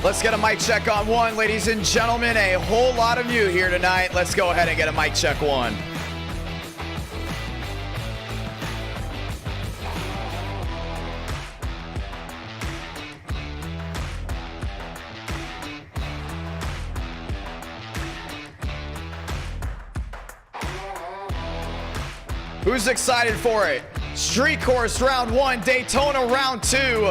Let's get a mic check on one, ladies and gentlemen. A whole lot of you here tonight. Let's go ahead and get a mic check one. Who's excited for it? Street Course round 1, Daytona round 2,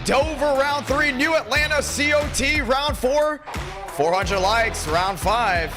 Dover round 3, New Atlanta COT round 4, 400 likes round 5.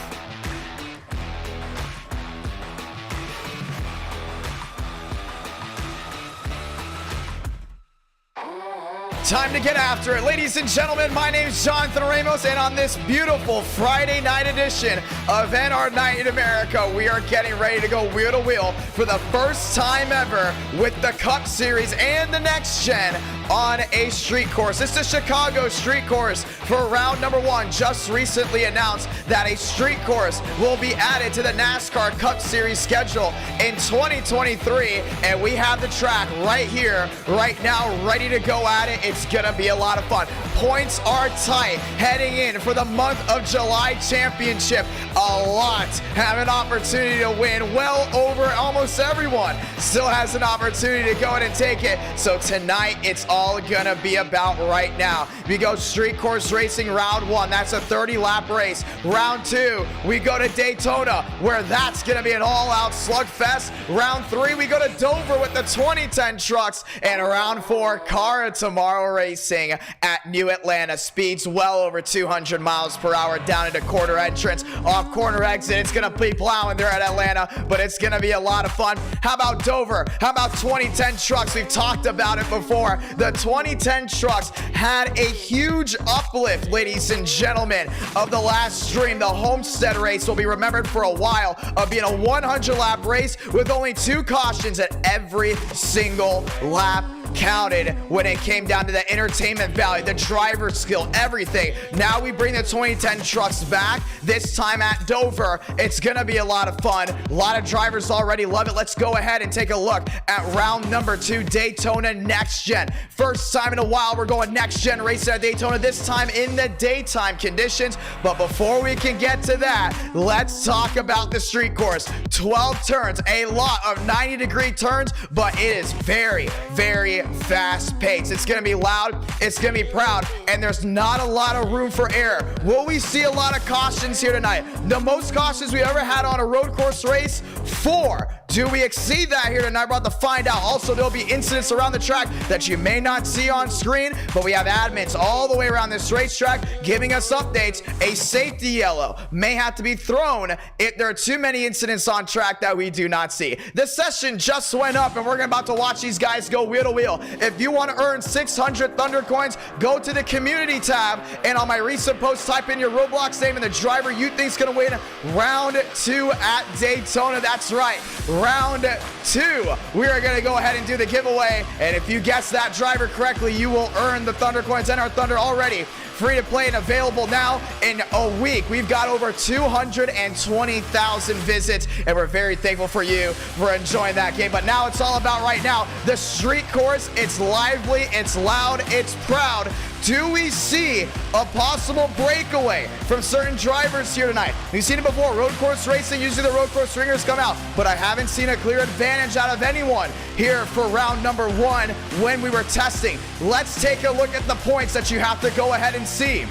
Time to get after it. Ladies and gentlemen, my name is Jonathan Ramos, and on this beautiful Friday night edition of NR Night in America, we are getting ready to go wheel to wheel for the first time ever with the Cup Series and the Next Gen on a street course. It's the Chicago Street Course for round number 1. Just recently announced that a street course will be added to the NASCAR Cup Series schedule in 2023, and we have the track right here, right now, ready to go at it. It's gonna be a lot of fun. Points are tight heading in for the month of July championship. A lot have an opportunity to win. Well over almost everyone still has an opportunity to go ahead and take it. So tonight, it's all gonna be about right now. We go street course racing round 1. That's a 30-lap race. Round 2, we go to Daytona, where that's gonna be an all-out slugfest. Round 3, we go to Dover with the 2010 trucks. And round 4, Car Tomorrow Racing at New Atlanta. Speeds well over 200 miles per hour down into quarter entrance, off corner exit. It's gonna be plowing there at Atlanta, but it's gonna be a lot of fun. How about Dover? How about 2010 trucks? We've talked about it before. The 2010 trucks had a huge uplift, ladies and gentlemen, of the last stream. The Homestead race will be remembered for a while of being a 100-lap race with only 2 cautions at every single lap counted when it came down to the entertainment value, the driver skill, everything. Now we bring the 2010 trucks back, this time at Dover. It's gonna be a lot of fun. A lot of drivers already love it. Let's go ahead and take a look at round number 2, Daytona Next Gen. First time in a while we're going Next Gen racing at Daytona, this time in the daytime conditions. But before we can get to that, let's talk about the street course. 12 turns, a lot of 90-degree turns, but it is very, very fast pace. It's gonna be loud, it's gonna be proud, and there's not a lot of room for error. Will we see a lot of cautions here tonight? The most cautions we ever had on a road course race, 4. Do we exceed that here tonight? We're about to find out. Also, there'll be incidents around the track that you may not see on screen, but we have admins all the way around this racetrack giving us updates. A safety yellow may have to be thrown if there are too many incidents on track that we do not see. The session just went up, and we're about to watch these guys go wheel to wheel. If you want to earn 600 Thunder Coins, go to the community tab, and on my recent post, type in your Roblox name and the driver you think is going to win round 2 at Daytona. That's right, round 2. We are going to go ahead and do the giveaway, and if you guess that driver correctly, you will earn the Thunder Coins. And our Thunder already free to play and available now in a week. We've got over 220,000 visits, and we're very thankful for you for enjoying that game. But now it's all about right now, the street course. It's lively, it's loud, it's proud. Do we see a possible breakaway from certain drivers here tonight? We've seen it before, road course racing, usually the road course ringers come out, but I haven't seen a clear advantage out of anyone here for round number 1 when we were testing. Let's take a look at the points that you have to go ahead and see.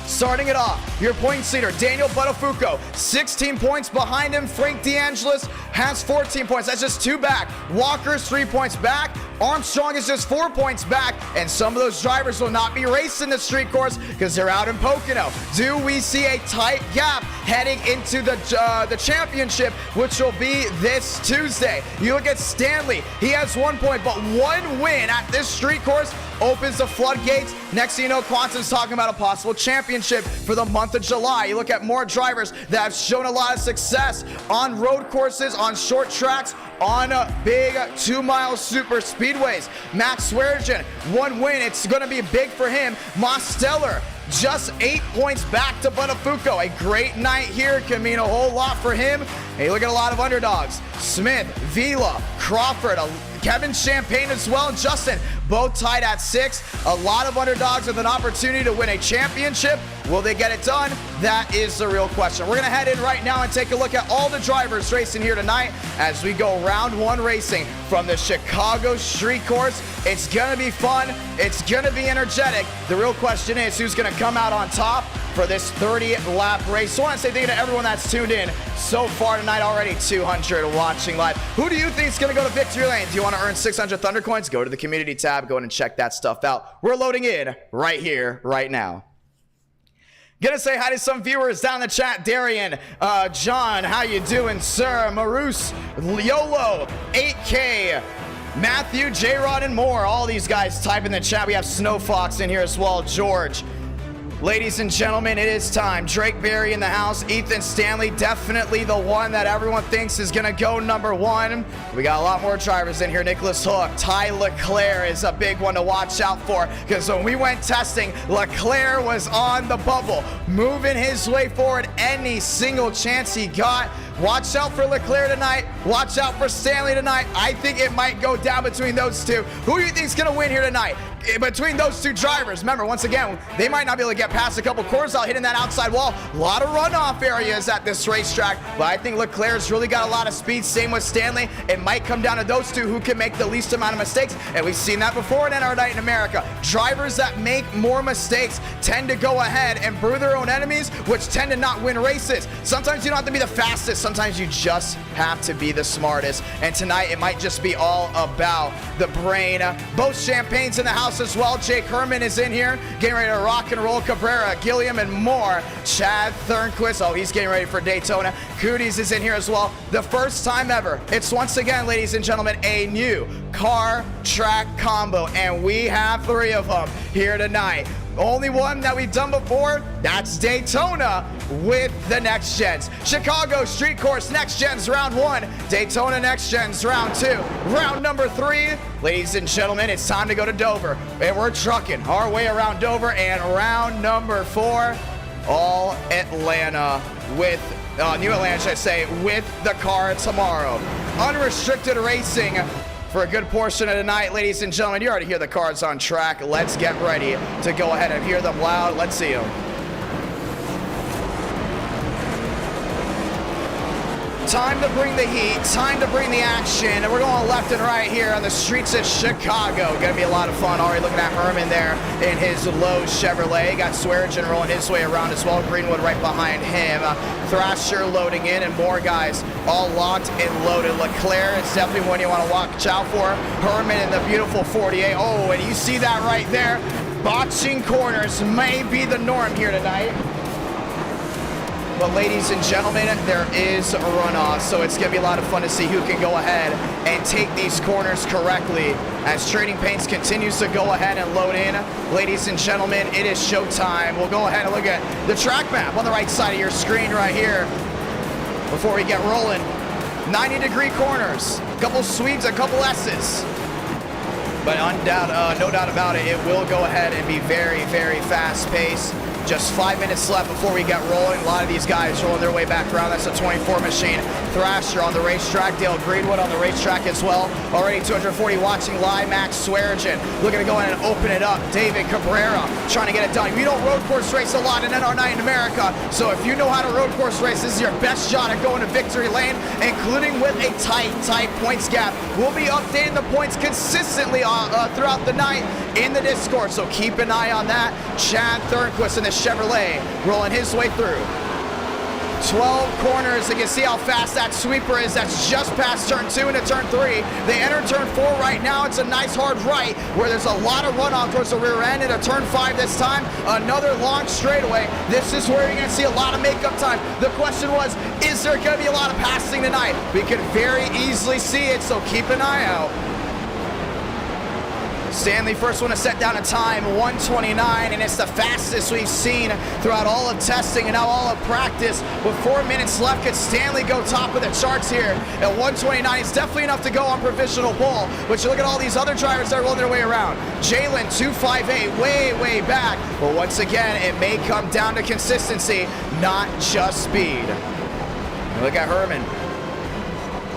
Starting it off, your points leader, Daniel Buttafuoco, 16 points behind him. Frank DeAngelis has 14 points. That's just 2 back. Walker's 3 points back. Armstrong is just 4 points back. And some of those drivers will not be racing the street course because they're out in Pocono. Do we see a tight gap heading into the championship, which will be this Tuesday? You look at Stanley. He has 1 point, but 1 win at this street course opens the floodgates. Next thing you know, Quantum's talking about a possible championship for the month of July. You look at more drivers that have shown a lot of success on road courses, on short tracks, on big 2-mile super speedways. Max Swearengin, 1 win. It's going to be big for him. Mosteller, just 8 points back to Buttafuoco. A great night here can mean a whole lot for him. And you look at a lot of underdogs. Smith, Vila, Crawford, Kevin Champagne as well, and Justin, both tied at 6. A lot of underdogs with an opportunity to win a championship. Will they get it done? That is the real question. We're going to head in right now and take a look at all the drivers racing here tonight as we go round 1 racing from the Chicago Street Course. It's going to be fun. It's going to be energetic. The real question is who's going to come out on top for this 30-lap race. So I want to say thank you to everyone that's tuned in so far tonight. Already 200 watching live. Who do you think is going to go to victory lane? Do you want to earn 600 Thunder Coins? Go to the community tab. Go in and check that stuff out. We're loading in right here, right now. Gonna say hi to some viewers down in the chat. Darian, John, how you doing, sir? Marus, YOLO, 8K, Matthew, J-Rod, and more. All these guys type in the chat. We have Snow Fox in here as well. George. Ladies and gentlemen, it is time. Drake Berry in the house. Ethan Stanley, definitely the one that everyone thinks is going to go number 1. We got a lot more drivers in here. Nicholas Hook, Ty Leclerc is a big one to watch out for because when we went testing, Leclerc was on the bubble, moving his way forward any single chance he got. Watch out for Leclerc tonight. Watch out for Stanley tonight. I think it might go down between those two. Who do you think is going to win here tonight? Between those two drivers. Remember, once again, they might not be able to get past a couple corners out hitting that outside wall. A lot of runoff areas at this racetrack, but I think Leclerc's really got a lot of speed. Same with Stanley. It might come down to those two who can make the least amount of mistakes, and we've seen that before in NR Night in America. Drivers that make more mistakes tend to go ahead and brew their own enemies, which tend to not win races. Sometimes you don't have to be the fastest. Sometimes you just have to be the smartest, and tonight it might just be all about the brain. Both Champagnes in the house as well. Jake Herman is in here, getting ready to rock and roll. Cabrera, Gilliam, and more. Chad Thornquist, oh, he's getting ready for Daytona. Cooties is in here as well. The first time ever, it's once again, ladies and gentlemen, a new car track combo, and we have 3 of them here tonight. Only one that we've done before, that's Daytona with the Next Gens. Chicago Street Course Next Gens round 1. Daytona Next Gens round 2. Round number 3. Ladies and gentlemen, it's time to go to Dover. And we're trucking our way around Dover. And round number 4, all Atlanta with, New Atlanta, should I say, with the car tomorrow. Unrestricted racing for a good portion of the night, ladies and gentlemen. You already hear the cars on track. Let's get ready to go ahead and hear them loud. Let's see them. Time to bring the heat, time to bring the action, and we're going left and right here on the streets of Chicago. Gonna be a lot of fun. Already looking at Herman there in his low Chevrolet. Got Swearigan rolling his way around as well. Greenwood right behind him. Thrasher loading in, and more guys all locked and loaded. Leclerc, it's definitely one you want to watch out for. Herman in the beautiful 48. Oh, and you see that right there. Botching corners may be the norm here tonight. But ladies and gentlemen, there is a runoff, so it's going to be a lot of fun to see who can go ahead and take these corners correctly as Trading Paints continues to go ahead and load in. Ladies and gentlemen, it is showtime. We'll go ahead and look at the track map on the right side of your screen right here before we get rolling. 90-degree corners, a couple Swedes, a couple S's. But no doubt about it, it will go ahead and be very, very fast-paced. Just 5 minutes left before we get rolling. A lot of these guys rolling their way back around. That's a 24 machine. Thrasher on the racetrack. Dale Greenwood on the racetrack as well. Already 240 watching live. Max Swearigan looking to go in and open it up. David Cabrera trying to get it done. We don't road course race a lot in NR Night in America, so if you know how to road course race, this is your best shot at going to victory lane, including with a tight points gap. We'll be updating the points consistently throughout the night in the Discord, so keep an eye on that. Chad Thornquist in the Chevrolet rolling his way through. 12 corners. You can see how fast that sweeper is. That's just past turn 2 into turn 3. They enter turn 4 right now. It's a nice hard right where there's a lot of runoff towards the rear end. Into turn 5 this time. Another long straightaway. This is where you're going to see a lot of makeup time. The question was, is there going to be a lot of passing tonight? We can very easily see it, so keep an eye out. Stanley first one to set down a time, 1:29, and it's the fastest we've seen throughout all of testing and now all of practice. With 4 minutes left, could Stanley go top of the charts here at 1:29? It's definitely enough to go on provisional pole, but you look at all these other drivers that are rolling their way around. Jalen, 2:58, way back. But once again, it may come down to consistency, not just speed. Look at Herman.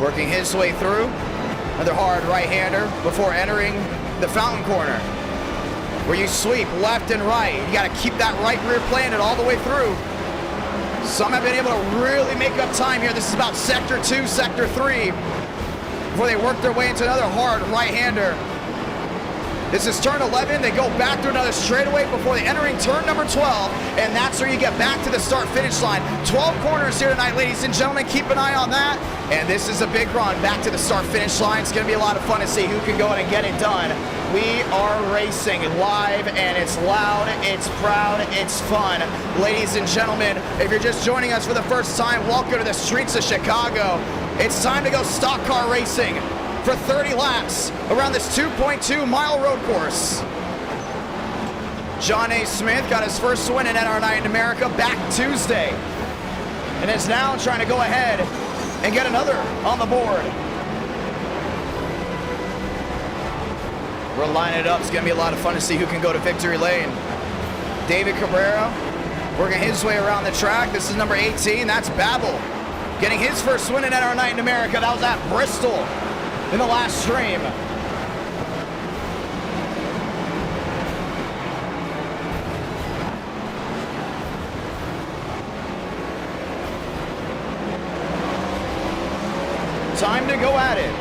Working his way through. Another hard right-hander before entering the fountain corner, where you sweep left and right. You got to keep that right rear planted all the way through. Some have been able to really make up time here. This is about sector 2, sector 3, before they work their way into another hard right-hander. This is turn 11. They go back to another straightaway before they entering turn number 12, and that's where you get back to the start-finish line. 12 corners here tonight, ladies and gentlemen. Keep an eye on that. And this is a big run back to the start-finish line. It's going to be a lot of fun to see who can go in and get it done. We are racing live, and it's loud, it's proud, it's fun. Ladies and gentlemen, if you're just joining us for the first time, welcome to the streets of Chicago. It's time to go stock car racing for 30 laps around this 2.2-mile road course. John A. Smith got his first win in NR Night in America back Tuesday, and is now trying to go ahead and get another on the board. We're lining it up. It's going to be a lot of fun to see who can go to victory lane. David Cabrera working his way around the track. This is number 18. That's Babel getting his first win in NR Night in America. That was at Bristol in the last stream. Time to go at it.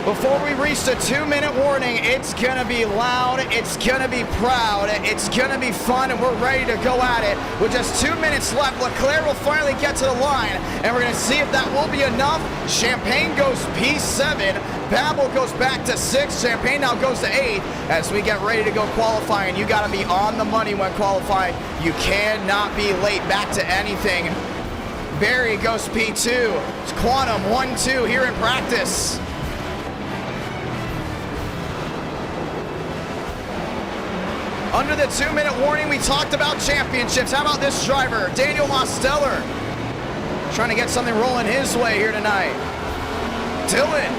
Before we reach the 2-minute warning, it's gonna be loud, it's gonna be proud, it's gonna be fun, and we're ready to go at it. With just 2 minutes left, Leclerc will finally get to the line, and we're gonna see if that will be enough. Champagne goes P7, Babel goes back to 6, Champagne now goes to 8, as we get ready to go qualifying. You gotta be on the money when qualifying. You cannot be late back to anything. Barry goes P2, it's Quantum 1-2 here in practice. Under the 2-minute warning, we talked about championships. How about this driver, Daniel Mosteller, trying to get something rolling his way here tonight. Dylan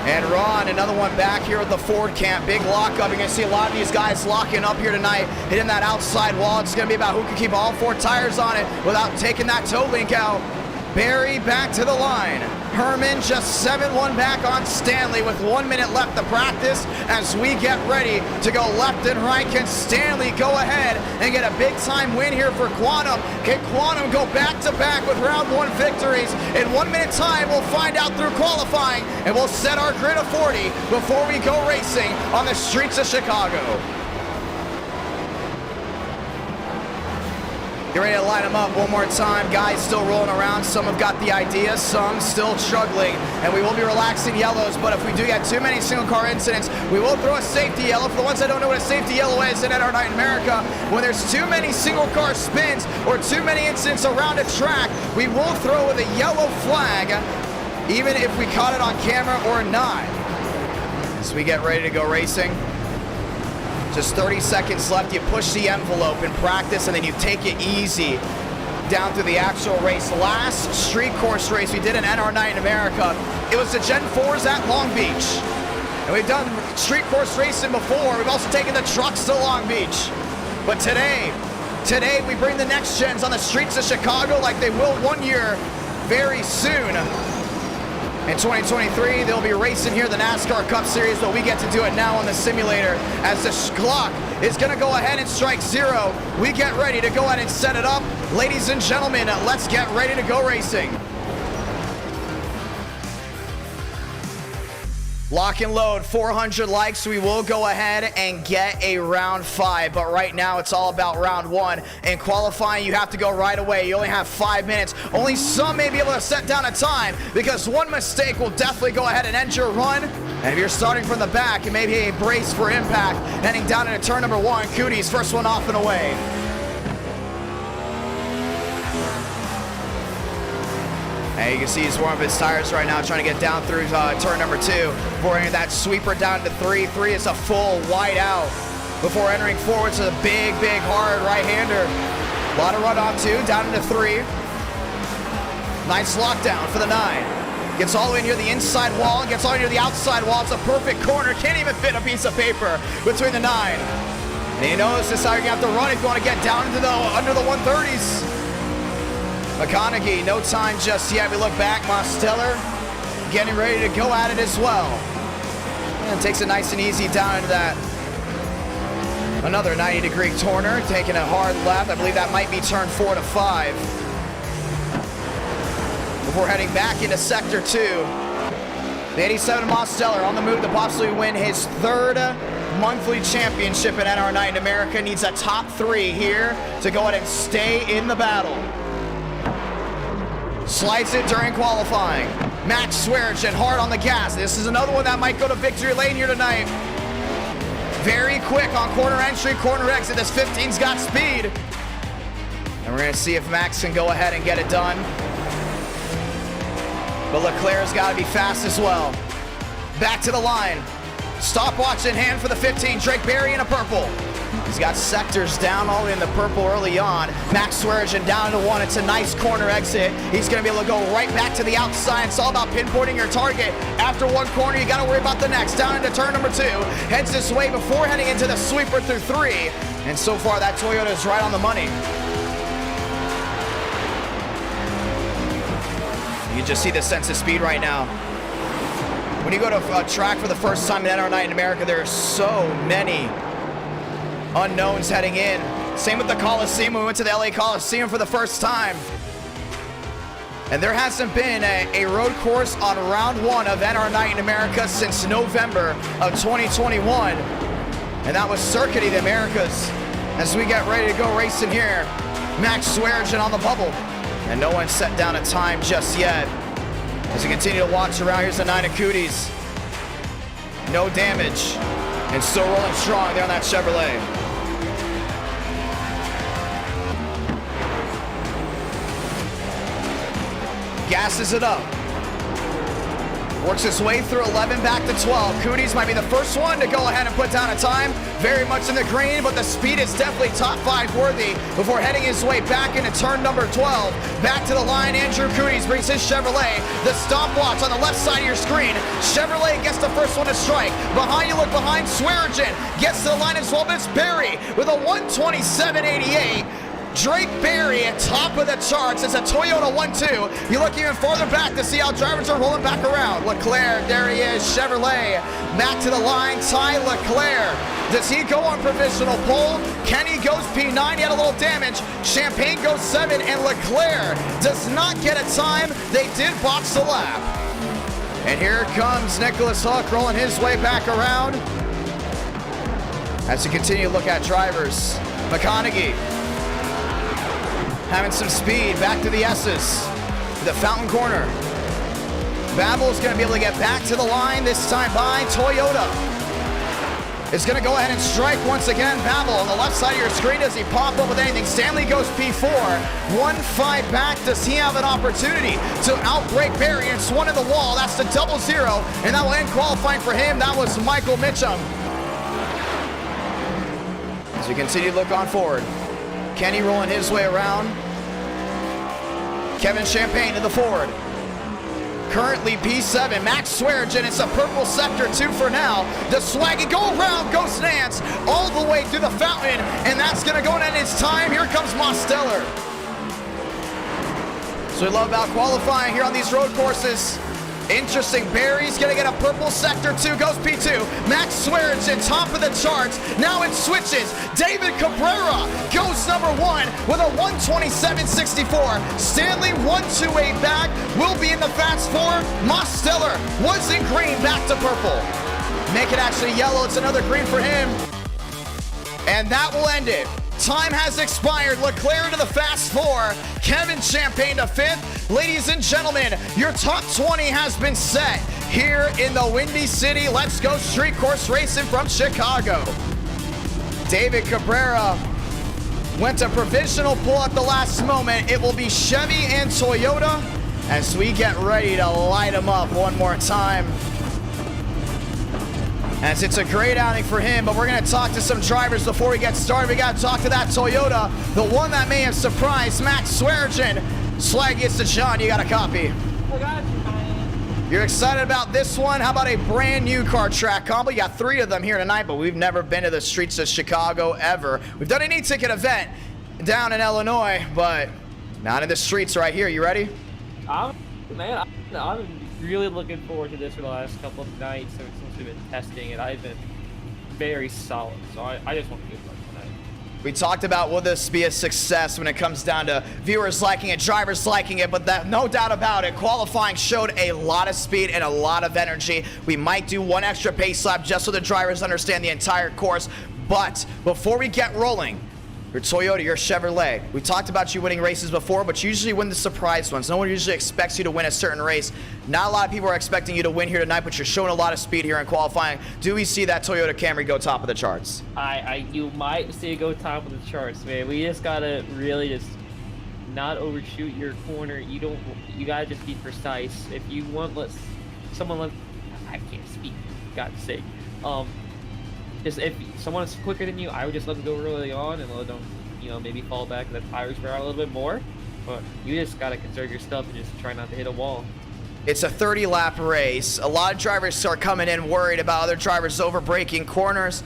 and Ron, another one back here at the Ford camp. Big lockup. You're going to see a lot of these guys locking up here tonight, hitting that outside wall. It's going to be about who can keep all 4 tires on it without taking that toe link out. Barry back to the line. Herman just 7-1 back on Stanley with 1 minute left to practice as we get ready to go left and right. Can Stanley go ahead and get a big time win here for Quantum? Can Quantum go back to back with round 1 victories? In 1 minute time, we'll find out through qualifying, and we'll set our grid of 40 before we go racing on the streets of Chicago. Get ready to line them up one more time. Guys still rolling around. Some have got the idea, some still struggling. And we will be relaxing yellows, but if we do get too many single car incidents, we will throw a safety yellow. For the ones that don't know what a safety yellow is in NR Night in America, when there's too many single car spins or too many incidents around a track, we will throw with a yellow flag, even if we caught it on camera or not. As we get ready to go racing. Just 30 seconds left. You push the envelope in practice, and then you take it easy down through the actual race. Last street course race we did in NR Night in America, it was the Gen 4s at Long Beach. And we've done street course racing before. We've also taken the trucks to Long Beach. But today we bring the next gens on the streets of Chicago like they will 1 year very soon. In 2023, they'll be racing here the NASCAR Cup Series, but we get to do it now on the simulator as the clock is going to go ahead and strike 0. We get ready to go ahead and set it up. Ladies and gentlemen, let's get ready to go racing. Lock and load, 400 likes. We will go ahead and get a round 5, but right now it's all about round 1. In qualifying, you have to go right away. You only have 5 minutes. Only some may be able to set down a time, because one mistake will definitely go ahead and end your run. And if you're starting from the back, it may be a brace for impact. Heading down into turn number 1, Cooties, first one off and away. And you can see he's warming up his tires right now, trying to get down through turn number 2 before entering that sweeper down to 3. 3 is a full wide out before entering forward to the big, hard right-hander. A lot of runoff too, down into 3. Nice lockdown for the 9. Gets all the way near the inside wall, gets all the way near the outside wall. It's a perfect corner, can't even fit a piece of paper between the 9. And he knows this is how you're gonna have to run if you want to get down into the under the 130s. McConaughey, no time just yet. We look back, Mosteller getting ready to go at it as well. And takes it nice and easy down into that. Another 90-degree corner, taking a hard left. I believe that might be turn 4 to 5. Before heading back into sector 2. The 87 Mosteller on the move to possibly win his 3rd monthly championship in NR9 in America. Needs a top 3 here to go ahead and stay in the battle. Slides it during qualifying. Max Swearigan hard on the gas. This is another one that might go to victory lane here tonight. Very quick on corner entry, corner exit. This 15's got speed. And we're going to see if Max can go ahead and get it done. But Leclerc's got to be fast as well. Back to the line. Stopwatch in hand for the 15. Drake Berry in a purple. He's got sectors down all in the purple early on. Max Swearigan down to 1. It's a nice corner exit. He's going to be able to go right back to the outside. It's all about pinpointing your target. After one corner, you got to worry about the next. Down into turn number 2. Heads this way before heading into the sweeper through 3. And so far, that Toyota is right on the money. You can just see the sense of speed right now. When you go to a track for the first time in NR9 in America, there are so many unknowns heading in. Same with the Coliseum. We went to the LA Coliseum for the first time. And there hasn't been a road course on round 1 of NR9 in America since November of 2021. And that was Circuit of the Americas. As we get ready to go racing here, Max Swearigan on the bubble. And no one set down a time just yet. As we continue to watch around, here's the 9 of Cooties. No damage. And still rolling strong there on that Chevrolet. Gasses it up. Works his way through 11 back to 12. Cooties might be the first one to go ahead and put down a time. Very much in the green, but the speed is definitely top 5 worthy before heading his way back into turn number 12. Back to the line, Andrew Cooties brings his Chevrolet. The stopwatch on the left side of your screen. Chevrolet gets the first one to strike. Behind you, look behind, Swearigan gets to the line as well, but it's Berry with a 127.88. Drake Berry at top of the charts. It's a Toyota 1-2. You look even farther back to see how drivers are rolling back around. Leclerc, there he is, Chevrolet. Back to the line, Ty Leclerc. Does he go on provisional pole? Kenny goes P9, he had a little damage. Champagne goes 7, and Leclerc does not get a time. They did box the lap. And here comes Nicholas Hook rolling his way back around. As you continue to look at drivers, McConaughey having some speed, back to the S's, the fountain corner. Babel's gonna be able to get back to the line, this time by Toyota. Is gonna go ahead and strike once again. Babel on the left side of your screen. Does he pop up with anything? Stanley goes P4. 1-5 back. Does he have an opportunity to outbreak Berry? It's one in the wall. That's the 0-0, and that will end qualifying for him. That was Michael Mitchum. As we continue to look on forward, Kenny rolling his way around. Kevin Champagne to the Ford. Currently P7, Max Swearigan. It's a purple sector 2 for now. The swaggy go around, goes Nance all the way through the fountain, and that's gonna go in at its time. Here comes Mosteller. So we love about qualifying here on these road courses. Interesting, Berry's gonna get a purple sector 2, goes P2. Max Swearigan, top of the charts. Now it switches. David Cabrera goes number 1 with a 127.64. Stanley 128 back, will be in the fast 4. Mosteller was in green, back to purple. Make it actually yellow, it's another green for him. And that will end it. Time has expired. Leclerc to the fast 4. Kevin Champagne to 5th. Ladies and gentlemen, your top 20 has been set here in the Windy City. Let's go street course racing from Chicago. David Cabrera went to provisional pull at the last moment. It will be Chevy and Toyota as we get ready to light them up one more time. As it's a great outing for him, but we're going to talk to some drivers before we get started. We got to talk to that Toyota, the one that may have surprised Max Swearigan. Swag gets to John, you got a copy. I got you, man. You're excited about this one? How about a brand new car track combo? You got 3 of them here tonight, but we've never been to the streets of Chicago ever. We've done an e-ticket event down in Illinois, but not in the streets right here. You ready? I'm really looking forward to this for the last couple of nights since we've been testing it. I've been very solid, so I just want to give it tonight. We talked about will this be a success when it comes down to viewers liking it, drivers liking it, but that no doubt about it, qualifying showed a lot of speed and a lot of energy. We might do one extra pace lap just so the drivers understand the entire course, but before we get rolling, your Toyota, your Chevrolet, we talked about you winning races before, but you usually win the surprise ones. No one usually expects you to win a certain race. Not a lot of people are expecting you to win here tonight, but you're showing a lot of speed here in qualifying. Do we see that Toyota Camry go top of the charts? You might see it go top of the charts, man. We just gotta really just not overshoot your corner. You gotta just be precise. If you want, I can't speak, God's sake. Just if someone is quicker than you, I would just let them go early on and let them, maybe fall back and the tires wear out a little bit more. But you just gotta conserve your stuff and just try not to hit a wall. It's a 30-lap race. A lot of drivers are coming in worried about other drivers over-braking corners.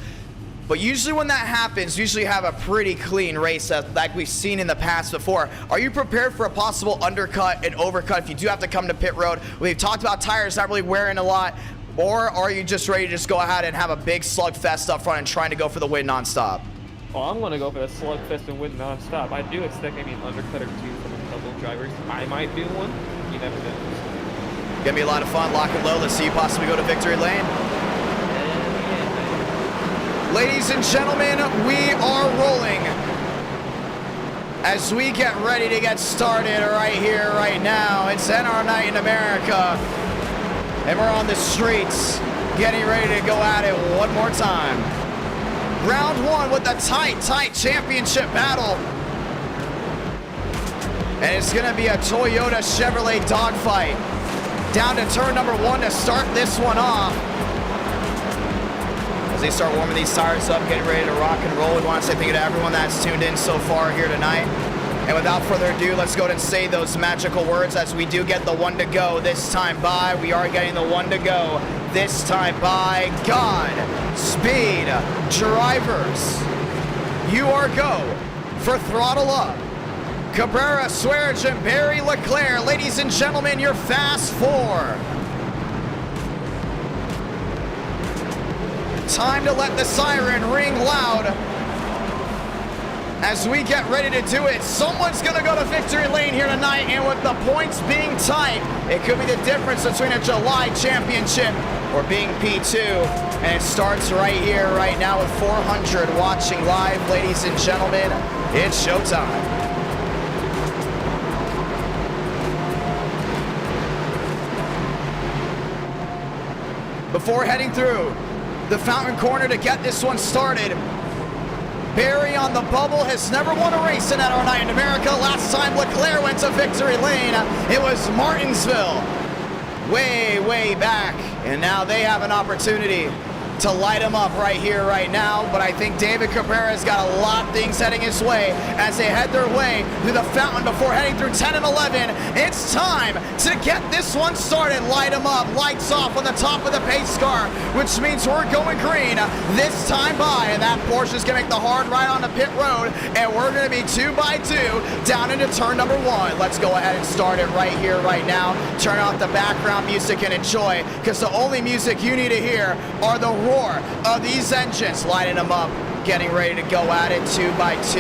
But usually when that happens, usually have a pretty clean race like we've seen in the past before. Are you prepared for a possible undercut and overcut if you do have to come to pit road? We've talked about tires not really wearing a lot. Or are you just ready to just go ahead and have a big slugfest up front and trying to go for the win nonstop? Oh, I'm going to go for the slugfest and win nonstop. I do expect maybe an undercut or two from a couple of drivers. I might do one. You never know. Gonna be a lot of fun. Lock and low. Let's see you possibly go to victory lane. Ladies and gentlemen, we are rolling as we get ready to get started right here, right now. It's NR Night in America. And we're on the streets, getting ready to go at it one more time. Round one with a tight championship battle. And it's gonna be a Toyota Chevrolet dogfight. Down to turn number one to start this one off. As they start warming these tires up, getting ready to rock and roll, we want to say thank you to everyone that's tuned in so far here tonight. And without further ado, let's go ahead and say those magical words as we do get the one to go this time by. We are getting the one to go this time by. God speed drivers. You are go for throttle up. Cabrera, Swearage, and Barry Leclerc. Ladies and gentlemen, your fast four. Time to let the siren ring loud. As we get ready to do it, someone's gonna go to victory lane here tonight, and with the points being tight, it could be the difference between a July championship or being P2. And it starts right here, right now with 400 watching live. Ladies and gentlemen, it's showtime. Before heading through the fountain corner to get this one started, Barry on the bubble has never won a race in NR Night in America. Last time Leclerc went to victory lane, it was Martinsville. Way back. And now they have an opportunity to light him up right here, right now. But I think David Cabrera's got a lot of things heading his way as they head their way through the fountain before heading through 10 and 11. It's time to get this one started. Light him up, lights off on the top of the pace car, which means we're going green this time by. And that Porsche's gonna make the hard ride on the pit road. And we're gonna be 2 by 2 down into turn number 1. Let's go ahead and start it right here, right now. Turn off the background music and enjoy, because the only music you need to hear are the roar of these engines, lighting them up, getting ready to go at it 2 by 2.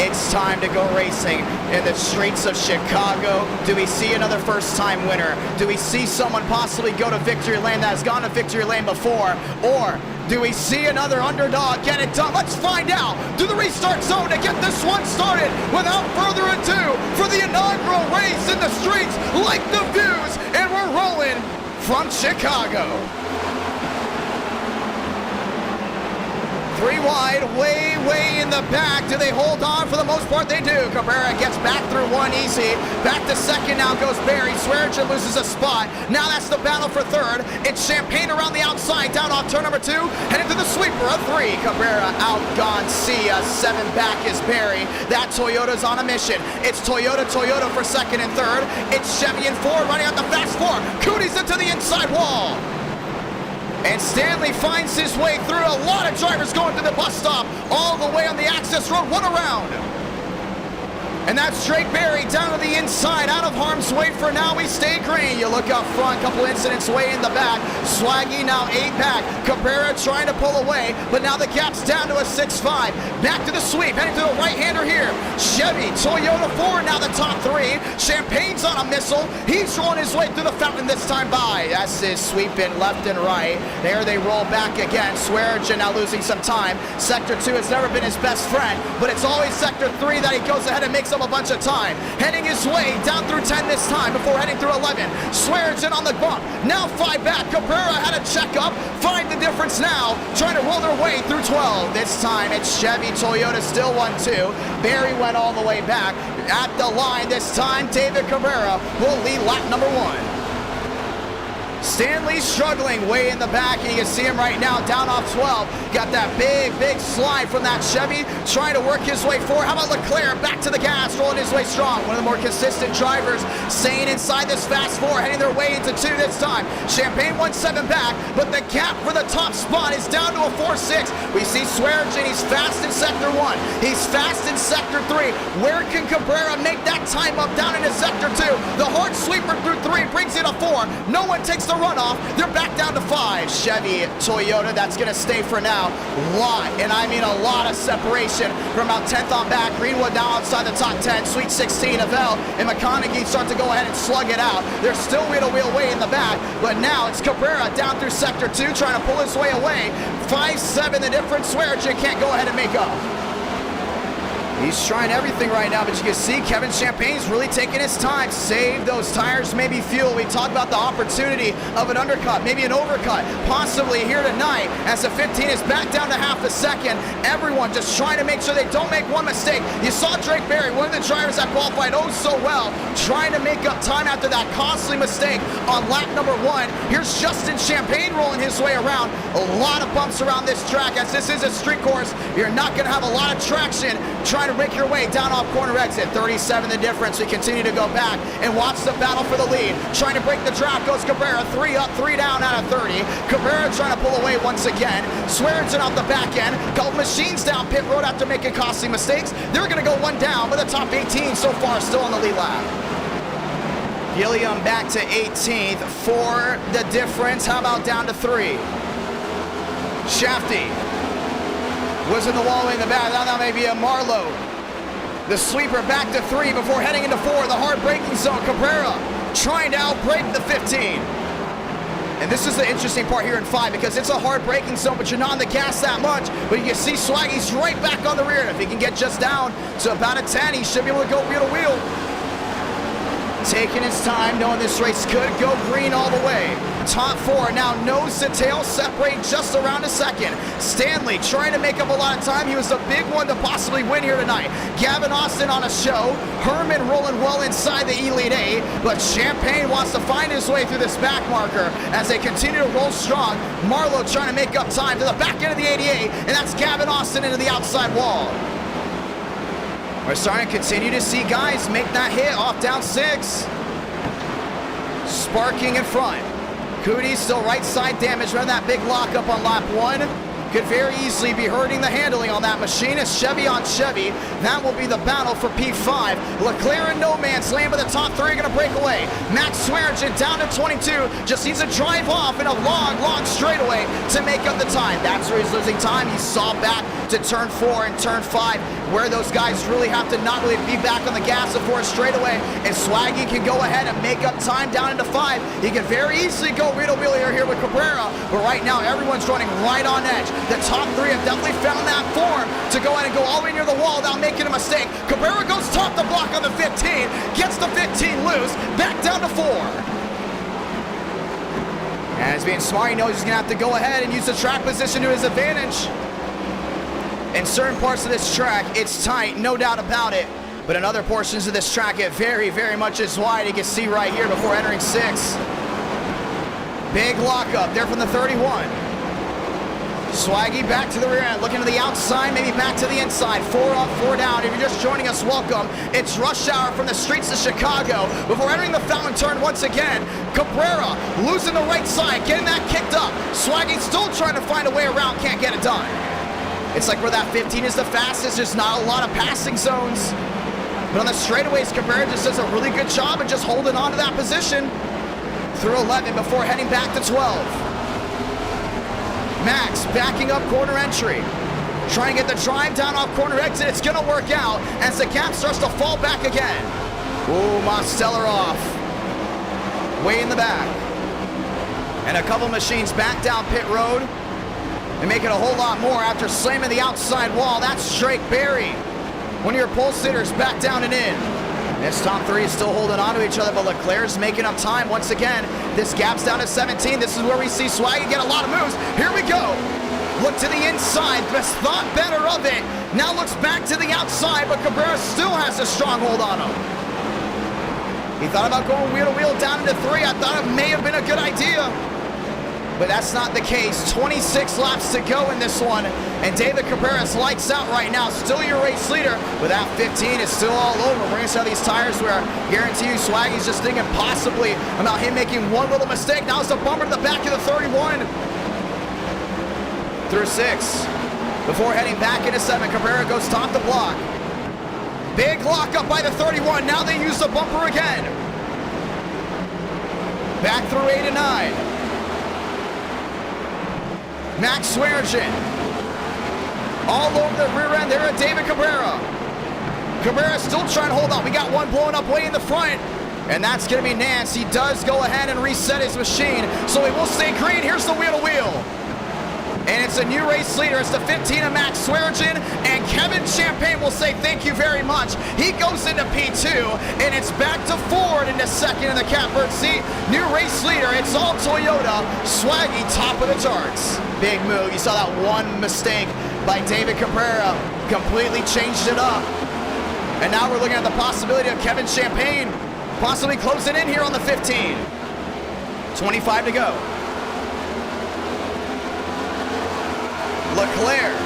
It's time to go racing in the streets of Chicago. Do we see another first-time winner? Do we see someone possibly go to victory lane that has gone to victory lane before? Or do we see another underdog get it done? Let's find out through the restart zone to get this one started. Without further ado, for the inaugural race in the streets, like the views, and we're rolling from Chicago. 3 wide, way in the back. Do they hold on? For the most part, they do. Cabrera gets back through 1 easy. Back to second now goes Barry. Swearage loses a spot. Now that's the battle for third. It's Champagne around the outside, down off turn number 2, heading to the sweeper of 3. Cabrera outgone Sia. 7 back is Barry. That Toyota's on a mission. It's Toyota for second and third. It's Chevy in 4, running out the fast 4. Cootie's into the inside wall. And Stanley finds his way through. A lot of drivers going to the bus stop all the way on the access road. One around. And that's Drake Berry down to the inside, out of harm's way for now. We stay green. You look up front, couple incidents way in the back. Swaggy now 8 back. Cabrera trying to pull away, but now the gap's down to a 6-5. Back to the sweep, heading to the right-hander here. Chevy, Toyota Ford now the top 3. Champagne's on a missile. He's rolling his way through the fountain this time by. That's his sweeping left and right. There they roll back again. Swearinger now losing some time. Sector 2 has never been his best friend, but it's always Sector 3 that he goes ahead and makes up a bunch of time. Heading his way down through 10 this time before heading through 11. Swearinger on the bump. Now 5 back. Cabrera had a check up. Find the difference now. Trying to roll their way through 12. This time it's Chevy, Toyota still 1-2. Barry went all the way back. At the line this time, David Cabrera will lead lap number 1. Stanley's struggling way in the back, and you can see him right now down off 12. Got that big slide from that Chevy, trying to work his way forward. How about Leclerc back to the gas, rolling his way strong. One of the more consistent drivers, staying inside this fast 4, heading their way into 2 this time. Champagne 1-7 back, but the gap for the top spot is down to a 4-6. We see Swearinger, he's fast in Sector 1. He's fast in Sector 3. Where can Cabrera make that time up down into Sector 2? The hard sweeper through 3 brings it a 4. No one takes the runoff. They're back down to 5. Chevy, Toyota, that's going to stay for now. Lot, and I mean a lot of separation from about 10th on back. Greenwood now outside the top 10. Sweet 16, Avell and McConaughey start to go ahead and slug it out. They're still wheel-to-wheel way in the back, but now it's Cabrera down through Sector 2 trying to pull his way away. 5-7 the difference. Swearinger can't go ahead and make up. He's trying everything right now, but you can see Kevin Champagne's really taking his time. Save those tires, maybe fuel. We talked about the opportunity of an undercut, maybe an overcut, possibly here tonight as the 15 is back down to half a second. Everyone just trying to make sure they don't make one mistake. You saw Drake Berry, one of the drivers that qualified oh so well, trying to make up time after that costly mistake on lap number 1. Here's Justin Champagne rolling his way around. A lot of bumps around this track as this is a street course. You're not going to have a lot of traction trying to make your way down off corner exit. 37 the difference. We continue to go back and watch the battle for the lead. Trying to break the draft goes Cabrera. 3 up, 3 down out of 30. Cabrera trying to pull away once again. Swearinger off the back end. Couple machines down pit road after making costly mistakes. They're going to go 1 down, but the top 18 so far still on the lead lap. Gilliam back to 18th for the difference. How about down to 3? Shafty was in the wall in the back. Now that may be a Marlowe. The sweeper back to 3 before heading into 4. The hard braking zone. Cabrera trying to outbrake the 15. And this is the interesting part here in 5 because it's a hard braking zone, but you're not on the gas that much. But you can see Swaggy's right back on the rear. If he can get just down to about a 10, he should be able to go wheel to wheel. Taking his time, knowing this race could go green all the way. Top 4 now nose to tail, separate just around a second. Stanley trying to make up a lot of time. He was the big one to possibly win here tonight. Gavin Austin on a show. Herman rolling well inside the Elite 8, but Champagne wants to find his way through this back marker as they continue to roll strong. Marlowe trying to make up time to the back end of the 88, and that's Gavin Austin into the outside wall. We're starting to continue to see guys make that hit off down 6. Sparking in front. Cootie still right side damage. Ran that big lockup on lap 1. Could very easily be hurting the handling on that machine. It's Chevy on Chevy. That will be the battle for P5. Leclerc and no man's land, but the top 3 are going to break away. Max Swearinger down to 22. Just needs to drive off in a long straightaway to make up the time. That's where he's losing time. He saw back to turn 4 and turn 5, where those guys really have to not really be back on the gas before a straightaway. And Swaggy can go ahead and make up time down into 5. He can very easily go wheel to wheel here with Cabrera, but right now everyone's running right on edge. The top 3 have definitely found that form to go ahead and go all the way near the wall without making a mistake. Cabrera goes top the block on the 15, gets the 15 loose, back down to 4. And he's being smart. He knows he's going to have to go ahead and use the track position to his advantage. In certain parts of this track, it's tight, no doubt about it. But in other portions of this track, it very much is wide. You can see right here before entering 6. Big lockup there from the 31. Swaggy back to the rear end, looking to the outside, maybe back to the inside. 4 up, 4 down. If you're just joining us, welcome. It's rush hour from the streets of Chicago. Before entering the fountain turn once again, Cabrera losing the right side, getting that kicked up. Swaggy still trying to find a way around, can't get it done. It's like where that 15 is the fastest, there's not a lot of passing zones. But on the straightaways, Cabrera just does a really good job of just holding on to that position through 11 before heading back to 12. Max backing up corner entry. Trying to get the drive down off corner exit. It's going to work out as the gap starts to fall back again. Ooh, Mosteller off. Way in the back. And a couple machines back down pit road. And make it a whole lot more after slamming the outside wall. That's Drake Berry. One of your pole sitters back down and in. This top three is still holding on to each other, but Leclerc's making up time once again. This gap's down to 17. This is where we see Swaggy get a lot of moves. Here we go. Look to the inside, just thought better of it. Now looks back to the outside, but Cabrera still has a strong hold on him. He thought about going wheel to wheel down into 3. I thought it may have been a good idea, but that's not the case. 26 laps to go in this one, and David Cabrera's lights out right now. Still your race leader, but that 15 is still all over. We're gonna see how these tires wear. Guarantee you Swaggy's just thinking possibly about him making one little mistake. Now it's a bumper to the back of the 31. Through 6. Before heading back into 7, Cabrera goes top to block. Big lock up by the 31. Now they use the bumper again. Back through 8 and 9. Max Swearengin. All over the rear end there at David Cabrera. Cabrera still trying to hold on. We got one blowing up way in the front. And that's going to be Nance. He does go ahead and reset his machine. So he will stay green. Here's the wheel to wheel. And it's a new race leader. It's the 15 of Max Swearengin, and Kevin Champagne will say thank you very much. He goes into P2, and it's back to Ford into second in the catbird seat. New race leader, it's all Toyota. Swaggy top of the charts. Big move. You saw that one mistake by David Cabrera. Completely changed it up. And now we're looking at the possibility of Kevin Champagne possibly closing in here on the 15. 25 to go. Leclerc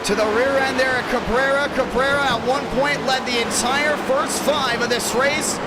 to the rear end there at Cabrera. Cabrera at one point led the entire first 5 of this race.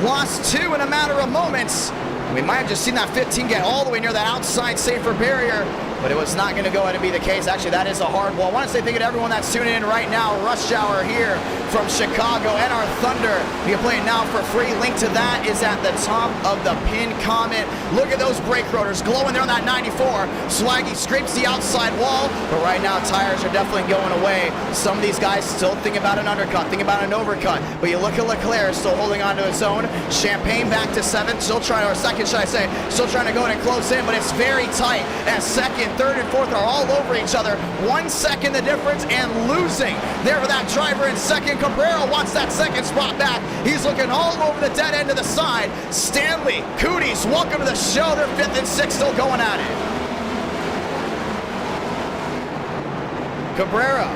Lost 2 in a matter of moments. We might have just seen that 15 get all the way near that outside safer barrier, but it was not going to go ahead and be the case. Actually, that is a hard wall. I want to say thank you to everyone that's tuning in right now. Rush hour here from Chicago and our Thunder. You can play it now for free. Link to that is at the top of the pinned comment. Look at those brake rotors glowing there on that 94. Swaggy scrapes the outside wall, but right now tires are definitely going away. Some of these guys still think about an undercut, think about an overcut, but you look at Leclerc still holding on to his own. Champagne back to 7th, still trying, or 2nd should I say, still trying to go in and close in, but it's very tight as 2nd, 3rd, and 4th are all over each other. 1 second the difference, and losing there for that driver in 2nd. Cabrera wants that 2nd spot back. He's looking all over the dead end of the side. Stanley, Cooties, welcome to the show. They're 5th and 6th still going at it. Cabrera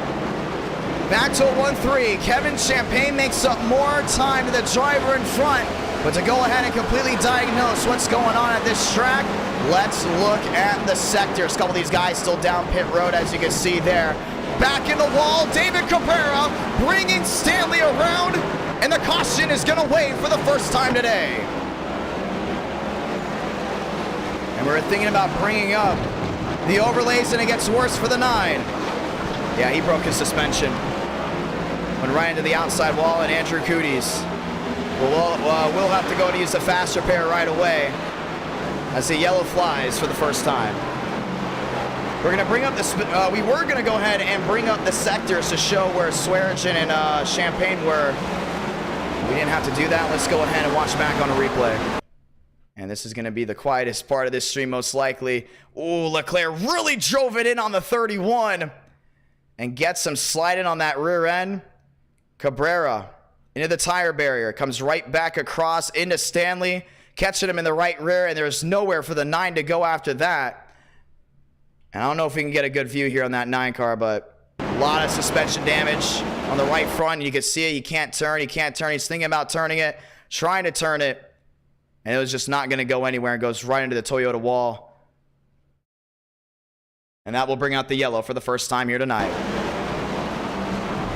back to a 1-3. Kevin Champagne makes up more time to the driver in front, but to go ahead and completely diagnose what's going on at this track, let's look at the sectors. A couple of these guys still down pit road, as you can see there. Back in the wall, David Cabrera bringing Stanley around, and the caution is going to wave for the first time today. And we're thinking about bringing up the overlays, and it gets worse for the 9. Yeah, he broke his suspension. Went right into the outside wall, and Andrew Cooties we'll have to go to use the fast repair right away as the yellow flies for the first time. We're going to bring up the, we were going to go ahead and bring up the sectors to show where Swearengin and Champagne were. We didn't have to do that. Let's go ahead and watch back on a replay. And this is going to be the quietest part of this stream, most likely. Ooh, Leclerc really drove it in on the 31 and gets him sliding on that rear end. Cabrera into the tire barrier, comes right back across into Stanley, catching him in the right rear, and there's nowhere for the 9 to go after that. And I don't know if we can get a good view here on that 9 car, but a lot of suspension damage on the right front. You can see it. You can't turn. He can't turn. He's thinking about turning it, trying to turn it, and it was just not going to go anywhere, and goes right into the Toyota wall. And that will bring out the yellow for the first time here tonight.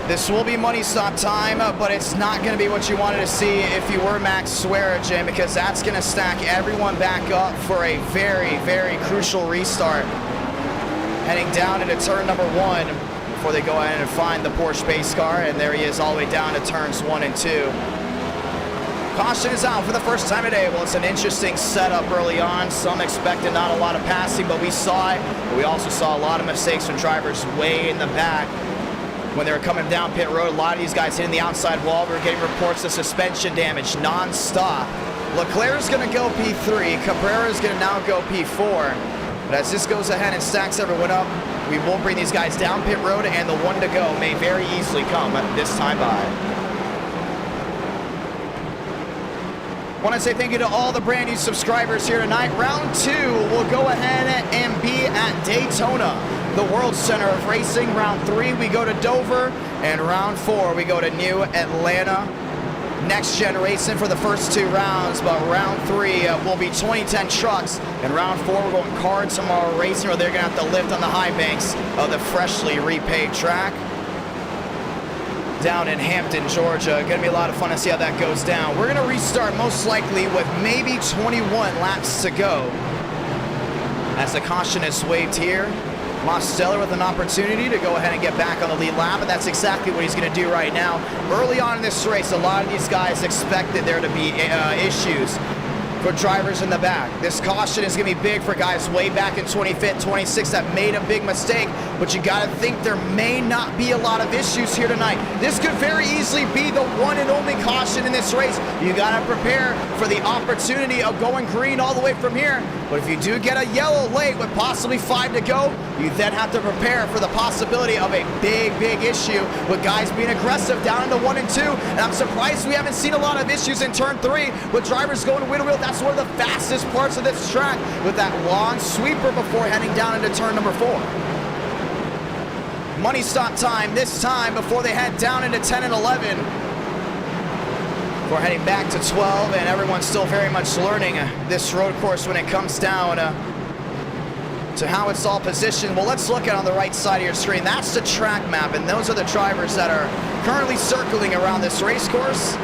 This will be money stop time, but it's not going to be what you wanted to see if you were Max Swearengin, because that's going to stack everyone back up for a very, very crucial restart. Heading down into turn number 1 before they go ahead and find the Porsche pace car, and there he is all the way down to turns 1 and 2. Caution is out for the first time today. Well, it's an interesting setup early on. Some expected not a lot of passing, but we saw it. But we also saw a lot of mistakes from drivers way in the back. When they were coming down pit road, a lot of these guys hitting the outside wall. We were getting reports of suspension damage non-stop. Leclerc is going to go P3. Cabrera is going to now go P4. But as this goes ahead and stacks everyone up, we will bring these guys down pit road, and the one to go may very easily come this time by. Want to say thank you to all the brand new subscribers here tonight. Round 2 will go ahead and be at Daytona, the World Center of Racing. Round 3 we go to Dover, and round 4 we go to New Atlanta. Next Gen Racing for the first 2 rounds, but round 3 will be 2010 trucks, and round 4 we're going car tomorrow racing, where they're going to have to lift on the high banks of the freshly repaved track down in Hampton, Georgia. Gonna be a lot of fun to see how that goes down. We're gonna restart most likely with maybe 21 laps to go. As the caution is waved here, Mosteller with an opportunity to go ahead and get back on the lead lap, and that's exactly what he's gonna do right now. Early on in this race, a lot of these guys expected there to be issues for drivers in the back. This caution is gonna be big for guys way back in 25th, 26th that made a big mistake, but you gotta think there may not be a lot of issues here tonight. This could very easily be the one and only caution in this race. You gotta prepare for the opportunity of going green all the way from here, but if you do get a yellow late with possibly 5 to go, you then have to prepare for the possibility of a big issue with guys being aggressive down into 1 and 2, and I'm surprised we haven't seen a lot of issues in turn 3 with drivers going wheel to wheel. That's one of the fastest parts of this track, with that long sweeper before heading down into turn number 4. Money stop time this time before they head down into 10 and 11. We're heading back to 12, and everyone's still very much learning this road course when it comes down to how it's all positioned. Well, let's look at on the right side of your screen. That's the track map, and those are the drivers that are currently circling around this race course.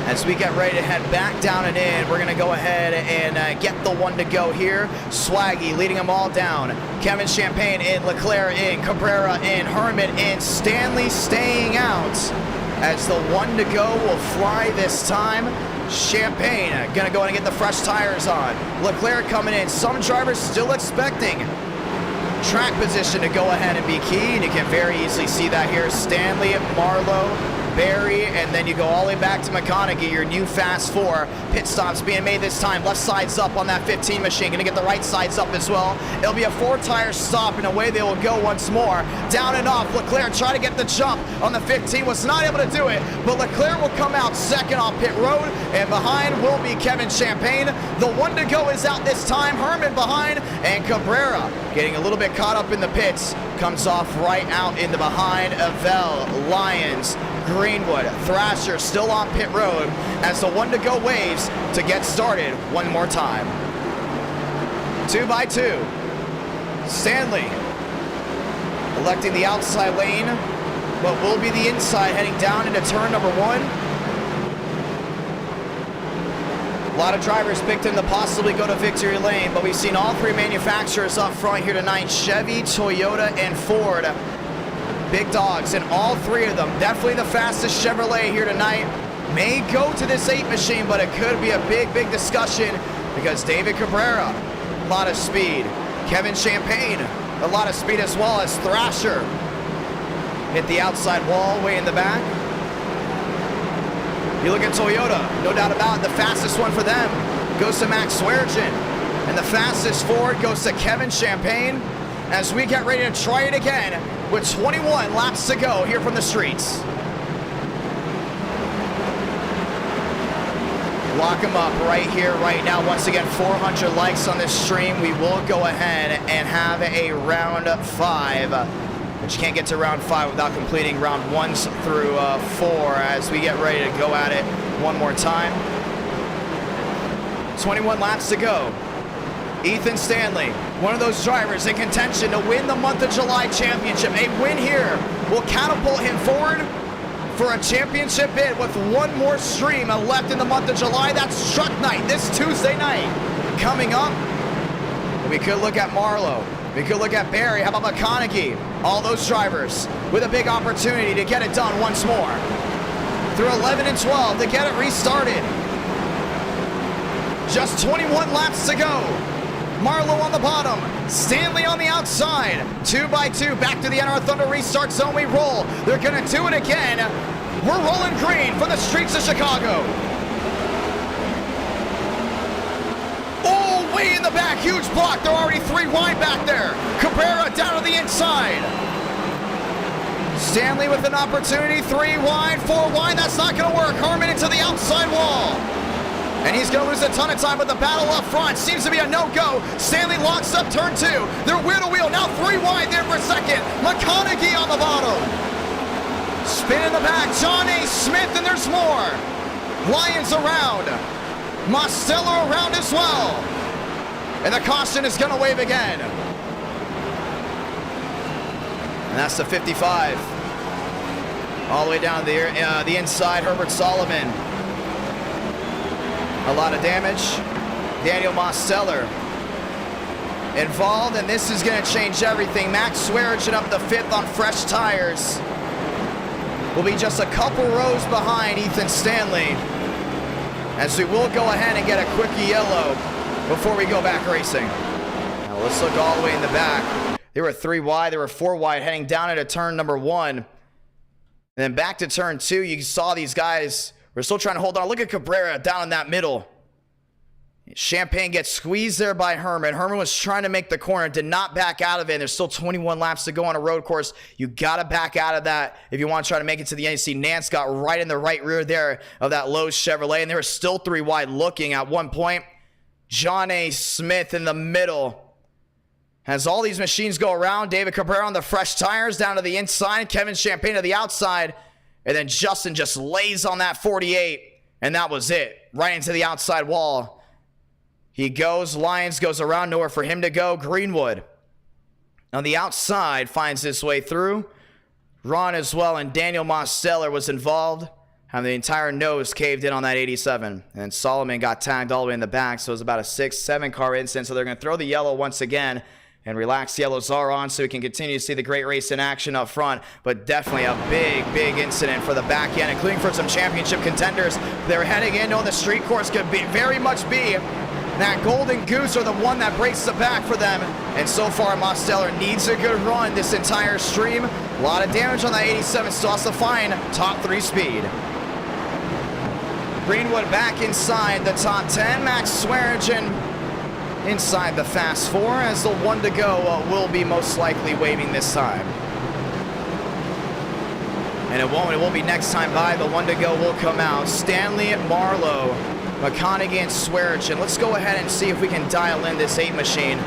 As we get ready to head back down and in, we're going to go ahead and get the one to go here. Swaggy leading them all down. Kevin Champagne in, Leclerc in, Cabrera in, Herman in, Stanley staying out. As the one to go will fly this time. Champagne going to go and get the fresh tires on. Leclerc coming in. Some drivers still expecting track position to go ahead and be key, and you can very easily see that here. Stanley, Marlowe, Barry, and then you go all the way back to McConaughey, your new fast 4. Pit stops being made this time. Left side's up on that 15 machine. Going to get the right sides up as well. It'll be a 4-tire stop, and away they will go once more. Down and off. Leclerc trying to get the jump on the 15. Was not able to do it, but Leclerc will come out second off pit road, and behind will be Kevin Champagne. The one to go is out this time. Herman behind, and Cabrera getting a little bit caught up in the pits. Comes off right out in the behind. Avell, Lyons, Greenwood, Thrasher still on pit road as the one to go waves to get started one more time. 2 by 2. Stanley electing the outside lane, but will be the inside heading down into turn number 1. A lot of drivers picked him to possibly go to victory lane, but we've seen all 3 manufacturers up front here tonight: Chevy, Toyota, and Ford. Big dogs, and all 3 of them, definitely the fastest Chevrolet here tonight, may go to this 8 machine, but it could be a big discussion because David Cabrera, a lot of speed. Kevin Champagne, a lot of speed as well, as Thrasher hit the outside wall way in the back. You look at Toyota, no doubt about it, the fastest one for them goes to Max Swearengin, and the fastest Ford goes to Kevin Champagne, as we get ready to try it again with 21 laps to go here from the streets. Lock them up right here, right now. Once again, 400 likes on this stream. We will go ahead and have a round 5. But you can't get to round 5 without completing round 1s through 4 as we get ready to go at it one more time. 21 laps to go. Ethan Stanley, one of those drivers in contention to win the month of July championship. A win here will catapult him forward for a championship bid with one more stream left in the month of July. That's truck night this Tuesday night. Coming up, we could look at Marlowe We could look at Barry. How about McConaughey? All those drivers with a big opportunity to get it done once more. Through 11 and 12 to get it restarted. Just 21 laps to go. Marlowe on the bottom. Stanley on the outside. 2 by 2 back to the NR Thunder restart zone. We roll. They're going to do it again. We're rolling green from the streets of Chicago. Oh, way in the back. Huge block. They're already 3 wide back there. Cabrera down to the inside. Stanley with an opportunity. 3 wide, 4 wide. That's not going to work. Harmon into the outside wall. And he's going to lose a ton of time with the battle up front. Seems to be a no-go. Stanley locks up turn 2. They're wheel to wheel. Now 3 wide there for a second. McConaughey on the bottom. Spin in the back. John A. Smith, and there's more. Lyons around. Mostello around as well. And the caution is going to wave again. And that's the 55. All the way down the inside, Herbert Solomon. A lot of damage. Daniel Mosteller involved, and this is going to change everything. Max Swearinger up the 5th on fresh tires. Will be just a couple rows behind Ethan Stanley. As we will go ahead and get a quick yellow before we go back racing. Now let's look all the way in the back. They were 3 wide, they were 4 wide heading down into turn number 1. And then back to turn 2, you saw these guys were still trying to hold on. Look at Cabrera down in that middle. Champagne gets squeezed there by Herman. Herman was trying to make the corner, did not back out of it. And there's still 21 laps to go on a road course. You got to back out of that if you want to try to make it to the end. You see Nance got right in the right rear there of that Lowe's Chevrolet, and they were still 3 wide looking at one point. John A. Smith in the middle. As all these machines go around, David Cabrera on the fresh tires down to the inside, Kevin Champagne to the outside, and then Justin just lays on that 48, and that was it. Right into the outside wall. He goes, Lyons goes around, nowhere for him to go. Greenwood on the outside finds his way through. Ron as well, and Daniel Mosteller was involved. Having the entire nose caved in on that 87. And Solomon got tagged all the way in the back, so it was about a 6-7 car incident. So they're going to throw the yellow once again and relax yellows are on so we can continue to see the great race in action up front. But definitely a big incident for the back end, including for some championship contenders. They're heading in on the street course, could be very much be that Golden Goose or the one that breaks the back for them. And so far, Mosteller needs a good run this entire stream. A lot of damage on that 87, still has to find top 3 speed. Greenwood back inside the top 10. Max Swearinger inside the fast 4 as the 1 to go will be most likely waving this time. And it won't be next time by. The 1 to go will come out. Stanley, Marlowe, McConaughey, and Swearinger. Let's go ahead and see if we can dial in this 8 machine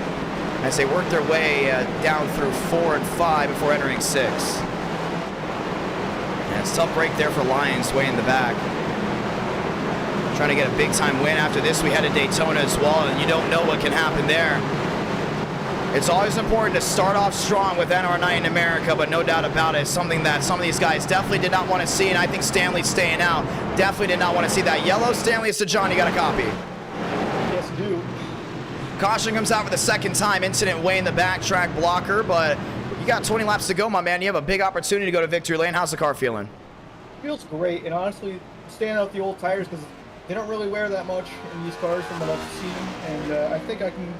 as they work their way down through 4 and 5 before entering 6. And it's a tough break there for Lyons way in the back. Trying to get a big-time win. After this, we head to Daytona as well, and you don't know what can happen there. It's always important to start off strong with NR Night in America, but no doubt about it, something that some of these guys definitely did not want to see, and I think Stanley's staying out. Definitely did not want to see that yellow. Stanley, it's to John. You got a copy? Yes, I do. Caution comes out for the second time. Incident way in the back, track blocker, but you got 20 laps to go, my man. You have a big opportunity to go to victory lane. How's the car feeling? Feels great, and honestly, staying out the old tires because they don't really wear that much in these cars from what I've seen, and I think I can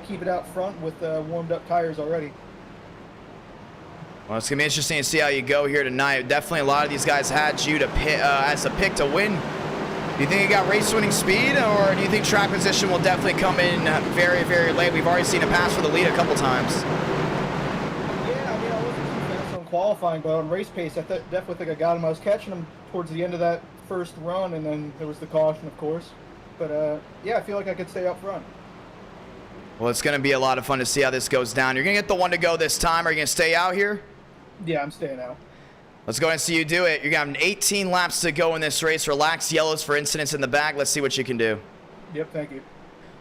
keep it out front with warmed up tires already. Well, it's going to be interesting to see how you go here tonight. Definitely a lot of these guys had you to as a pick to win. Do you think you got race-winning speed, or do you think track position will definitely come in very late? We've already seen a pass for the lead a couple times. Yeah, I mean, I wasn't too fast on qualifying, but on race pace, I definitely think I got him. I was catching him towards the end of that first run, and then there was the caution, of course. But yeah, I feel like I could stay up front. Well, it's going to be a lot of fun to see how this goes down. You're going to get the 1 to go this time. Are you going to stay out here? Yeah, I'm staying out. Let's go ahead and see you do it. You're going to have 18 laps to go in this race. Relax yellows for incidents in the back. Let's see what you can do. Yep, thank you.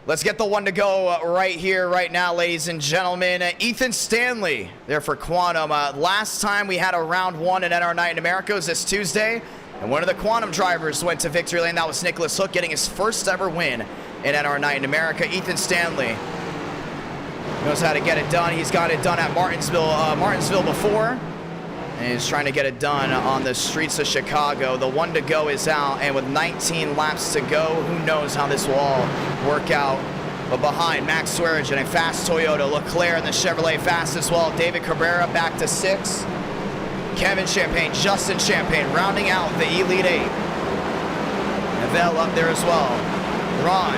Let's get the 1 to go right here, right now, ladies and gentlemen. Ethan Stanley there for Quantum. Last time we had a round 1 at NR Night in America was this Tuesday, and one of the Quantum drivers went to victory lane. That was Nicholas Hook, getting his first ever win in NR Night in America. Ethan Stanley Knows how to get it done. He's got it done at Martinsville before. And he's trying to get it done on the streets of Chicago. The 1 to go is out, and with 19 laps to go, who knows how this will all work out. But behind, Max Swearinger, a fast Toyota. Leclerc in the Chevrolet fast as well. David Cabrera back to 6. Kevin Champagne, Justin Champagne rounding out the Elite 8. Neville up there as well. Ron,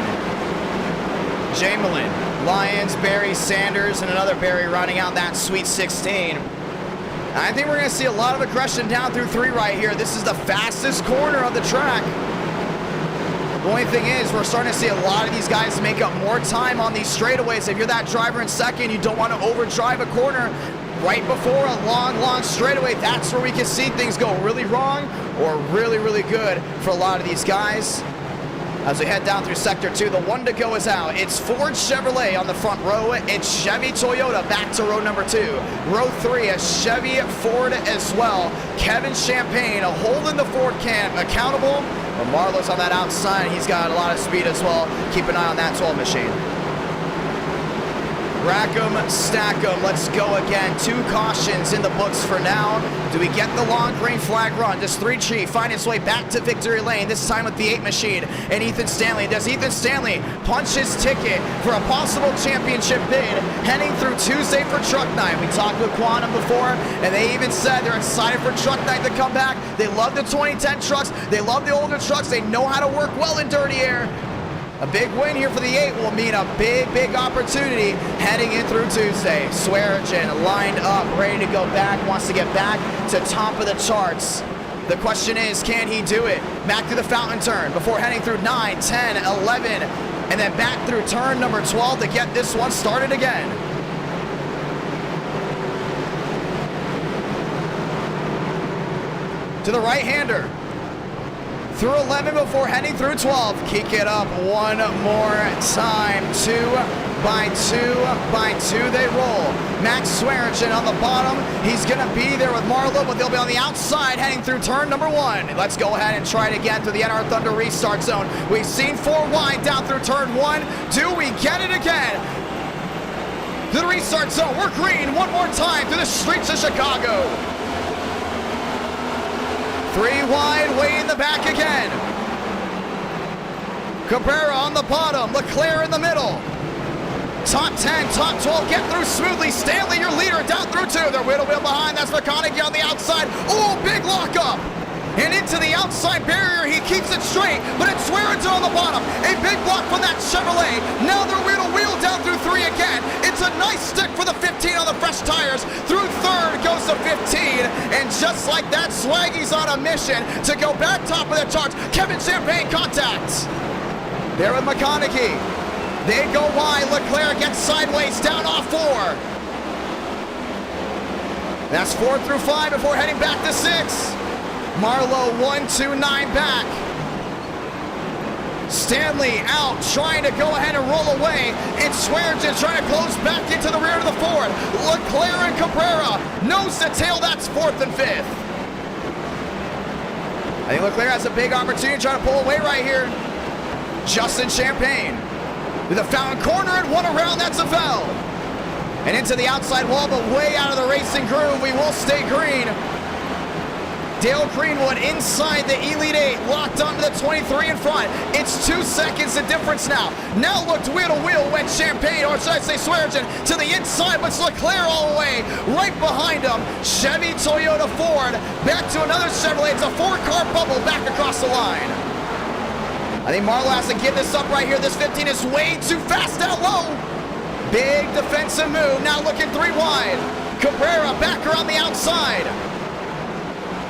Jamelin, Lyons, Barry, Sanders, and another Barry rounding out that Sweet 16. I think we're going to see a lot of aggression down through 3 right here. This is the fastest corner of the track. The only thing is, we're starting to see a lot of these guys make up more time on these straightaways. If you're that driver in second, you don't want to overdrive a corner right before a long straightaway. That's where we can see things go really wrong or really good for a lot of these guys. As we head down through Sector 2, the 1 to go is out. It's Ford Chevrolet on the front row. It's Chevy Toyota back to row number 2. Row 3 is Chevy Ford as well. Kevin Champagne holding the Ford can accountable. But Marlowe's on that outside. He's got a lot of speed as well. Keep an eye on that 12 machine. Rack 'em, stack 'em. Let's go again. 2 cautions in the books for now. Do we get the long green flag run? Does 3G find its way back to victory lane, this time with the 8 machine and Ethan Stanley? Does Ethan Stanley punch his ticket for a possible championship bid heading through Tuesday for Truck Night? We talked with Quantum before, and they even said they're excited for Truck Night to come back. They love the 2010 trucks. They love the older trucks. They know how to work well in dirty air. A big win here for the 8 will mean a big opportunity heading in through Tuesday. Swearinger lined up, ready to go back, wants to get back to top of the charts. The question is, can he do it? Back to the fountain turn before heading through 9, 10, 11, and then back through turn number 12 to get this one started again. To the right-hander. Through 11 before heading through 12. Kick it up one more time. 2 by 2 by 2 they roll. Max Swearinger on the bottom. He's going to be there with Marlowe, but they'll be on the outside heading through turn number 1. Let's go ahead and try it again through the NR Thunder restart zone. We've seen 4 wide down through turn 1. Do we get it again? To the restart zone. We're green one more time through the streets of Chicago. 3 wide, way in the back again. Cabrera on the bottom, Leclerc in the middle. Top 10, top 12, get through smoothly. Stanley, your leader, down through 2. They're wheel behind, that's McConaughey on the outside. Oh, big lockup. And into the outside barrier, he keeps it straight, but it's Swearinger on the bottom. A big block from that Chevrolet. Now they're wheel down through 3 again. It's a nice stick for the 15 on the fresh tires. Through 3rd goes to 15. And just like that, Swaggy's on a mission to go back top of the charts. Kevin Champagne contacts. There with McConaughey. They go wide. Leclerc gets sideways down off 4. That's 4 through 5 before heading back to 6. Marlowe 1, 2, 9 back. Stanley out, trying to go ahead and roll away. It's Swearinger trying to close back into the rear of the Ford. Leclerc and Cabrera, nose to tail, that's 4th and 5th. I think Leclerc has a big opportunity to try to pull away right here. Justin Champagne with a fountain corner and 1 around, that's a foul. And into the outside wall, but way out of the racing groove. We will stay green. Dale Greenwood inside the Elite 8, locked onto the 23 in front. It's 2 seconds the difference now. Now looked wheel to wheel, went Champagne, or should I say Swearinger, to the inside, but it's Leclerc all the way, right behind him. Chevy, Toyota, Ford, back to another Chevrolet. It's a 4-car bubble back across the line. I think Marlowe has to give this up right here. This 15 is way too fast down low. Big defensive move, now looking 3 wide. Cabrera back around the outside.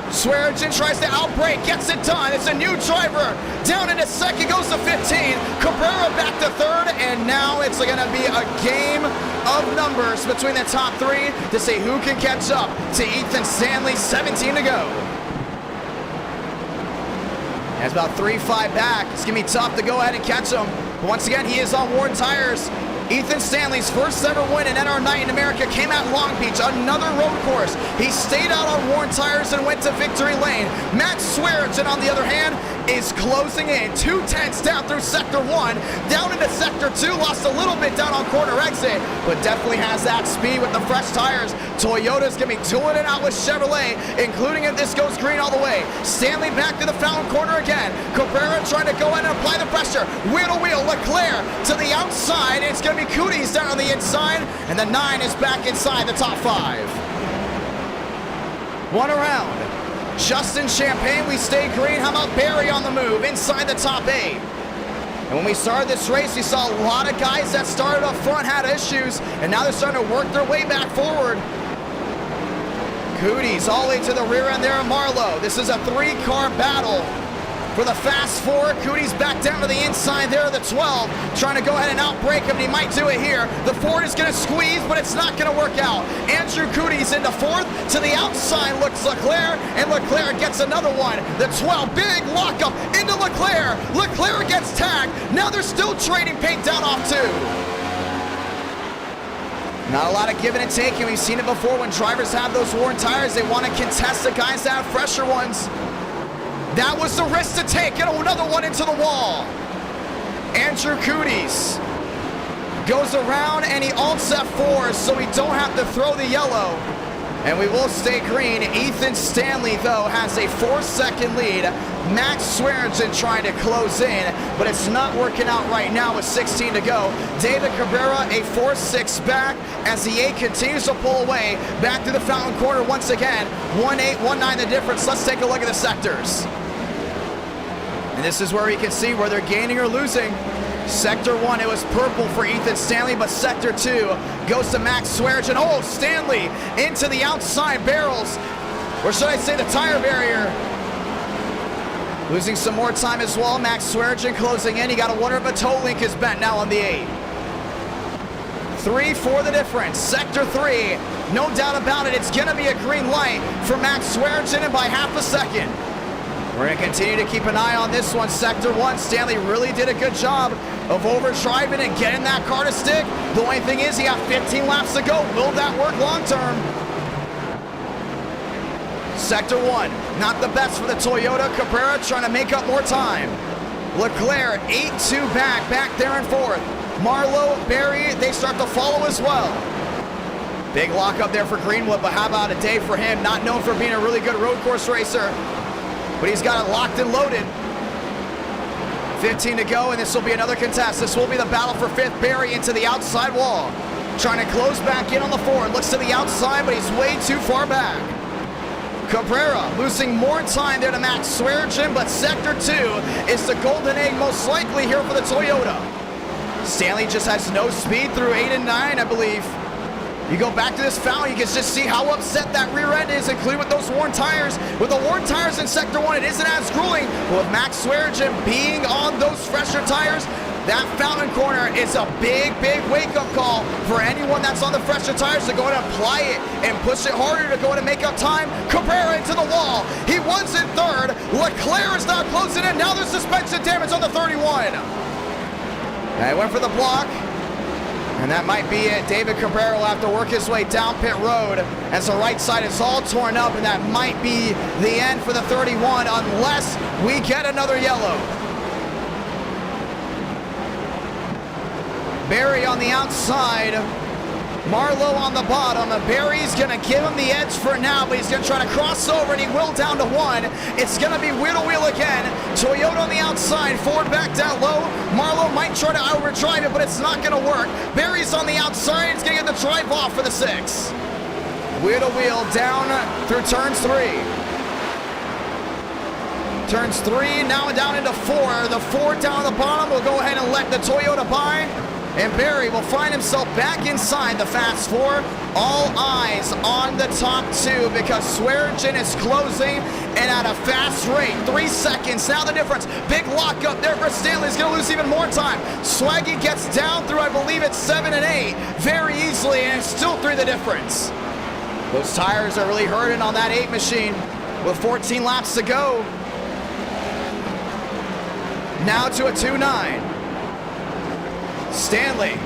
Swearinger tries to outbrake, gets it done. It's a new driver. Down into 2nd, goes to 15. Cabrera back to 3rd, and now it's going to be a game of numbers between the top 3 to see who can catch up to Ethan Stanley. 17 to go. That's about 3-5 back. It's going to be tough to go ahead and catch him. But once again, he is on worn tires. Ethan Stanley's first ever win in NR Night in America came at Long Beach, another road course. He stayed out on worn tires and went to victory lane. Max Swearinger, on the other hand, is closing in. 2/10 down through Sector 1, down into Sector 2, lost a little bit down on corner exit, but definitely has that speed with the fresh tires. Toyota's going to be doing it out with Chevrolet, including if this goes green all the way. Stanley back to the fountain corner again. Cabrera trying to go in and apply the pressure. Wheel to wheel, Leclerc to the outside. It's going to be Cooties down on the inside, and the 9 is back inside the top 5. One around. Justin Champagne, we stay green. How about Barry on the move inside the top 8? And when we started this race, we saw a lot of guys that started up front had issues, and now they're starting to work their way back forward. Cooties all the way to the rear end there of Marlowe. This is a 3-car battle for the fast 4. Cooties back down to the inside there of the 12, trying to go ahead and outbrake him, and he might do it here. The Ford is going to squeeze, but it's not going to work out. Andrew Cooties into 4th. To the outside looks Leclerc, and Leclerc gets another one. The 12, big lockup into Leclerc. Leclerc gets tagged. Now they're still trading paint down off 2. Not a lot of giving and taking. We've seen it before when drivers have those worn tires. They want to contest the guys that have fresher ones. That was the risk to take. Get another one into the wall. Andrew Cooties goes around and he alts F4 so we don't have to throw the yellow. And we will stay green. Ethan Stanley, though, has a 4-second lead. Max Swearingen trying to close in, but it's not working out right now with 16 to go. David Cabrera, a 4-6 back as the 8 continues to pull away. Back to the fountain corner once again. 1-8, 1-9 the difference. Let's take a look at the sectors. And this is where you can see where they're gaining or losing. Sector 1, it was purple for Ethan Stanley, but Sector 2 goes to Max Swearingen. Oh, Stanley into the outside barrels, or should I say the tire barrier. Losing some more time as well. Max Swearingen closing in. You got to wonder if a toe link is bent now on the 8. 3 for the difference. Sector 3, no doubt about it. It's going to be a green light for Max Swearingen, and by half a second. We're going to continue to keep an eye on this one. Sector 1, Stanley really did a good job of overdriving and getting that car to stick. The only thing is he got 15 laps to go. Will that work long term? Sector 1, not the best for the Toyota. Cabrera trying to make up more time. Leclerc 8-2 back there in 4th. Marlowe, Barry, they start to follow as well. Big lockup there for Greenwood, but how about a day for him? Not known for being a really good road course racer, but he's got it locked and loaded. 15 to go, and this will be another contest. This will be the battle for 5th. Barry into the outside wall. Trying to close back in on the 4. Looks to the outside, but he's way too far back. Cabrera losing more time there to Max Swearingen, but Sector 2 is the golden egg most likely here for the Toyota. Stanley just has no speed through 8 and 9, I believe. You go back to this foul, you can just see how upset that rear end is, including with those worn tires. With the worn tires in Sector 1, it isn't as grueling, but with Max Swearingen being on those fresher tires, that fountain corner is a big wake-up call for anyone that's on the fresher tires to go and apply it and push it harder to go and make up time. Cabrera into the wall. He was in 3rd. Leclerc is now closing in. Now there's suspension damage on the 31. And he went for the block. And that might be it. David Cabrera will have to work his way down pit road as the right side is all torn up, and that might be the end for the 31 unless we get another yellow. Barry on the outside, Marlowe on the bottom. Barry's going to give him the edge for now, but he's going to try to cross over, and he will down to 1. It's going to be wheel to wheel again. Toyota on the outside, Ford back down low. Marlowe might try to overdrive it, but it's not going to work. Barry's on the outside. He's going to get the drive off for the 6. Wheel to wheel down through turns 3. Turns 3, now down into 4. The 4 down at the bottom will go ahead and let the Toyota by. And Barry will find himself back inside the fast 4. All eyes on the top 2 because Swearingen is closing and at a fast rate. 3 seconds, now the difference. Big lockup there for Stanley. He's going to lose even more time. Swaggy gets down through, I believe it's 7 and 8 very easily, and it's still 3 the difference. Those tires are really hurting on that 8 machine with 14 laps to go. Now to a 2-9. Stanley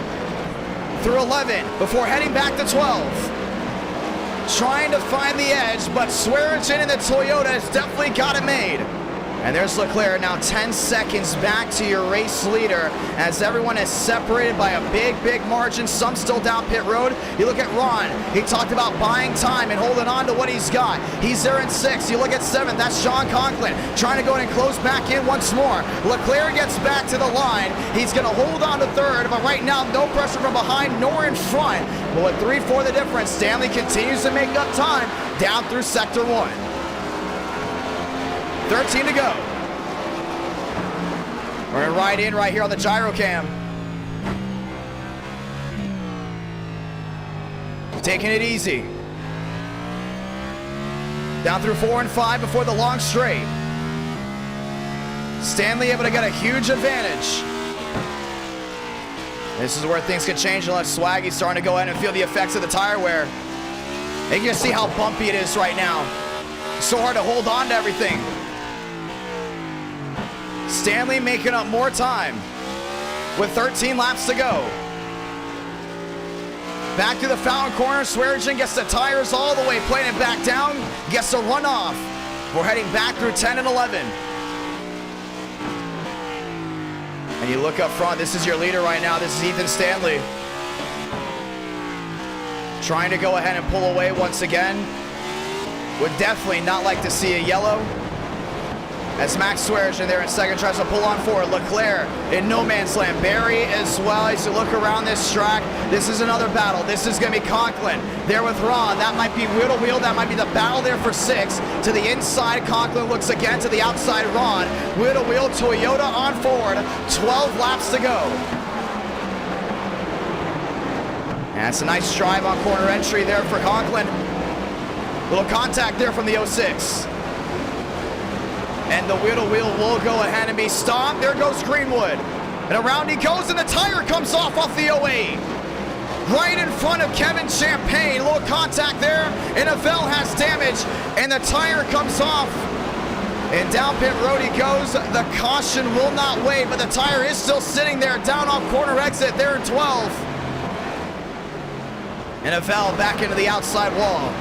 through 11 before heading back to 12. Trying to find the edge, but Swearingen in the Toyota has definitely got it made. And there's Leclerc now 10 seconds back to your race leader as everyone is separated by a big margin. Some still down pit road. You look at Ron. He talked about buying time and holding on to what he's got. He's there in 6th. You look at 7th. That's Sean Conklin trying to go in and close back in once more. Leclerc gets back to the line. He's going to hold on to 3rd, but right now no pressure from behind nor in front. But with 3-4 the difference, Stanley continues to make up time down through Sector 1. 13 to go. We're going to ride in right here on the gyro cam. Taking it easy. Down through 4 and 5 before the long straight. Stanley able to get a huge advantage. This is where things could change unless Swaggy's starting to go ahead and feel the effects of the tire wear. And you can see how bumpy it is right now. So hard to hold on to everything. Stanley making up more time with 13 laps to go. Back to the fountain corner. Swearinger gets the tires all the way, playing it back down. Gets a run off. We're heading back through 10 and 11. And you look up front. This is your leader right now. This is Ethan Stanley. Trying to go ahead and pull away once again. Would definitely not like to see a yellow. As Max Swearinger there in 2nd tries to pull on forward. Leclerc in no man's land. Barry as well. As you look around this track, this is another battle. This is going to be Conklin there with Ron. That might be wheel to wheel. That might be the battle there for 6. To the inside, Conklin looks again to the outside. Ron wheel to wheel. Toyota on forward. 12 laps to go. And it's a nice drive on corner entry there for Conklin. Little contact there from the 06. And the wheel-to-wheel will go ahead and be stopped. There goes Greenwood. And around he goes, and the tire comes off the 08. Right in front of Kevin Champagne. A little contact there, and Avell has damage, and the tire comes off. And down pit road he goes. The caution will not wait, but the tire is still sitting there down off corner exit there in 12. And Avell back into the outside wall.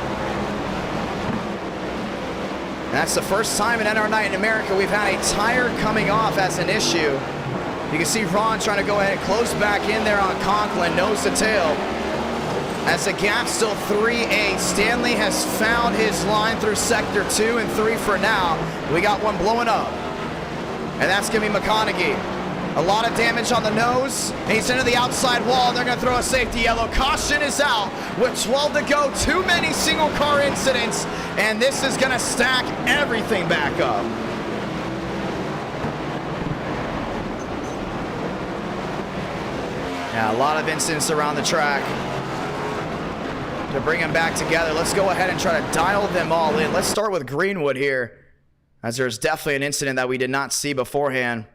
And that's the first time in NR Night in America we've had a tire coming off as an issue. You can see Ron trying to go ahead and close back in there on Conklin, nose to tail. As the gap's still 3-8, Stanley has found his line through Sector 2 and 3 for now. We got one blowing up. And that's going to be McConaughey. A lot of damage on the nose. And he's into the outside wall. They're going to throw a safety yellow. Caution is out with 12 to go. Too many single car incidents. And this is going to stack everything back up. Yeah, a lot of incidents around the track. To bring them back together, let's go ahead and try to dial them all in. Let's start with Greenwood here, as there's definitely an incident that we did not see beforehand.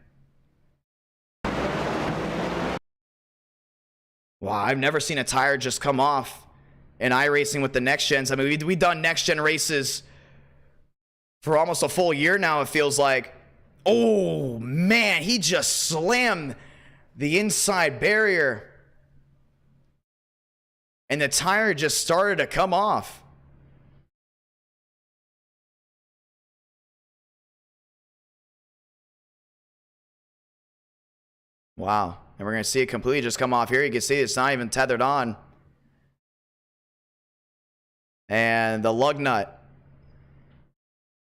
Wow, I've never seen a tire just come off in iRacing with the next gens. I mean, we've done next gen races for almost a full year now, it feels like. Oh, man, he just slammed the inside barrier. And the tire just started to come off. Wow. And we're going to see it completely just come off here. You can see it's not even tethered on. And the lug nut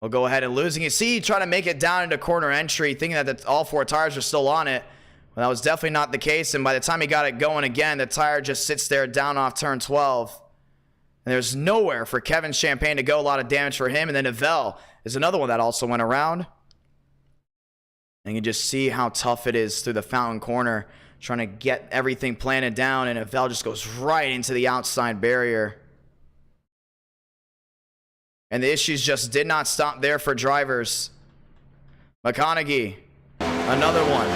will go ahead and lose. And you see, try to make it down into corner entry, thinking that all 4 tires are still on it. Well, that was definitely not the case. And by the time he got it going again, the tire just sits there down off turn 12. And there's nowhere for Kevin Champagne to go. A lot of damage for him. And then Avell is another one that also went around. And you can just see how tough it is through the fountain corner, trying to get everything planted down, and Avell just goes right into the outside barrier. And the issues just did not stop there for drivers. McConaughey, another one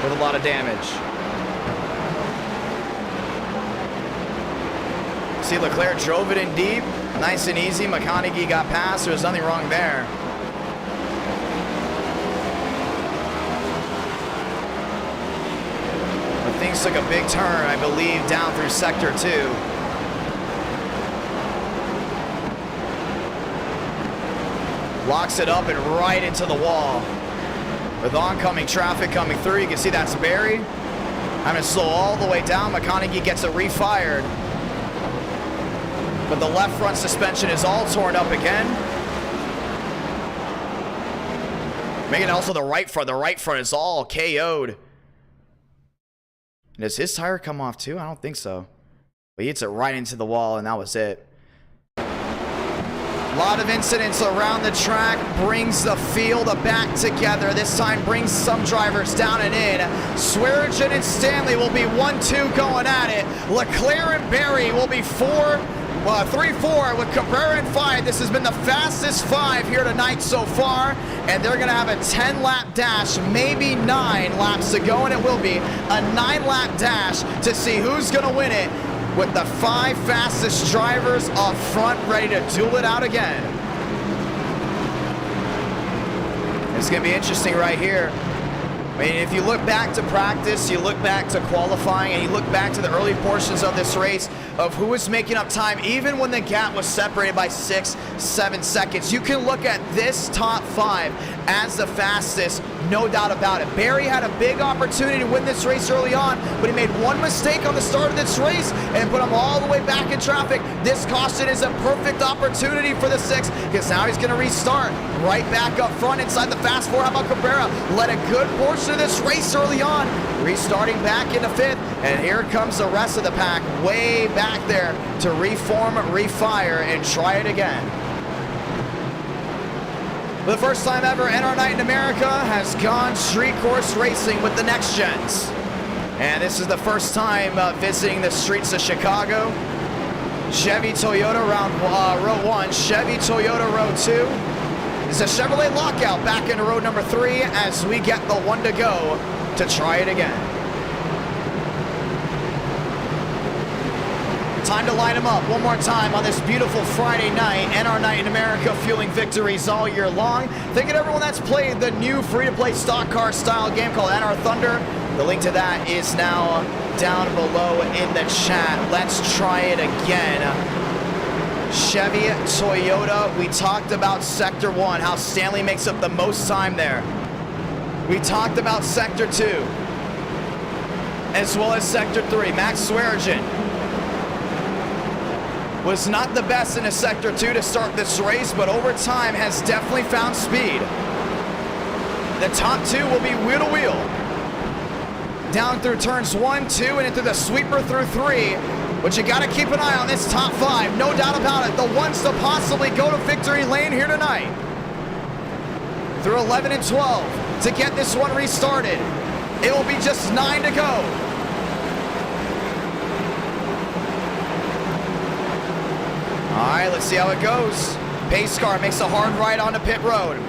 with a lot of damage. See, Leclerc drove it in deep, nice and easy. McConaughey got past. There was nothing wrong there. Things took a big turn, I believe, down through Sector 2. Locks it up and right into the wall. With oncoming traffic coming through, you can see that's Barry. Having to slow all the way down. McConaughey gets it refired. But the left front suspension is all torn up again. Making also the right front. The right front is all KO'd. Does his tire come off too? I don't think so. But he hits it right into the wall, and that was it. A lot of incidents around the track, brings the field back together. This time brings some drivers down and in. Swearinger and Stanley will be 1-2 going at it. Leclerc and Barry will be 3-4 with Cabrera in 5. This has been the fastest 5 here tonight so far, and they're going to have a 10-lap dash, maybe 9 laps to go, and it will be a 9-lap dash to see who's going to win it, with the 5 fastest drivers up front ready to duel it out again. It's going to be interesting right here. I mean, if you look back to practice, you look back to qualifying, and you look back to the early portions of this race of who was making up time, even when the gap was separated by 6-7 seconds. You can look at this top 5 as the fastest, no doubt about it. Barry had a big opportunity to win this race early on, but he made one mistake on the start of this race and put him all the way back in traffic. This caution is a perfect opportunity for the 6, because now he's going to restart right back up front inside the fast 4. How about Cabrera? Led a good portion of this race early on, restarting back into 5th, and here comes the rest of the pack way back there to reform, refire, and try it again. For the first time ever, NR Night in America has gone street course racing with the next gens. And this is the first time visiting the streets of Chicago. Chevy Toyota row 1, Chevy Toyota row 2. It's a Chevrolet lockout back into road number 3 as we get the 1 to go to try it again. Time to line them up one more time on this beautiful Friday night. NR Night in America, fueling victories all year long. Thank you to everyone that's played the new free-to-play stock car style game called NR Thunder. The link to that is now down below in the chat. Let's try it again. Chevy, Toyota. We talked about Sector 1, how Stanley makes up the most time there. We talked about Sector 2, as well as Sector 3. Max Swearinger was not the best in a Sector 2 to start this race, but over time has definitely found speed. The top 2 will be wheel to wheel. Down through turns 1, 2, and into the sweeper through 3. But you got to keep an eye on this top 5, no doubt about it. The ones to possibly go to victory lane here tonight. Through 11 and 12 to get this one restarted. It will be just 9 to go. All right, let's see how it goes. Pace car makes a hard right onto pit road.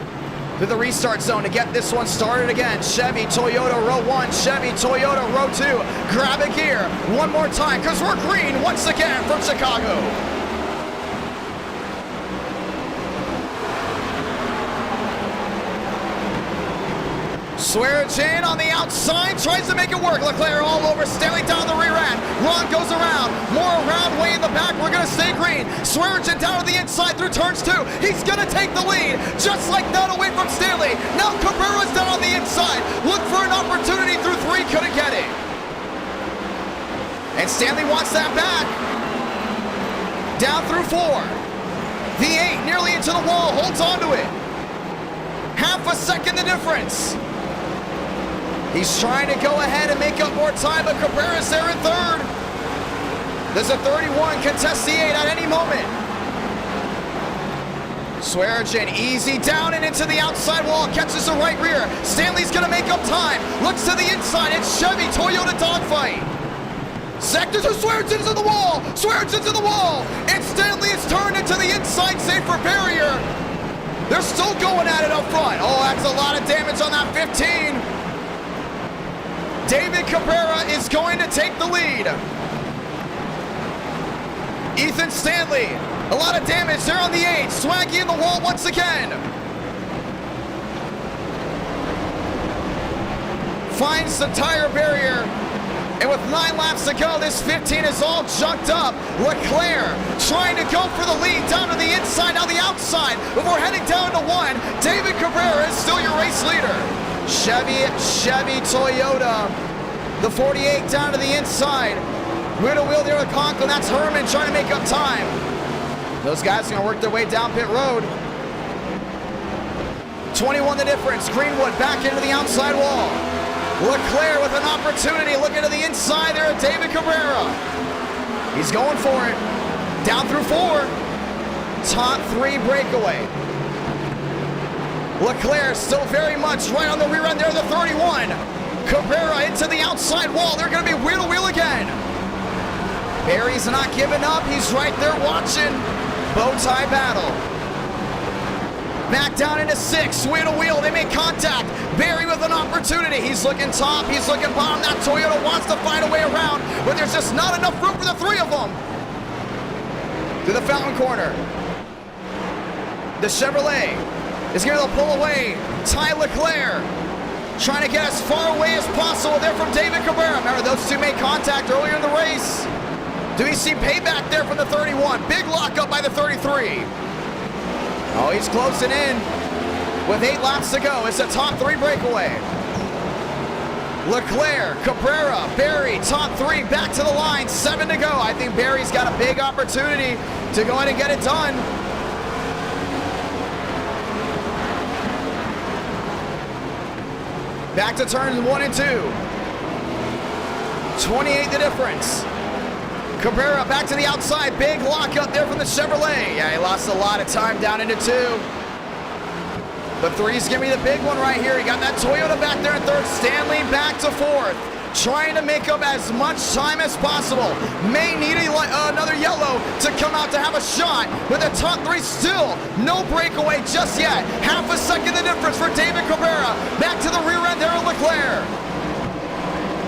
To the restart zone to get this one started again. Chevy, Toyota, row 1. Chevy, Toyota, row 2. Grab a gear one more time, because we're green once again from Chicago. Swearinger on the outside, tries to make it work. Leclerc all over, Stanley down the rear end. Ron goes around, more around, way in the back. We're going to stay green. Swearinger down to the inside through turns 2. He's going to take the lead, just like that, away from Stanley. Now Cabrera's down on the inside. Look for an opportunity through 3, couldn't get it. And Stanley wants that back. Down through 4. The 8 nearly into the wall, holds on to it. Half a second the difference. He's trying to go ahead and make up more time, but Cabrera's there in 3rd. There's a 31, contest the 8 at any moment. Swearinger easy down and into the outside wall, catches the right rear. Stanley's gonna make up time, looks to the inside, it's Chevy Toyota dogfight. Sector 2, Swearinger's in the wall, Swearinger's in the wall, and Stanley is turned into the inside safer barrier. They're still going at it up front. Oh, that's a lot of damage on that 15. David Cabrera is going to take the lead. Ethan Stanley, a lot of damage there on the 8. Swaggy in the wall once again. Finds the tire barrier. And with 9 laps to go, this 15 is all junked up. Leclerc trying to go for the lead down to the inside, now the outside. Before heading down to 1, David Cabrera is still your race leader. Chevy, Toyota. The 48 down to the inside. Wheel to wheel there with Conklin. That's Herman trying to make up time. Those guys are going to work their way down pit road. 21 the difference. Greenwood back into the outside wall. Leclerc with an opportunity, looking to the inside there at David Cabrera. He's going for it. Down through 4. Top 3 breakaway. Leclerc still very much right on the rear end there, the 31. Cabrera into the outside wall. They're going to be wheel to wheel again. Barry's not giving up. He's right there watching. Bow tie battle. Back down into 6, wheel to wheel, they make contact. Barry with an opportunity. He's looking top, he's looking bottom. That Toyota wants to find a way around, but there's just not enough room for the 3 of them. To the fountain corner. The Chevrolet is going to pull away. Ty Leclerc trying to get as far away as possible there from David Cabrera. Remember, those 2 made contact earlier in the race. Do we see payback there from the 31? Big lockup by the 33. Oh, he's closing in with 8 laps to go. It's a top 3 breakaway. Leclerc, Cabrera, Barry, top 3, back to the line, 7 to go. I think Barry's got a big opportunity to go ahead and get it done. Back to turns 1 and 2. 28 the difference. Cabrera back to the outside. Big lockup there from the Chevrolet. Yeah, he lost a lot of time down into 2. But 3's going to be the big one right here. He got that Toyota back there in 3rd. Stanley back to 4th. Trying to make up as much time as possible. May need another yellow to come out to have a shot. With the top 3 still. No breakaway just yet. Half a second the difference for David Cabrera. Back to the rear end there of Leclerc.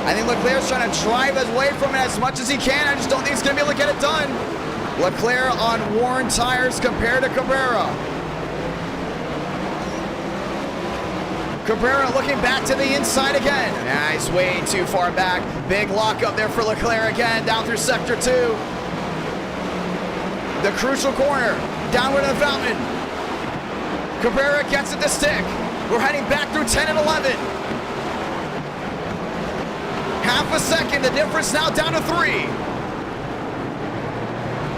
I think Leclerc's trying to drive away from it as much as he can. I just don't think he's going to be able to get it done. Leclerc on worn tires compared to Cabrera. Cabrera looking back to the inside again. Nah, he's way too far back. Big lock up there for Leclerc again, down through sector 2. The crucial corner, downward to the fountain. Cabrera gets it to stick. We're heading back through 10 and 11. Half a second, the difference now down to 3.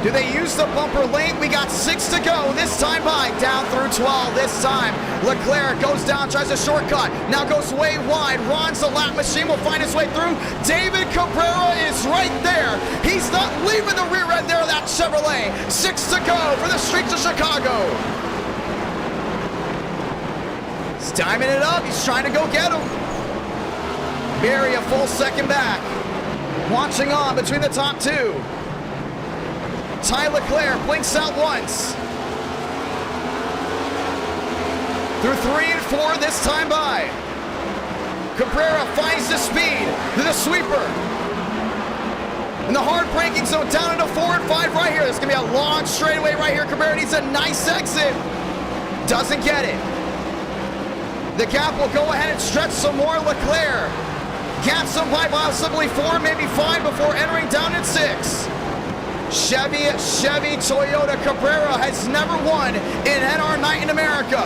Do they use the bumper lane? We got 6 to go. This time by, down through 12 this time. Leclerc goes down, tries a shortcut. Now goes way wide. Ron's the lap machine will find his way through. David Cabrera is right there. He's not leaving the rear end there of that Chevrolet. 6 to go for the streets of Chicago. He's timing it up. He's trying to go get him. Barry a full second back. Watching on between the top 2. Ty Leclerc blinks out once. Through 3 and 4 this time by. Cabrera finds the speed to the sweeper. In the hard braking zone down into 4 and 5 right here. There's going to be a long straightaway right here. Cabrera needs a nice exit. Doesn't get it. The gap will go ahead and stretch some more. Leclerc gaps him by possibly 4, maybe 5 before entering down at 6. Chevy, Toyota. Cabrera has never won in NR Night in America.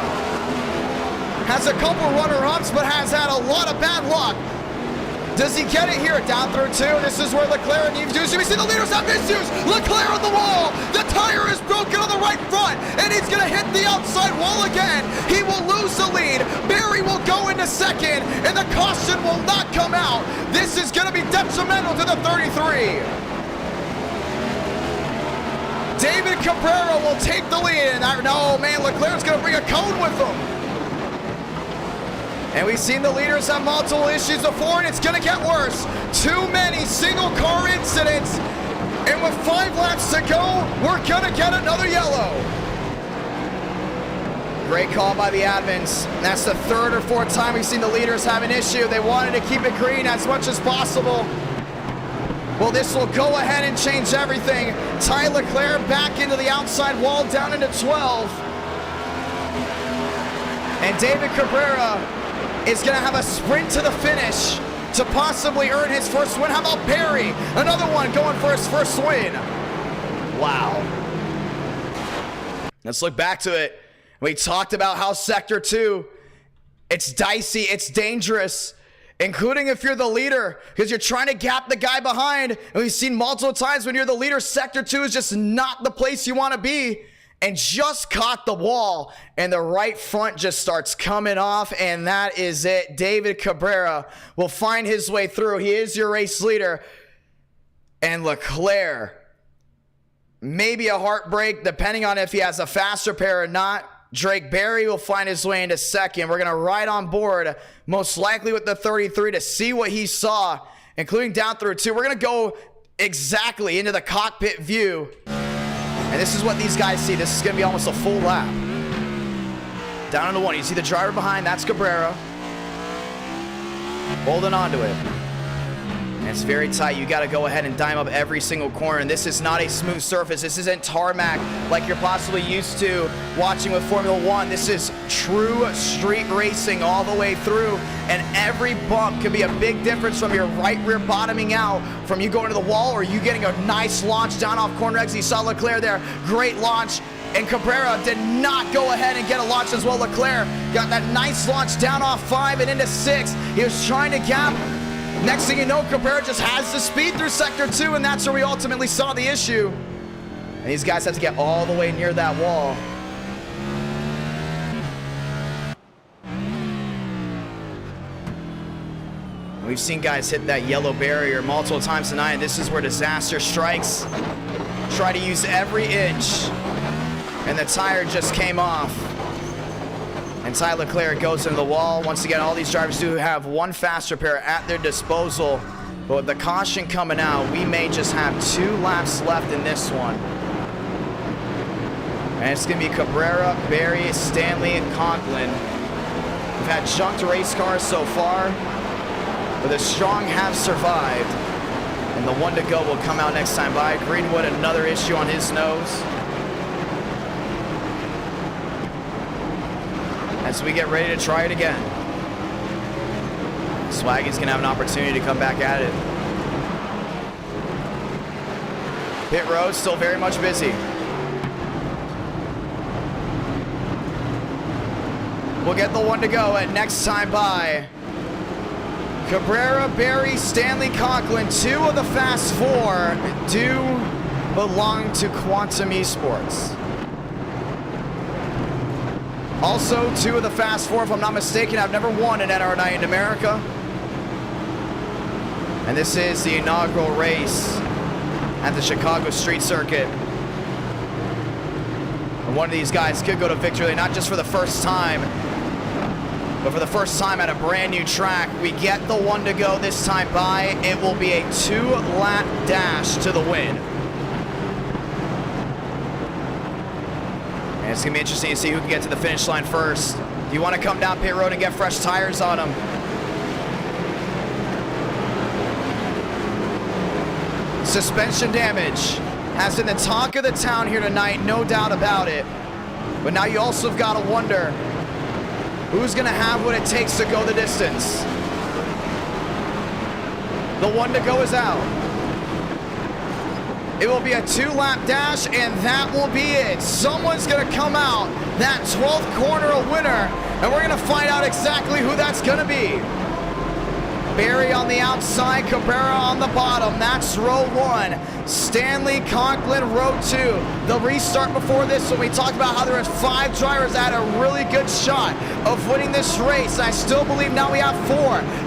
Has a couple runner-ups, but has had a lot of bad luck. Does he get it here? Down through 2. This is where Leclerc needs to. We see the leaders have issues. Leclerc on the wall. The tire is broken on the right front, and he's going to hit the outside wall again. He will lose the lead. Barry will go into second, and the caution will not come out. This is going to be detrimental to the 33. David Cabrera will take the lead. No, man, Leclerc's going to bring a cone with him. And we've seen the leaders have multiple issues before, and it's going to get worse. Too many single car incidents. And with 5 laps to go, we're going to get another yellow. Great call by the admins. That's the 3rd or 4th time we've seen the leaders have an issue. They wanted to keep it green as much as possible. Well, this will go ahead and change everything. Ty Leclerc back into the outside wall, down into 12. And David Cabrera is going to have a sprint to the finish to possibly earn his first win. How about Perry? Another one going for his first win. Wow. Let's look back to it. We talked about how Sector 2, it's dicey, it's dangerous, including if you're the leader, because you're trying to gap the guy behind. And we've seen multiple times when you're the leader, Sector 2 is just not the place you want to be. And just caught the wall, and the right front just starts coming off, and that is it. David Cabrera will find his way through. He is your race leader. And Leclerc, maybe a heartbreak, depending on if he has a faster pair or not. Drake Berry will find his way into second. We're going to ride on board, most likely with the 33, to see what he saw, including down through 2. We're going to go exactly into the cockpit view. And this is what these guys see. This is going to be almost a full lap. Down into 1. You see the driver behind. That's Cabrera. Holding on to it. And it's very tight. You got to go ahead and dime up every single corner. And this is not a smooth surface. This isn't tarmac like you're possibly used to watching with Formula 1. This is true street racing all the way through. And every bump could be a big difference from your right rear bottoming out, from you going to the wall, or you getting a nice launch down off corner exit. You saw Leclerc there. Great launch. And Cabrera did not go ahead and get a launch as well. Leclerc got that nice launch down off 5 and into 6. He was trying to gap. Next thing you know, Cabrera just has the speed through Sector 2, and that's where we ultimately saw the issue. And these guys have to get all the way near that wall. We've seen guys hit that yellow barrier multiple times tonight, and this is where disaster strikes. Try to use every inch, and the tire just came off. And Ty Leclerc goes into the wall. Once again, all these drivers do have one faster pair at their disposal. But with the caution coming out, we may just have 2 laps left in this one. And it's going to be Cabrera, Berry, Stanley, and Conklin. We've had junked race cars so far, but the strong have survived. And the 1 to go will come out next time by. Greenwood, another issue on his nose. As we get ready to try it again. Swaggy's going to have an opportunity to come back at it. Pit road still very much busy. We'll get the 1 to go at next time by. Cabrera, Berry, Stanley, Conklin, 2 of the Fast 4 do belong to Quantum Esports. Also, 2 of the Fast 4, if I'm not mistaken, have never won an NR Night in America. And this is the inaugural race at the Chicago Street Circuit. And one of these guys could go to victory, not just for the first time, but for the first time at a brand new track. We get the 1 to go this time by. It will be a 2-lap dash to the win. And it's going to be interesting to see who can get to the finish line first. Do you want to come down pit road and get fresh tires on them? Suspension damage has been the talk of the town here tonight, no doubt about it. But now you also have got to wonder who's going to have what it takes to go the distance. The 1 to go is out. It will be a 2-lap dash, and that will be it. Someone's going to come out that 12th corner a winner, and we're going to find out exactly who that's going to be. Berry on the outside, Cabrera on the bottom. That's row 1. Stanley, Conklin, row 2. The restart before this, when we talked about how there was 5 drivers that had a really good shot of winning this race. I still believe now we have 4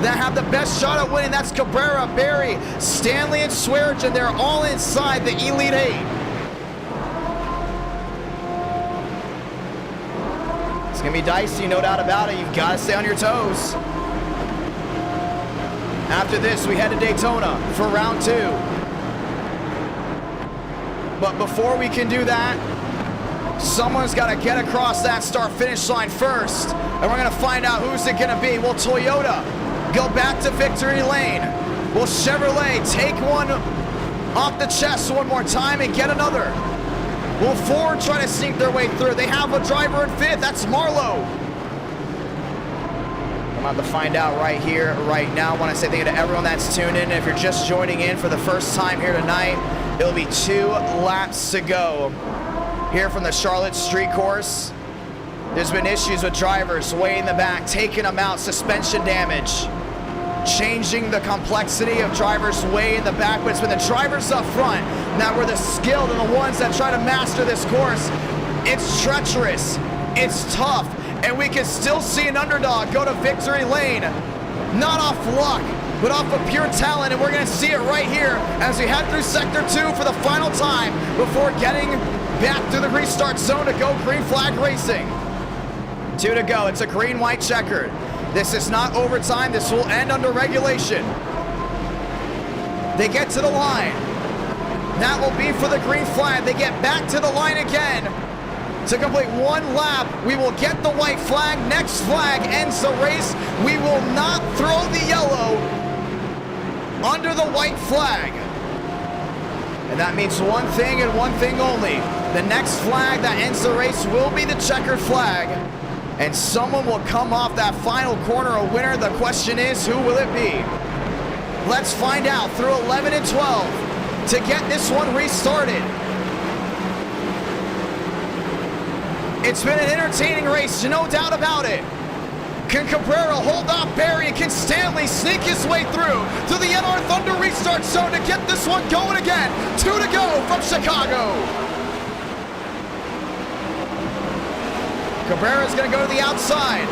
that have the best shot at winning. That's Cabrera, Berry, Stanley, and Swearinger. They're all inside the Elite 8. It's going to be dicey, no doubt about it. You've got to stay on your toes. After this, we head to Daytona for round 2. But before we can do that, someone's got to get across that start-finish line first. And we're going to find out who's it going to be. Will Toyota go back to victory lane? Will Chevrolet take one off the chest one more time and get another? Will Ford try to sneak their way through? They have a driver in 5th. That's Marlowe. I'm about to find out right here, right now. I want to say thank you to everyone that's tuned in. If you're just joining in for the first time here tonight, it'll be 2 laps to go here from the Charlotte Street Course. There's been issues with drivers way in the back, taking them out, suspension damage, changing the complexity of drivers way in the back, but it's been the drivers up front that were the skilled and the ones that try to master this course. It's treacherous, it's tough, and we can still see an underdog go to victory lane, not off luck, but off of pure talent, and we're gonna see it right here as we head through Sector 2 for the final time before getting back to the restart zone to go green flag racing. 2 to go. It's a green-white checkered. This is not overtime. This will end under regulation. They get to the line. That will be for the green flag. They get back to the line again. To complete 1 lap, we will get the white flag. Next flag ends the race. We will not throw the yellow under the white flag. And that means one thing and one thing only. The next flag that ends the race will be the checkered flag. And someone will come off that final corner a winner. The question is, who will it be? Let's find out through 11 and 12 to get this one restarted. It's been an entertaining race, no doubt about it. Can Cabrera hold off Barry, and can Stanley sneak his way through to the NR Thunder restart zone to get this one going again? 2 to go from Chicago. Cabrera's gonna go to the outside.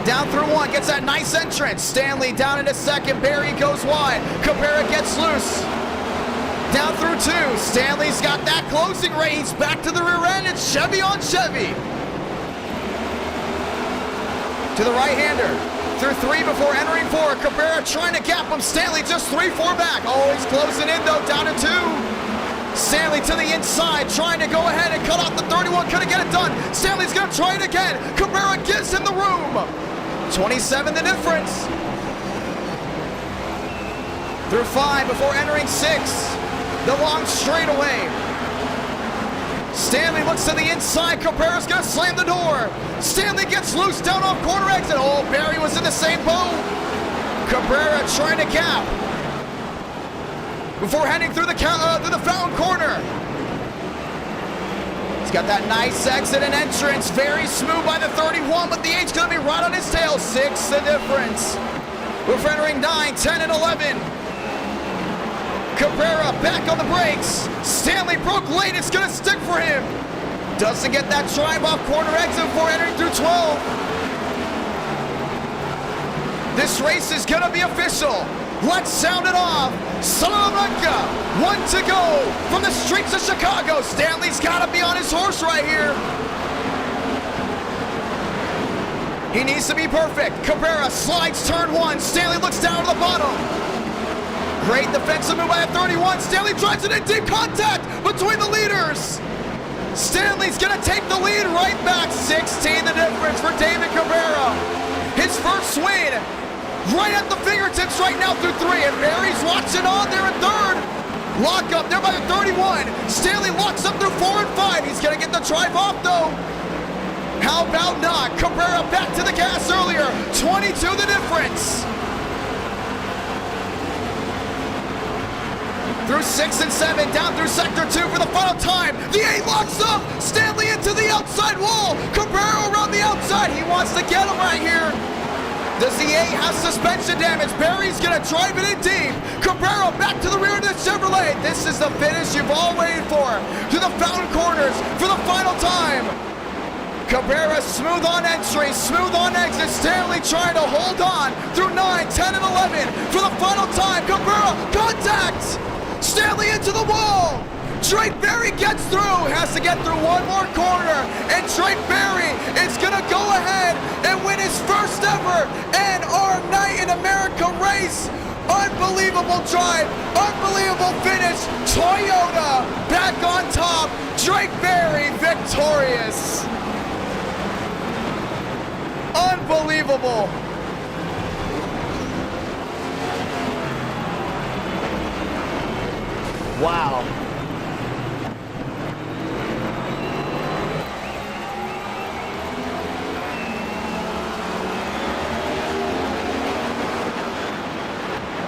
Down through 1, gets that nice entrance. Stanley down into 2nd, Barry goes wide. Cabrera gets loose. Down through 2, Stanley's got that closing race. Back to the rear end, it's Chevy on Chevy. To the right-hander. Through 3 before entering 4. Cabrera trying to gap him. Stanley just 3-4 back. Always closing in though, down to 2. Stanley to the inside, trying to go ahead and cut off the 31, couldn't get it done. Stanley's gonna try it again. Cabrera gives him the room. 27 the difference. Through 5 before entering 6. The long straightaway. Stanley looks to the inside, Cabrera's gonna slam the door. Stanley gets loose down off corner exit. Oh, Barry was in the same boat. Cabrera trying to gap before heading through the fountain corner. He's got that nice exit and entrance. Very smooth by the 31, but the 8's gonna be right on his tail. 6 the difference. We're entering 9, 10, and 11. Cabrera back on the brakes. Stanley broke late. It's gonna stick for him. Doesn't get that drive off corner exit before entering through 12. This race is gonna be official. Let's sound it off. Salamanca, 1 to go from the streets of Chicago. Stanley's gotta be on his horse right here. He needs to be perfect. Cabrera slides turn 1. Stanley looks down to the bottom. Great defensive move by a 31. Stanley drives it in deep contact between the leaders. Stanley's gonna take the lead right back. 16 the difference for David Cabrera. His first win right at the fingertips right now through 3. And Barry's watching on there in 3rd. Lock up there by the 31. Stanley locks up through 4 and 5. He's gonna get the drive off though. How about not? Cabrera back to the gas earlier. 22 the difference. Through 6 and 7, down through Sector 2 for the final time. The 8 locks up. Stanley into the outside wall. Cabrera around the outside. He wants to get him right here. Does the 8 have suspension damage? Barry's gonna drive it in deep. Cabrera back to the rear of the Chevrolet. This is the finish you've all waited for. To the fountain corners for the final time. Cabrera smooth on entry, smooth on exit. Stanley trying to hold on through 9, 10, and 11 for the final time. Cabrera, contact! Stanley into the wall. Drake Berry gets through, has to get through one more corner, and Drake Berry is gonna go ahead and win his first ever NR Night in America race. Unbelievable drive, unbelievable finish. Toyota back on top. Drake Berry victorious. Unbelievable. Wow.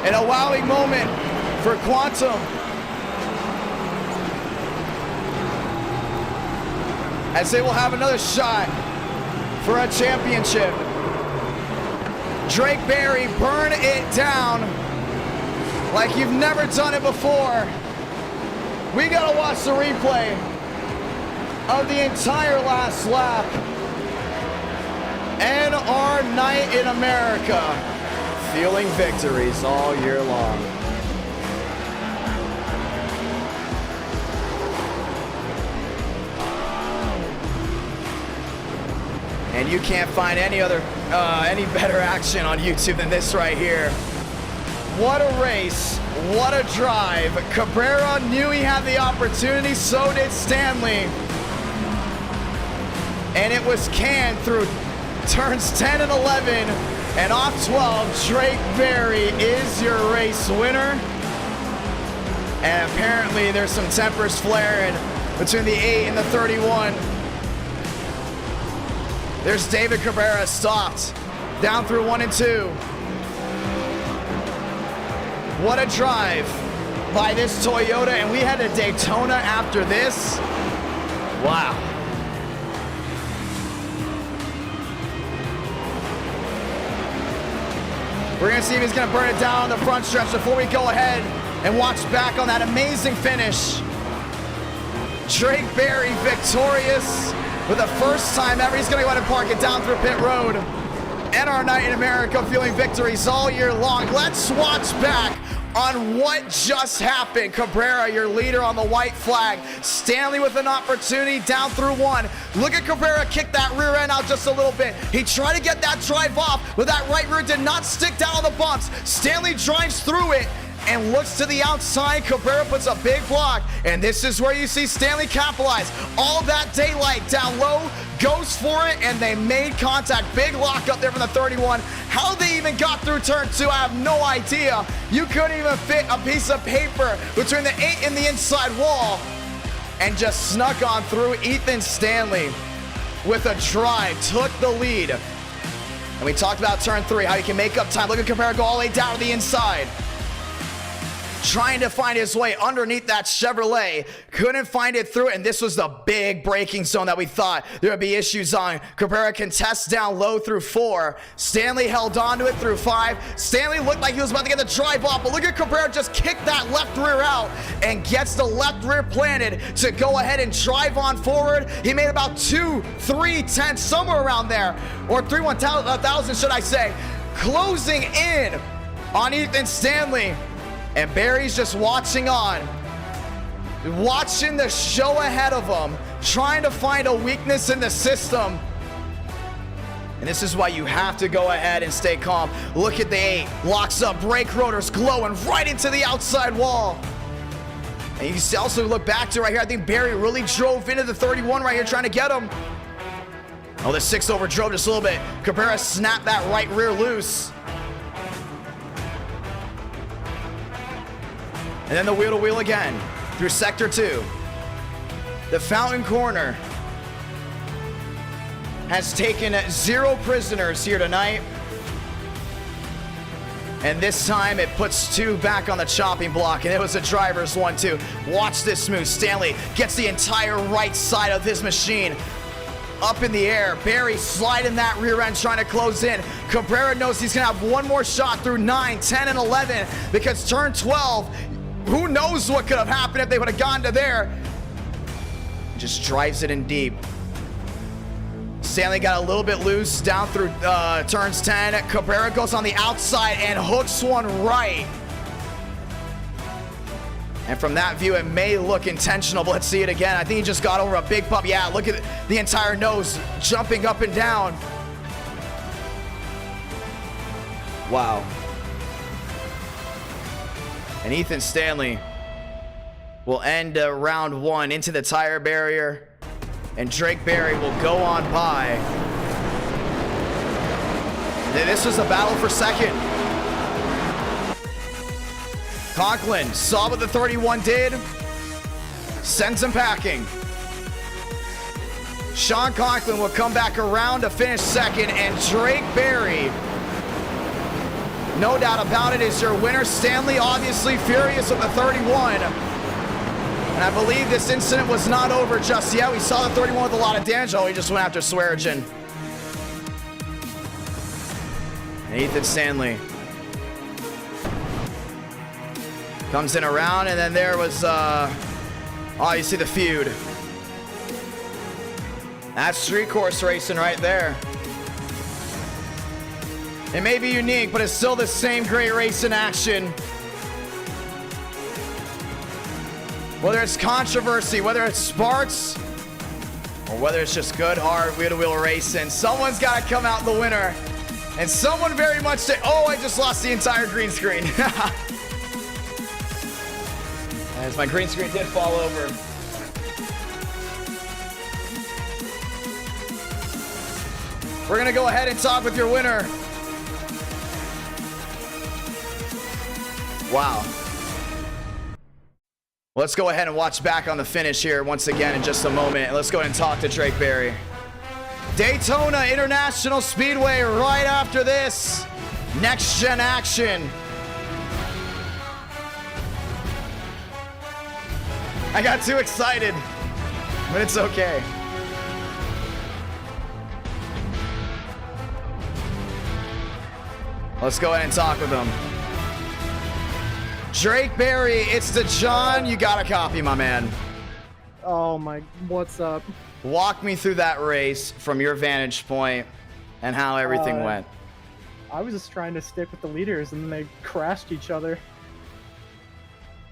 And a wowing moment for Quantum. As they will have another shot for a championship. Drake Berry, burn it down like you've never done it before. We gotta watch the replay of the entire last lap. And our night in America, feeling victories all year long. And you can't find any better action on YouTube than this right here. What a race, what a drive. Cabrera knew he had the opportunity, so did Stanley. And it was canned through turns 10 and 11, and off 12, Drake Berry is your race winner. And apparently there's some tempers flaring between the 8 and the 31. There's David Cabrera stopped down through 1 and 2. What a drive by this Toyota, and we had a Daytona after this. Wow. We're gonna see if he's gonna burn it down on the front stretch before we go ahead and watch back on that amazing finish. Drake Berry victorious. For the first time ever, he's gonna go ahead and park it down through pit road. And our night in America, feeling victories all year long. Let's watch back on what just happened. Cabrera, your leader on the white flag. Stanley with an opportunity down through 1. Look at Cabrera kick that rear end out just a little bit. He tried to get that drive off, but that right rear did not stick down on the bumps. Stanley drives through it and looks to the outside. Cabrera puts a big block, and this is where you see Stanley capitalize. All that daylight down low, goes for it, and they made contact. Big lock up there from the 31. How they even got through turn 2, I have no idea. You couldn't even fit a piece of paper between the 8 and the inside wall, and just snuck on through. Ethan Stanley with a drive took the lead. And we talked about turn 3, how you can make up time. Look at Cabrera go all the way down to the inside, trying to find his way underneath that Chevrolet. Couldn't find it through it, and this was the big braking zone that we thought there would be issues on. Cabrera contests down low through 4. Stanley held on to it through 5. Stanley looked like he was about to get the drive off, but look at Cabrera just kick that left rear out and gets the left rear planted to go ahead and drive on forward. He made about 2-3 tenths, somewhere around there, or 3/1000 should I say, closing in on Ethan Stanley. And Barry's just watching on, watching the show ahead of him, trying to find a weakness in the system. And this is why you have to go ahead and stay calm. Look at the 8, locks up, brake rotors glowing right into the outside wall. And you can also look back to right here, I think Barry really drove into the 31 right here, trying to get him. Oh, the 6 over drove just a little bit. Cabrera snapped that right rear loose. And then the wheel-to-wheel again through sector 2. The Fountain Corner has taken 0 prisoners here tonight. And this time it puts 2 back on the chopping block, and it was a driver's one too. Watch this move. Stanley gets the entire right side of his machine up in the air. Barry sliding that rear end, trying to close in. Cabrera knows he's gonna have one more shot through 9, 10, and 11, because turn 12, who knows what could have happened if they would have gone to there. Just drives it in deep. Stanley got a little bit loose down through turns 10. Cabrera goes on the outside and hooks one right. And from that view, it may look intentional, but let's see it again. I think he just got over a big bump. Yeah, look at the entire nose jumping up and down. Wow. And Ethan Stanley will end round 1 into the tire barrier, and Drake Berry will go on by. This was a battle for second. Conklin saw what the 31 did, sends him packing. Sean Conklin will come back around to finish second, and Drake Berry no doubt about it, is your winner. Stanley obviously furious with the 31. And I believe this incident was not over just yet. We saw the 31 with a lot of damage. Oh, he just went after Swearigan. And Ethan Stanley comes in around, and then there was obviously the feud. That's street course racing right there. It may be unique, but it's still the same great racing action. Whether it's controversy, whether it's sparks, or whether it's just good, hard wheel-to-wheel racing, someone's got to come out the winner. And someone very much say, oh, I just lost the entire green screen. As my green screen did fall over. We're going to go ahead and talk with your winner. Wow. Let's go ahead and watch back on the finish here once again in just a moment. Let's go ahead and talk to Drake Berry. Daytona International Speedway right after this. Next gen action. I got too excited, but it's okay. Let's go ahead and talk with him. Drake Berry, it's the John. You got a copy, my man. Oh my, what's up? Walk me through that race from your vantage point and how everything went. I was just trying to stick with the leaders and then they crashed each other.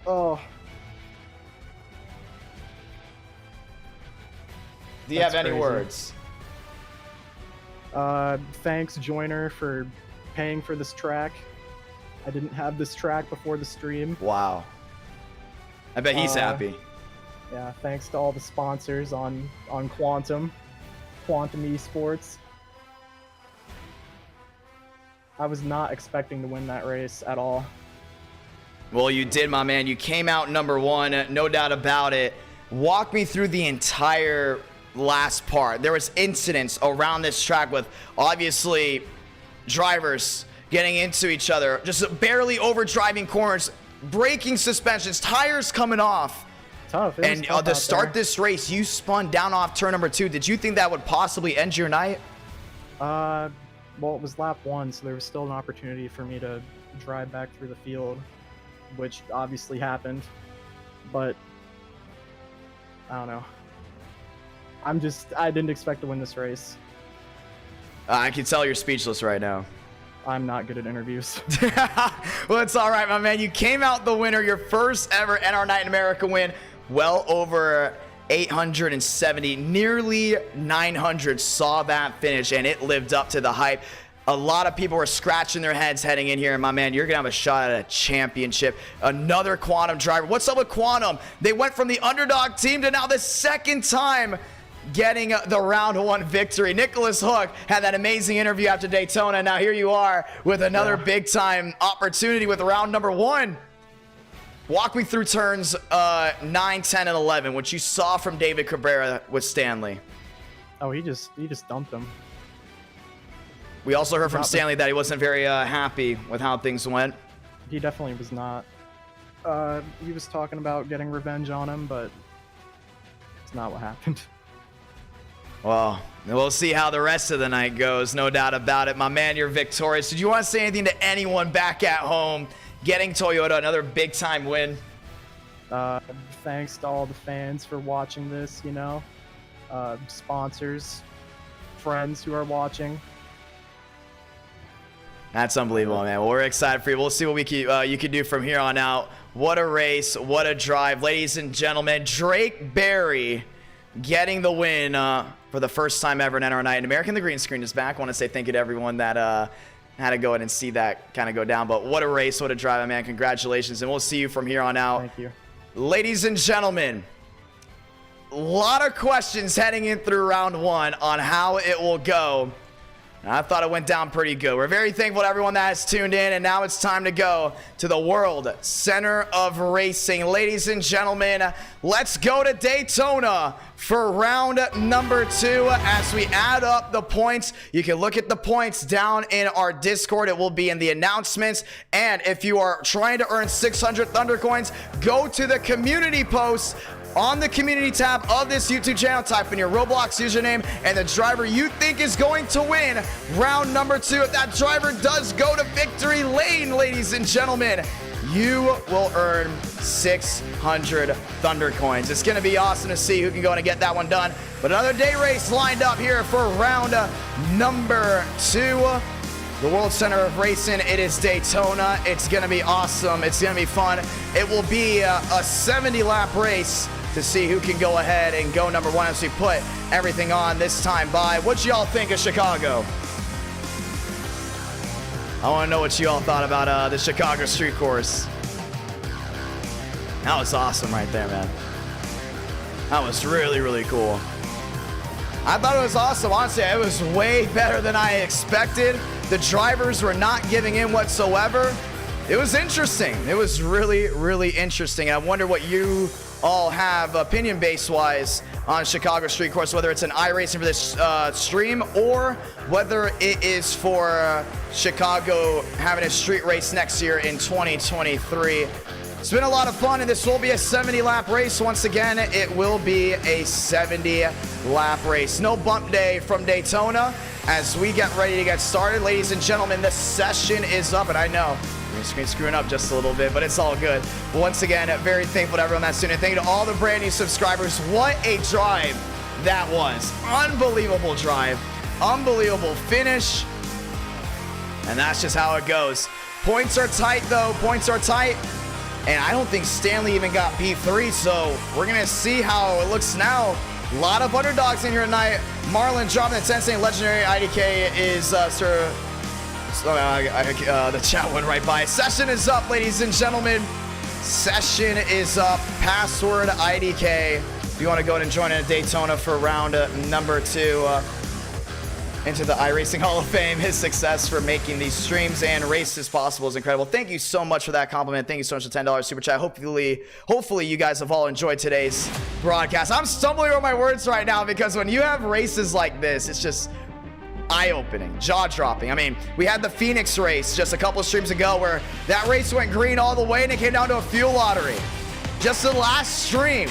Oh. Do you have any crazy. words? Thanks, Joyner, for paying for this track. I didn't have this track before the stream. Wow. I bet he's happy. Yeah, thanks to all the sponsors on Quantum Esports. I was not expecting to win that race at all. Well, you did, my man. You came out number one, no doubt about it. Walk me through the entire last part. There was incidents around this track with obviously drivers getting into each other, just barely over driving corners, braking suspensions, tires coming off. Tough. And to start this race, you spun down off turn number 2. Did you think that would possibly end your night? Well, it was lap 1, so there was still an opportunity for me to drive back through the field, which obviously happened. But I don't know. I didn't expect to win this race. I can tell you're speechless right now. I'm not good at interviews. Well, it's all right, my man. You came out the winner, your first ever NR Night in America win. Well over 870, nearly 900 saw that finish, and it lived up to the hype. A lot of people were scratching their heads heading in here, and my man, you're gonna have a shot at a championship. Another Quantum driver. What's up with Quantum? They went from the underdog team to now the second time getting the round 1 victory. Nicholas Hook had that amazing interview after Daytona. Now here you are with another big time opportunity with round number 1. Walk me through turns 9, 10, and 11, which you saw from David Cabrera with Stanley. Oh, he just dumped him. We also heard from Stanley that he wasn't very happy with how things went. He definitely was not. He was talking about getting revenge on him, but it's not what happened. Well, we'll see how the rest of the night goes, no doubt about it. My man, you're victorious. Did you want to say anything to anyone back at home getting Toyota another big-time win? Thanks to all the fans for watching this, you know. Sponsors, friends who are watching. That's unbelievable, man. Well, we're excited for you. We'll see what you can do from here on out. What a race. What a drive. Ladies and gentlemen, Drake Berry getting the win for the first time ever in NR Night in America. The green screen is back. I want to say thank you to everyone that had to go ahead and see that kind of go down. But what a race. What a drive, man. Congratulations. And we'll see you from here on out. Thank you. Ladies and gentlemen, a lot of questions heading in through round 1 on how it will go. I thought it went down pretty good. We're very thankful to everyone that has tuned in, and now it's time to go to the World Center of Racing. Ladies and gentlemen, let's go to Daytona for round number 2. As we add up the points, you can look at the points down in our Discord. It will be in the announcements. And if you are trying to earn 600 Thunder Coins, go to the community post on the community tab of this YouTube channel. Type in your Roblox username and the driver you think is going to win round number 2. If that driver does go to victory lane, ladies and gentlemen, you will earn 600 Thunder Coins. It's going to be awesome to see who can go and get that one done. But another day race lined up here for round number 2. The World Center of Racing, it is Daytona. It's going to be awesome. It's going to be fun. It will be a 70-lap race to see who can go ahead and go number 1 as we put everything on this time by. What y'all think of Chicago? I want to know what you all thought about the Chicago street course. That was awesome right there, man. That was really, really cool. I thought it was awesome. Honestly, it was way better than I expected. The drivers were not giving in whatsoever. It was interesting. It was really, really interesting. I wonder what you all have opinion-based wise on Chicago street course, whether it's an iRacing for this stream or whether it is for Chicago having a street race next year in 2023. It's been a lot of fun, and this will be a 70-lap race. Once again, it will be a 70-lap race. No bump day from Daytona as we get ready to get started. Ladies and gentlemen, the session is up, and I know your screen's screwing up just a little bit, but it's all good. Once again, very thankful to everyone that's tuning in. Thank you to all the brand new subscribers. What a drive that was. Unbelievable drive. Unbelievable finish. And that's just how it goes. Points are tight, though. Points are tight. And I don't think Stanley even got P3, so we're going to see how it looks now. A lot of underdogs in here tonight. Marlon dropping the 10 saying legendary IDK is the chat went right by. Session is up, ladies and gentlemen. Session is up. Password IDK. If you want to go and join in Daytona for round number 2 into the iRacing Hall of Fame. His success for making these streams and races possible is incredible. Thank you so much for that compliment. Thank you so much for $10 super chat. Hopefully you guys have all enjoyed today's broadcast. I'm stumbling over my words right now because when you have races like this, it's just eye-opening, jaw-dropping. I mean, we had the Phoenix race just a couple of streams ago where that race went green all the way and it came down to a fuel lottery. Just the last stream,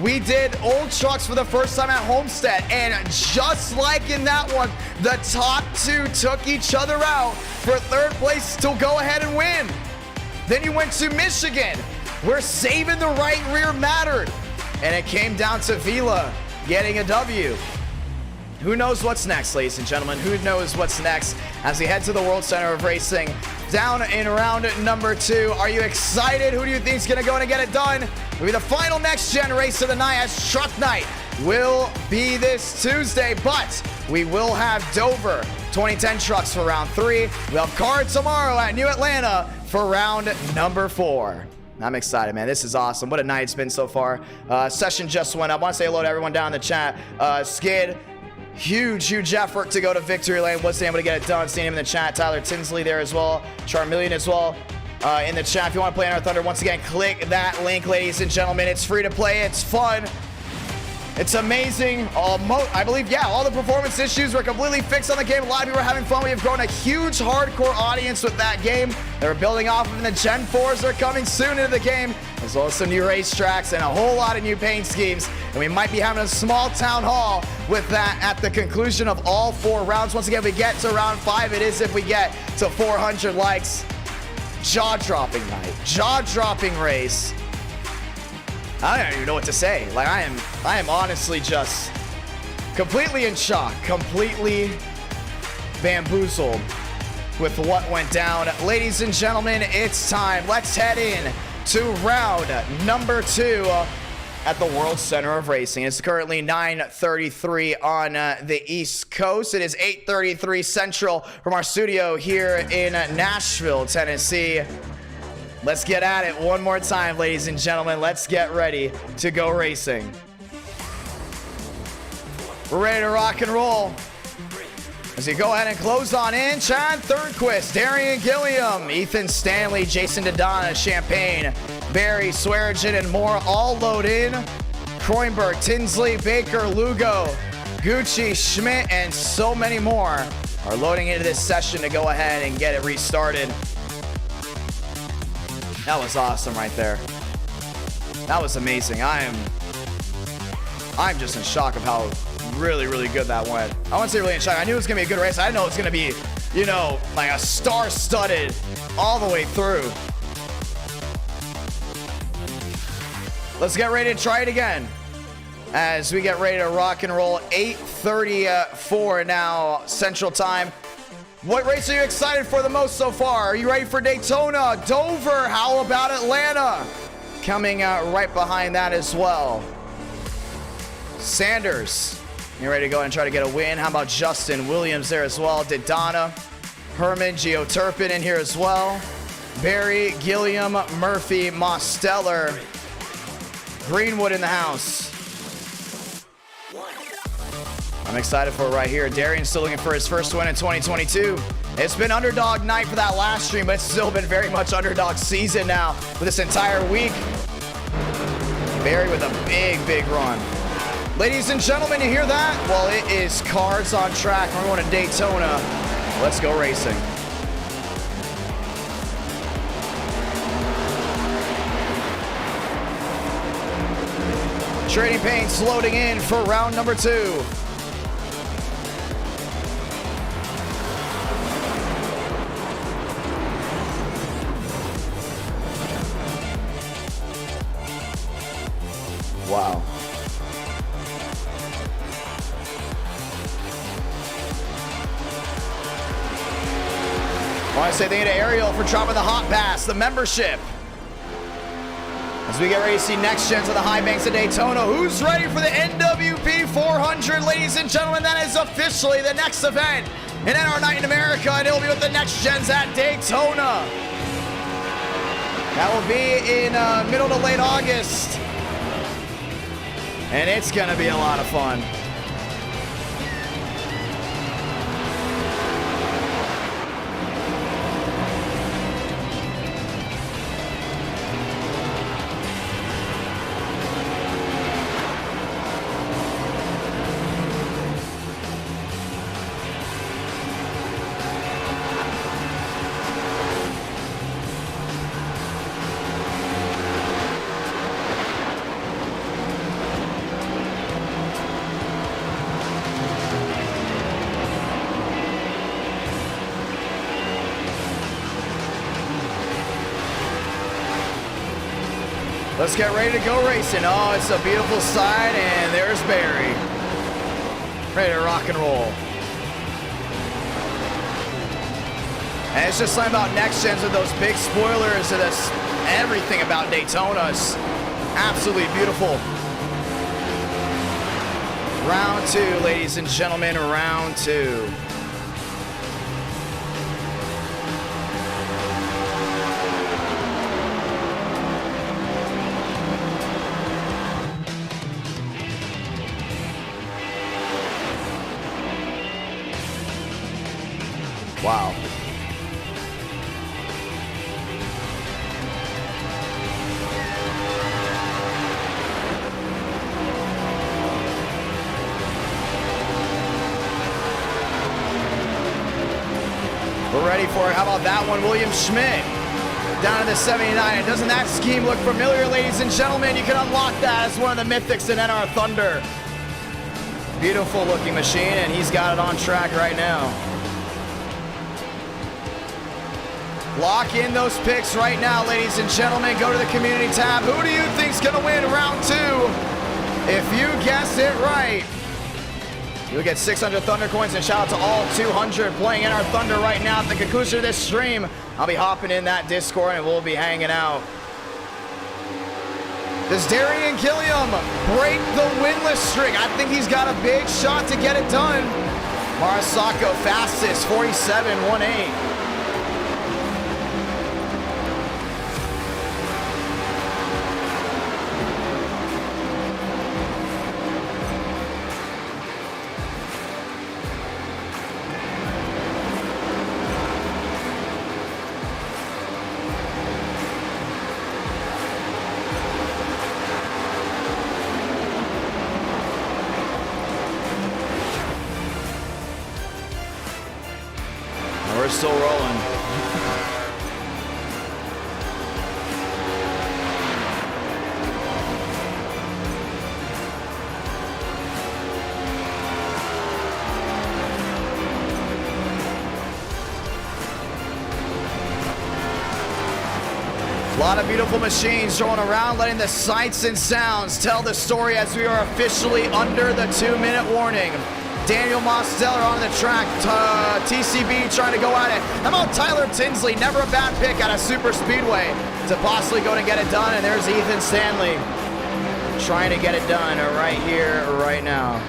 we did old trucks for the first time at Homestead, and just like in that one, the top 2 took each other out for 3rd place to go ahead and win. Then you went to Michigan, where saving the right rear mattered, and it came down to Vila getting a W. Who knows what's next, ladies and gentlemen? Who knows what's next as we head to the World Center of Racing down in round number 2. Are you excited? Who do you think is going to go in and get it done? It'll be the final next-gen race of the night, as Truck Night will be this Tuesday, but we will have Dover 2010 trucks for round 3. We'll have Card tomorrow at New Atlanta for round number 4. I'm excited, man. This is awesome. What a night it's been so far. Session just went up. I want to say hello to everyone down in the chat. Skid, huge effort to go to victory lane. Wasn't able to get it done. Seeing him in the chat. Tyler Tinsley there as well. Charmeleon as well in the chat. If you want to play NR Thunder, once again, click that link, ladies and gentlemen. It's free to play. It's fun. It's amazing. I believe, yeah, all the performance issues were completely fixed on the game. A lot of people are having fun. We have grown a huge hardcore audience with that game. They're building off of, and the Gen 4s are coming soon into the game, as well as some new racetracks and a whole lot of new paint schemes. And we might be having a small town hall with that at the conclusion of all 4 rounds. Once again, we get to round 5. It is if we get to 400 likes. Jaw-dropping night. Jaw-dropping race. I don't even know what to say. Like, I am honestly just completely in shock, completely bamboozled with what went down. Ladies and gentlemen, it's time. Let's head in to round number 2 at the World Center of Racing. It's currently 9:33 on the East Coast. It is 8:33 Central from our studio here in Nashville, Tennessee. Let's get at it one more time, ladies and gentlemen. Let's get ready to go racing. We're ready to rock and roll. As you go ahead and close on in, Chad Thornquist, Darian Gilliam, Ethan Stanley, Jason Dodonna, Champagne, Barry, Swearigan, and more all load in. Kroenberg, Tinsley, Baker, Lugo, Gucci, Schmidt, and so many more are loading into this session to go ahead and get it restarted. That was awesome right there. That was amazing. I'm just in shock of how really, really good that went. I wouldn't say really in shock. I knew it was gonna be a good race. I didn't know it was gonna be, you know, like a star-studded all the way through. Let's get ready to try it again as we get ready to rock and roll. 8:34 now Central Time. What race are you excited for the most so far? Are you ready for Daytona, Dover? How about Atlanta? Coming out right behind that as well. Sanders, you ready to go and try to get a win? How about Justin Williams there as well? Dodonna, Herman, Gio Turpin in here as well. Barry, Gilliam, Murphy, Mosteller, Greenwood in the house. I'm excited for it right here. Darian's still looking for his first win in 2022. It's been underdog night for that last stream, but it's still been very much underdog season now for this entire week. Barry with a big, big run. Ladies and gentlemen, you hear that? Well, it is cars on track. We're going to Daytona. Let's go racing. Trading Paints loading in for round number 2. Wow. I want to say thank you to Ariel for dropping the hot pass, the membership. As we get ready to see next gens of the high banks of Daytona. Who's ready for the NWP 400? Ladies and gentlemen, that is officially the next event in NR Night in America, and it'll be with the next gens at Daytona. That will be in middle to late August. And it's gonna be a lot of fun. Let's get ready to go racing. Oh, it's a beautiful sight, and there's Barry. Ready to rock and roll. And it's just something about next gens with those big spoilers and this, everything about Daytona is absolutely beautiful. Round 2, ladies and gentlemen, round 2. Wow. We're ready for it. How about that one? William Schmidt down to the 79. And doesn't that scheme look familiar, ladies and gentlemen? You can unlock that as one of the mythics in NR Thunder. Beautiful looking machine, and he's got it on track right now. Lock in those picks right now, ladies and gentlemen. Go to the community tab. Who do you think's gonna win round 2? If you guess it right, you'll get 600 Thunder coins, and shout out to all 200 playing NR Thunder right now. At the conclusion of this stream, I'll be hopping in that Discord and we'll be hanging out. Does Darian Gilliam break the winless streak? I think he's got a big shot to get it done. Marasako fastest, 47.18. are still rolling. A lot of beautiful machines rolling around, letting the sights and sounds tell the story as we are officially under the 2-minute warning. Daniel Mosteller on the track, TCB trying to go at it. How about Tyler Tinsley? Never a bad pick out of Super Speedway to possibly go and get it done. And there's Ethan Stanley trying to get it done right here, right now.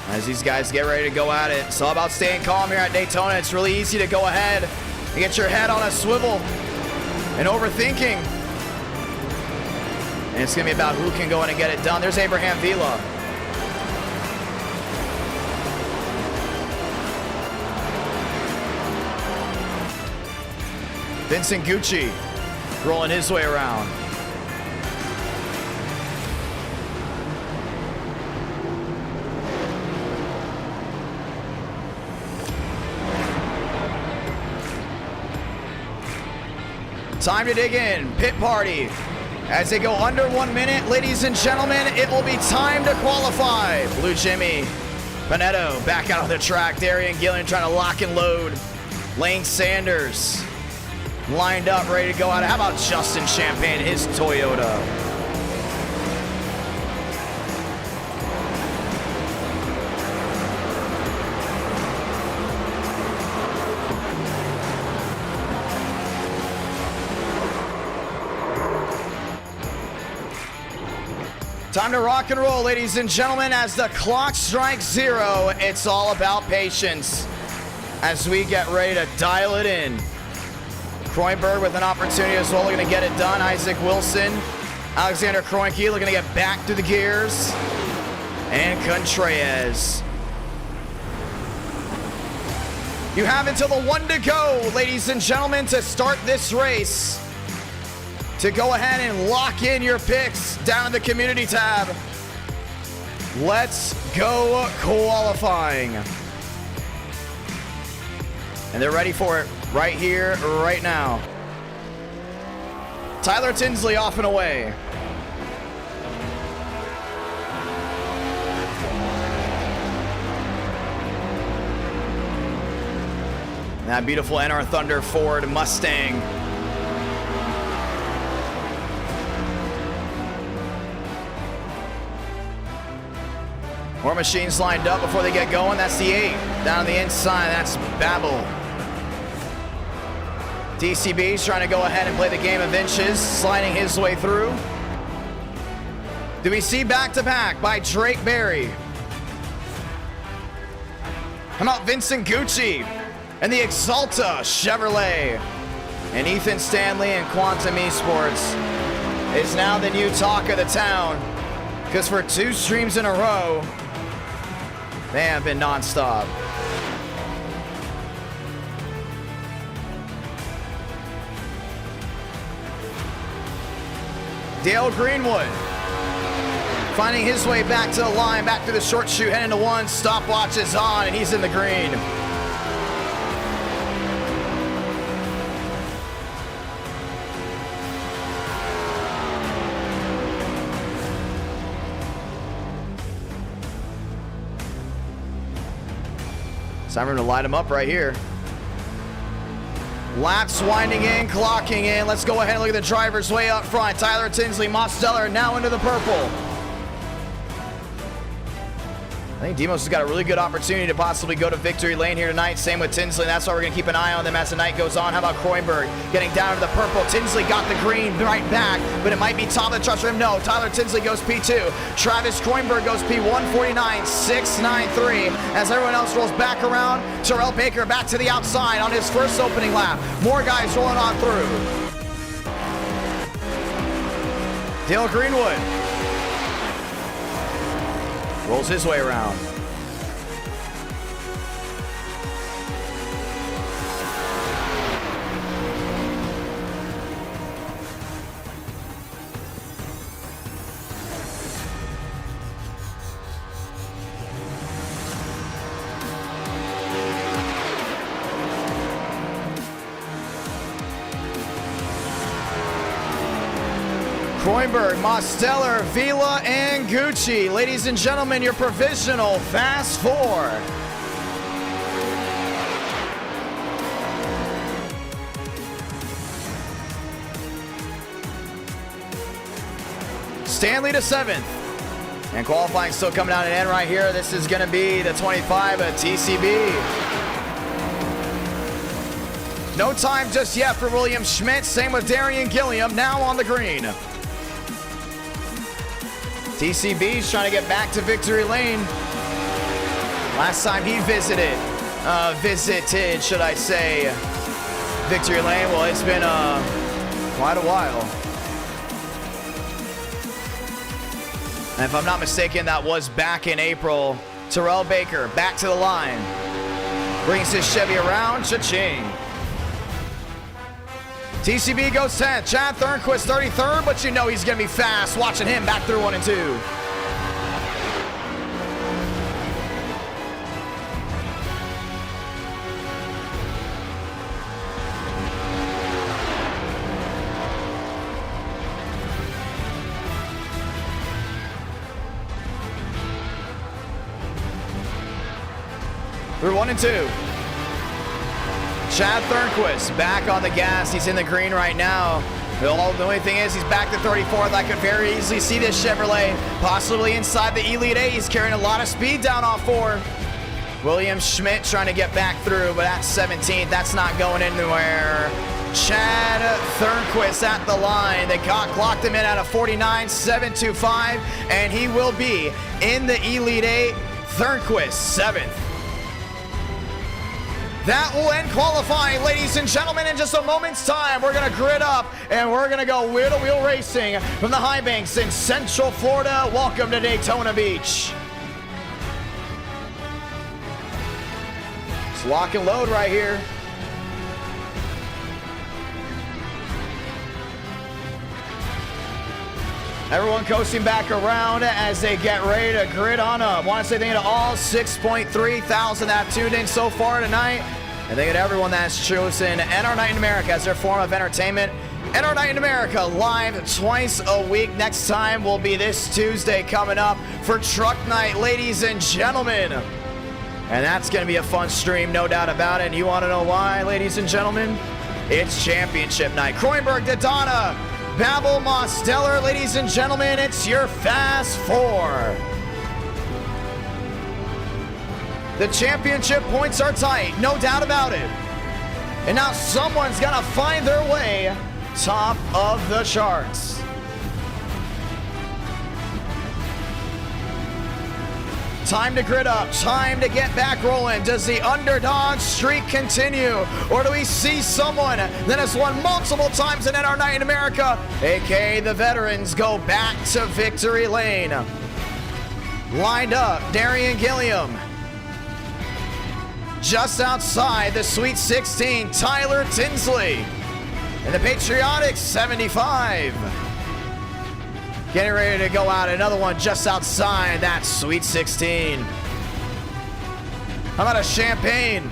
As these guys get ready to go at it. It's all about staying calm here at Daytona. It's really easy to go ahead and get your head on a swivel and overthinking. And it's going to be about who can go in and get it done. There's Abraham Vila. Vincent Gucci rolling his way around. Time to dig in. Pit party. As they go under 1 minute, ladies and gentlemen, it will be time to qualify. Blue Jimmy, Panetto back out on the track. Darian Gillen trying to lock and load. Lane Sanders lined up, ready to go out. How about Justin Champagne, his Toyota? Time to rock and roll, ladies and gentlemen. As the clock strikes 0, it's all about patience as we get ready to dial it in. Kroenberg with an opportunity as well, looking to get it done. Isaac Wilson, Alexander Kroenke looking to get back through the gears. And Contreras. You have until the 1 to go, ladies and gentlemen, to start this race. To go ahead and lock in your picks down in the community tab. Let's go qualifying. And they're ready for it right here, right now. Tyler Tinsley off and away. That beautiful NR Thunder Ford Mustang. More machines lined up before they get going. That's the 8. Down on the inside, that's Babel. DCB's trying to go ahead and play the game of inches, sliding his way through. Do we see back-to-back by Drake Berry? How about Vincent Gucci and the Exalta Chevrolet? And Ethan Stanley and Quantum Esports is now the new talk of the town, because for 2 streams in a row, they have been nonstop. Dale Greenwood finding his way back to the line, back to the short chute, heading to 1. Stopwatch is on, and he's in the green. Time for him to light him up right here. Laps winding in, clocking in. Let's go ahead and look at the drivers way up front. Tyler Tinsley, Mosteller now into the purple. I think Demos has got a really good opportunity to possibly go to victory lane here tonight. Same with Tinsley. That's why we're going to keep an eye on them as the night goes on. How about Kroenberg getting down to the purple? Tinsley got the green right back, but it might be top of the truck for him. No, Tyler Tinsley goes P2. Travis Kroenberg goes P1, 49.693. As everyone else rolls back around, Terrell Baker back to the outside on his first opening lap. More guys rolling on through. Dale Greenwood rolls his way around. Kroenberg, Mosteller, Vila, and Gucci. Ladies and gentlemen, your provisional Fast Four. Stanley to 7th. And qualifying still coming out at end right here. This is going to be the 25 at TCB. No time just yet for William Schmidt. Same with Darian Gilliam, now on the green. TCB's trying to get back to victory lane. Last time he visited, should I say, victory lane. Well, it's been quite a while. And if I'm not mistaken, that was back in April. Terrell Baker back to the line. Brings his Chevy around, cha-ching. TCB goes 10th. Chad Thornquist 33rd, but you know he's going to be fast. Watching him back through 1 and 2. Through 1 and 2. Chad Thornquist back on the gas. He's in the green right now. The only thing is he's back to 34th. I could very easily see this Chevrolet possibly inside the Elite 8. He's carrying a lot of speed down off 4. William Schmidt trying to get back through, but that's 17th. That's not going anywhere. Chad Thornquist at the line. They clocked him in at a 49.725, and he will be in the Elite 8. Thornquist 7th. That will end qualifying, ladies and gentlemen. In just a moment's time, we're going to grid up and we're going to go wheel-to-wheel racing from the high banks in Central Florida. Welcome to Daytona Beach. It's lock and load right here. Everyone coasting back around as they get ready to grid on up. Want to say thank you to all 6.3 thousand that have tuned in so far tonight. And thank you to everyone that's chosen NR Night in America as their form of entertainment. NR Night in America live twice a week. Next time will be this Tuesday coming up for Truck Night, ladies and gentlemen. And that's going to be a fun stream, no doubt about it. And you want to know why, ladies and gentlemen? It's championship night. Kroenberg, Dodonna, Babel, Mosteller, ladies and gentlemen, it's your Fast Four. The championship points are tight, no doubt about it. And now someone's gonna find their way top of the charts. Time to grid up, time to get back rolling. Does the underdog streak continue? Or do we see someone that has won multiple times in NR Night in America, aka the veterans, go back to victory lane? Lined up, Darian Gilliam. Just outside the Sweet 16, Tyler Tinsley. And the Patriotic 75. Getting ready to go out. Another one just outside that Sweet 16. How about a Champagne?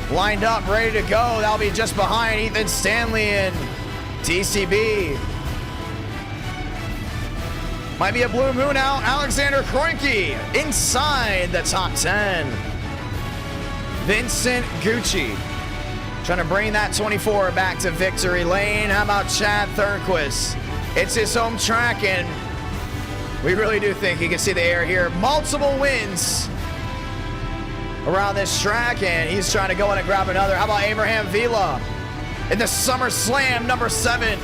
Lined up, ready to go. That'll be just behind Ethan Stanley and TCB. Might be a blue moon out. Alexander Kroenke inside the top 10. Vincent Gucci trying to bring that 24 back to victory lane. How about Chad Thornquist? It's his home track, and we really do think he can see the air here. Multiple wins around this track, and he's trying to go in and grab another. How about Abraham Vila in the Summer Slam number 7?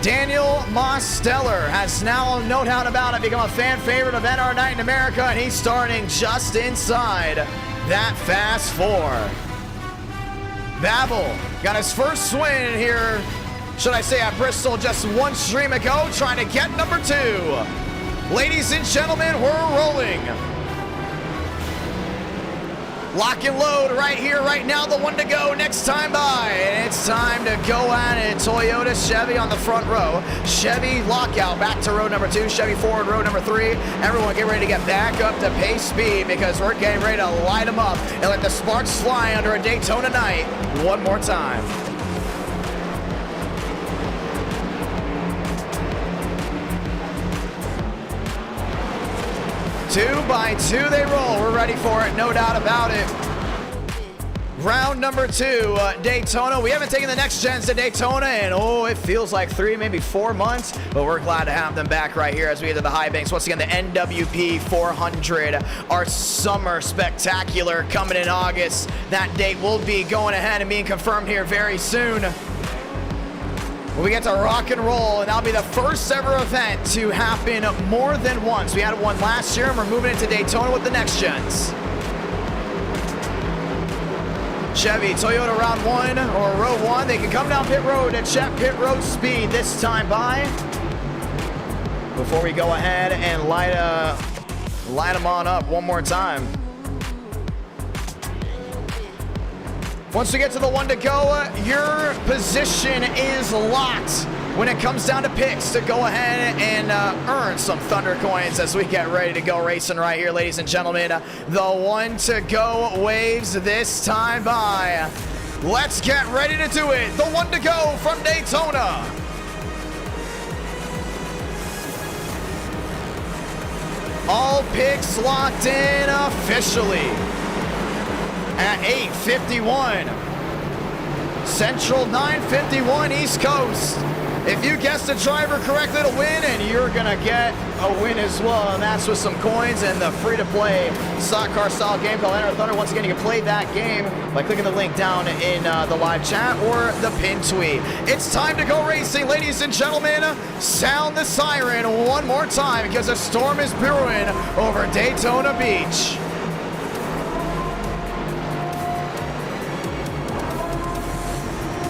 Daniel Mosteller has now, no doubt about it, become a fan favorite of NR Night in America, and he's starting just inside that Fast Four. Babel got his first win here, should I say, at Bristol just one stream ago, trying to get number 2. Ladies and gentlemen, we're rolling. Lock and load right here, right now, the one to go next time by. And it's time to go at it. Toyota Chevy on the front row. Chevy lockout back to row number 2. Chevy forward row number 3. Everyone get ready to get back up to pace speed because we're getting ready to light them up and let the sparks fly under a Daytona night one more time. 2 by 2 they roll. We're ready for it, no doubt about it. Round number 2, Daytona. We haven't taken the next gens to Daytona in, oh, it feels like 3, maybe 4 months, but we're glad to have them back right here as we enter the high banks. Once again, the NWP 400, our summer spectacular coming in August. That date will be going ahead and being confirmed here very soon. We get to rock and roll, and that'll be the first ever event to happen more than once. We had one last year, and we're moving into Daytona with the next gens. Chevy, Toyota round 1 or row 1. They can come down pit road at check pit road speed this time by. Before we go ahead and light them on up one more time. Once we get to the 1 to go, your position is locked when it comes down to picks to go ahead and earn some Thunder Coins as we get ready to go racing right here, ladies and gentlemen. The 1 to go waves this time by. Let's get ready to do it. The 1 to go from Daytona. All picks locked in officially at 8:51. Central, 9:51 East Coast. If you guess the driver correctly to win, and you're gonna get a win as well, and that's with some coins and the free-to-play stock car style game called NASCAR Thunder. Once again, you can play that game by clicking the link down in the live chat or the pin tweet. It's time to go racing, ladies and gentlemen. Sound the siren one more time because a storm is brewing over Daytona Beach.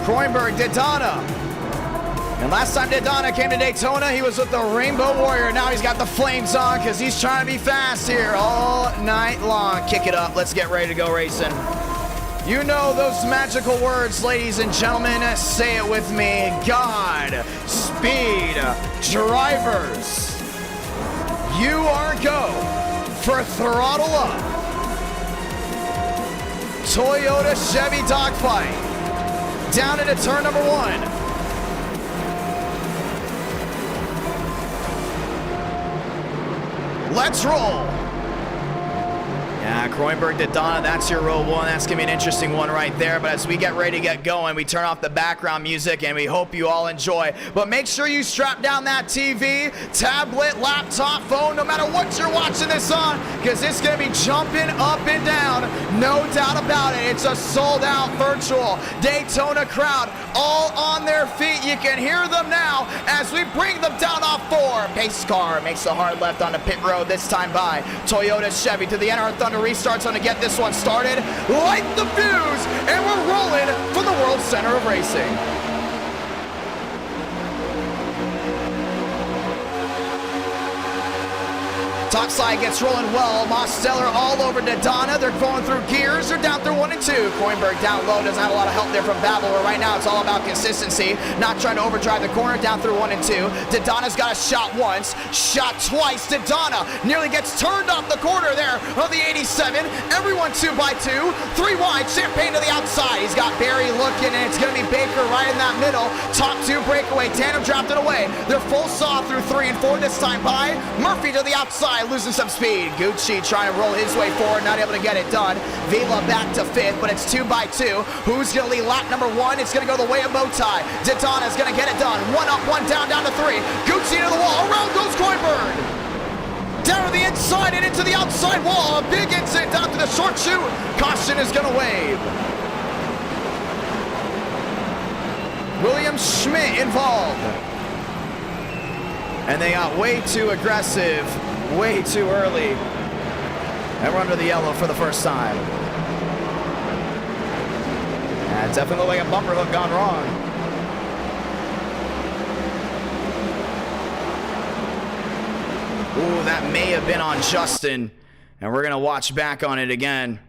Kroenberg, Daytona. And last time Daytona came to Daytona, he was with the Rainbow Warrior. Now he's got the flames on because he's trying to be fast here all night long. Kick it up. Let's get ready to go racing. You know those magical words, ladies and gentlemen. Say it with me. God, speed, drivers. You are go for throttle up. Toyota Chevy dogfight. Down into turn number 1. Let's roll. Yeah, Kroenberg, Daytona, that's your row 1. That's going to be an interesting one right there. But as we get ready to get going, we turn off the background music, and we hope you all enjoy. But make sure you strap down that TV, tablet, laptop, phone, no matter what you're watching this on, because it's going to be jumping up and down. No doubt about it. It's a sold-out virtual Daytona crowd, all on their feet. You can hear them now as we bring them down off 4. Pace car makes a hard left onto pit road this time by. Toyota Chevy to the NR Thunder restarts on to get this one started. Light the fuse, and we're rolling for the World Center of Racing. Top side gets rolling well. Mosteller all over Daytona. They're going through gears. They're down through 1 and 2. Kroenberg down low. Doesn't have a lot of help there from Babel. Where right now it's all about consistency. Not trying to overdrive the corner. Down through 1 and 2. Daytona's got a shot once. Shot twice. Daytona nearly gets turned off the corner there of the 87. Everyone 2 by 2. 3 wide. Champagne to the outside. He's got Barry looking, and it's going to be Baker right in that middle. Top 2 breakaway. Tandem dropped it away. They're full saw through 3 and 4 this time by. Murphy to the outside. Losing some speed. Gucci trying to roll his way forward, not able to get it done. Vila back to 5th, but it's 2 by 2. Who's going to lead lap number 1? It's going to go the way of Motai. Daytona's going to get it done. 1 up, 1 down, down to 3. Gucci to the wall. Around goes Kroenberg. Down to the inside and into the outside wall. A big incident down to the short chute. Caution is going to wave. William Schmidt involved. And they got way too aggressive, way too early. And we're under the yellow for the first time. It definitely looked like a bumper hook gone wrong. Ooh, that may have been on Justin. And we're going to watch back on it again.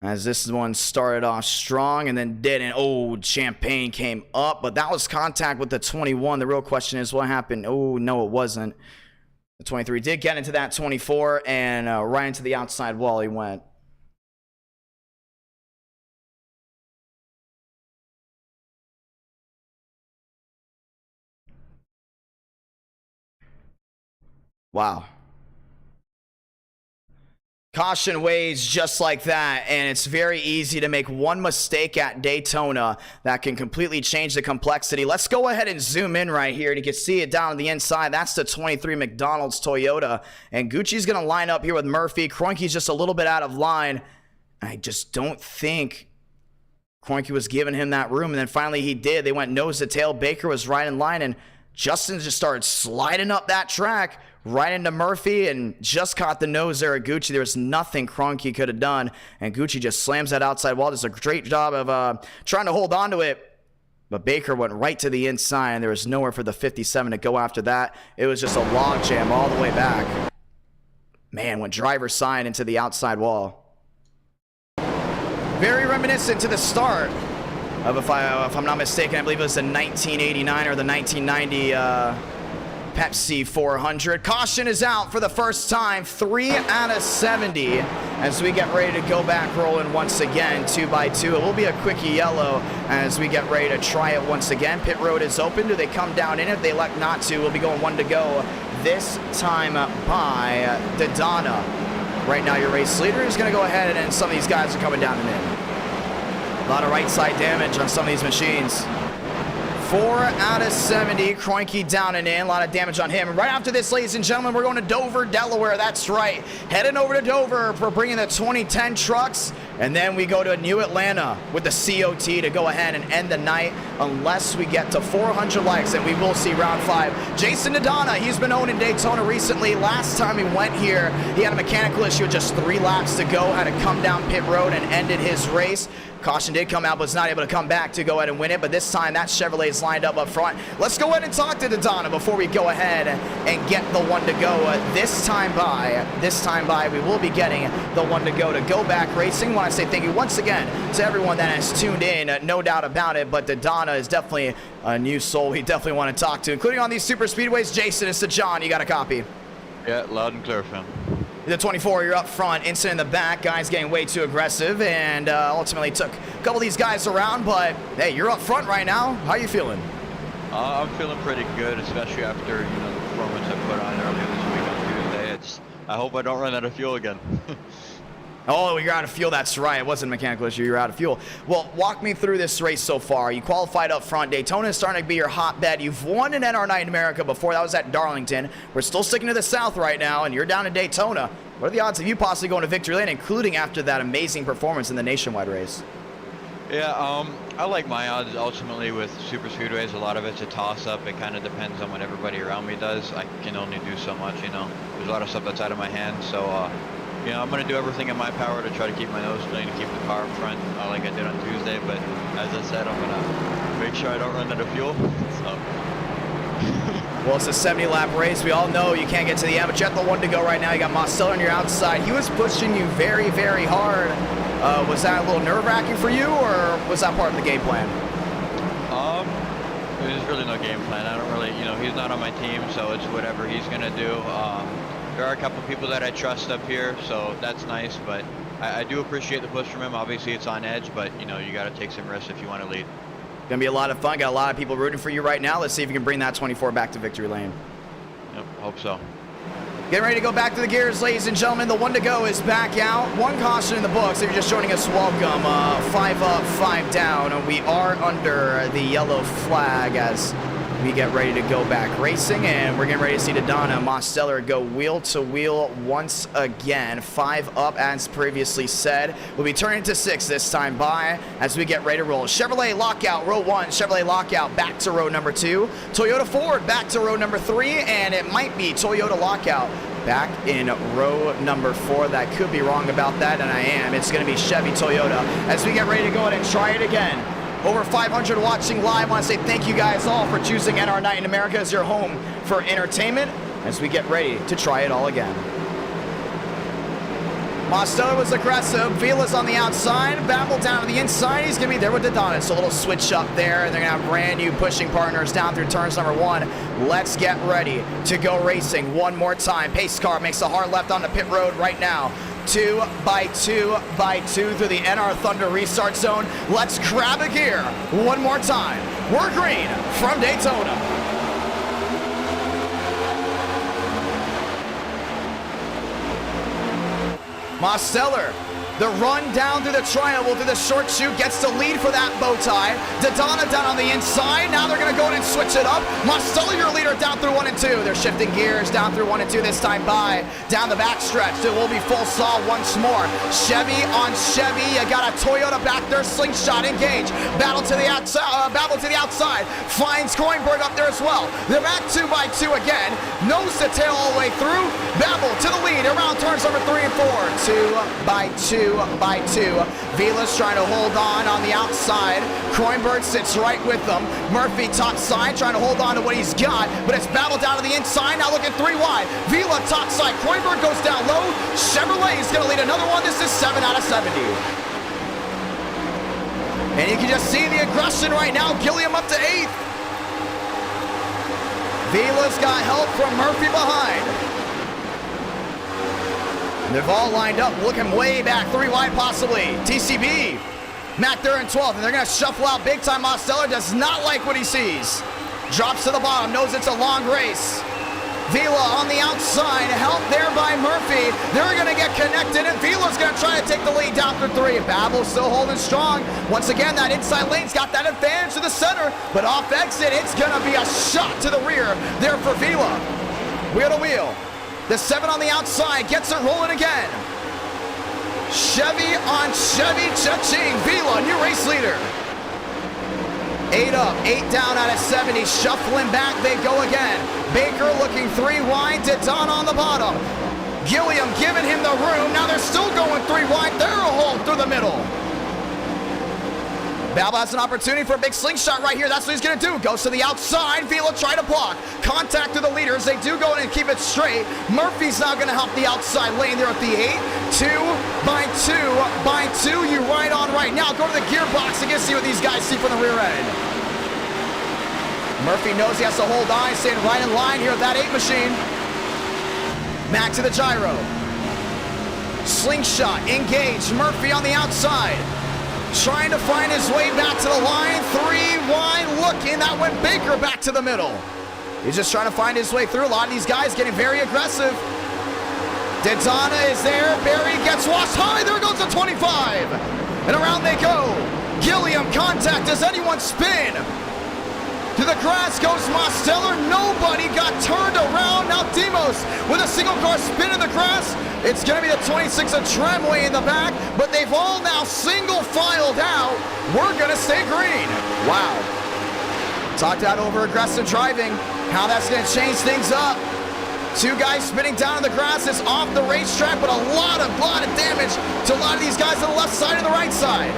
As this one started off strong and then didn't. Oh, Champagne came up, but that was contact with the 21. The real question is what happened? Oh, no, it wasn't. The 23 did get into that 24, and right into the outside wall he went. Wow. Caution waves just like that, and it's very easy to make one mistake at Daytona that can completely change the complexity. Let's go ahead and zoom in right here. You can see it down on the inside. That's the 23 McDonald's Toyota, and Gucci's going to line up here with Murphy. Kroenke's just a little bit out of line. I just don't think Kroenke was giving him that room, and then finally he did. They went nose to tail. Baker was right in line, and Justin just started sliding up that track right into Murphy and just caught the nose there at Gucci. There was nothing Kroenke could have done, and Gucci just slams that outside wall. Does a great job of trying to hold on to it, but Baker went right to the inside, and there was nowhere for the 57 to go after that. It was just a log jam all the way back. Man, went driver's side into the outside wall. Very reminiscent to the start of, if I'm not mistaken, I believe it was the 1989 or the 1990 Pepsi 400. Caution is out for the first time, 3 out of 70, as we get ready to go back rolling once again, 2x2. It will be a quickie yellow as we get ready to try it once again. Pit road is open. Do they come down in it? They elect not to. We'll be going 1 to go, this time by Daytona. Right now, your race leader is going to go ahead, and some of these guys are coming down and in. A lot of right side damage on some of these machines. 4 out of 70, Kroenke down and in, a lot of damage on him. And right after this, ladies and gentlemen, we're going to Dover, Delaware. That's right, heading over to Dover for bringing the 2010 trucks, and then we go to New Atlanta with the COT to go ahead and end the night, unless we get to 400 likes, and we will see round 5. Jason Dodonna, he's been owning Daytona recently. Last time he went here, he had a mechanical issue with just 3 laps to go, had to come down pit road and ended his race. Caution did come out, but was not able to come back to go ahead and win it. But this time, that Chevrolet's lined up front. Let's go ahead and talk to Dodonna before we go ahead and get the 1 to go. This time by, we will be getting the 1 to go back racing. I want to say thank you once again to everyone that has tuned in, no doubt about it. But Dodonna is definitely a new soul we definitely want to talk to, including on these super speedways. Jason, it's to John. You got a copy? Yeah, loud and clear, fam. The 24, you're up front, incident in the back, guys getting way too aggressive, and ultimately took a couple of these guys around, but hey, you're up front right now. How you feeling? I'm feeling pretty good, especially after the performance I put on earlier this week on Tuesday. I hope I don't run out of fuel again. Oh, you're out of fuel. That's right. It wasn't a mechanical issue. You're out of fuel. Well, walk me through this race so far. You qualified up front. Daytona is starting to be your hotbed. You've won an NR Night in America before. That was at Darlington. We're still sticking to the South right now, and you're down in Daytona. What are the odds of you possibly going to victory lane, including after that amazing performance in the nationwide race? Yeah, I like my odds. Ultimately, with super speedways, a lot of it's a toss-up. It kind of depends on what everybody around me does. I can only do so much, There's a lot of stuff that's out of my hands, so I'm going to do everything in my power to try to keep my nose clean and keep the car up front like I did on Tuesday. But as I said, I'm going to make sure I don't run out of fuel. So. Well, it's a 70-lap race. We all know you can't get to the end, but you have the 1 to go right now. You got Mostello on your outside. He was pushing you very, very hard. Was that a little nerve-wracking for you, or was that part of the game plan? There's really no game plan. I don't really, he's not on my team, so it's whatever he's going to do. There are a couple people that I trust up here, so that's nice, but I do appreciate the push from him. Obviously, it's on edge, but, you got to take some risks if you want to lead. Gonna be a lot of fun. Got a lot of people rooting for you right now. Let's see if you can bring that 24 back to victory lane. Yep, hope so. Getting ready to go back to the gears, ladies and gentlemen. The 1 to go is back out. 1 caution in the books. If you're just joining us, welcome. 5 up, 5 down. We are under the yellow flag as we get ready to go back racing, and we're getting ready to see Dodonna and Mostello go wheel to wheel once again. 5 up, as previously said. We'll be turning to 6 this time by as we get ready to roll. Chevrolet lockout, row 1. Chevrolet lockout back to row number 2. Toyota Ford back to row number 3, and it might be Toyota lockout back in row number 4. That could be wrong about that, and I am. It's going to be Chevy Toyota as we get ready to go ahead and try it again. Over 500 watching live. I want to say thank you guys all for choosing NR Night in America as your home for entertainment as we get ready to try it all again. Mostello was aggressive. Vila's on the outside. Babel down to the inside. He's going to be there with Dodonna. It's a little switch up there, and they're going to have brand new pushing partners down through turns number 1. Let's get ready to go racing one more time. Pace car makes a hard left on the pit road right now. 2 by 2 by 2 through the NR Thunder restart zone. Let's grab a gear one more time. We're green from Daytona. Mosteller, the run down through the triangle through the short chute, gets the lead for that bow tie. Daytona down on the inside. Now they're going to go in and switch it up. Mosteller, your leader, down through 1 and 2. They're shifting gears down through 1 and 2 this time by. Down the backstretch. It will be full saw once more. Chevy on Chevy. You got a Toyota back there. Slingshot engage. Battle to the outside. Finds Kroenberg up there as well. They're back 2 by 2 again. Nose to tail all the way through. Babel to the lead around turns number 3 and 4. 2 by 2 by 2. Vila's trying to hold on the outside. Kroenberg sits right with them. Murphy top side trying to hold on to what he's got, but it's Babel down to the inside. Now looking 3 wide. Vila top side. Kroenberg goes down low. Chevrolet is going to lead another one. This is 7 out of 70. And you can just see the aggression right now. Gilliam up to 8th. Vila's got help from Murphy behind. They've all lined up, looking way back, 3 wide possibly. TCB, Matt there in 12th, and they're going to shuffle out big time. Mosteller does not like what he sees. Drops to the bottom, knows it's a long race. Vila on the outside, help there by Murphy. They're going to get connected, and Vila's going to try to take the lead down through 3. Babel still holding strong. Once again, that inside lane's got that advantage to the center, but off exit, it's going to be a shot to the rear there for Vila. Wheel to wheel. The 7 on the outside gets it rolling again. Chevy on Chevy, cha-ching. Vila, new race leader. 8 up, 8 down out of 70. Shuffling back, they go again. Baker looking 3 wide. Daytona on the bottom. Gilliam giving him the room. Now they're still going 3 wide. They're a hole through the middle. Babel has an opportunity for a big slingshot right here. That's what he's going to do. Goes to the outside. Vila try to block. Contact to the leaders. They do go in and keep it straight. Murphy's now going to help the outside lane there at the 8. 2 by 2 by 2. You right on right now. Go to the gearbox and get to see what these guys see from the rear end. Murphy knows he has to hold on. Staying right in line here with that 8 machine. Back to the gyro. Slingshot. Engage. Murphy on the outside. Trying to find his way back to the line. 3 wide looking. That went Baker back to the middle. He's just trying to find his way through. A lot of these guys getting very aggressive. Daytona is there. Barry gets washed high. There goes the 25. And around they go. Gilliam contact. Does anyone spin? To the grass goes Mosteller. Nobody got turned around. Now Demos with a single car spin in the grass. It's going to be the 26 of Tremway in the back, but they've all now single filed out. We're going to stay green. Wow. Talked out over aggressive driving. How that's going to change things up. 2 guys spinning down in the grass. It's off the racetrack, but a lot of damage to a lot of these guys on the left side and the right side.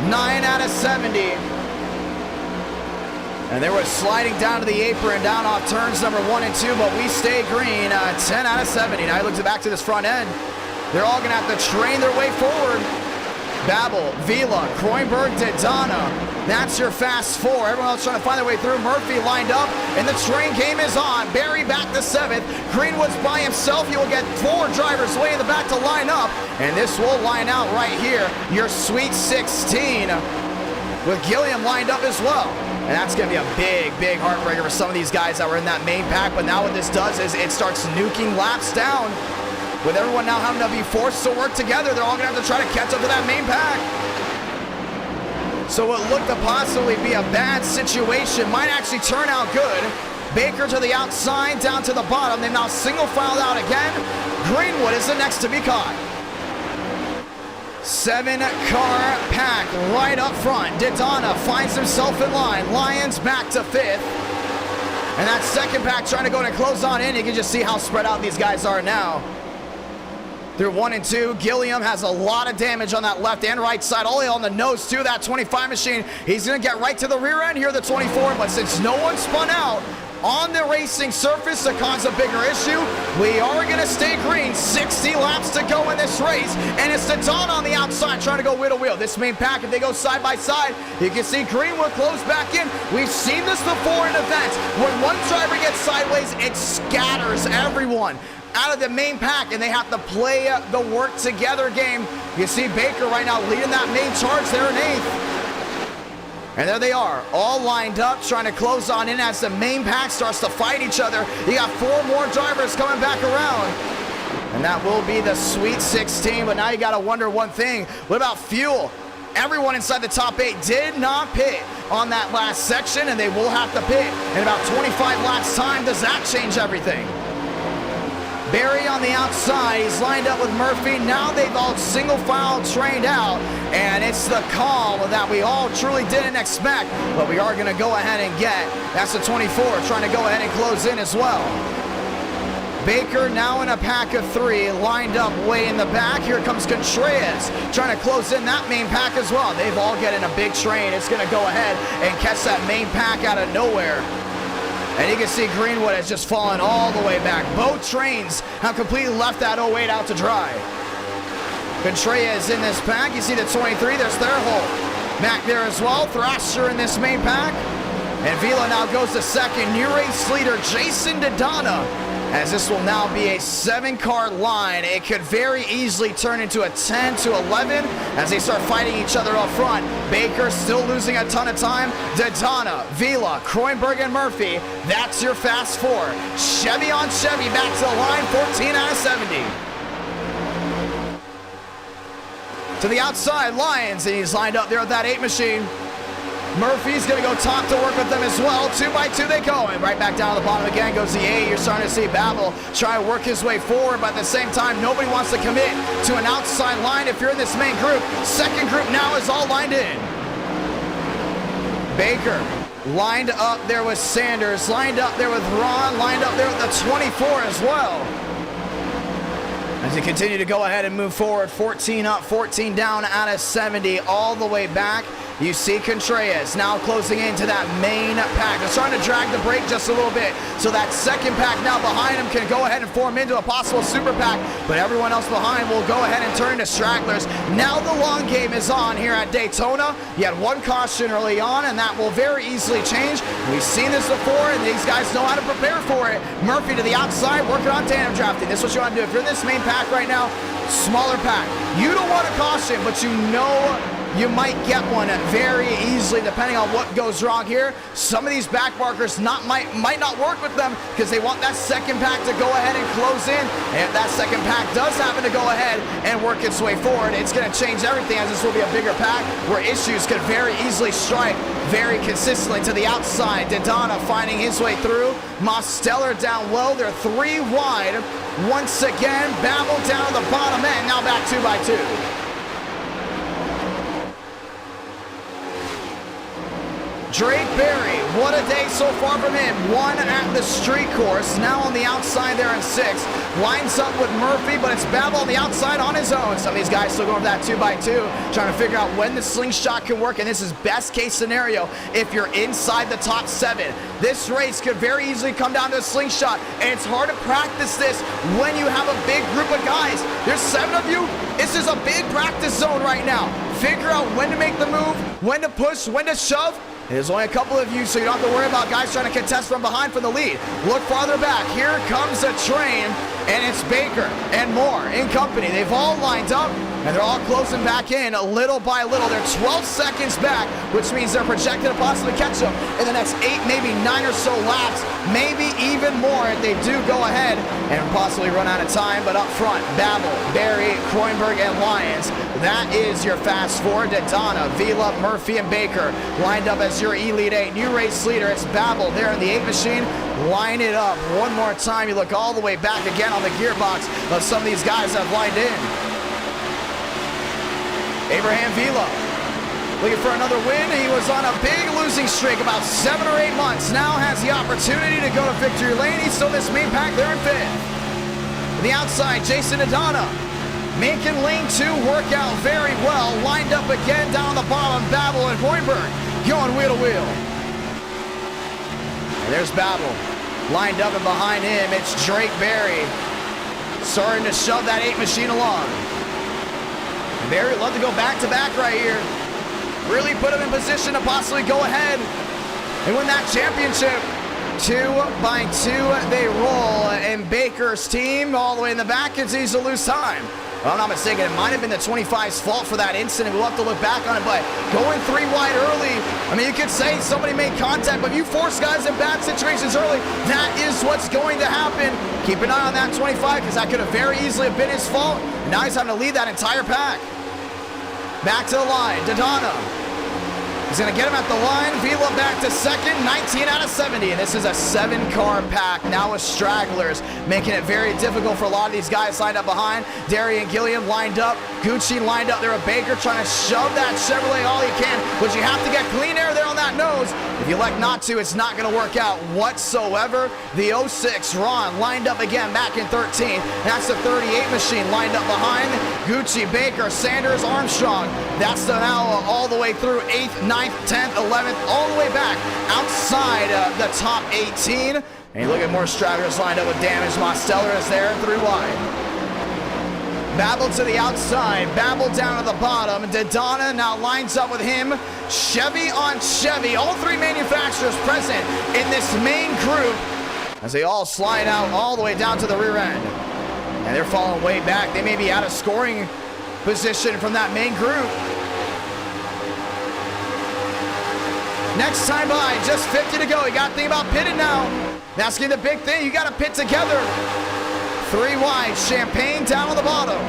9 out of 70. And they were sliding down to the apron, down off turns number 1 and 2, but we stay green. 10 out of 70. Now he looks back to this front end. They're all going to have to train their way forward. Babel, Vila, Kroenberg, Daytona. That's your fast 4. Everyone else trying to find their way through. Murphy lined up, and the train game is on. Barry back to 7th. Greenwood's by himself. He will get 4 drivers way in the back to line up, and this will line out right here. Your Sweet 16 with Gilliam lined up as well. And that's going to be a big heartbreaker for some of these guys that were in that main pack. But now what this does is it starts nuking laps down. With everyone now having to be forced to work together, they're all going to have to try to catch up to that main pack. So what looked to possibly be a bad situation might actually turn out good. Baker to the outside, down to the bottom. They've now single filed out again. Greenwood is the next to be caught. 7-car pack right up front. Daytona finds himself in line. Lyons back to 5th. And that second pack trying to go and close on in. You can just see how spread out these guys are now. Through 1 and 2, Gilliam has a lot of damage on that left and right side. All the way on the nose too, that 25 machine. He's going to get right to the rear end here, the 24. But since no one spun out on the racing surface to cause a bigger issue, we are going to stay green. 60 laps to go in this race, and it's Daytona on the outside trying to go wheel to wheel. This main pack, if they go side by side, you can see Greenwood close back in. We've seen this before in events. When one driver gets sideways, it scatters everyone out of the main pack, and they have to play the work together game. You see Baker right now leading that main charge there in 8th. And there they are, all lined up, trying to close on in as the main pack starts to fight each other. You got 4 more drivers coming back around. And that will be the Sweet 16, but now you gotta wonder one thing. What about fuel? Everyone inside the top 8 did not pit on that last section, and they will have to pit in about 25 laps time. Does that change everything? Barry on the outside, he's lined up with Murphy. Now they've all single file trained out, and it's the call that we all truly didn't expect, but we are gonna go ahead and get. That's the 24, trying to go ahead and close in as well. Baker now in a pack of 3, lined up way in the back. Here comes Contreras, trying to close in that main pack as well. They've all get in a big train. It's gonna go ahead and catch that main pack out of nowhere. And you can see Greenwood has just fallen all the way back. Both trains have completely left that 08 out to dry. Contreras in this pack. You see the 23, there's Thurhold. Mac there as well. Thrasher in this main pack. And Vila now goes to second. New race leader Jason Dodonna, as this will now be a 7-car line. It could very easily turn into a 10 to 11 as they start fighting each other up front. Baker still losing a ton of time. Dodonna, Vila, Kroenberg, and Murphy. That's your fast 4. Chevy on Chevy back to the line, 14 out of 70. To the outside, Lyons, and he's lined up there with that 8 machine. Murphy's going to go top to work with them as well. 2 by 2 they go. And right back down to the bottom again goes the 8. You're starting to see Babel try to work his way forward, but at the same time, nobody wants to commit to an outside line if you're in this main group. Second group now is all lined in. Baker lined up there with Sanders, lined up there with Ron, lined up there with the 24 as well. As they continue to go ahead and move forward, 14 up, 14 down out of 70, all the way back. You see Contreras now closing into that main pack. They're starting to drag the brake just a little bit, so that second pack now behind him can go ahead and form into a possible super pack, but everyone else behind will go ahead and turn to stragglers. Now the long game is on here at Daytona. You had 1 caution early on, and that will very easily change. We've seen this before, and these guys know how to prepare for it. Murphy to the outside, working on tandem drafting. This is what you want to do. If you're in this main pack right now, smaller pack. You don't want a caution, but you know you might get one very easily depending on what goes wrong here. Some of these back markers might not work with them because they want that second pack to go ahead and close in. And if that second pack does happen to go ahead and work its way forward, it's going to change everything, as this will be a bigger pack where issues could very easily strike very consistently. To the outside, Dodonna finding his way through. Mosteller down low. They're 3 wide. Once again, Babel down to the bottom end. Now back 2 by 2. Drake Berry, what a day so far from him. 1 at the street course, now on the outside there in 6. Lines up with Murphy, but it's Babel on the outside on his own. Some of these guys still going for that 2 by 2, trying to figure out when the slingshot can work, and this is best case scenario if you're inside the top 7. This race could very easily come down to a slingshot, and it's hard to practice this when you have a big group of guys. There's 7 of you. This is a big practice zone right now. Figure out when to make the move, when to push, when to shove. There's only a couple of you, so you don't have to worry about guys trying to contest from behind for the lead. Look farther back. Here comes a train, and it's Baker and Moore in company. They've all lined up, and they're all closing back in little by little. They're 12 seconds back, which means they're projected to possibly catch them in the next 8, maybe 9 or so laps, maybe even more if they do go ahead and possibly run out of time. But up front, Babel, Barry, Kroenberg, and Lyons. That is your fast 4. Dodonna, Vila, Murphy, and Baker lined up as your Elite 8. New race leader, it's Babel there in the 8 machine. Line it up one more time. You look all the way back again on the gearbox of some of these guys that have lined in. Abraham Vila looking for another win. He was on a big losing streak about 7 or 8 months. Now has the opportunity to go to victory lane. He's still this main pack there in 5th. The outside, Jason Dodonna. Making lane 2 work out very well. Lined up again down the bottom, Babel and Hoiberg going wheel to wheel. And there's Babel. Lined up and behind him, it's Drake Berry. Starting to shove that 8 machine along. And Berry would love to go back to back right here. Really put him in position to possibly go ahead and win that championship. 2 by 2 they roll, and Baker's team all the way in the back continues to lose time. If I'm not mistaken, it might have been the 25's fault for that incident. We'll have to look back on it, but going 3 wide early, I mean, you could say somebody made contact, but you force guys in bad situations early, that is what's going to happen. Keep an eye on that 25, because that could have very easily have been his fault. And now he's having to lead that entire pack. Back to the line, Daytona. He's going to get him at the line. Vila back to second, 19 out of 70. And this is a 7-car pack now with stragglers, making it very difficult for a lot of these guys lined up behind. Darian Gilliam lined up. Gucci lined up there with Baker, trying to shove that Chevrolet all he can. But you have to get clean air there on that nose. If you elect not to, it's not going to work out whatsoever. The 06 Ron lined up again back in 13. That's the 38 machine lined up behind. Gucci, Baker, Sanders, Armstrong. That's the now all the way through 8th, 9th, 10th, 11th, all the way back outside the top 18. And you look at more stragglers lined up with damage. Mosteller is there, 3 wide. Babel to the outside, Babel down to the bottom. Daytona now lines up with him. Chevy on Chevy, all 3 manufacturers present in this main group as they all slide out all the way down to the rear end. And they're falling way back. They may be out of scoring position from that main group. Next time by, just 50 to go. You got to think about pitting now. That's the big thing. You got to pit together. 3 wide, Champagne down on the bottom.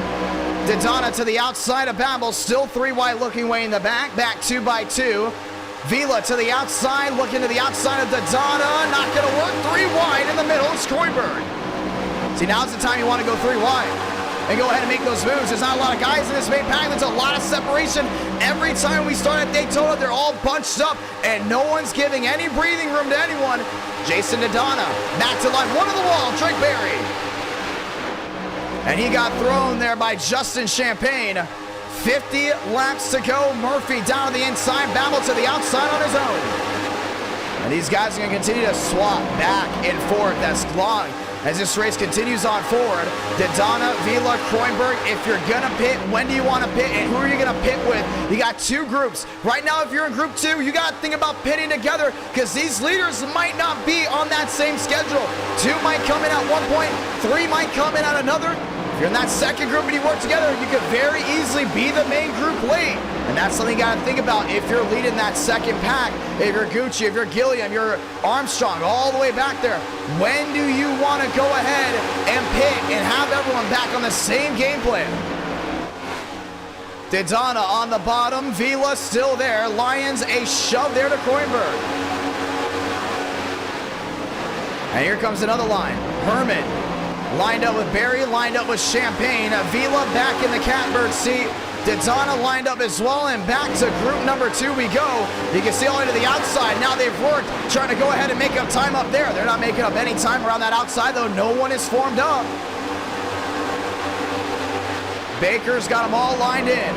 Daytona to the outside of Babel, still 3 wide looking way in the back 2 by 2. Vila to the outside, looking to the outside of Daytona, not going to work. 3 wide in the middle, it's Kroenberg. See, now's the time you want to go 3 wide and go ahead and make those moves. There's not a lot of guys in this main pack. There's a lot of separation. Every time we start at Daytona, they're all bunched up, and no one's giving any breathing room to anyone. Jason Daytona, back to line 1 of the wall, Drake Berry. And he got thrown there by Justin Champagne. 50 laps to go. Murphy down to the inside, Babel to the outside on his own. And these guys are going to continue to swap back and forth as long as this race continues on forward. Daytona, Vila, Kroenberg, if you're going to pit, when do you want to pit, and who are you going to pit with? You got 2 groups. Right now, if you're in Group 2, you got to think about pitting together because these leaders might not be on that same schedule. 2 might come in at one point, 3 might come in at another. If you're in that second group and you work together, you could very easily be the main group late. And that's something you got to think about if you're leading that second pack. If you're Gucci, if you're Gilliam, you're Armstrong, all the way back there. When do you want to go ahead and pit and have everyone back on the same game plan? Daytona on the bottom, Vila still there. Lyons a shove there to Kroenberg. And here comes another line. Herman lined up with Barry, lined up with Champagne. Vila back in the catbird seat. Daytona lined up as well, and back to group number 2 we go. You can see all the way to the outside. Now they've worked, trying to go ahead and make up time up there. They're not making up any time around that outside, though. No one is formed up. Baker's got them all lined in.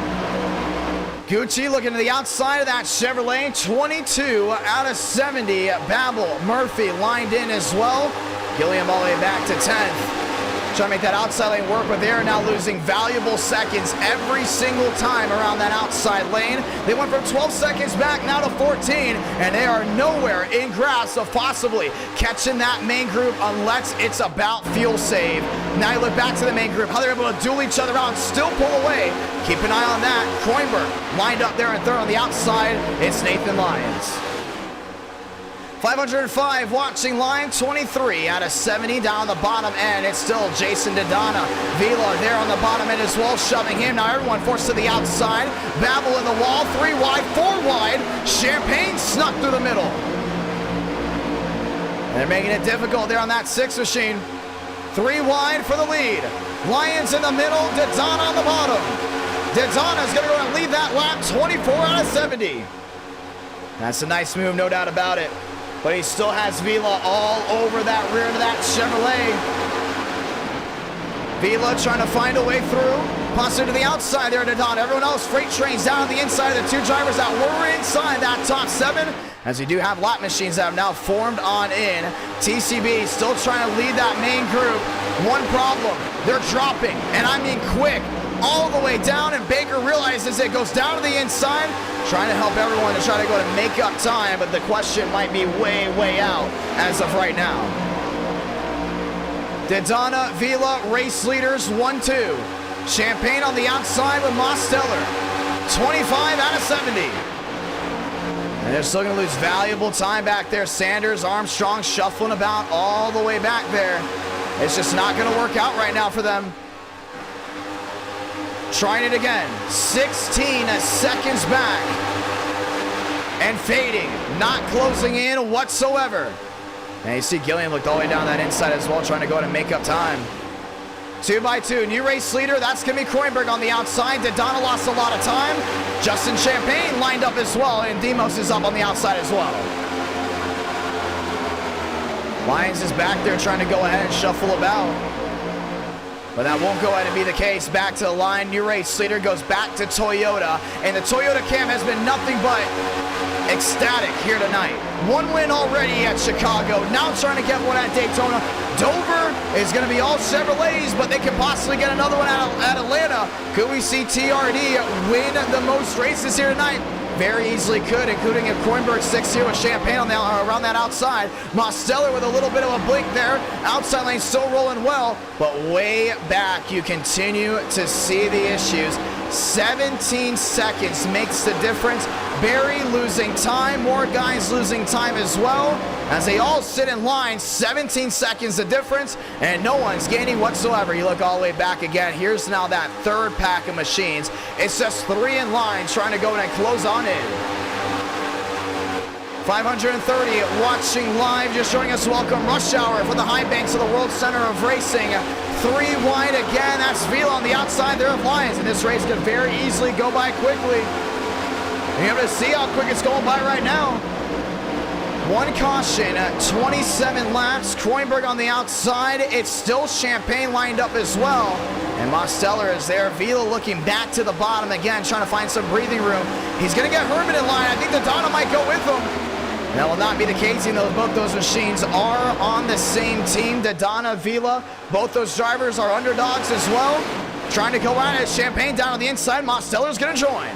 Gucci looking to the outside of that Chevrolet. 22 out of 70. Babel, Murphy lined in as well. Gilliam all the way back to 10th. Trying to make that outside lane work, but they're now losing valuable seconds every single time around that outside lane. They went from 12 seconds back now to 14, and they are nowhere in grasp of possibly catching that main group unless it's about fuel save. Now you look back to the main group, how they're able to duel each other out and still pull away. Keep an eye on that. Kroenberg lined up there and third on the outside. It's Nathan Lyons. 505 watching line, 23 out of 70 down the bottom end. It's still Jason Daytona. Vila there on the bottom end as well, shoving him. Now everyone forced to the outside. Babel in the wall, 3 wide, 4 wide. Champagne snuck through the middle. They're making it difficult there on that 6 machine. 3 wide for the lead. Lyons in the middle, Daytona on the bottom. Daytona's going to go and lead that lap, 24 out of 70. That's a nice move, no doubt about it. But he still has Vila all over that rear of that Chevrolet. Vila trying to find a way through. Possibly to the outside there, Daytona. Everyone else, freight trains down on the inside of the 2 drivers that were inside that top 7. As we do have lap machines that have now formed on in. TCB still trying to lead that main group. One problem, they're dropping, and I mean quick, all the way down, and Baker realizes it, goes down to the inside, trying to help everyone to try to go to make up time, but the question might be way, way out as of right now. Daytona, Vila, race leaders, 1-2. Champagne on the outside with Mosteller. 25 out of 70. And they're still going to lose valuable time back there. Sanders, Armstrong shuffling about all the way back there. It's just not going to work out right now for them. Trying it again. 16 seconds back. And fading. Not closing in whatsoever. And you see Gillian looked all the way down that inside as well, trying to go ahead and make up time. 2 by 2. New race leader. That's going to be Kroenberg on the outside. Dodonna lost a lot of time. Justin Champagne lined up as well. And Demos is up on the outside as well. Lyons is back there trying to go ahead and shuffle about. But that won't go ahead and be the case. Back to the line. New race leader goes back to Toyota. And the Toyota camp has been nothing but ecstatic here tonight. 1 win already at Chicago. Now trying to get one at Daytona. Dover is going to be all Chevrolets, but they can possibly get another one at Atlanta. Could we see TRD win the most races here tonight? Very easily could, including if Kroenberg sticks here with Champagne on the, around that outside. Mosteller with a little bit of a blink there. Outside lane still rolling well, but way back you continue to see the issues. 17 seconds makes the difference. Barry losing time, more guys losing time as well. As they all sit in line, 17 seconds the difference, and no one's gaining whatsoever. You look all the way back again. Here's now that third pack of machines. It's just 3 in line trying to go in and close on in. 530 watching live, just showing us welcome rush hour for the high banks of the World Center of Racing. 3 wide again. That's Vila on the outside there of Lyons, and this race could very easily go by quickly. You're able to see how quick it's going by right now. 1 caution, 27 laps. Kroenberg on the outside. It's still Champagne lined up as well. And Mosteller is there. Vila looking back to the bottom again, trying to find some breathing room. He's going to get Herman in line. I think Dodonna might go with him. That will not be the case, even though both those machines are on the same team. Dodonna, Vila, both those drivers are underdogs as well. Trying to go at it. Champagne down on the inside. Mosteller's going to join.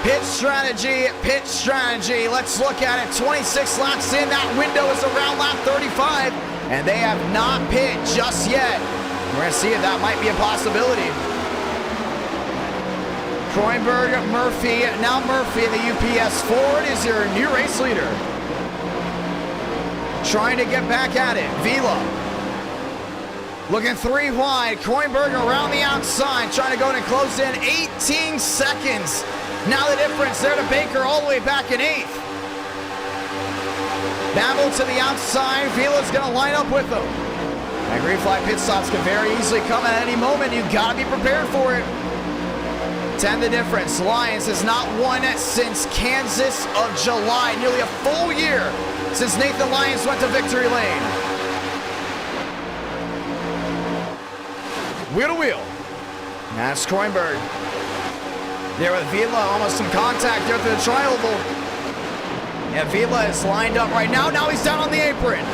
Pit strategy, pit strategy. Let's look at it. 26 laps in. That window is around lap 35. And they have not pit just yet. We're going to see if that might be a possibility. Kroenberg, Murphy. Now Murphy in the UPS Ford is your new race leader. Trying to get back at it. Vila. Looking 3 wide. Kroenberg around the outside. Trying to go in and close in. 18 seconds. Now the difference there to Baker all the way back in 8th. Babel to the outside. Vila's going to line up with them. And green flag pit stops can very easily come at any moment. You've got to be prepared for it. 10 the difference. Lyons has not won since Kansas of July. Nearly a full year since Nathan Lyons went to victory lane. Wheel to wheel. That's Kroenberg. There with Vila, almost some contact there through the tri-oval. Yeah, Vila is lined up right now. Now he's down on the apron.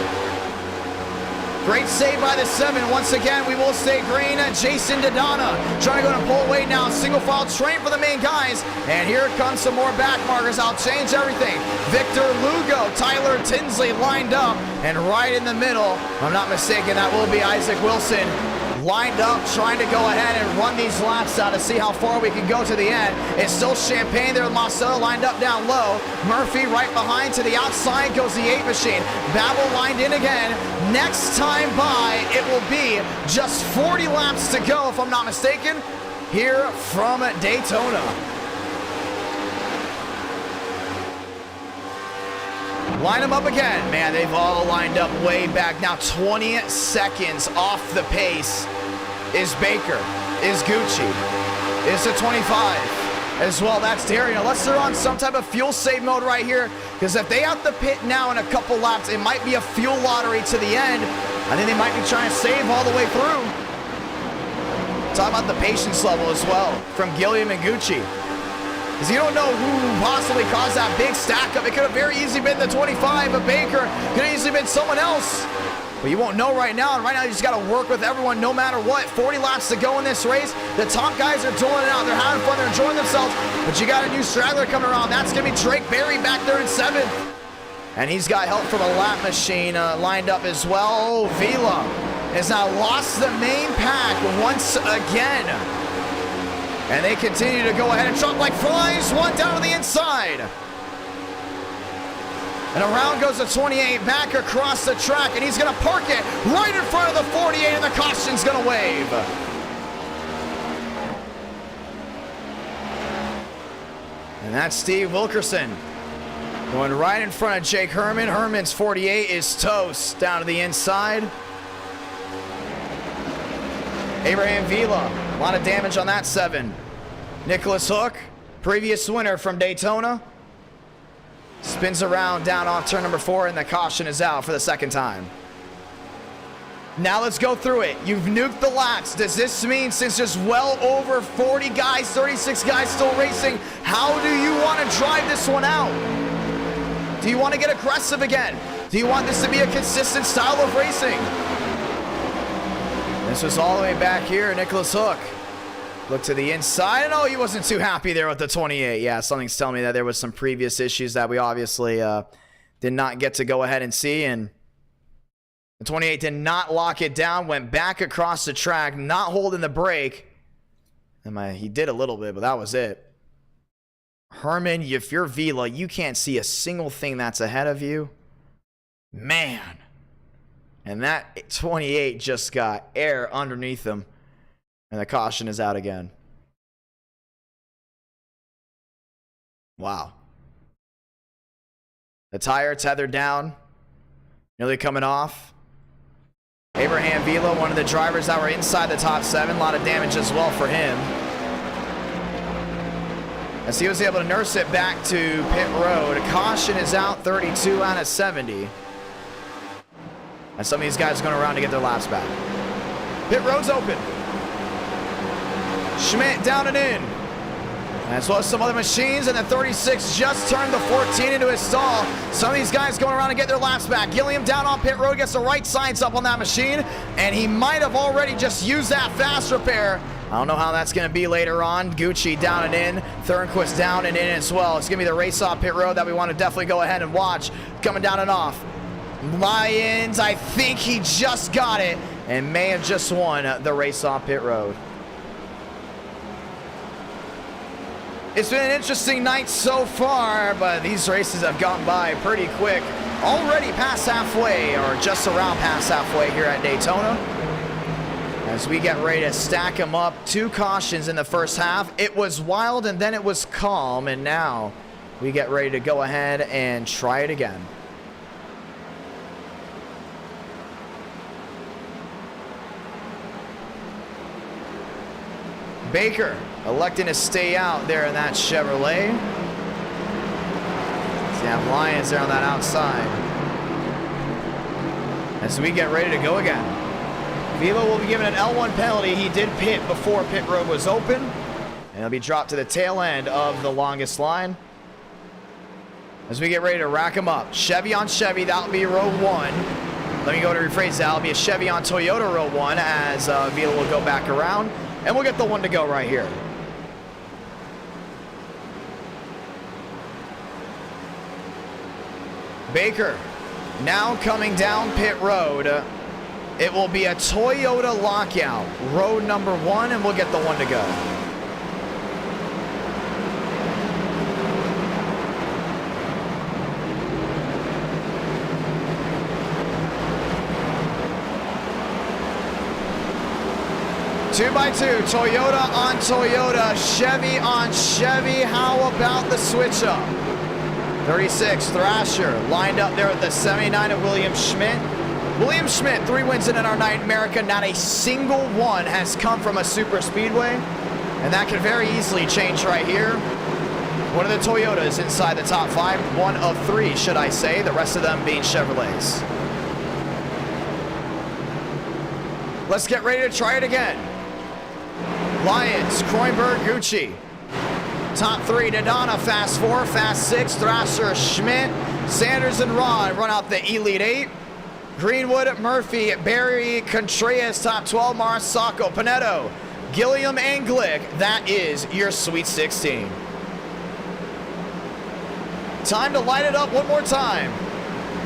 Great save by the 7. Once again, we will stay green. Jason Dodonna trying to go to pull away now. Single file train for the main guys. And here comes some more back markers. I'll change everything. Victor Lugo, Tyler Tinsley lined up. And right in the middle, if I'm not mistaken, that will be Isaac Wilson. Lined up, trying to go ahead and run these laps out to see how far we can go to the end. It's still Champagne there with Mosteller lined up down low. Murphy right behind to the outside goes the 8 machine. Babel lined in again. Next time by, it will be just 40 laps to go, if I'm not mistaken, here from Daytona. Line them up again. Man, they've all lined up way back. Now 20 seconds off the pace is Baker, is Gucci, is the 25 as well. That's Darian. Unless they're on some type of fuel save mode right here, because if they have to pit now in a couple laps, it might be a fuel lottery to the end. I think they might be trying to save all the way through. Talk about the patience level as well from Gilliam and Gucci. Because you don't know who possibly caused that big stack up. It could have very easily been the 25 of Baker. Could have easily been someone else. But you won't know right now. And right now you just got to work with everyone no matter what. 40 laps to go in this race. The top guys are doing it out. They're having fun. They're enjoying themselves. But you got a new straggler coming around. That's going to be Drake Berry back there in 7th. And he's got help from a lap machine lined up as well. Vila has now lost the main pack once again. And they continue to go ahead and truck like flies. One down to the inside. And around goes the 28 back across the track, and he's going to park it right in front of the 48, and the caution's going to wave. And that's Steve Wilkerson going right in front of Jake Herman. Herman's 48 is toast down to the inside. Abraham Vila, a lot of damage on that 7. Nicholas Hook, previous winner from Daytona, spins around down off turn number 4, and the caution is out for the second time. Now let's go through it. You've nuked the laps. Does this mean, since there's well over 40 guys, 36 guys still racing, how do you want to drive this one out? Do you want to get aggressive again? Do you want this to be a consistent style of racing? This was all the way back here. Nicholas Hook look to the inside, and oh, he wasn't too happy there with the 28. Yeah, something's telling me that there was some previous issues that we obviously did not get to go ahead and see, and the 28 did not lock it down, went back across the track, not holding the brake. And he did a little bit, but that was it. Herman, if you're Vila, you can't see a single thing that's ahead of you. Man. And that 28 just got air underneath him. And the caution is out again. Wow. The tire tethered down. Nearly coming off. Abraham Vila, one of the drivers that were inside the top 7. A lot of damage as well for him. As he was able to nurse it back to pit road. Caution is out, 32 out of 70. And some of these guys are going around to get their laps back. Pit road's open. Schmidt down and in. As well as some other machines, and the 36 just turned the 14 into his stall. Some of these guys going around to get their laps back. Gilliam down on pit road, gets the right sides up on that machine, and he might have already just used that fast repair. I don't know how that's going to be later on. Gucci down and in. Thornquist down and in as well. It's going to be the race off pit road that we want to definitely go ahead and watch. Coming down and off. Lyons, I think he just got it and may have just won the race off pit road. It's been an interesting night so far, but these races have gone by pretty quick. Already past halfway, or just around past halfway here at Daytona. As we get ready to stack them up. 2 cautions in the first half. It was wild and then it was calm, and now we get ready to go ahead and try it again. Baker electing to stay out there in that Chevrolet. So you have Lyons there on that outside. As we get ready to go again. Vila will be given an L1 penalty. He did pit before pit road was open. And he'll be dropped to the tail end of the longest line. As we get ready to rack them up. Chevy on Chevy, that'll be row 1. Let me go to rephrase that. It'll be a Chevy on Toyota row 1 as Vila will go back around. And we'll get the one to go right here. Baker now coming down pit road. It will be a Toyota lockout. Road number 1, and we'll get the one to go. Two by two, Toyota on Toyota, Chevy on Chevy. How about the switch up? 36, Thrasher, lined up there with the 79 of William Schmidt. William Schmidt, 3 wins in our night in America. Not a single one has come from a super speedway. And that could very easily change right here. One of the Toyotas inside the top 5. 1 of 3, should I say. The rest of them being Chevrolets. Let's get ready to try it again. Lyons, Kroenberg, Gucci. Top 3, Dodonna, fast 4, fast 6, Thrasher, Schmidt, Sanders, and Rod run out the Elite 8. Greenwood, Murphy, Barry, Contreras, top 12, Marisacco, Panetto, Gilliam, and Glick. That is your Sweet 16. Time to light it up one more time.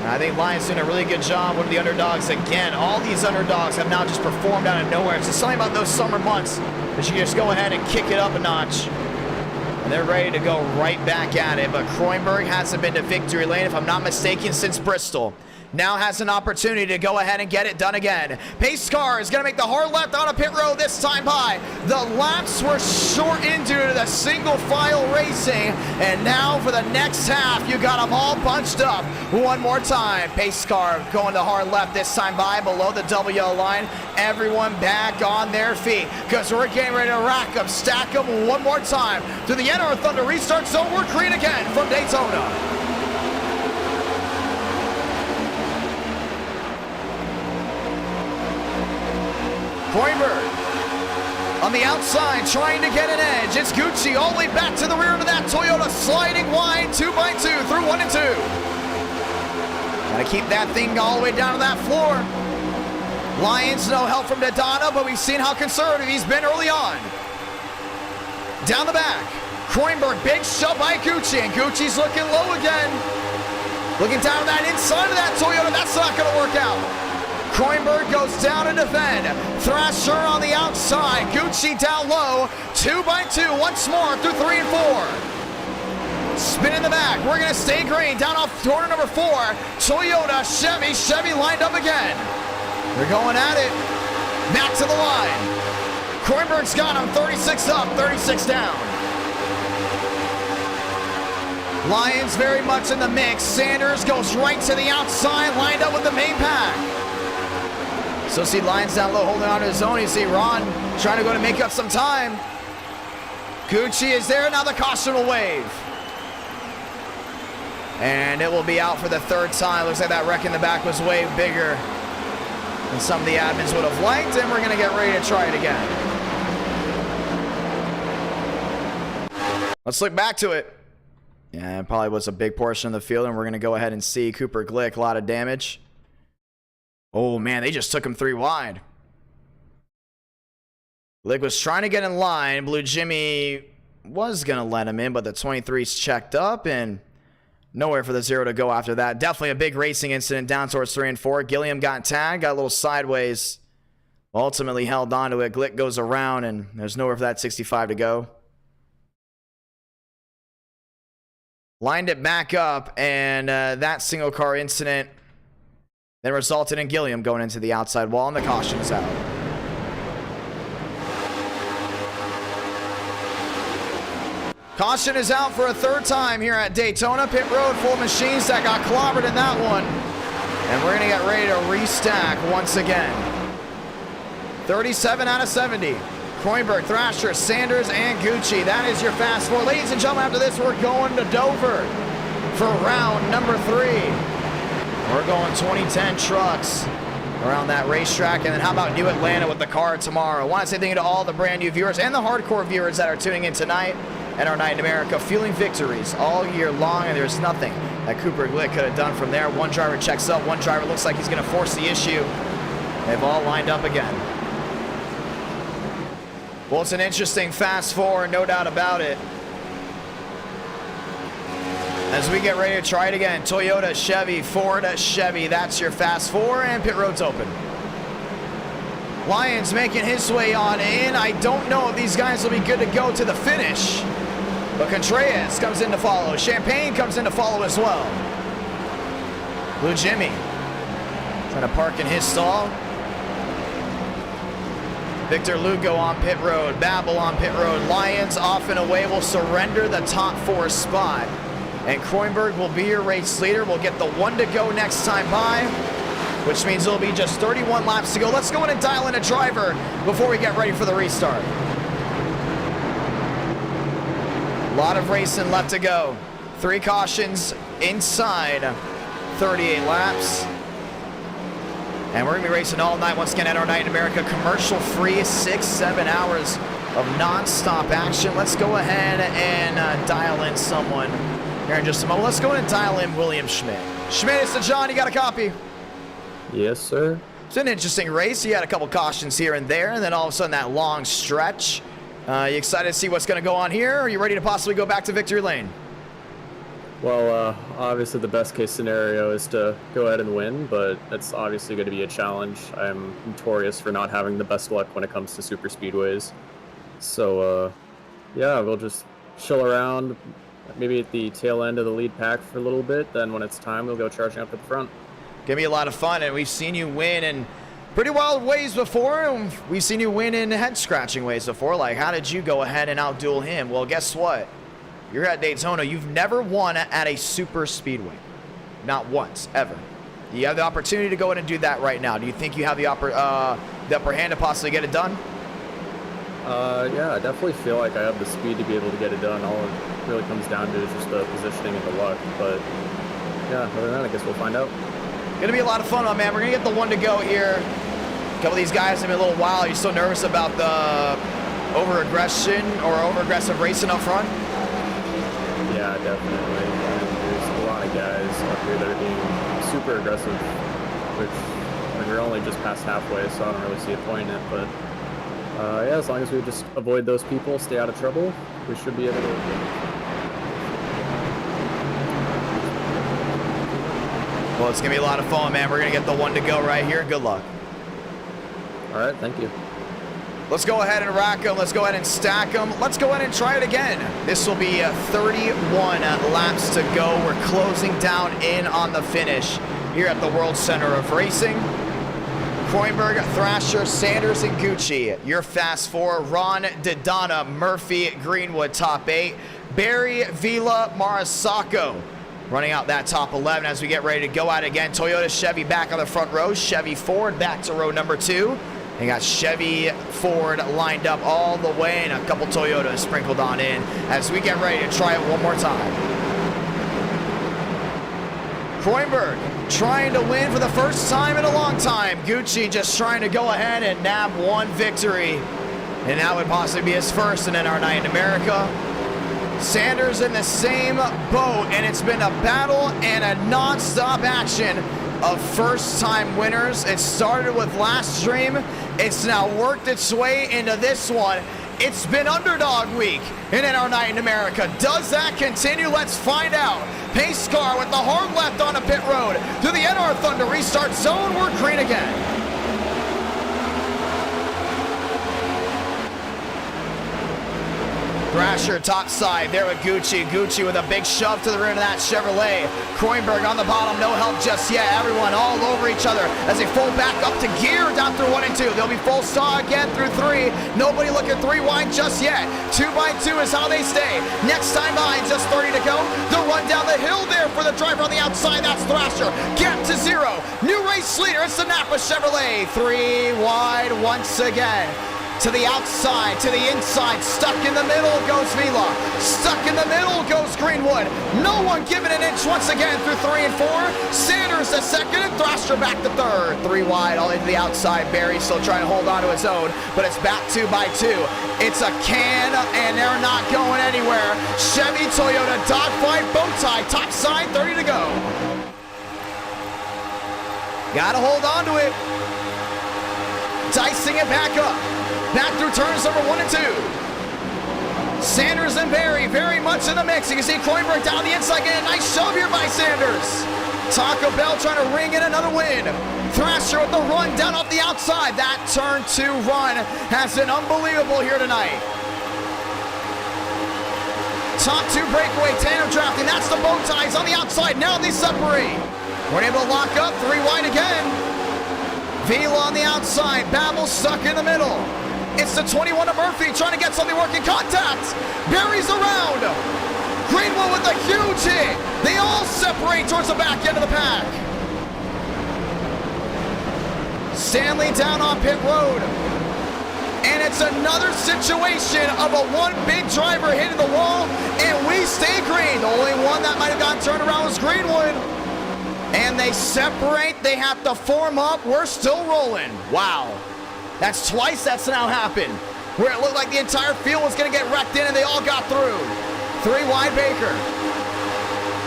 And I think Lions doing a really good job with the underdogs again. All these underdogs have now just performed out of nowhere. It's just something about those summer months that you just go ahead and kick it up a notch. And they're ready to go right back at it. But Kroenberg hasn't been to victory lane, if I'm not mistaken, since Bristol. Now has an opportunity to go ahead and get it done again. Pace car is going to make the hard left out of pit road this time by. The laps were shortened due to the single file racing. And now for the next half, you got them all bunched up one more time. Pace car going the hard left this time by below the double yellow line. Everyone back on their feet because we're getting ready to rack them, stack them one more time. To the end of our Thunder restart zone, we're green again from Daytona. Kroenberg on the outside trying to get an edge. It's Gucci all the way back to the rear of that Toyota, sliding wide 2x2 through 1 and 2. Gotta keep that thing all the way down to that floor. Lions, no help from Dodonna, but we've seen how conservative he's been early on. Down the back, Kroenberg, big shove by Gucci, and Gucci's looking low again. Looking down that inside of that Toyota, that's not gonna work out. Kroenberg goes down to defend. Thrasher on the outside. Gucci down low. 2x2 once more through 3 and 4. Spin in the back. We're going to stay green. Down off corner number 4. Toyota, Chevy. Chevy lined up again. They're going at it. Back to the line. Kroenberg's got him. 36 up, 36 down. Lions very much in the mix. Sanders goes right to the outside. Lined up with the main pack. So see Lions down low holding on to his own. You see Ron trying to go to make up some time. Gucci is there. Now the caution will wave. And it will be out for the third time. Looks like that wreck in the back was way bigger than some of the admins would have liked. And we're going to get ready to try it again. Let's look back to it. Yeah, it probably was a big portion of the field. And we're going to go ahead and see Cooper Glick. A lot of damage. Oh, man, they just took him 3 wide. Glick was trying to get in line. Blue Jimmy was going to let him in, but the 23's checked up and nowhere for the 0 to go after that. Definitely a big racing incident down towards 3 and 4. Gilliam got tagged, got a little sideways. Ultimately held on to it. Glick goes around, and there's nowhere for that 65 to go. Lined it back up, and that single car incident then resulted in Gilliam going into the outside wall, and the caution is out. Caution is out for a third time here at Daytona. Pit road full of machines that got clobbered in that one. And we're going to get ready to restack once again. 37 out of 70. Kroenberg, Thrasher, Sanders, and Gucci. That is your fast 4. Ladies and gentlemen, after this, we're going to Dover for round number 3. We're going 2010 trucks around that racetrack. And then how about New Atlanta with the car tomorrow? I want to say thank you to all the brand new viewers and the hardcore viewers that are tuning in tonight and our night in America, fueling victories all year long. And there's nothing that Cooper Glick could have done from there. One driver checks up. One driver looks like he's going to force the issue. They've all lined up again. Well, it's an interesting fast 4, no doubt about it. As we get ready to try it again, Toyota, Chevy, Ford, Chevy. That's your fast 4, and pit road's open. Lions making his way on in. I don't know if these guys will be good to go to the finish. But Contreras comes in to follow. Champagne comes in to follow as well. Blue Jimmy trying to park in his stall. Victor Lugo on pit road. Babel on pit road. Lions off and away will surrender the top 4 spot. And Kroenberg will be your race leader. We'll get the 1 to go next time by, which means it'll be just 31 laps to go. Let's go in and dial in a driver before we get ready for the restart. A lot of racing left to go. 3 cautions inside 38 laps. And we're going to be racing all night once again at our Night in America, commercial-free, 6-7 hours of non-stop action. Let's go ahead and dial in someone here in just a moment. Let's go ahead and dial in William Schmidt. Schmidt, it's to John. You got a copy? Yes, sir. It's an interesting race. You had a couple cautions here and there, and then all of a sudden that long stretch. You excited to see what's going to go on here? Or are you ready to possibly go back to victory lane? Well, obviously the best case scenario is to go ahead and win, but it's obviously going to be a challenge. I'm notorious for not having the best luck when it comes to super speedways. So, yeah, we'll just chill around, maybe at the tail end of the lead pack for a little bit. Then when it's time, we'll go charging up at the front. Gonna be a lot of fun, and we've seen you win in pretty wild ways before, and we've seen you win in head-scratching ways before. Like, how did you go ahead and outduel him? Well, guess what? You're at Daytona. You've never won at a super speedway. Not once, ever. You have the opportunity to go in and do that right now. Do you think you have the upper hand to possibly get it done? Yeah, I definitely feel like I have the speed to be able to get it done. All it really comes down to is just the positioning and the luck. But, yeah, other than that, I guess we'll find out. Gonna be a lot of fun, my man. We're gonna get the one to go here. A couple of these guys have been a little while. Are you still nervous about the over-aggression or over-aggressive racing up front? Yeah, definitely. And there's a lot of guys up here that are being super aggressive, which, I mean, we're only just past halfway, so I don't really see a point in it. But, yeah, as long as we just avoid those people, stay out of trouble, we should be able to. Well, it's gonna be a lot of fun, man. We're gonna get the one to go right here. Good luck. All right, thank you. Let's go ahead and rack them. Let's go ahead and stack them. Let's go ahead and try it again. This will be 31 laps to go. We're closing down in on the finish here at the World Center of Racing. Kroenberg, Thrasher, Sanders, and Gucci. Your fast four. Ron, Dodonna, Murphy, Greenwood, top 8. Barry, Vila, Marisacco running out that top 11 as we get ready to go out again. Toyota, Chevy back on the front row. Chevy Ford back to row number 2. They got Chevy, Ford lined up all the way, and a couple Toyotas sprinkled on in as we get ready to try it one more time. Kroenberg trying to win for the first time in a long time. Gucci just trying to go ahead and nab one victory, and that would possibly be his first in our night in America. Sanders in the same boat, and it's been a battle and a non-stop action of first-time winners. It started with last stream. It's now worked its way into this one. It's been underdog week in our night in America. Does that continue? Let's find out. Pace car with the hard left on a pit road to the NR Thunder restart zone. We're green again. Thrasher top side there with Gucci. Gucci with a big shove to the rear of that Chevrolet. Kroenberg on the bottom, no help just yet. Everyone all over each other as they fold back up to gear down through 1 and 2. They'll be full saw again through 3. Nobody looking 3 wide just yet. 2 by 2 is how they stay. Next time behind, just 30 to go. The run down the hill there for the driver on the outside. That's Thrasher. Gap to 0. New race leader. It's the Napa Chevrolet. 3 wide once again. To the outside, to the inside, stuck in the middle goes Vila. Stuck in the middle goes Greenwood. No one giving an inch once again through 3 and 4. Sanders to second and Thrasher back to third. 3 wide, all into the outside. Barry still trying to hold on to his own, but it's back 2 by 2. It's a can, and they're not going anywhere. Chevy, Toyota, dogfight, bow tie, top side, 30 to go. Gotta hold on to it. Dicing it back up. Back through turns number 1 and 2. Sanders and Barry very much in the mix. You can see Kroenberg down the inside getting a nice shove here by Sanders. Taco Bell trying to ring in another win. Thrasher with the run down off the outside. That turn 2 run has been unbelievable here tonight. Top 2 breakaway, tandem drafting. That's the bow ties on the outside. Now they separate. We're able to lock up 3 wide again. Vila on the outside. Babel stuck in the middle. It's the 21 of Murphy trying to get something working. Contact. Barry's around. Greenwood with a huge hit. They all separate towards the back end of the pack. Stanley down on pit road. And it's another situation of a one big driver hitting the wall, and we stay green. The only one that might have gotten turned around was Greenwood. And they separate. They have to form up. We're still rolling. Wow. That's twice that's now happened, where it looked like the entire field was going to get wrecked in, and they all got through. 3 wide Baker.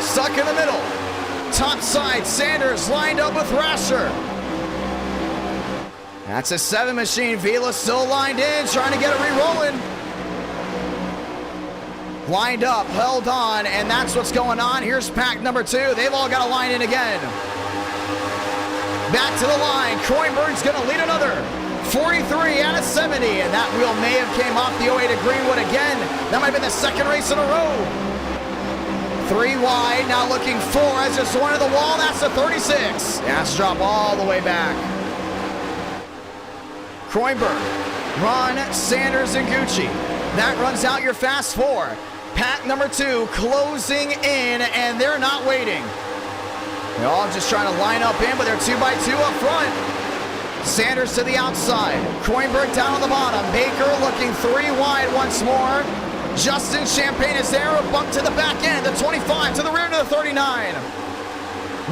Stuck in the middle. Top side, Sanders lined up with Thrasher. That's a 7 machine. Vila still lined in, trying to get it re-rolling. lined up, held on, and that's what's going on. Here's pack number 2. They've all got to line in again. Back to the line. Kroenberg's going to lead another 43 out of 70, and that wheel may have came off the 08 at Greenwood again. That might have been the second race in a row. 3 wide, now looking 4 as just one to the wall. That's a 36. Has to drop all the way back. Kroenberg, Ron, Sanders, and Gucci. That runs out your fast 4. Pack number 2 closing in, and they're not waiting. They're all just trying to line up in, but they're 2 by 2 up front. Sanders to the outside. Kroenberg down on the bottom. Baker looking 3 wide once more. Justin Champagne is there. A bump to the back end. The 25 to the rear to the 39.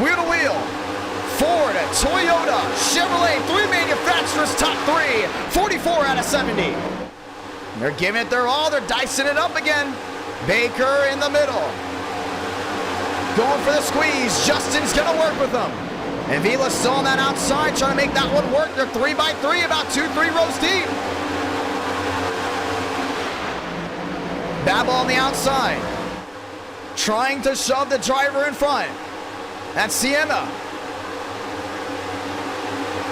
Wheel to wheel. Ford, Toyota, Chevrolet, 3 manufacturers, top 3. 44 out of 70. They're giving it their all. They're dicing it up again. Baker in the middle. Going for the squeeze. Justin's going to work with them. And Vila's still on that outside, trying to make that one work. They're 3 by 3, about 2-3 rows deep. Babel on the outside, trying to shove the driver in front. That's Sienna.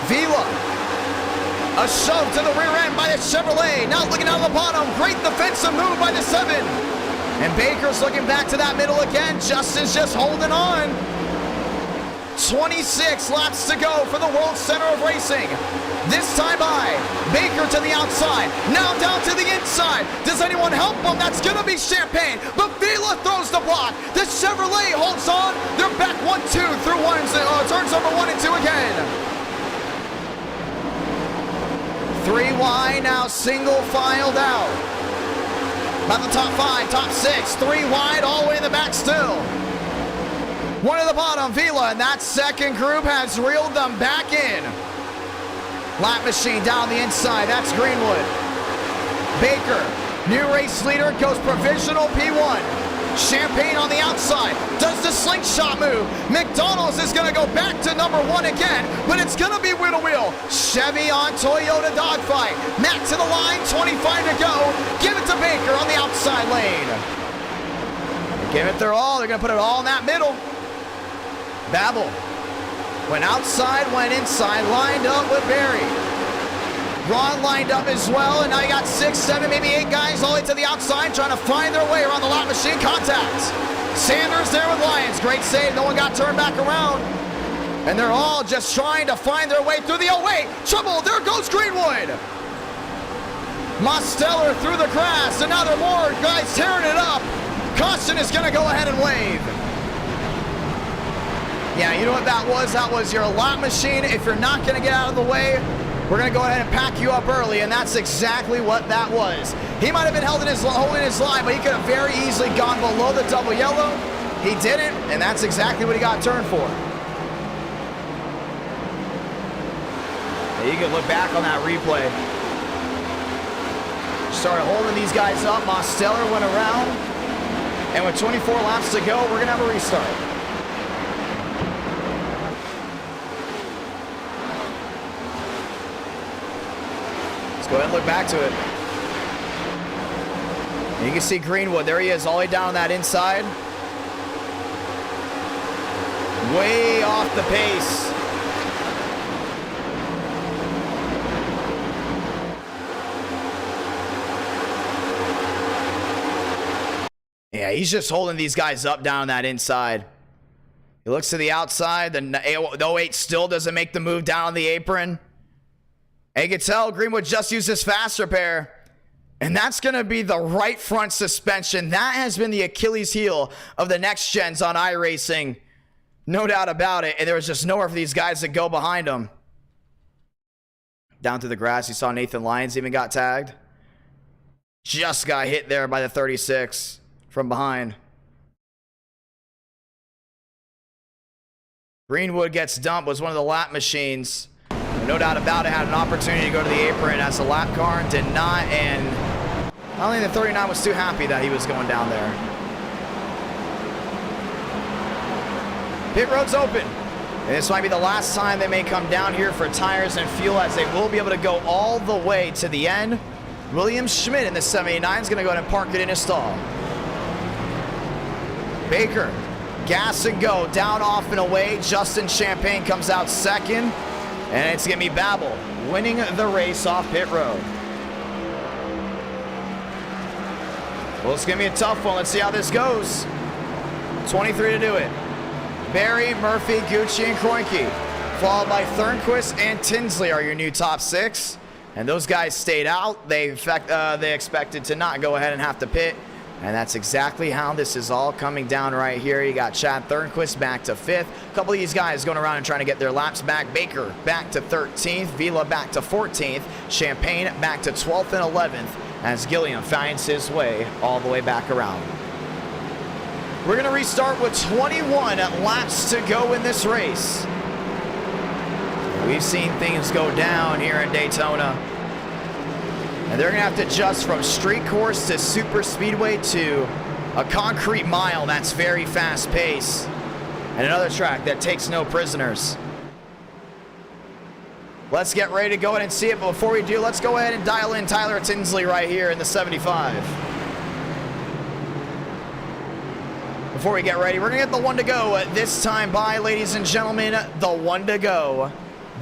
Vila. A shove to the rear end by the Chevrolet. Now looking down the bottom. Great defensive move by the 7. And Baker's looking back to that middle again. Justin's just holding on. 26 laps to go for the World Center of Racing. This time by Baker to the outside. Now down to the inside. Does anyone help him? That's going to be Champagne. But Vila throws the block. The Chevrolet holds on. They're back 1-2 through turns over 1 and 2 again. 3 wide, now single filed out. About the top 5, top 6, 3 wide, all the way in the back still. 1 at the bottom, Vila, and that second group has reeled them back in. Lap machine down the inside, that's Greenwood. Baker, new race leader, goes provisional P1. Champagne on the outside, does the slingshot move. McDonald's is going to go back to number 1 again, but it's going to be wheel to wheel. Chevy on Toyota dogfight. Matt to the line, 25 to go. Give it to Baker on the outside lane. Give it their all. They're going to put it all in that middle. Babel went outside, went inside, lined up with Barry. Ron lined up as well, and now you got 6, 7, maybe 8 guys all the way to the outside trying to find their way around the lap machine. Contact. Sanders there with Lyons. Great save. No one got turned back around. And they're all just trying to find their way through the... Oh, wait. Trouble. There goes Greenwood. Mosteller through the grass, and now there are more guys tearing it up. Caution is going to go ahead and wave. Yeah, you know what that was? That was your lap machine. If you're not going to get out of the way, we're going to go ahead and pack you up early, and that's exactly what that was. He might have been holding his line, but he could have very easily gone below the double yellow. He didn't, and that's exactly what he got turned for. You can look back on that replay. Started holding these guys up. Mosteller went around, and with 24 laps to go, we're going to have a restart. Go ahead and look back to it. And you can see Greenwood. There he is, all the way down on that inside. Way off the pace. Yeah, he's just holding these guys up down on that inside. He looks to the outside. The 08 still doesn't make the move down on the apron. And you can tell Greenwood just used his fast repair. And that's going to be the right front suspension. That has been the Achilles heel of the next gens on iRacing. No doubt about it. And there was just nowhere for these guys to go behind him. Down to the grass, you saw Nathan Lyons even got tagged. Just got hit there by the 36 from behind. Greenwood gets dumped, was one of the lap machines. No doubt about it, had an opportunity to go to the apron as a lap car, did not, and I don't think the 39 was too happy that he was going down there. Pit road's open, and this might be the last time they may come down here for tires and fuel, as they will be able to go all the way to the end. William Schmidt in the 79 is going to go ahead and park it in his stall. Baker, gas and go, down, off, and away. Justin Champagne comes out second, and it's going to be Babel winning the race off pit road. Well, it's going to be a tough one. Let's see how this goes. 23 to do it. Barry, Murphy, Gucci, and Kroenke, followed by Thornquist and Tinsley are your new top 6. And those guys stayed out. They expected to not go ahead and have to pit. And that's exactly how this is all coming down right here. You got Chad Thornquist back to 5th. A couple of these guys going around and trying to get their laps back. Baker back to 13th. Vila back to 14th. Champagne back to 12th and 11th as Gilliam finds his way all the way back around. We're going to restart with 21 laps to go in this race. We've seen things go down here in Daytona. And they're going to have to adjust from street course to super speedway to a concrete mile that's very fast pace. And another track that takes no prisoners. Let's get ready to go ahead and see it. But before we do, let's go ahead and dial in Tyler Tinsley right here in the 75. Before we get ready, we're going to get the one to go this time by, ladies and gentlemen. The one to go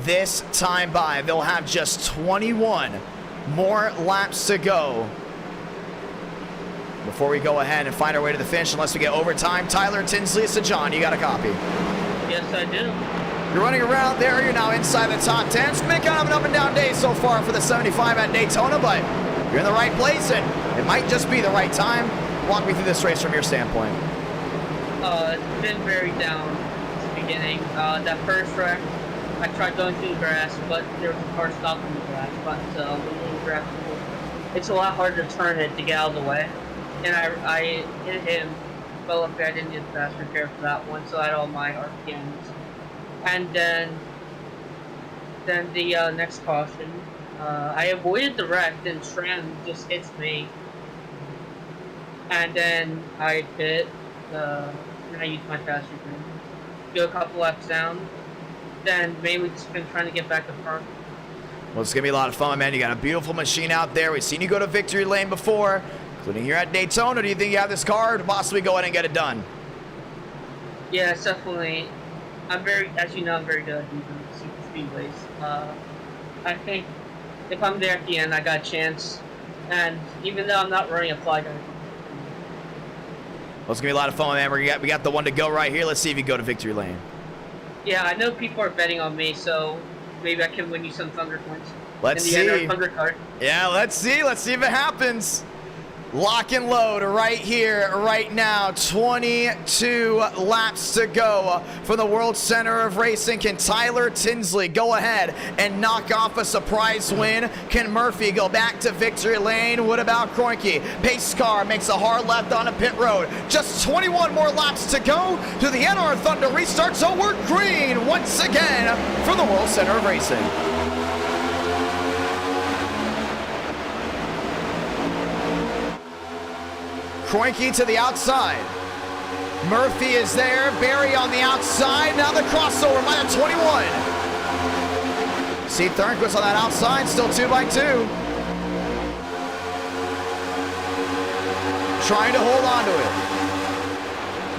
this time by. They'll have just 21 more laps to go before we go ahead and find our way to the finish, unless we get overtime. Tyler Tinsley, so John, you got a copy? Yes, I do. You're running around there. You're now inside the top 10. It's been kind of an up and down day so far for the 75 at Daytona, but you're in the right place, and it might just be the right time. Walk me through this race from your standpoint. It's been very down at the beginning. That first wreck, I tried going through the grass, but there was a car stopped in the grass. But the grass, it's a lot harder to turn it to get out of the way. And I hit him, but luckily I didn't get the fast repair for that one, so I had all my RPMs. And then the next caution, I avoided the wreck, then Tram just hits me. And then I pit, and I used my fast repair. Go a couple laps down. Then mainly just been trying to get back to front. Well, it's going to be a lot of fun, man. You got a beautiful machine out there. We've seen you go to victory lane before, including here at Daytona. Do you think you have this car to possibly go ahead and get it done? Yeah, it's definitely. As you know, I'm very good at using super speedways. I think if I'm there at the end, I got a chance. And even though I'm not running a flag, well, it's going to be a lot of fun, man. We got the one to go right here. Let's see if you go to victory lane. Yeah, I know people are betting on me, so maybe I can win you some Thunder points. Let's see. Thunder card. Yeah, let's see. Let's see if it happens. Lock and load right here, right now. 22 laps to go for the World Center of Racing. Can Tyler Tinsley go ahead and knock off a surprise win? Can Murphy go back to victory lane? What about Kroenke? Pace car makes a hard left on a pit road. Just 21 more laps to go to the NR Thunder restart. So we're green once again for the World Center of Racing. Kroenke to the outside. Murphy is there. Barry on the outside. Now the crossover by the 21. See Thornquist on that outside. Still 2 by 2. Trying to hold on to it.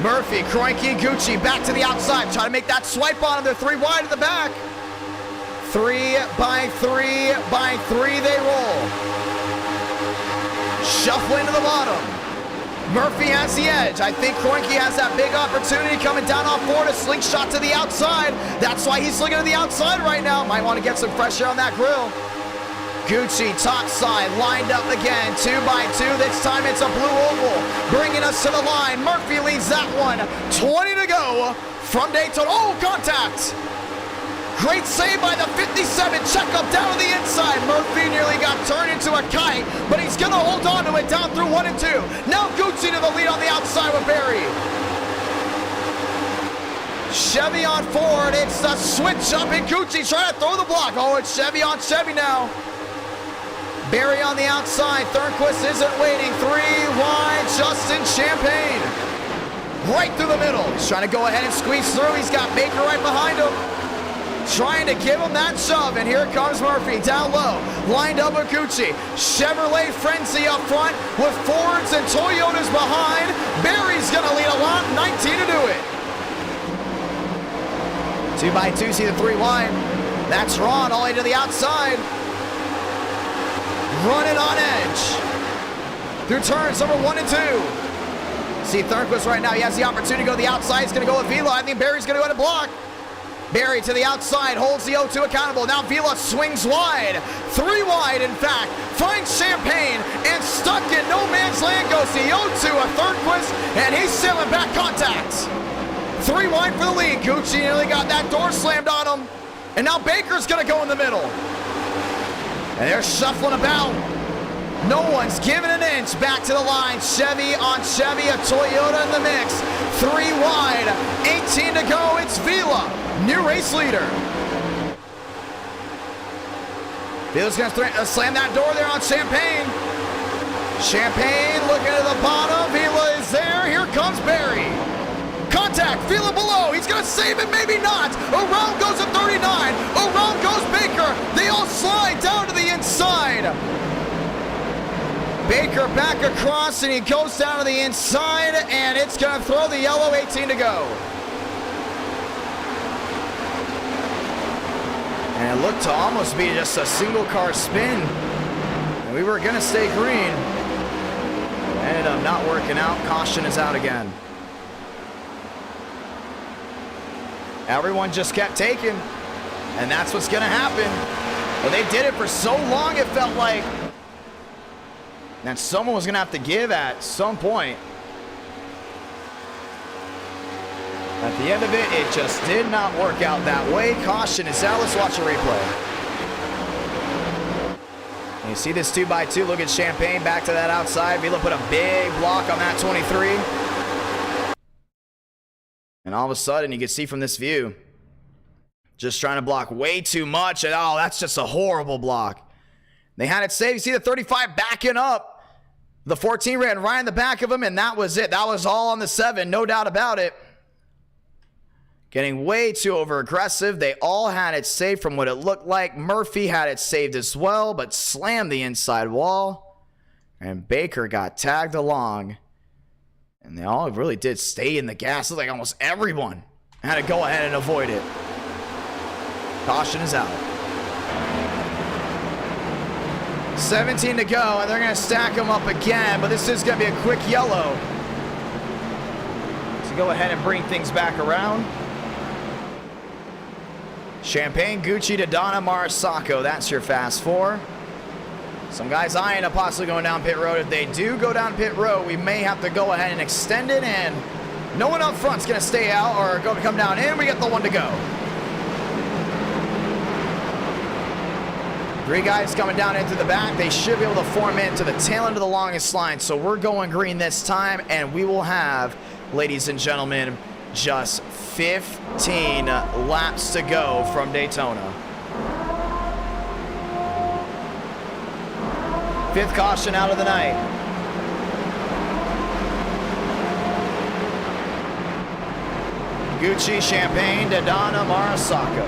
Murphy, Kroenke, Gucci back to the outside. Trying to make that swipe on him. They're 3 wide at the back. 3 by 3 by 3 they roll. Shuffling to the bottom. Murphy has the edge. I think Kroenke has that big opportunity coming down off board, a slingshot to the outside. That's why he's looking to the outside right now. Might want to get some fresh air on that grill. Gucci, top side, lined up again, 2 by 2. This time it's a blue oval, bringing us to the line. Murphy leads that one. 20 to go from Daytona. Oh, contact! Great save by the 57. Check up down to the inside. Murphy nearly got turned into a kite, but he's going to hold on to it down through 1 and 2. Now Gucci to the lead on the outside with Barry. Chevy on Ford. It's the switch up, and Gucci trying to throw the block. Oh, it's Chevy on Chevy now. Barry on the outside. Thornquist isn't waiting. 3 wide. Justin Champagne right through the middle. He's trying to go ahead and squeeze through. He's got Baker right behind him. trying to give him that shove, and here comes Murphy down low, lined up with Gucci. Chevrolet frenzy up front with Fords and Toyotas behind. Barry's gonna lead a lot, 19 to do it. 2x2, see the 3 wide. That's Ron all the way to the outside. Running on edge. Through turns number 1 and 2. See Thornquist right now, he has the opportunity to go to the outside. He's gonna go with Vila. I think Barry's gonna go ahead and block. Barry to the outside, holds the O2 accountable. Now Vila swings wide. 3 wide, in fact. Finds Champagne and stuck in no man's land goes the O2 of Thornquist, and he's sailing back contact. 3 wide for the lead. Gucci nearly got that door slammed on him. And now Baker's gonna go in the middle. And they're shuffling about. No one's giving an inch. Back to the line. Chevy on Chevy, a Toyota in the mix. 3 wide, 18 to go. It's Vila, new race leader. Vila's gonna slam that door there on Champagne. Champagne looking at the bottom. Vila is there. Here comes Barry. Contact, Vila below. He's gonna save it, maybe not. Around goes a 39. Around goes Baker. They all slide down to the inside. Baker back across, and he goes down to the inside, and it's gonna throw the yellow, 18 to go. And it looked to almost be just a single car spin. And we were gonna stay green. Ended up not working out. Caution is out again. Everyone just kept taking, and that's what's gonna happen. Well, they did it for so long, it felt like that someone was gonna have to give at some point. At the end of it, it just did not work out that way. Caution is out. Let's watch a replay. And you see this 2x2. Look at Champagne back to that outside. Vila put a big block on that 23. And all of a sudden, you can see from this view, just trying to block way too much. And oh, that's just a horrible block. They had it saved. You see the 35 backing up. The 14 ran right in the back of him, and that was it. That was all on the 7, no doubt about it. Getting way too over-aggressive. They all had it saved from what it looked like. Murphy had it saved as well, but slammed the inside wall. And Baker got tagged along. And they all really did stay in the gas. It looked like almost everyone had to go ahead and avoid it. Caution is out. 17 to go, and they're going to stack them up again, but this is going to be a quick yellow to go ahead and bring things back around. Champagne, Gucci, Dodonna, Marisacco. That's your fast 4. Some guys eyeing up possibly going down pit road. If they do go down pit road, we may have to go ahead and extend it, and no one up front's going to stay out or go to come down in. We get the 1 to go. 3 guys coming down into the back. They should be able to form into the tail end of the longest line. So we're going green this time, and we will have, ladies and gentlemen, just 15 laps to go from Daytona. 5th caution out of the night. Gucci, Champagne, Dodonna, Marisacco.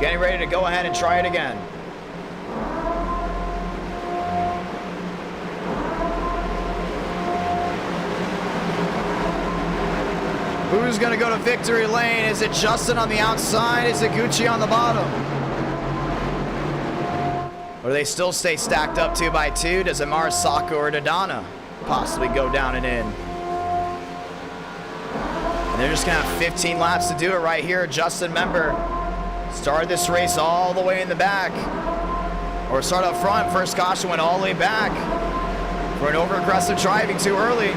Getting ready to go ahead and try it again. Who's going to go to victory lane? Is it Justin on the outside? Is it Gucci on the bottom? Or do they still stay stacked up 2x2? Does it Marisacco or Dodonna possibly go down and in? And they're just going to have 15 laps to do it right here. Justin, member, started this race all the way in the back. Or start up front. First caution went all the way back for an over-aggressive driving too early.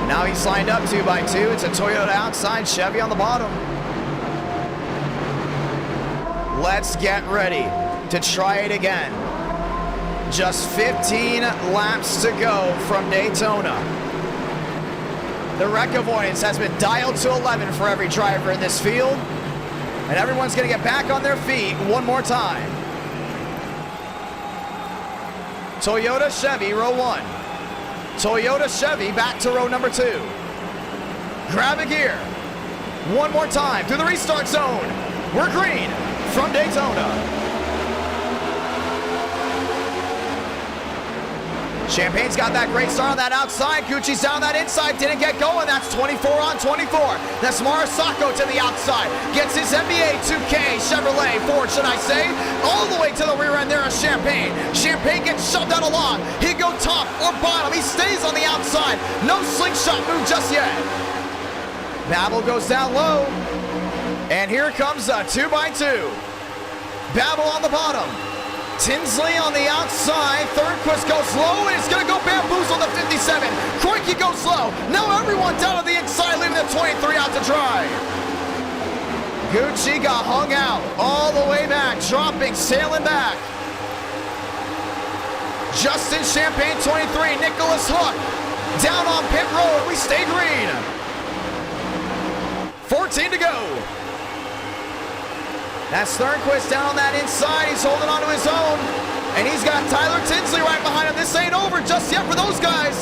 Now he's lined up 2x2. It's a Toyota outside, Chevy on the bottom. Let's get ready to try it again. Just 15 laps to go from Daytona. The wreck avoidance has been dialed to 11 for every driver in this field. And everyone's going to get back on their feet one more time. Toyota, Chevy, row 1. Toyota, Chevy, back to row number 2. Grab a gear. One more time through the restart zone. We're green from Daytona. Champagne's got that great start on that outside. Gucci's down that inside, didn't get going. That's 24 on 24. That's Marasako to the outside. Gets his NBA 2K Chevrolet Ford, should I say, all the way to the rear end there of Champagne. Champagne gets shoved out along. He go top or bottom. He stays on the outside. No slingshot move just yet. Babel goes down low. And here comes a 2x2. Babel on the bottom. Tinsley on the outside. Thornquist goes low, and it's going to go bamboozle the 57. Kroenke goes low. Now everyone down to the inside, leaving the 23 out to dry. Gucci got hung out all the way back, dropping, sailing back. Justin Champagne, 23. Nicholas Hook down on pit road. We stay green. 14 to go. That's Thornquist down on that inside. He's holding on to his own. And he's got Tyler Tinsley right behind him. This ain't over just yet for those guys.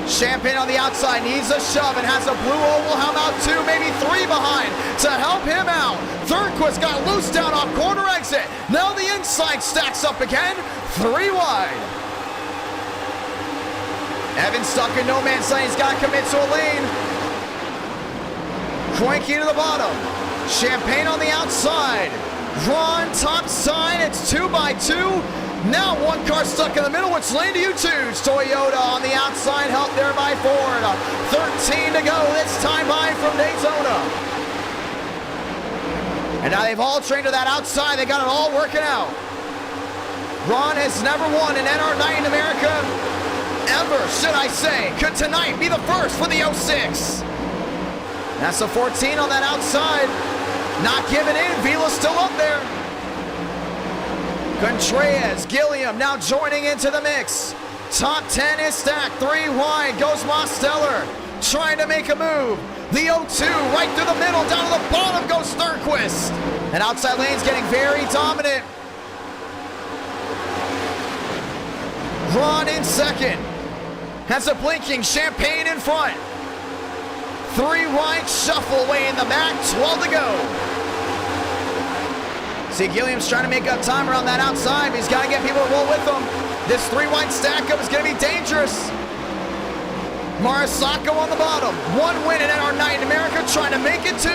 Champagne on the outside needs a shove and has a blue oval. How about 2, maybe 3 behind to help him out. Thornquist got loose down off corner exit. Now the inside stacks up again. 3 wide. Evan stuck in no man's land. He's got to commit to a lane. Kroenke to the bottom. Champagne on the outside. Ron top side. It's 2x2. Now one car stuck in the middle. Which lane do you choose? Toyota on the outside. Help there by Ford. 13 to go. This time by from Daytona. And now they've all trained to that outside. They got it all working out. Ron has never won an NR9 in America. Ever, should I say. Could tonight be the first for the 06. That's a 14 on that outside. Not giving in. Vila's still up there. Contreras, Gilliam now joining into the mix. Top 10 is stacked. 3 wide goes Mosteller. Trying to make a move. The 0-2 right through the middle. Down to the bottom goes Thornquist. And outside lane's getting very dominant. Ron in second. Has a blinking Champagne in front. 3 wide shuffle way in the back, 12 to go. See, Gilliam's trying to make up time around that outside, but he's got to get people to roll with him. This 3 wide stack up is going to be dangerous. Marasako on the bottom. 1 win in NR9 in America, trying to make it 2.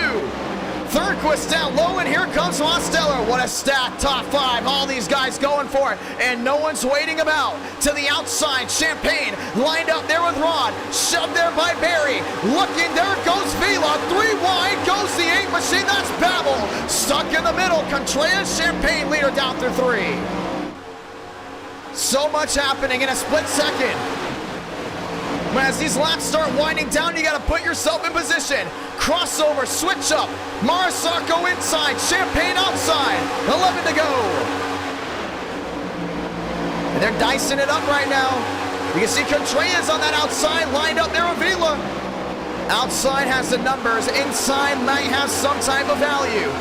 Thornquist down low, and here comes Mosteller. What a stack, top 5. All these guys going for it, and no one's waiting about. To the outside, Champagne lined up there with Ron. Shoved there by Barry. Looking, there goes Vila. 3 wide goes the 8 machine. That's Babel. Stuck in the middle. Contreras, Champagne leader down through 3. So much happening in a split second. As these laps start winding down, you got to put yourself in position. Crossover, switch up. Marasako inside, Champagne outside. 11 to go. And they're dicing it up right now. You can see Contreras on that outside, lined up there with Vila. Outside has the numbers. Inside might have some type of value.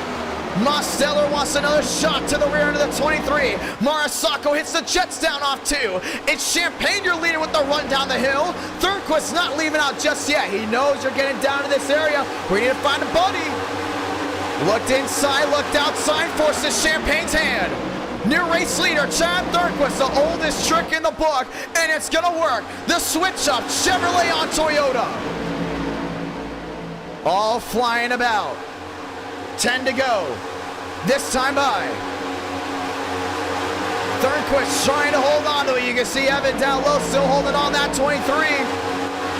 Mosteller wants another shot to the rear end of the 23. Marasako hits the jets down off 2. It's Champagne you're leading with the run down the hill. Thornquist's not leaving out just yet. He knows you're getting down to this area. We need to find a buddy. Looked inside, looked outside, forces Champagne's hand. New race leader, Chad Thornquist, the oldest trick in the book, and it's gonna work. The switch up, Chevrolet on Toyota. All flying about. 10 to go. This time by. Thornquist trying to hold on to it. You can see Evan down low still holding on that 23.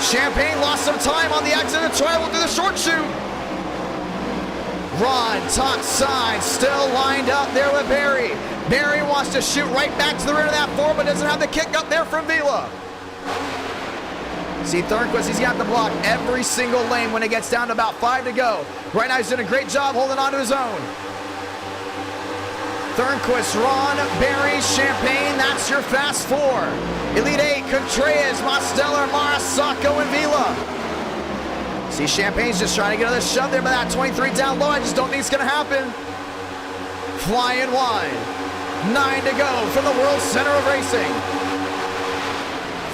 Champagne lost some time on the exit of the tribal through the short chute. Ron, top side, still lined up there with Barry. Barry wants to shoot right back to the rear of that 4, but doesn't have the kick up there from Vila. See Thornquist, he's got to block every single lane when it gets down to about 5 to go. Right now he's doing a great job holding on to his own. Thornquist, Ron, Barry, Champagne, that's your fast 4. Elite 8, Contreras, Mosteller, Marasako, and Vila. See Champagne's just trying to get another shove there, but that 23 down low, I just don't think it's gonna happen. Flying wide. 9 to go from the World Center of Racing.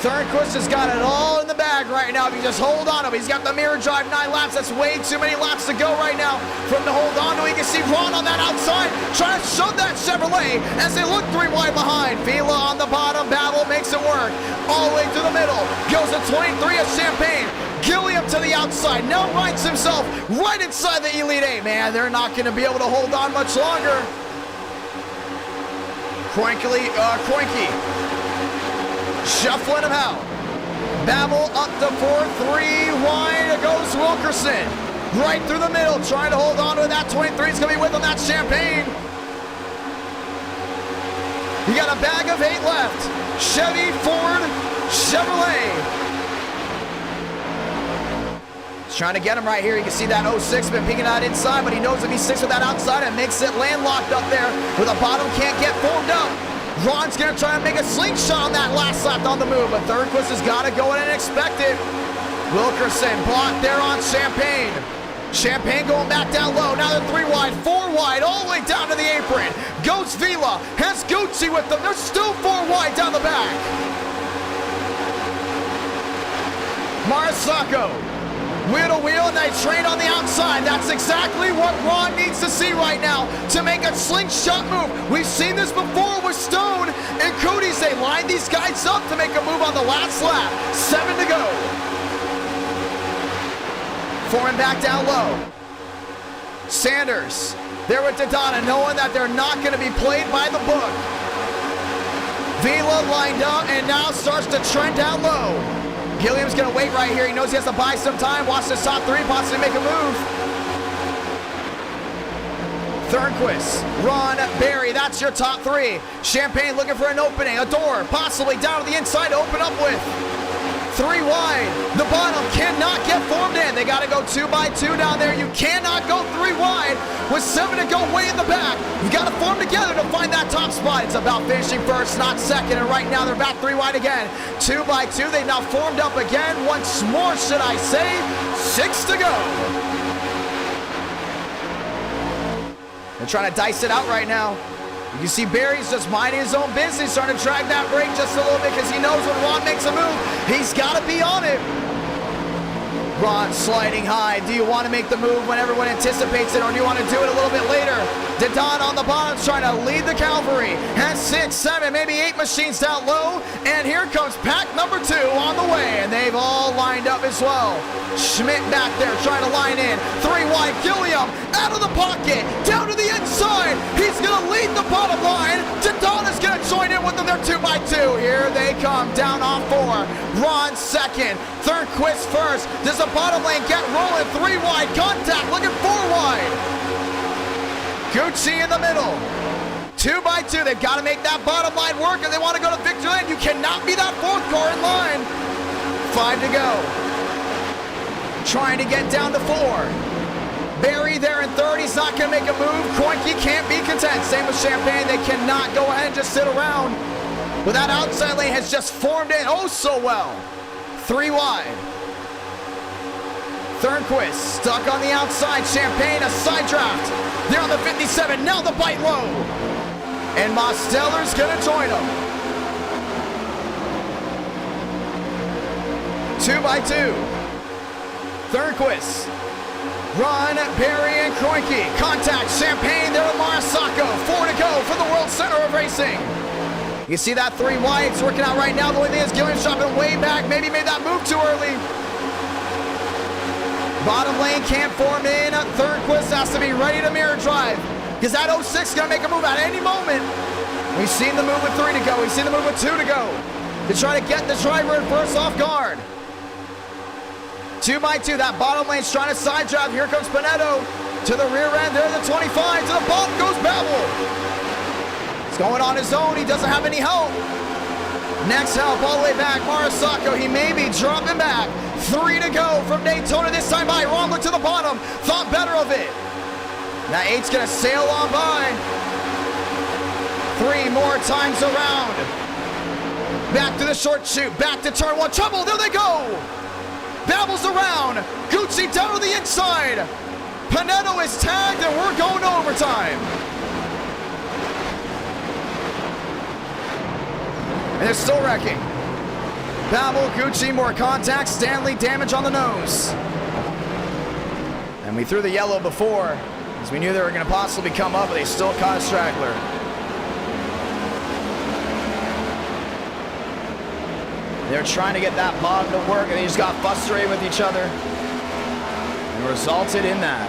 Thornquist has got it all in the bag right now. If you just hold on to him, he's got the mirror drive, 9 laps. That's way too many laps to go right now from the hold on to. You can see Ron on that outside trying to shove that Chevrolet as they look 3 wide behind. Vila on the bottom. Babel makes it work all the way to the middle. Goes to 23 of Champagne. Gilliam to the outside. Now finds himself right inside the Elite 8. Man, they're not going to be able to hold on much longer. Kroenke shuffling him out. Babel up to 4-3 wide goes Wilkerson. Right through the middle, trying to hold on to it. That 23 is going to be with him. That's Champagne. You got a bag of 8 left. Chevy, Ford, Chevrolet. He's trying to get him right here. You can see that 06 been peeking out inside, but he knows if he sticks with that outside, it makes it landlocked up there where the bottom can't get formed up. Ron's going to try and make a slingshot on that last lap on the move, but Thornquist has got to go in and expect it. Wilkerson blocked there on Champagne. Champagne going back down low. Now they're 3 wide, 4 wide, all the way down to the apron. Goes Vila, has Gucci with them. They're still 4 wide down the back. Marisacco. Wheel to wheel, and they trade on the outside. That's exactly what Ron needs to see right now to make a slingshot move. We've seen this before with Stone and Cody's. They line these guys up to make a move on the last lap. 7 to go. Foreman back down low. Sanders there with Daytona, knowing that they're not going to be played by the book. Vila lined up and now starts to trend down low. Gilliam's going to wait right here. He knows he has to buy some time. Watch this top 3, possibly make a move. Thornquist, Ron, Barry, that's your top 3. Champagne looking for an opening, a door, possibly down to the inside to open up with. 3 wide. The bottom cannot get formed in. They got to go 2 by 2 down there. You cannot go 3 wide with 7 to go way in the back. You've got to form together to find that top spot. It's about finishing first, not second. And right now they're back 3 wide again. 2 by 2. They've now formed up again. Once more, should I say. 6 to go. They're trying to dice it out right now. You see Barry's just minding his own business, trying to drag that brake just a little bit because he knows when Ron makes a move, he's got to be on it. Ron sliding high. Do you want to make the move when everyone anticipates it, or do you want to do it a little bit later? Didon on the bottom trying to lead the cavalry. Has 6, 7, maybe 8 machines down low. And here comes pack number 2 on the way. And they've all lined up as well. Schmidt back there trying to line in. 3 wide. Gilliam out of the pocket. Down to the inside. He's going to lead the bottom line. Didon is going to join in with them. They're 2 by 2. Here they come. Down off 4. Ron second. Thornquist first. Does the bottom lane get rolling? 3 wide. Contact. Looking 4 wide. Gucci in the middle. 2 by 2. They've got to make that bottom line work if they want to go to victory lane. You cannot be that 4th car in line. 5 to go. Trying to get down to 4. Barry there in 3rd. He's not going to make a move. Kroenke can't be content. Same with Champagne. They cannot go ahead and just sit around. But that outside lane has just formed in oh so well. 3 wide. Thornquist stuck on the outside. Champagne, a side draft. They're on the 57. Now the bite low. And Mosteller's going to join them. 2 by 2. Thornquist. Ron, Barry, and Kroenke. Contact. Champagne there with Marisacco. 4 to go for the World Center of Racing. You see that 3 wide. It's working out right now. The only thing is Gilliam's dropping way back. Maybe made that move too early. Bottom lane can't form in. Thornquist has to be ready to mirror drive because that 06 is going to make a move at any moment. We've seen the move with 3 to go. We've seen the move with 2 to go to try to get the driver in first off guard. 2 by 2. That bottom lane's trying to side drive. Here comes Pinetto to the rear end. There's the 25. To the bottom goes Babel. He's going on his own. He doesn't have any help. Next help all the way back. Marisacco. He may be dropping back. 3 to go from Daytona, this time by. Ron looked to the bottom, thought better of it. Now 8's gonna sail on by. 3 more times around. Back to the short chute, back to turn 1, trouble, there they go. Babel's around, Gucci down to the inside. Pinetto is tagged and we're going to overtime. And they're still wrecking. Pavel, Gucci, more contact. Stanley, damage on the nose. And we threw the yellow before, as we knew they were going to possibly come up, but they still caught a straggler. They're trying to get that bomb to work, and they just got frustrated with each other. And resulted in that.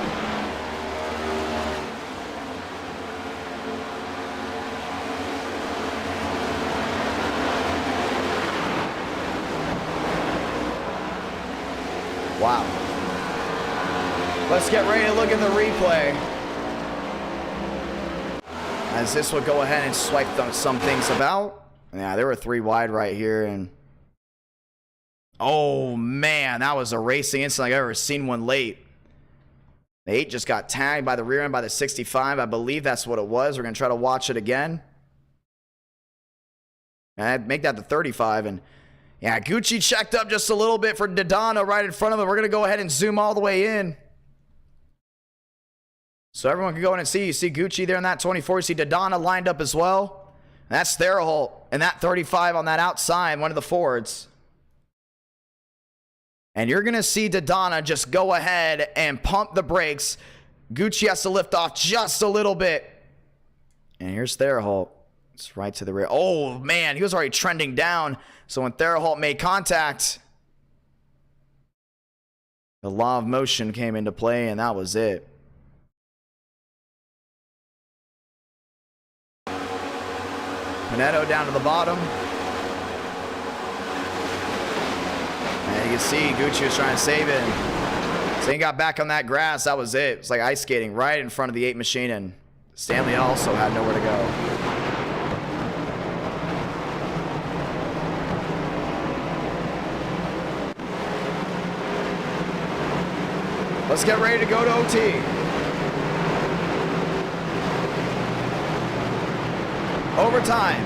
Wow. Let's get ready to look at the replay. As this will go ahead and swipe some things about. Yeah, there were 3 wide right here. And oh, man, that was a racing incident like I've ever seen one late. The 8 just got tagged by the rear end by the 65. I believe that's what it was. We're going to try to watch it again. And I'd make that the 35. And yeah, Gucci checked up just a little bit for Dodano right in front of him. We're going to go ahead and zoom all the way in. So everyone can go in and see. You see Gucci there in that 24. You see Dodano lined up as well. And that's Theraholt and that 35 on that outside, one of the Fords. And you're going to see Dodano just go ahead and pump the brakes. Gucci has to lift off just a little bit. And here's Theraholt. It's right to the rear. Oh, man, he was already trending down. So when Theraholt made contact, the law of motion came into play, and that was it. Pinetto down to the bottom. And you can see Gucci was trying to save it. So he got back on that grass. That was it. It's like ice skating right in front of the 8 machine, and Stanley also had nowhere to go. Let's get ready to go to OT. Overtime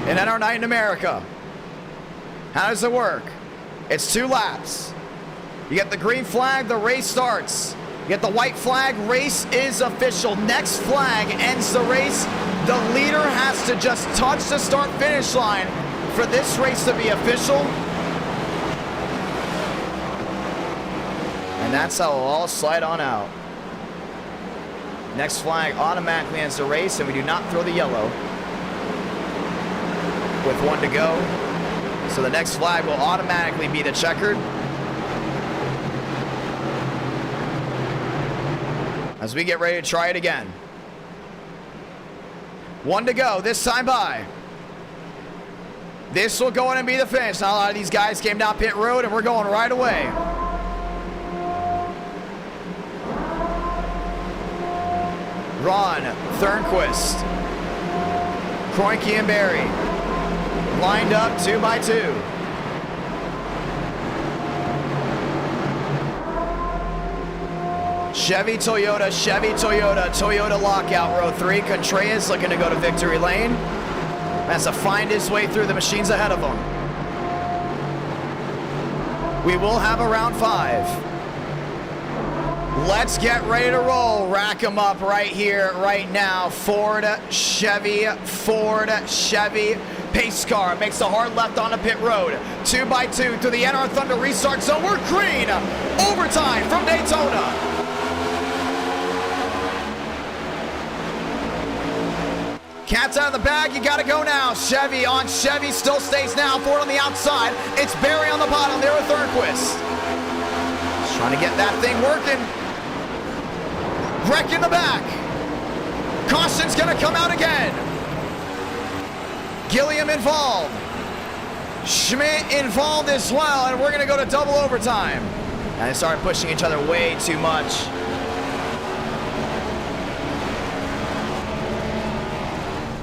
in NR Night in America. How does it work? It's 2 laps. You get the green flag, the race starts. You get the white flag, race is official. Next flag ends the race. The leader has to just touch the start-finish line for this race to be official. And that's how it'll all slide on out. Next flag automatically ends the race, and we do not throw the yellow with 1 to go. So the next flag will automatically be the checkered. As we get ready to try it again. 1 to go, this time by. This will go in and be the finish. Now a lot of these guys came down pit road, and we're going right away. Ron, Thernquist, Kroenke and Barry lined up 2 by 2. Chevy, Toyota, Toyota lockout, row 3. Contreras looking to go to victory lane. Has to find his way through the machines ahead of him. We will have a round 5. Let's get ready to roll. Rack them up right here, right now. Ford, Chevy. Pace car makes the hard left onto pit road. 2 by 2 through the NR Thunder restart zone. We're green. Overtime from Daytona. Cat's out of the bag. You got to go now. Chevy on Chevy. Still stays now. Ford on the outside. It's Barry on the bottom there with Thernquist. Just trying to get that thing working. Wreck in the back. Caution's gonna come out again. Gilliam involved. Schmidt involved as well, and we're gonna go to double overtime. And they started pushing each other way too much.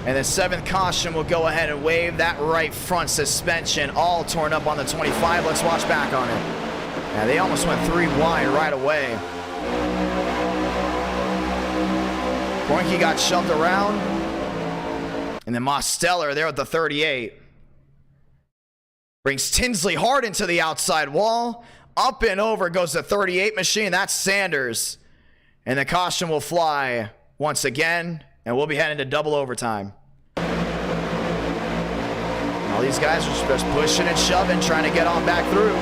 And the 7th caution will go ahead and wave that right front suspension, all torn up on the 25. Let's watch back on it. Yeah, they almost went 3 wide right away. Kroenke got shoved around. And then Mosteller there at the 38. Brings Tinsley hard into the outside wall. Up and over goes the 38 machine. That's Sanders. And the caution will fly once again. And we'll be heading to double overtime. All these guys are just pushing and shoving, trying to get on back through.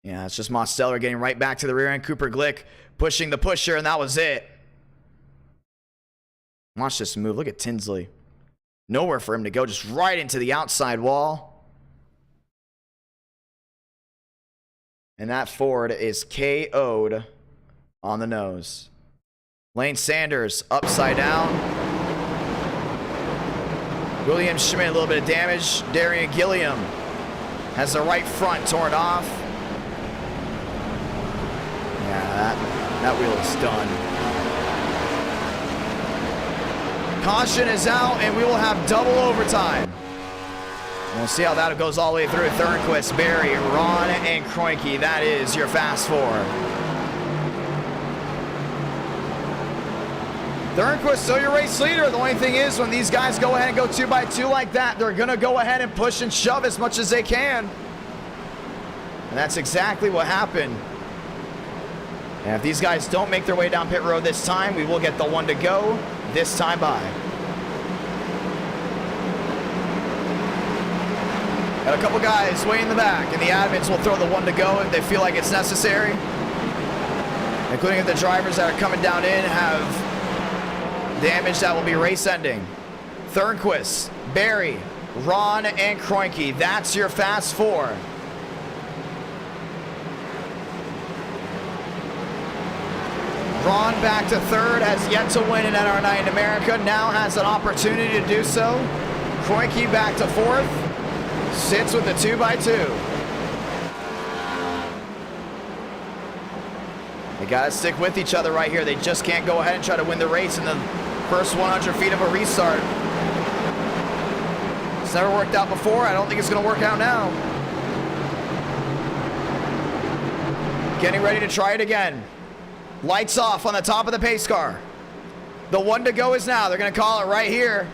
Yeah, it's just Mosteller getting right back to the rear end. Cooper Glick pushing the pusher, and that was it. Watch this move. Look at Tinsley. Nowhere for him to go, just right into the outside wall. And that Ford is KO'd on the nose. Lane Sanders upside down. William Schmidt, a little bit of damage. Darian Gilliam has the right front torn off. Yeah, that wheel is done. Caution is out, and we will have double overtime. We'll see how that goes all the way through. Thornquist, Barry, Ron, and Kroenke. That is your fast four. Thornquist, still your race leader. The only thing is, when these guys go ahead and go 2x2 like that, they're going to go ahead and push and shove as much as they can. And that's exactly what happened. And if these guys don't make their way down pit road this time, we will get the one to go this time by. Got a couple guys way in the back, and the admins will throw the one to go if they feel like it's necessary. Including if the drivers that are coming down in have damage that will be race ending. Thornquist, Barry, Ron, and Kroenke. That's your fast four. Ron back to third, has yet to win an NR9 in America, now has an opportunity to do so. Kroenke back to fourth, sits with the 2x2. They gotta stick with each other right here. They just can't go ahead and try to win the race in the first 100 feet of a restart. It's never worked out before. I don't think it's gonna work out now. Getting ready to try it again. Lights off on the top of the pace car. The one to go is now. They're going to call it right here.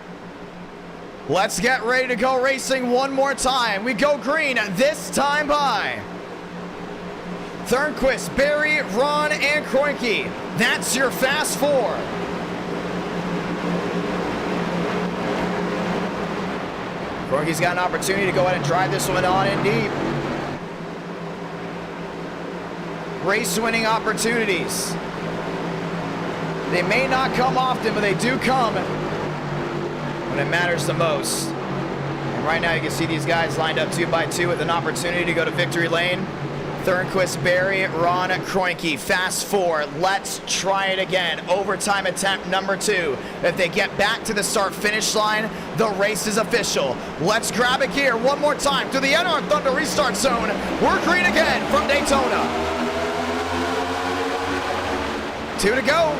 Let's get ready to go racing one more time. We go green this time by Thornquist, Barry, Ron, and Kroenke. That's your fast four. Kroenke's got an opportunity to go ahead and drive this one on in deep. Race-winning opportunities. They may not come often, but they do come when it matters the most. And right now you can see these guys lined up 2x2 with an opportunity to go to victory lane. Thornquist, Barry, Ron, Kroenke, fast four. Let's try it again. Overtime attempt number 2. If they get back to the start-finish line, the race is official. Let's grab it here one more time to the NR Thunder restart zone. We're green again from Daytona. 2 to go.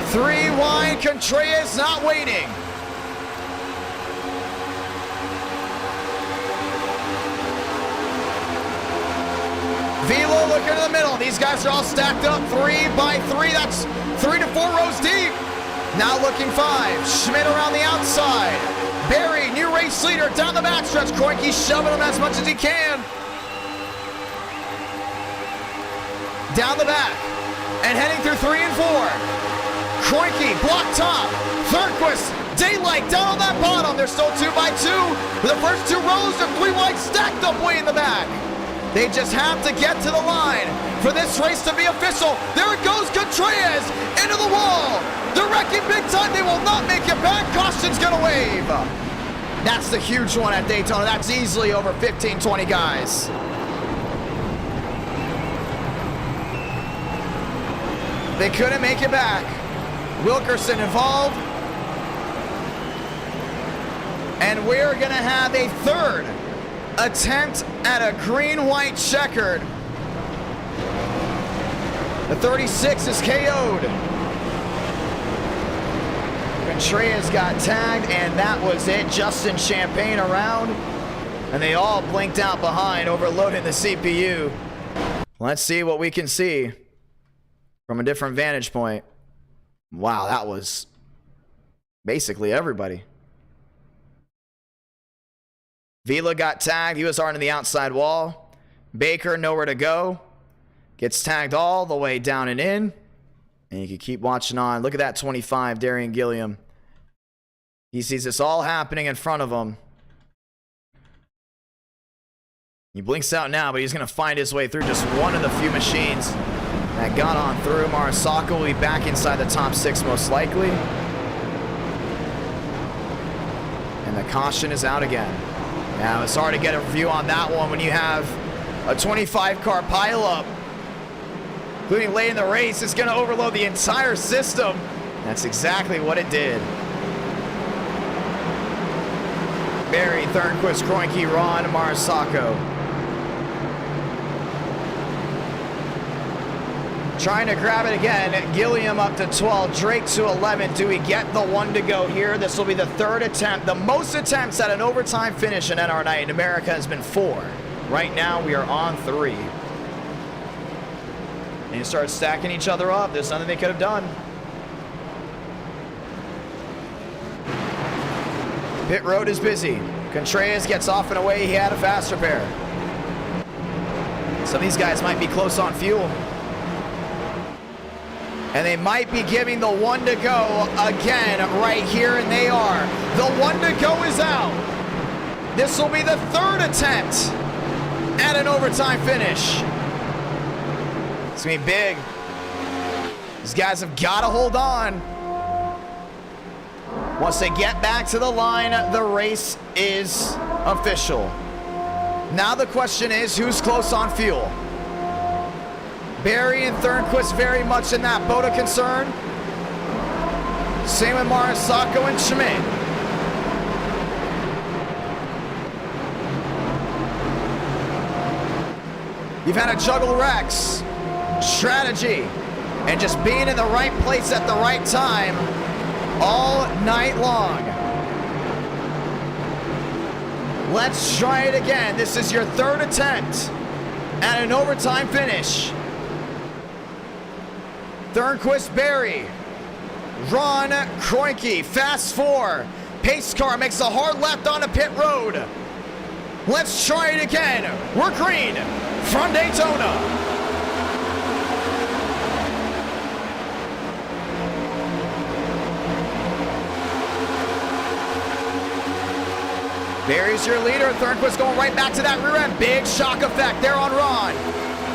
3 wide. Contreras not waiting. Velo looking in the middle. These guys are all stacked up 3x3. That's 3 to 4 rows deep. Now looking 5. Schmidt around the outside. Barry, new race leader, down the backstretch. Kroenke shoving him as much as he can. Down the back. And heading through 3 and 4. Kroenke, block top. Thornquist, daylight down on that bottom. They're still 2x2. For the first 2 rows, they're 3 wide stacked up way in the back. They just have to get to the line for this race to be official. There it goes, Contreras into the wall. They're wrecking big time. They will not make it back. Caution's gonna wave. That's the huge one at Daytona. That's easily over 15, 20 guys. They couldn't make it back. Wilkerson involved. And we're gonna have a third attempt at a green-white checkered. The 36 is KO'd. Contreras got tagged, and that was it. Justin Champagne around, and they all blinked out behind, overloading the CPU. Let's see what we can see from a different vantage point. Wow, that was basically everybody. Vila got tagged. He was hard on the outside wall. Baker nowhere to go. Gets tagged all the way down and in. And you can keep watching on. Look at that 25, Darian Gilliam. He sees this all happening in front of him. He blinks out now, but he's going to find his way through just one of the few machines that got on through. Marasaka will be back inside the top 6 most likely. And the caution is out again. Now, it's hard to get a view on that one when you have a 25-car pileup, including late in the race. It's going to overload the entire system. That's exactly what it did. Barry, Thornquist, Kroenke, Ron, Marasaka. Trying to grab it again. Gilliam up to 12, Drake to 11. Do we get the 1 to go here? This will be the 3rd attempt. The most attempts at an overtime finish in NR Night in America has been 4. Right now, we are on 3. And you start stacking each other up. There's nothing they could have done. Pit road is busy. Contreras gets off and away. He had a faster pair. Some of these guys might be close on fuel. And they might be giving the 1 to go again right here, and they are. The 1 to go is out. This will be the 3rd attempt at an overtime finish. It's going to be big. These guys have got to hold on. Once they get back to the line, the race is official. Now the question is, who's close on fuel? Barry and Thornquist very much in that boat of concern. Same with Marasaka and Schmidt. You've had to juggle Rex, strategy, and just being in the right place at the right time all night long. Let's try it again. This is your 3rd attempt at an overtime finish. Thornquist, Barry, Ron, Kroenke, fast 4. Pace car makes a hard left onto pit road. Let's try it again. We're green from Daytona. Barry's your leader. Thornquist going right back to that rear end. Big shock effect there on Ron.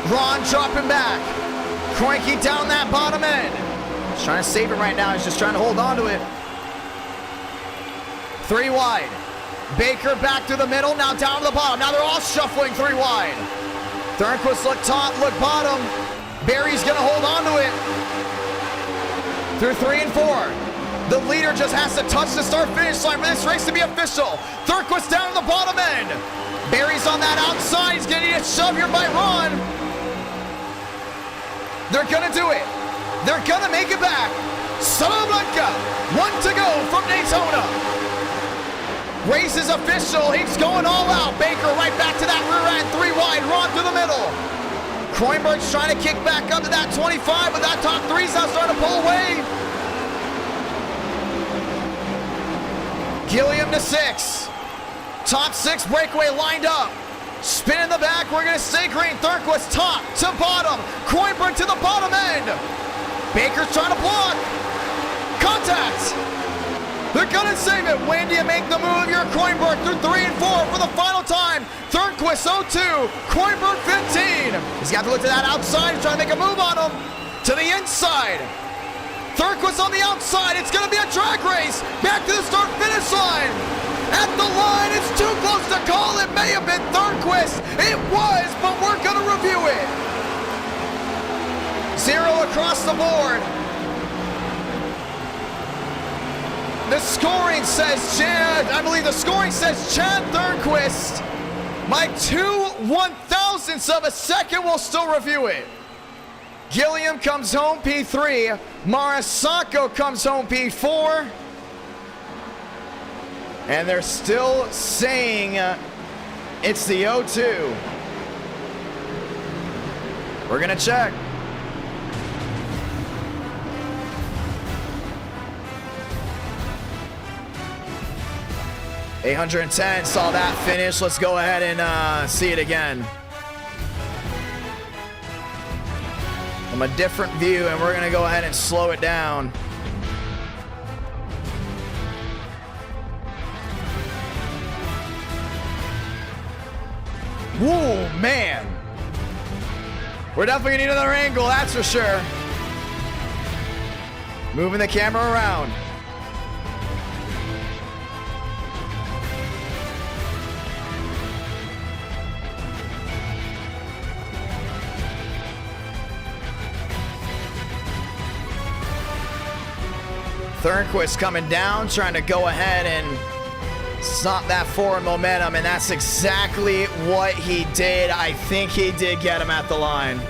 Ron dropping back. Kroenke down that bottom end. He's trying to save it right now. He's just trying to hold on to it. 3 wide. Baker back to the middle. Now down to the bottom. Now they're all shuffling 3 wide. Thornquist look top, look bottom. Barry's going to hold on to it. Through 3 and 4. The leader just has to touch the start-finish line for this race to be official. Thornquist down to the bottom end. Barry's on that outside. He's getting a shove here by Ron. They're gonna do it. They're gonna make it back. Salamanca, 1 to go from Daytona. Race is official. He's going all out. Baker right back to that rear end. 3 wide. Ron through the middle. Kroenberg's trying to kick back up to that 25, but that top 3's now starting to pull away. Gilliam to 6. Top 6 breakaway lined up. Spin in the back, we're gonna stay green. Thornquist top to bottom. Kroenberg to the bottom end. Baker's trying to block. Contact. They're gonna save it. When do you make the move? You're Kroenberg through 3 and 4 for the final time. Thornquist 0-2, Kroenberg 15. He's got to look to that outside. He's trying to make a move on him. To the inside. Thornquist on the outside. It's gonna be a drag race. Back to the start-finish line. At the line, it's too close to call. It may have been Thornquist. It was, but we're going to review it. 0 across the board. The scoring says Chad, I believe the scoring says Chad Thornquist. My 2/1000ths of a second will still review it. Gilliam comes home P3. Marasaka comes home P4. And they're still saying it's the 0-2. We're gonna check. $810 saw that finish. Let's go ahead and see it again. From a different view, and we're gonna go ahead and slow it down. Whoa, man. We're definitely gonna need another angle, that's for sure. Moving the camera around. Thornquist coming down, trying to go ahead and stop that forward momentum, and that's exactly what he did. I think he did get him at the line.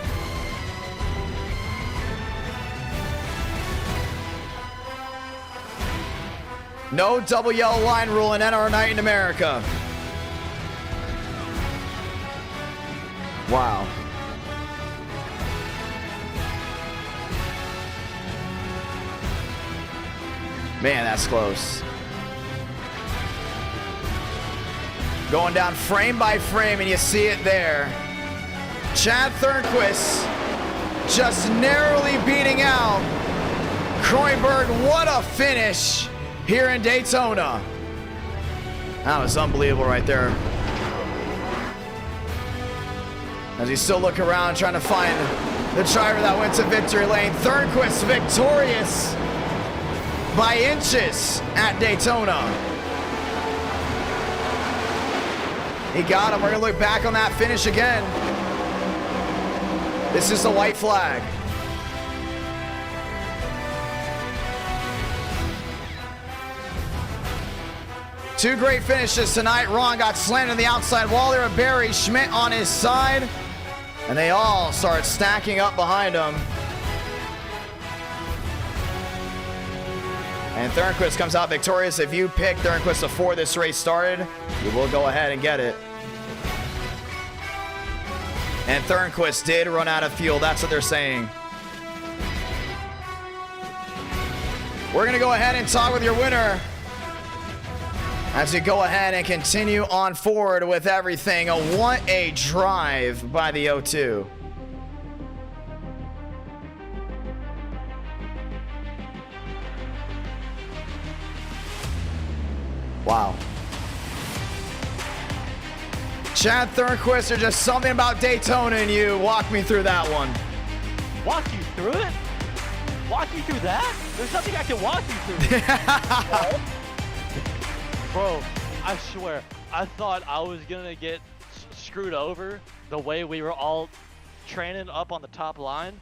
No double yellow line rule in NR Night in America. Wow. Man, that's close. Going down frame by frame, and you see it there. Chad Thornquist just narrowly beating out Kroenberg. What a finish here in Daytona. That was unbelievable right there. As you still look around, trying to find the driver that went to victory lane. Thornquist victorious by inches at Daytona. He got him. We're going to look back on that finish again. This is the white flag. Two great finishes tonight. Ron got slammed on the outside wall there with Barry Schmidt on his side. And they all start stacking up behind him. And Thornquist comes out victorious. If you picked Thornquist before this race started, you will go ahead and get it. And Thornquist did run out of fuel. That's what they're saying. We're going to go ahead and talk with your winner as we go ahead and continue on forward with everything. What a drive by the O2. Wow. Chad Thornquist, there's just something about Daytona in you. Walk me through that one. Walk you through it? Walk you through that? There's nothing I can walk you through. Bro, I swear, I thought I was gonna get screwed over the way we were all training up on the top line.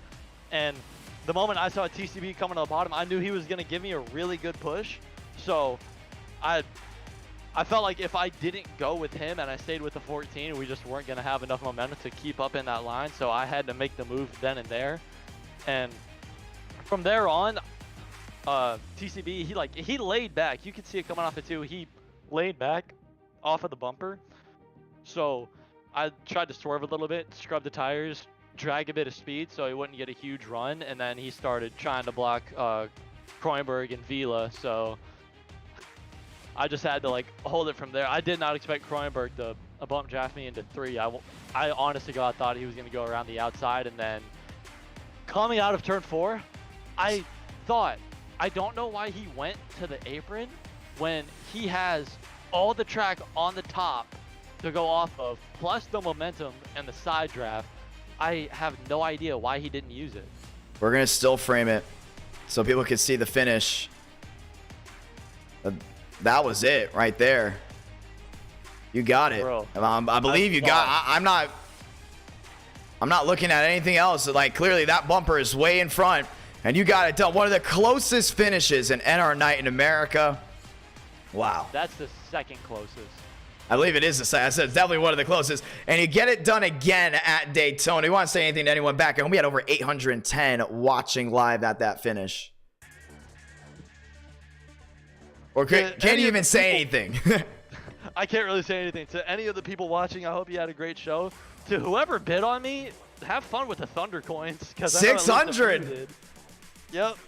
And the moment I saw TCB coming to the bottom, I knew he was gonna give me a really good push. So I felt like if I didn't go with him and I stayed with the 14, we just weren't going to have enough momentum to keep up in that line. So I had to make the move then and there. And from there on, TCB, he laid back. You could see it coming off the 2. He laid back off of the bumper. So I tried to swerve a little bit, scrub the tires, drag a bit of speed so he wouldn't get a huge run. And then he started trying to block Kroenberg and Vila. So I just had to hold it from there. I did not expect Kroenberg to bump draft me into 3. I honestly thought he was going to go around the outside, and then coming out of turn 4, I don't know why he went to the apron when he has all the track on the top to go off of, plus the momentum and the side draft. I have no idea why he didn't use it. We're going to still frame it so people can see the finish. That was it right there. You got it. Bro, I believe you got. I'm not looking at anything else. Clearly that bumper is way in front, and you got it done. One of the closest finishes in NR Night in America. Wow. That's the second closest. I believe it is the second. I said it's definitely one of the closest. And you get it done again at Daytona. You want to say anything to anyone back at home? We had over 810 watching live at that finish. Or can't you even say anything? I can't really say anything. To any of the people watching, I hope you had a great show. To whoever bid on me, have fun with the Thunder coins. 600! Yep.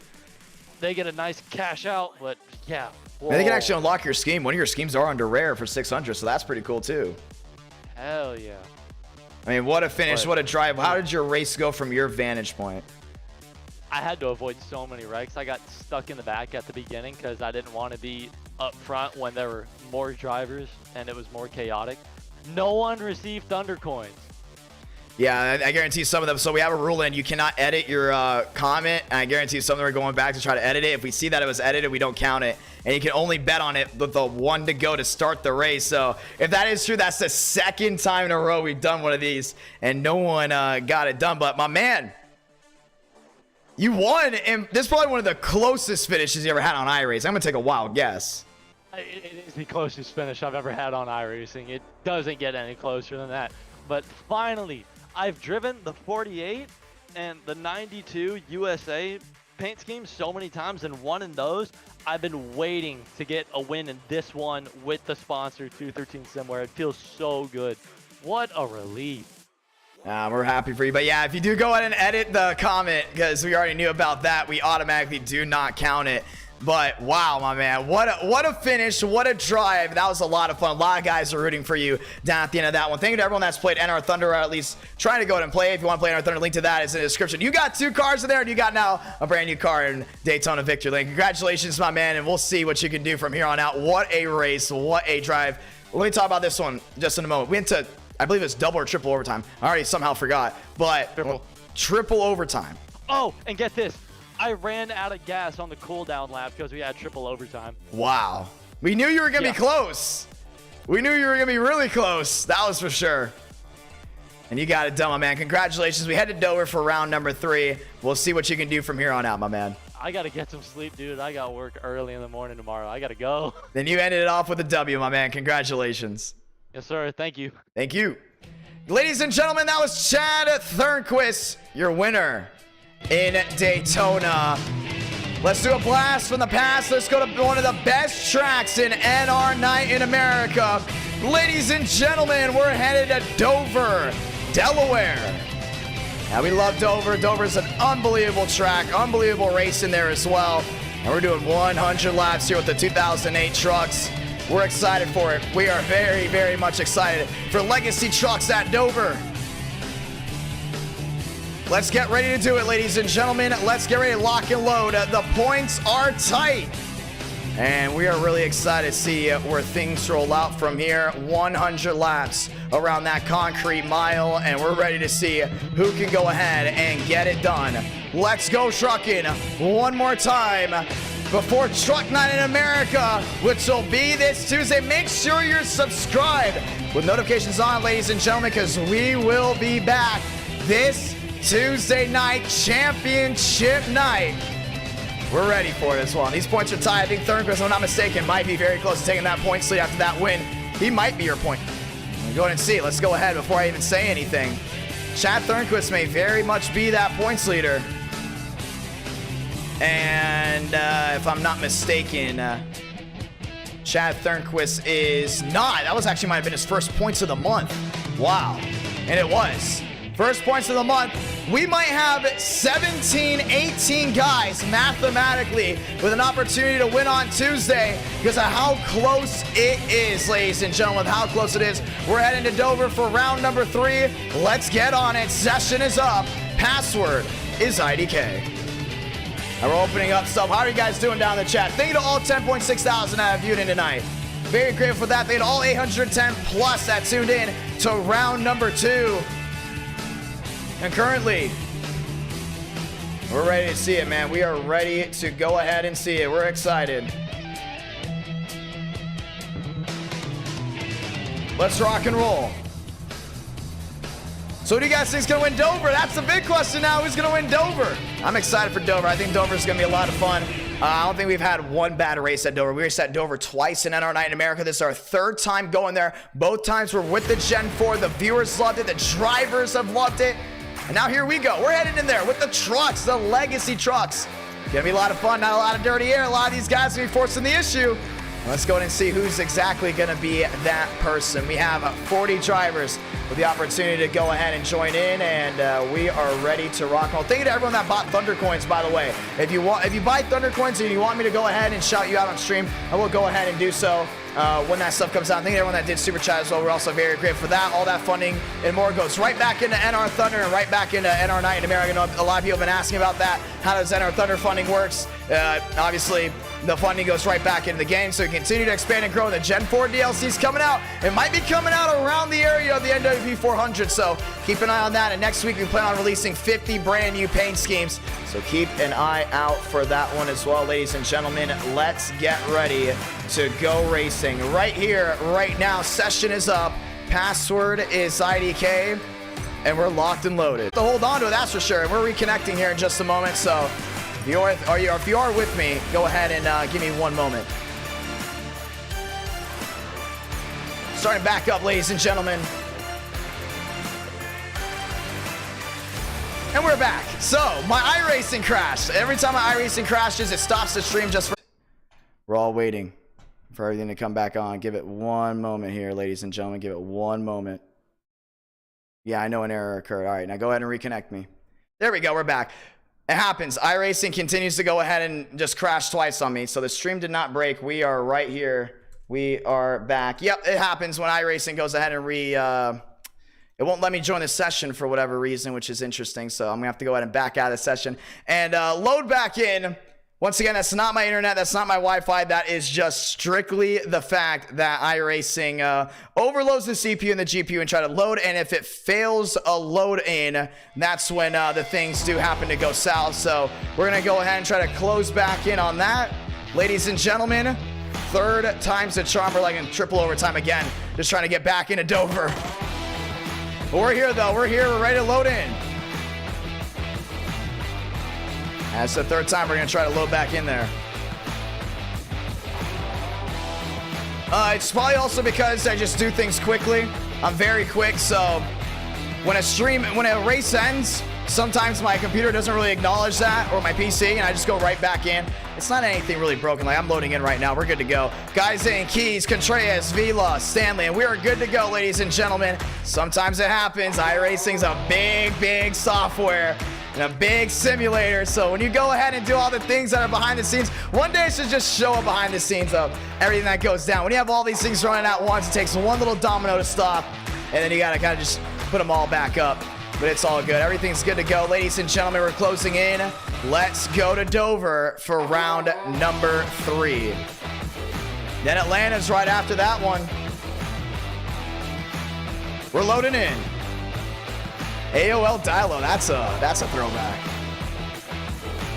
They get a nice cash out, but yeah. Man, they can actually unlock your scheme. One of your schemes are under rare for 600, so that's pretty cool too. Hell yeah. I mean, what a finish, what a drive. How did your race go from your vantage point? I had to avoid so many wrecks. I got stuck in the back at the beginning because I didn't want to be up front when there were more drivers and it was more chaotic. No one received Thunder Coins. Yeah, I guarantee some of them. So we have a rule in. You cannot edit your comment. And I guarantee some of them are going back to try to edit it. If we see that it was edited, we don't count it. And you can only bet on it with the one to go to start the race. So if that is true, that's the second time in a row we've done one of these. And no one got it done. But my man, you won. And this is probably one of the closest finishes you ever had on iRacing. I'm going to take a wild guess. It is the closest finish I've ever had on iRacing. It doesn't get any closer than that. But finally, I've driven the 48 and the 92 USA paint schemes so many times and won in those. I've been waiting to get a win in this one with the sponsor 213 Simware. It feels so good. What a relief. We're happy for you. But yeah, if you do go ahead and edit the comment, because we already knew about that, we automatically do not count it. But wow, my man, what a finish, what a drive. That was a lot of fun. A lot of guys are rooting for you down at the end of that one. Thank you to everyone that's played NR Thunder, or at least trying to go ahead and play. If you want to play NR Thunder, link to that is in the description. You got 2 cars in there, and you got now a brand new car in Daytona Victory Lane. Congratulations, my man, and we'll see what you can do from here on out. What a race, what a drive. Let me talk about this one just in a moment. We went to, I believe it's double or triple overtime. I already somehow forgot, but triple overtime. Oh, and get this. I ran out of gas on the cooldown lap because we had triple overtime. Wow. We knew you were going to be close. We knew you were going to be really close. That was for sure. And you got it done, my man. Congratulations. We head to Dover for round number 3. We'll see what you can do from here on out, my man. I got to get some sleep, dude. I got work early in the morning tomorrow. I got to go. Then you ended it off with a W, my man. Congratulations. Yes, sir. Thank you. Thank you. Ladies and gentlemen, that was Chad Thornquist, your winner in Daytona. Let's do a blast from the past. Let's go to one of the best tracks in NR Night in America. Ladies and gentlemen, we're headed to Dover, Delaware. Now, we love Dover. Dover's an unbelievable track, unbelievable race in there as well. And we're doing 100 laps here with the 2008 trucks. We're excited for it. We are very, very much excited for Legacy Trucks at Dover. Let's get ready to do it, ladies and gentlemen. Let's get ready to lock and load. The points are tight. And we are really excited to see where things roll out from here. 100 laps around that concrete mile. And we're ready to see who can go ahead and get it done. Let's go trucking one more time before Truck Night in America, which will be this Tuesday. Make sure you're subscribed with notifications on, ladies and gentlemen, because we will be back this Tuesday night, championship night. We're ready for this one. These points are tied. I think Thornquist, if I'm not mistaken, might be very close to taking that point lead after that win. He might be your point. Go ahead and see. Let's go ahead before I even say anything. Chad Thornquist may very much be that points leader. And if I'm not mistaken, Chad Thornquist is not. That was actually might have been his first points of the month. Wow. And it was. First points of the month. We might have 17, 18 guys mathematically with an opportunity to win on Tuesday because of how close it is, ladies and gentlemen, how close it is. We're heading to Dover for round number 3. Let's get on it. Session is up. Password is IDK. And we're opening up stuff. How are you guys doing down in the chat? Thank you to all 10.6 thousand that have viewed in tonight. Very grateful for that. Thank you to all 810 plus that tuned in to round number 2. And currently, we're ready to see it, man. We are ready to go ahead and see it. We're excited. Let's rock and roll. So who do you guys think is going to win Dover? That's the big question now. Who's going to win Dover? I'm excited for Dover. I think Dover is going to be a lot of fun. I don't think we've had one bad race at Dover. We raced at Dover twice in NR Night in America. This is our 3rd time going there. Both times we're with the Gen 4. The viewers loved it. The drivers have loved it. And now here we go. We're headed in there with the trucks, the Legacy trucks. Gonna be a lot of fun, not a lot of dirty air. A lot of these guys will be forcing the issue. Let's go ahead and see who's exactly gonna be that person. We have 40 drivers with the opportunity to go ahead and join in, and we are ready to rock and roll. Thank you to everyone that bought Thunder Coins, by the way. If you buy Thunder Coins and you want me to go ahead and shout you out on stream, I will go ahead and do so. When that stuff comes out. Thank you to everyone that did Super Chat as well. We're also very grateful for that. All that funding and more goes right back into NR Thunder and right back into NR Night in America. I know a lot of people have been asking about that. How does NR Thunder funding works? Obviously, the funding goes right back into the game. So we continue to expand and grow. The Gen 4 DLC's coming out. It might be coming out around the area of the NWP 400. So keep an eye on that. And next week we plan on releasing 50 brand new paint schemes. So keep an eye out for that one as well, ladies and gentlemen. Let's get ready to go racing right here, right now. Session is up. Password is IDK. And we're locked and loaded. To hold on to it, that's for sure. And we're reconnecting here in just a moment. So if you are with me, go ahead and give me one moment. Starting back up, ladies and gentlemen. And we're back. So my iRacing crashed. Every time my iRacing crashes, it stops the stream just for... We're all waiting for everything to come back on. Give it one moment here, ladies and gentlemen. Give it one moment. Yeah, I know an error occurred. All right, now go ahead and reconnect me. There we go, we're back. It happens. iRacing continues to go ahead and just crash twice on me. So the stream did not break. We are right here. We are back. Yep, it happens when iRacing goes ahead and it won't let me join the session for whatever reason, which is interesting. So I'm gonna have to go ahead and back out of the session and load back in. Once again, that's not my internet, that's not my Wi-Fi, that is just strictly the fact that iRacing overloads the CPU and the GPU and try to load, and if it fails a load in, that's when the things do happen to go south. So we're gonna go ahead and try to close back in on that. Ladies and gentlemen, third time's the charm. We're like in triple overtime again, just trying to get back into Dover. But we're here though, we're here, we're ready to load in. That's the third time we're going to try to load back in there. It's probably also because I just do things quickly. I'm very quick, so when a race ends, sometimes my computer doesn't really acknowledge that, or my PC, and I just go right back in. It's not anything really broken. Like, I'm loading in right now. We're good to go. Guys in, Keys, Contreras, Vila, Stanley, and we are good to go, ladies and gentlemen. Sometimes it happens. iRacing's a big, big software and a big simulator. So when you go ahead and do all the things that are behind the scenes, one day it should just show up behind the scenes of everything that goes down. When you have all these things running at once, it takes one little domino to stop, and then you gotta kind of just put them all back up. But it's all good. Everything's good to go. Ladies and gentlemen, we're closing in. Let's go to Dover for round number 3. Then Atlanta's right after that one. We're loading in. AOL Dilo, that's a throwback.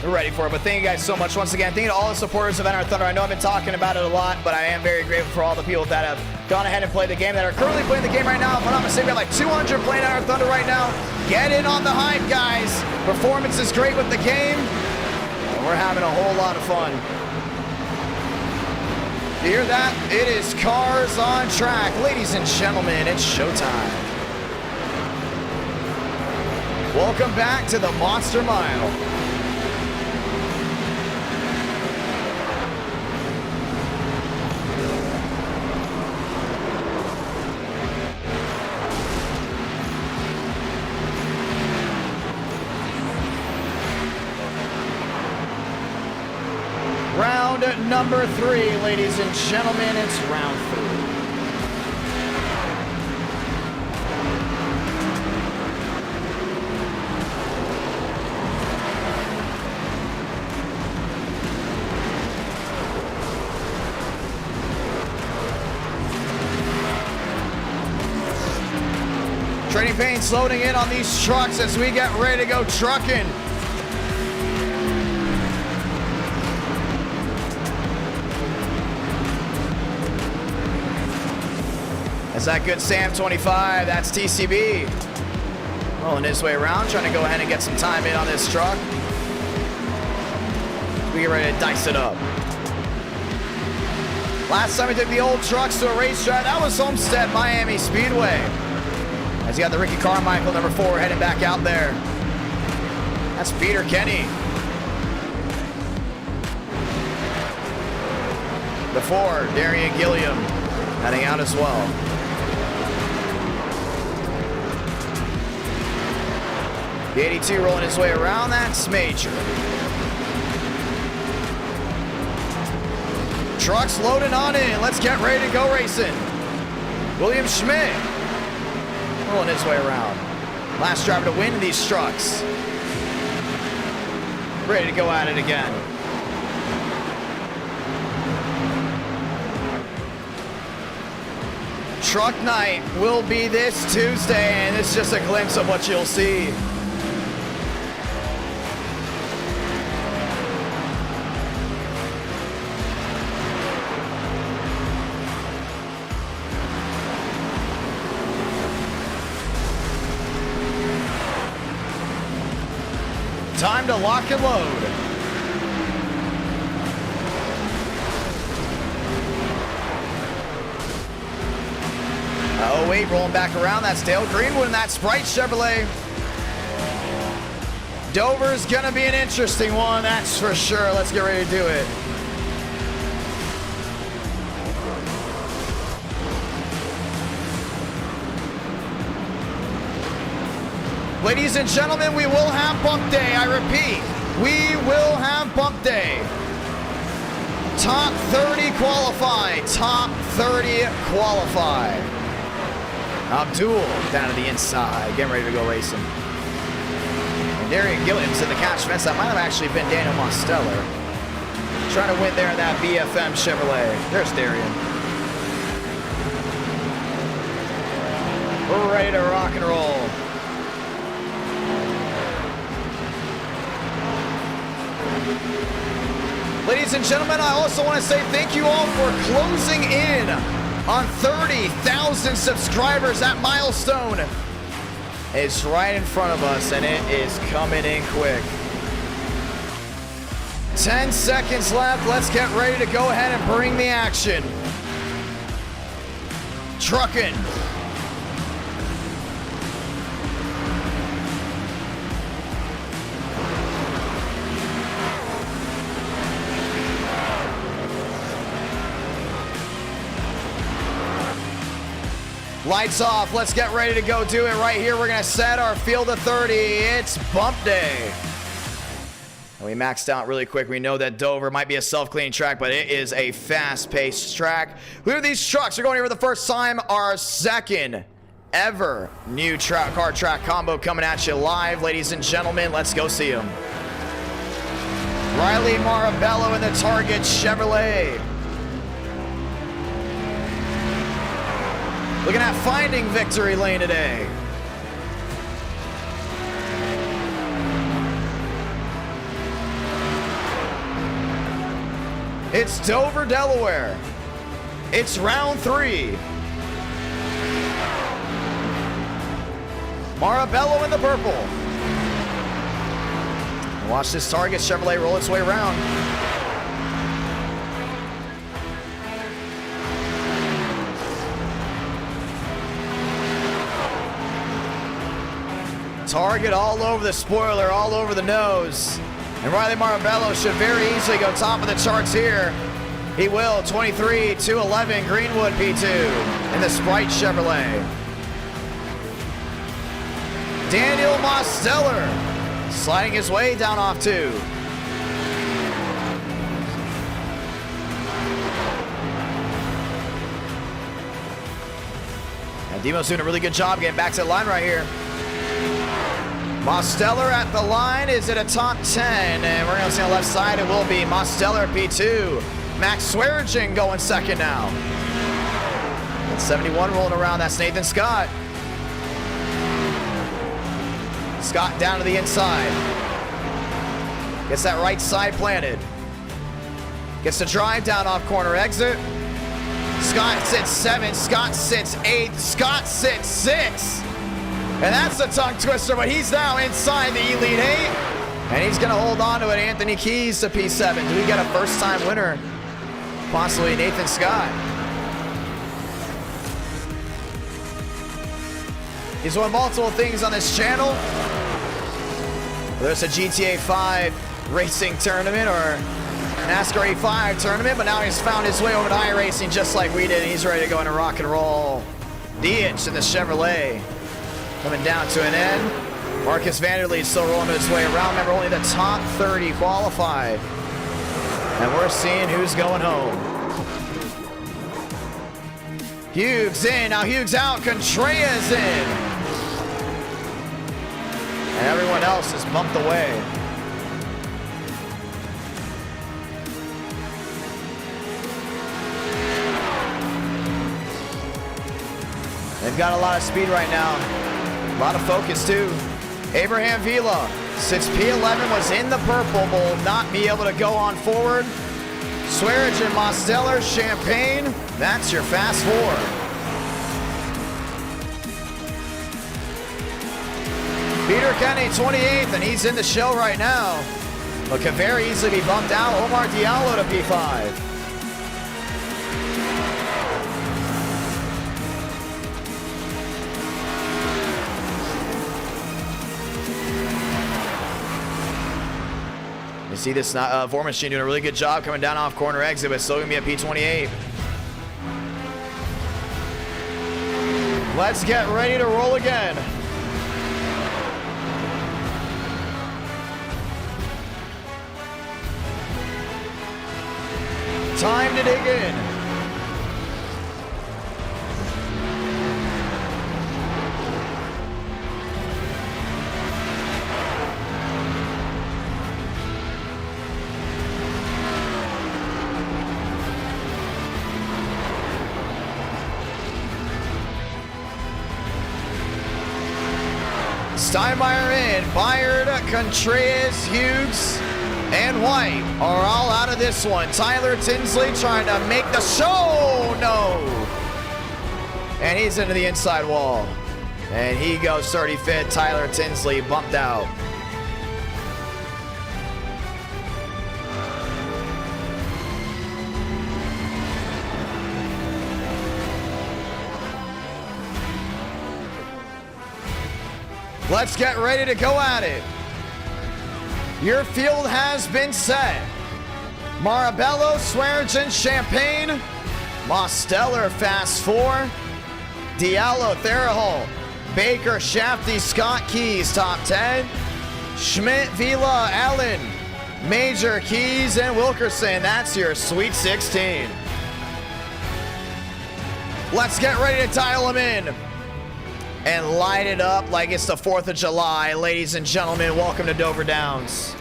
We're ready for it, but thank you guys so much once again. Thank you to all the supporters of NR Thunder. I know I've been talking about it a lot, but I am very grateful for all the people that have gone ahead and played the game, that are currently playing the game right now. If I'm not mistaken, we have like 200 playing NR Thunder right now. Get in on the hype, guys. Performance is great with the game, and we're having a whole lot of fun. You hear that? It is cars on track. Ladies and gentlemen, it's showtime. Welcome back to the Monster Mile. Round number 3, ladies and gentlemen, it's round 3. Trading paints loading in on these trucks as we get ready to go trucking. That's that good Sam 25, that's TCB. Rolling his way around, trying to go ahead and get some time in on this truck. We get ready to dice it up. Last time we took the old trucks to a racetrack, that was Homestead Miami Speedway. As you got the Ricky Carmichael, number 4, heading back out there. That's Peter Kenny. The 4, Darian Gilliam, heading out as well. The 82 rolling his way around, that's Major. Trucks loading on in, let's get ready to go racing. William Schmidt rolling his way around. Last driver to win these trucks. Ready to go at it again. Truck Night will be this Tuesday, and it's just a glimpse of what you'll see. Time to lock and load. Oh wait, rolling back around. That's Dale Greenwood and that Sprite Chevrolet. Dover's gonna be an interesting one, that's for sure. Let's get ready to do it. Ladies and gentlemen, we will have bump day. I repeat, we will have bump day. Top 30 qualify. Top 30 qualify. Abdul down to the inside, getting ready to go racing. And Darian Gilliam's in the catch fence. That might have actually been Daniel Mosteller. Trying to win there in that BFM Chevrolet. There's Darian. We're ready to rock and roll. Ladies and gentlemen, I also want to say thank you all for closing in on 30,000 subscribers. That milestone is right in front of us, and it is coming in quick. 10 seconds left. Let's get ready to go ahead and bring the action. Trucking. Lights off. Let's get ready to go do it right here. We're going to set our field of 30. It's bump day. And we maxed out really quick. We know that Dover might be a self-cleaning track, but it is a fast-paced track. Look at these trucks. They're going here for the first time. Our second ever new car track combo coming at you live. Ladies and gentlemen, let's go see them. Riley Marabello in the Target Chevrolet. Looking at finding victory lane today. It's Dover, Delaware. It's round 3. Marabello in the purple. Watch this Target Chevrolet roll its way around. Target all over the spoiler, all over the nose. And Riley Marabello should very easily go top of the charts here. He will. 23-11 Greenwood P2 in the Sprite Chevrolet. Daniel Mosteller sliding his way down off 2. And Demo's doing a really good job getting back to the line right here. Mosteller at the line is at a top 10, and we're going to see on the left side it will be Mosteller P2. Max Swearinger going second now. And 71 rolling around, that's Nathan Scott. Scott down to the inside. Gets that right side planted. Gets the drive down off corner exit. Scott sits 7, Scott sits 8, Scott sits 6. And that's a tongue twister, but he's now inside the Elite 8. And he's going to hold on to it. Anthony Keys to P7. Do we get a first-time winner? Possibly Nathan Scott. He's won multiple things on this channel. There's a GTA 5 racing tournament or NASCAR E5 tournament, but now he's found his way over to Iracing just like we did. And he's ready to go into rock and roll. Dietz in the Chevrolet. Coming down to an end. Marcus Vanderleest still rolling his way around. Remember, only the top 30 qualified. And we're seeing who's going home. Hughes in. Now Hughes out. Contreras in. And everyone else is bumped away. They've got a lot of speed right now. A lot of focus, too. Abraham Vila, since P11 was in the purple, will not be able to go on forward. Swearinger, Mosteller, Champagne, that's your fast four. Peter Kenny, 28th, and he's in the show right now. But can very easily be bumped out. Omar Diallo to P5. You see this Vor Machine doing a really good job coming down off corner exit, but still gonna be at P28. Let's get ready to roll again. Time to dig in. Steinmeier in, Byard, Contreras, Hughes, and White are all out of this one. Tyler Tinsley trying to make the show. No. And he's into the inside wall. And he goes 35th. Tyler Tinsley bumped out. Let's get ready to go at it. Your field has been set. Marabello, Swearinger, Champagne, Mosteller, fast four. Diallo, Therahol, Baker, Shafty, Scott, Keys, top 10. Schmidt, Vila, Allen, Major, Keys, and Wilkerson. That's your Sweet 16. Let's get ready to dial them in and light it up like it's the 4th of July. Ladies and gentlemen, welcome to Dover Downs.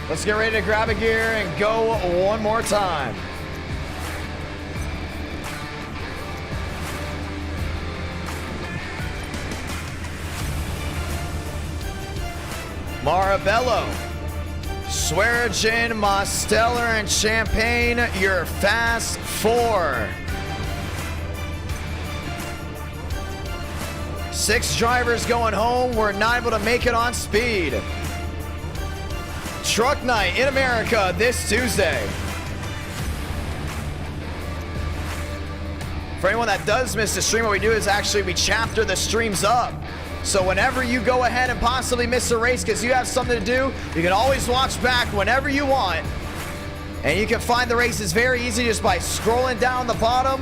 Let's get ready to grab a gear and go one more time. Marabello, Swearinger, Mosteller, and Champagne, your fast four. 6 drivers going home. We're not able to make it on speed. Truck Night in America this Tuesday. For anyone that does miss the stream, what we do is actually we chapter the streams up. So whenever you go ahead and possibly miss a race because you have something to do, you can always watch back whenever you want. And you can find the races very easy just by scrolling down the bottom.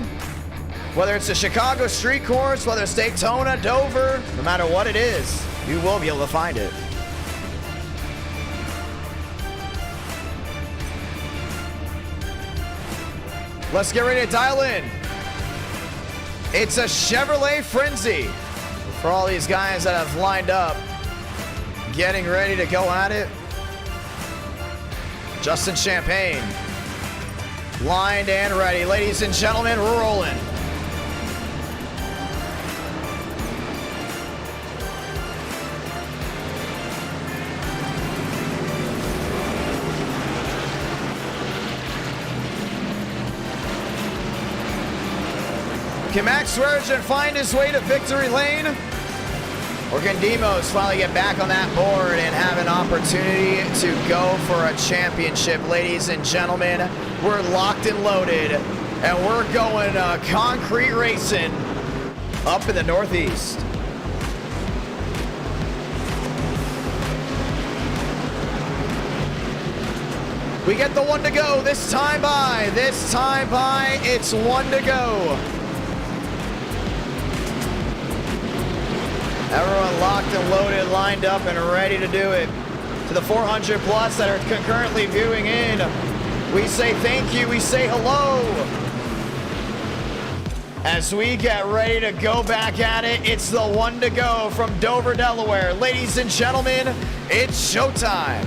Whether it's a Chicago street course, whether it's Daytona, Dover, no matter what it is, you will be able to find it. Let's get ready to dial in. It's a Chevrolet Frenzy for all these guys that have lined up, getting ready to go at it. Justin Champagne, lined and ready. Ladies and gentlemen, we're rolling. Can Max Swearinger find his way to victory lane? Or can Demos finally get back on that board and have an opportunity to go for a championship? Ladies and gentlemen, we're locked and loaded, and we're going concrete racing up in the Northeast. We get the one to go this time by. It's one to go. Everyone locked and loaded, lined up and ready to do it. To the 400 plus that are concurrently viewing in We say thank you. We say hello. As we get ready to go back at it, it's the one to go from Dover, Delaware. Ladies and gentlemen, it's showtime.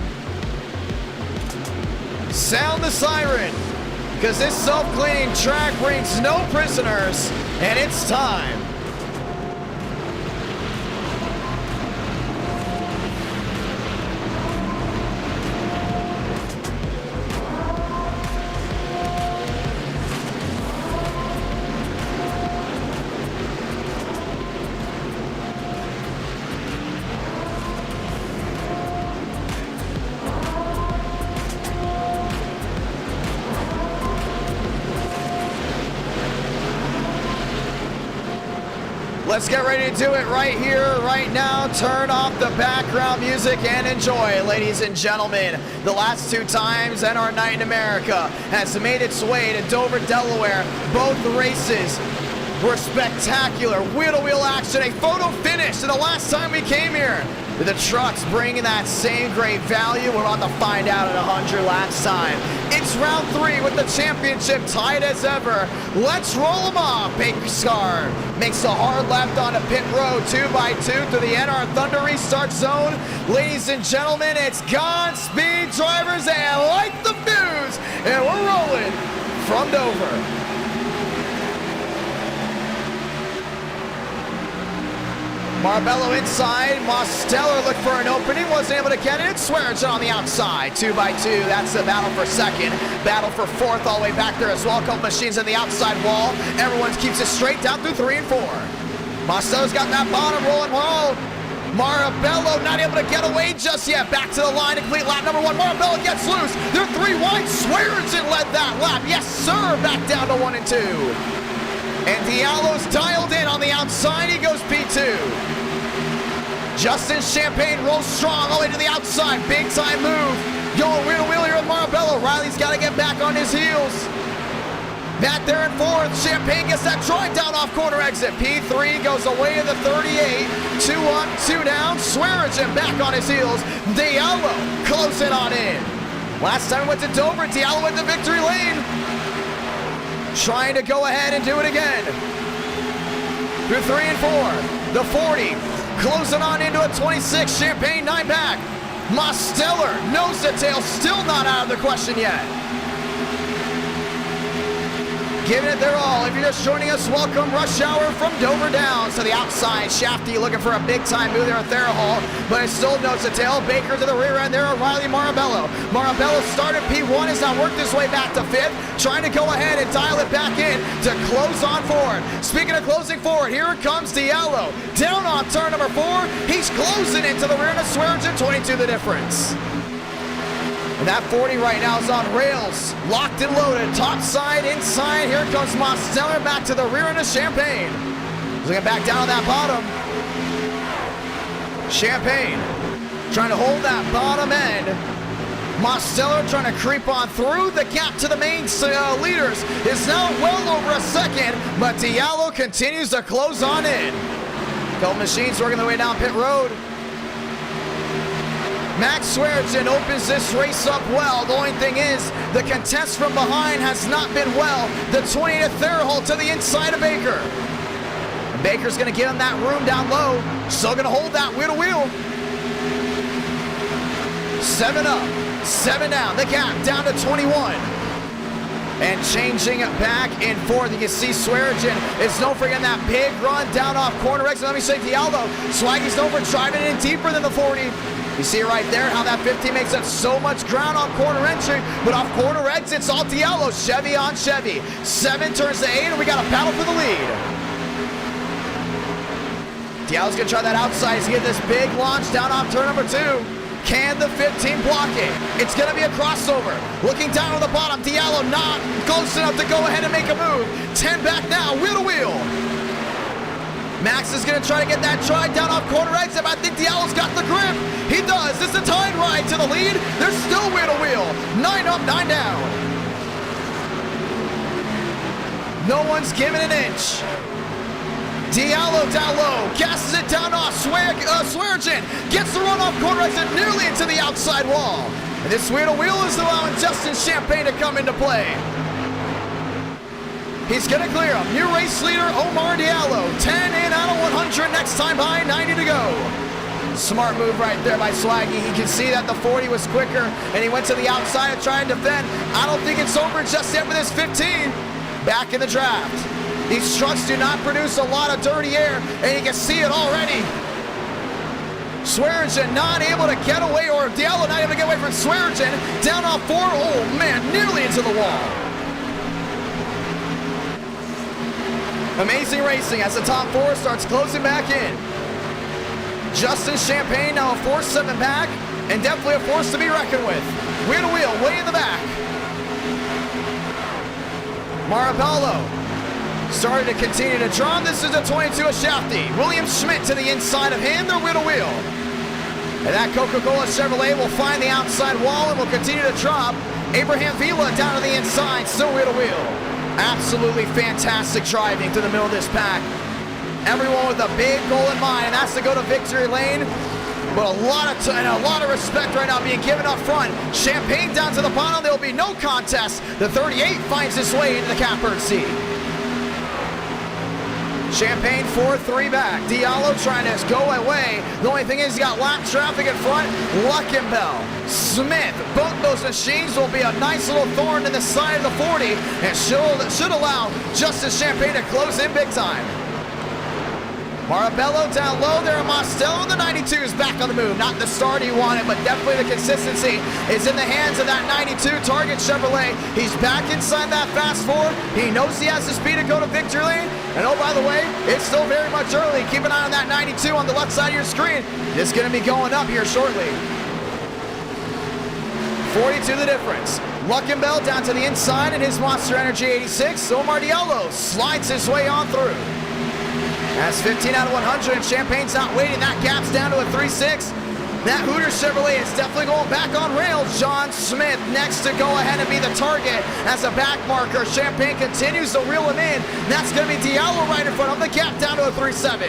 Sound the siren, because this self-cleaning track brings no prisoners, and it's time. Let's get ready to do it right here, right now. Turn off the background music and enjoy, ladies and gentlemen. The last two times NR Night in America has made its way to Dover, Delaware. Both races were spectacular. Wheel-to-wheel action, a photo finish. And the last time we came here, the trucks bringing that same great value. We're about to find out at 100 laps time. It's round 3 with the championship tied as ever. Let's roll them off. Bakerscar makes a hard left onto pit road, 2x2 through the NR Thunder restart zone. Ladies and gentlemen, it's Godspeed, drivers, and light the fuse. And we're rolling from Dover. Marbello inside, Mosteller looked for an opening, wasn't able to get it. Swearinger on the outside, 2x2, that's the battle for second. Battle for fourth all the way back there as well. A couple machines on the outside wall. Everyone keeps it straight down through 3 and 4. Mosteller's got that bottom rolling roll. Marbello not able to get away just yet. Back to the line to complete lap number 1. Marbello gets loose. They're 3 wide. Swearinger led that lap. Yes, sir. Back down to 1 and 2. And Diallo's dialed in on the outside. He goes P2. Justin Champagne rolls strong all the way to the outside. Big time move. Going wheel to wheel here with Marbello. Riley's got to get back on his heels. Back there in 4th. Champagne gets that drive down off corner exit. P3 goes away to the 38. 2 up, 2 down. Swearinger back on his heels. Diallo closing on in. Last time we went to Dover, Diallo went to victory lane. Trying to go ahead and do it again. Through 3 and 4. The 40. Closing on into a 26. Champagne 9 back. Mosteller nose to tail. Still not out of the question yet. Giving it their all. If you're just joining us, welcome. Rush hour from Dover Downs to the outside. Shafty looking for a big time move there at Therahall, but it's still nose to tail. Baker to the rear end there. Riley Marbello. Marbello started P1, has now worked his way back to 5th. Trying to go ahead and dial it back in to close on forward. Speaking of closing forward, here comes Diallo. Down on turn number 4. He's closing into the rear end of Swearinger. 22 the difference. And that 40 right now is on rails. Locked and loaded. Top side, inside. Here comes Mosteller back to the rear end of Champagne. He's looking back down on that bottom. Champagne trying to hold that bottom end. Mosteller trying to creep on through. The gap to the main leaders is now well over a second, but Diallo continues to close on in. Couple machines working their way down pit road. Max Swearinger opens this race up well. The only thing is, the contest from behind has not been well. The 20 to Therahall to the inside of Baker. And Baker's going to give him that room down low. Still going to hold that wheel to wheel. 7 up, 7 down. The gap down to 21. And changing it back and forth. You can see Swearinger is known for getting that big run down off corner exit. Let me say Diallo. Swaggy's known for driving in deeper than the 40. You see right there how that 50 makes up so much ground on corner entry, but off corner exits, all Diallo. Chevy on Chevy. 7 turns to 8, and we got a battle for the lead. Diallo's gonna try that outside. He's getting this big launch down off turn number 2. Can the 15 block it? It's gonna be a crossover. Looking down on the bottom, Diallo not close enough to go ahead and make a move. 10 back now, wheel to wheel. Max is going to try to get that drive down off corner exit. I think Diallo's got the grip. He does. This is a tide ride to the lead. There's still wheel to wheel. 9 up, 9 down. No one's giving an inch. Diallo down low, gasses it down off. Swearengin gets the run off corner exit nearly into the outside wall. And this wheel to wheel is allowing Justin Champagne to come into play. He's going to clear him. New race leader, Omar Diallo. 10 in out of 100. Next time by, 90 to go. Smart move right there by Swaggy. He can see that the 40 was quicker, and he went to the outside to try and defend. I don't think it's over just yet for this 15. Back in the draft. These trucks do not produce a lot of dirty air, and you can see it already. Swearengin not able to get away, or Diallo not able to get away from Swearengin. Down off 4. Oh, man, nearly into the wall. Amazing racing as the top 4 starts closing back in. Justin Champagne now a 4-7 back, and definitely a force to be reckoned with. Wheel to wheel, way in the back. Marabello started to continue to draw. This is a 22 of Shafty. William Schmidt to the inside of him. They're wheel to wheel. And that Coca-Cola Chevrolet will find the outside wall and will continue to drop. Abraham Vila down to the inside, still wheel to wheel. Absolutely fantastic driving to the middle of this pack. Everyone with a big goal in mind, and that's to go to victory lane. But a lot of respect right now being given up front. Champagne down to the bottom. There will be no contest. The 38 finds its way into the catbird seat. Champagne 4-3 back. Diallo trying to go away. The only thing is, he's got lap traffic in front. Luckenbell, Smith, both those machines will be a nice little thorn in the side of the 40, and should allow Justice Champagne to close in big time. Marabello down low there, and Mostello, the 92 is back on the move. Not the start he wanted, but definitely the consistency is in the hands of that 92 Target Chevrolet. He's back inside that fast 4. He knows he has the speed to go to victory lane. And oh, by the way, it's still very much early. Keep an eye on that 92 on the left side of your screen. It's going to be going up here shortly. 42 the difference. Luckenbell down to the inside in his Monster Energy 86. Omar Diallo slides his way on through. That's 15 out of 100, and Champagne's not waiting. That gap's down to a 3.6. That Hooters Chevrolet is definitely going back on rails. John Smith next to go ahead and be the target as a back marker. Champagne continues to reel him in. That's going to be Diallo right in front of the gap down to a 3.7.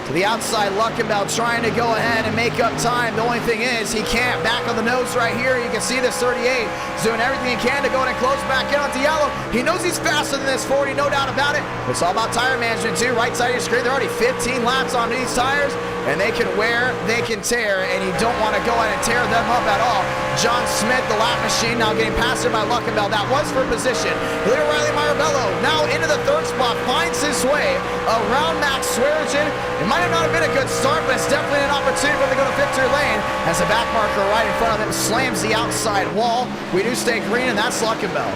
To the outside, Luckenbell trying to go ahead and make up time. The only thing is, he can't. Back on the nose right here. You can see this 38. He's doing everything he can to go in and close back in on Diallo. He knows he's faster than this 40, no doubt about it. It's all about tire management too. Right side of your screen, they're already 15 laps on these tires, and they can wear, they can tear, and you don't want to go ahead and tear them up at all. John Smith, the lap machine, now getting passed by Luckenbell. That was for position. Leo Riley Marabello now into the 3rd spot, finds his way around Max Swearengin. It might have not been a good start, but it's definitely an opportunity for him to go to victory lane as a back marker right in front of him slams the outside wall. We do stay green, and that's Luckenbell.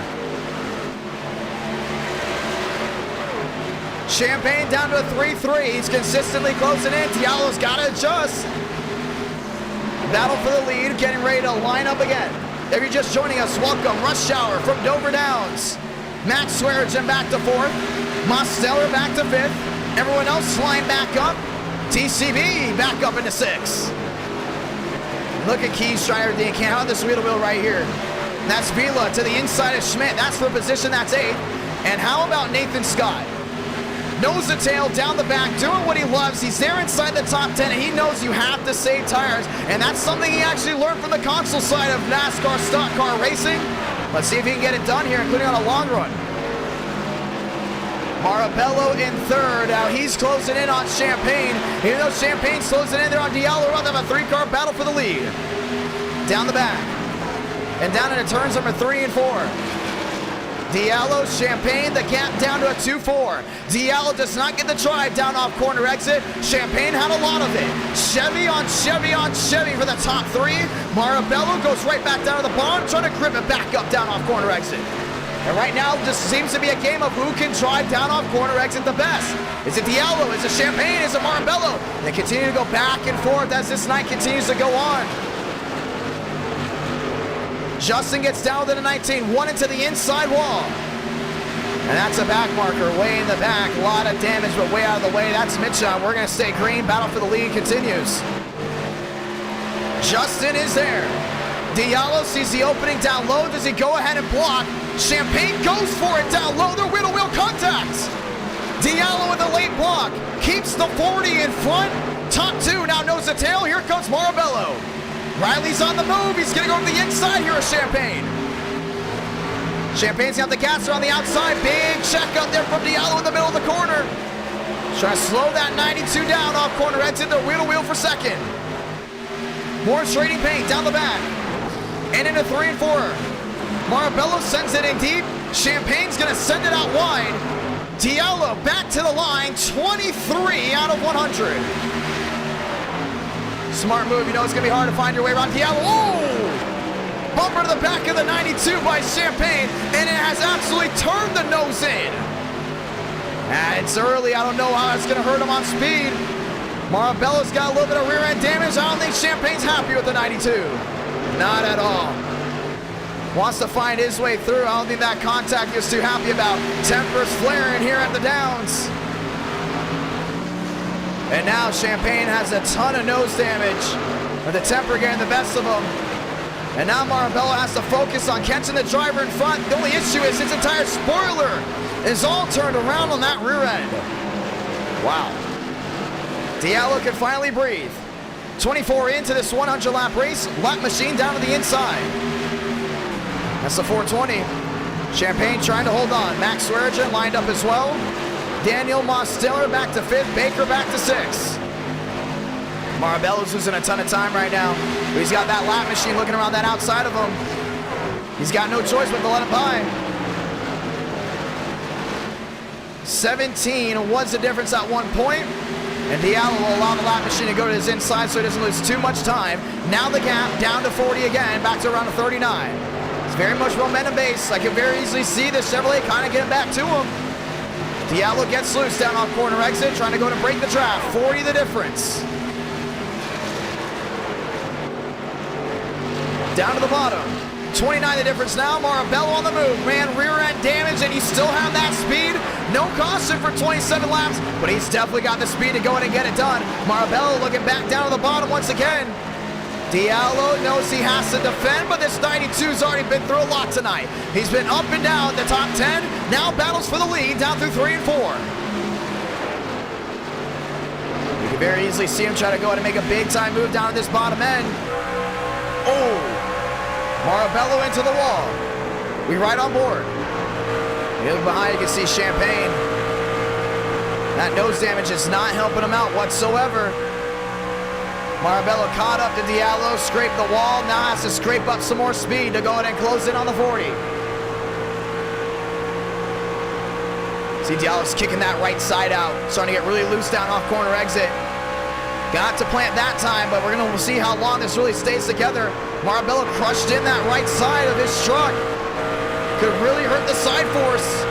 Champagne down to a 3.3. He's consistently closing in. Diallo's got to adjust. Battle for the lead, getting ready to line up again. If you're just joining us, welcome. Rush Hour from Dover Downs. Max Swearengin back to 4th. Mosteller back to 5th. Everyone else line back up. TCB back up into 6th. Look at Keys trying everything he can. How this wheel to wheel right here. And that's Vila to the inside of Schmidt. That's for position, that's 8th. And how about Nathan Scott? Nose to tail, down the back, doing what he loves. He's there inside the top 10, and he knows you have to save tires. And that's something he actually learned from the console side of NASCAR Stock Car Racing. Let's see if he can get it done here, including on a long run. Marabello in 3rd. Now he's closing in on Champagne. Even though Champagne's closing in there on Diallo, we'll have a 3-car battle for the lead. Down the back. And down into turns number 3 and 4. Diallo, Champagne, the gap down to a 2.4. Diallo does not get the drive down off corner exit. Champagne had a lot of it. Chevy on Chevy on Chevy for the top 3. Marabello goes right back down to the bottom, trying to grip it back up down off corner exit. And right now, just seems to be a game of who can drive down off corner exit the best. Is it Diallo? Is it Champagne? Is it Marabello? They continue to go back and forth as this night continues to go on. Justin gets down to the 19, 1 into the inside wall. And that's a back marker way in the back. A lot of damage, but way out of the way. That's Mitchell. We're going to stay green. Battle for the lead continues. Justin is there. Diallo sees the opening down low. Does he go ahead and block? Champagne goes for it down low. They're wheel-to-wheel contacts. Diallo with a late block. Keeps the 40 in front. Top 2 now nose to tail. Here comes Marabello. Riley's on the move. He's going to go to the inside here of Champagne. Champagne's got the gasser on the outside. Big check out there from Diallo in the middle of the corner. Trying to slow that 92 down off corner exit. They're wheel to wheel for second. More trading paint down the back. And into 3 and 4. Marabello sends it in deep. Champagne's going to send it out wide. Diallo back to the line. 23 out of 100. Smart move. You know it's going to be hard to find your way around Diallo. Oh! Bumper to the back of the 92 by Champagne, and it has absolutely turned the nose in. It's early. I don't know how it's going to hurt him on speed. Marabello's got a little bit of rear end damage. I don't think Champagne's happy with the 92. Not at all. Wants to find his way through. I don't think that contact he was too happy about. Tempers flaring here at the Downs. And now Champagne has a ton of nose damage, with the temper getting the best of him. And now Marabello has to focus on catching the driver in front. The only issue is his entire spoiler is all turned around on that rear end. Wow. Diallo can finally breathe. 24 into this 100 lap race. Lap machine down to the inside. That's the 420. Champagne trying to hold on. Max Swearinger lined up as well. Daniel Mostiller back to 5th. Baker back to 6th. Marabello's losing a ton of time right now. But he's got that lap machine looking around that outside of him. He's got no choice but to let it by. 17 was the difference at one point. And Diallo will allow the lap machine to go to his inside so he doesn't lose too much time. Now the gap down to 40 again, back to around 39. It's very much momentum based. I can very easily see the Chevrolet kind of getting back to him. Diallo gets loose down off corner exit, trying to go to break the draft. 40 the difference. Down to the bottom. 29 the difference now. Marabello on the move. Man, rear end damage, and you still have that speed. No caution for 27 laps, but he's definitely got the speed to go in and get it done. Marabello looking back down to the bottom once again. Diallo knows he has to defend, but this 92's already been through a lot tonight. He's been up and down the top 10. Now battles for the lead down through 3 and 4. You can very easily see him try to go in and make a big time move down to this bottom end. Oh! Marabello into the wall. We right on board. You look behind, you can see Champagne. That nose damage is not helping him out whatsoever. Marabello caught up to Diallo, scraped the wall, now has to scrape up some more speed to go ahead and close in on the 40. See Diallo's kicking that right side out, starting to get really loose down off corner exit. Got to plant that time, but we're going to see how long this really stays together. Marabello crushed in that right side of his truck. Could really hurt the side force.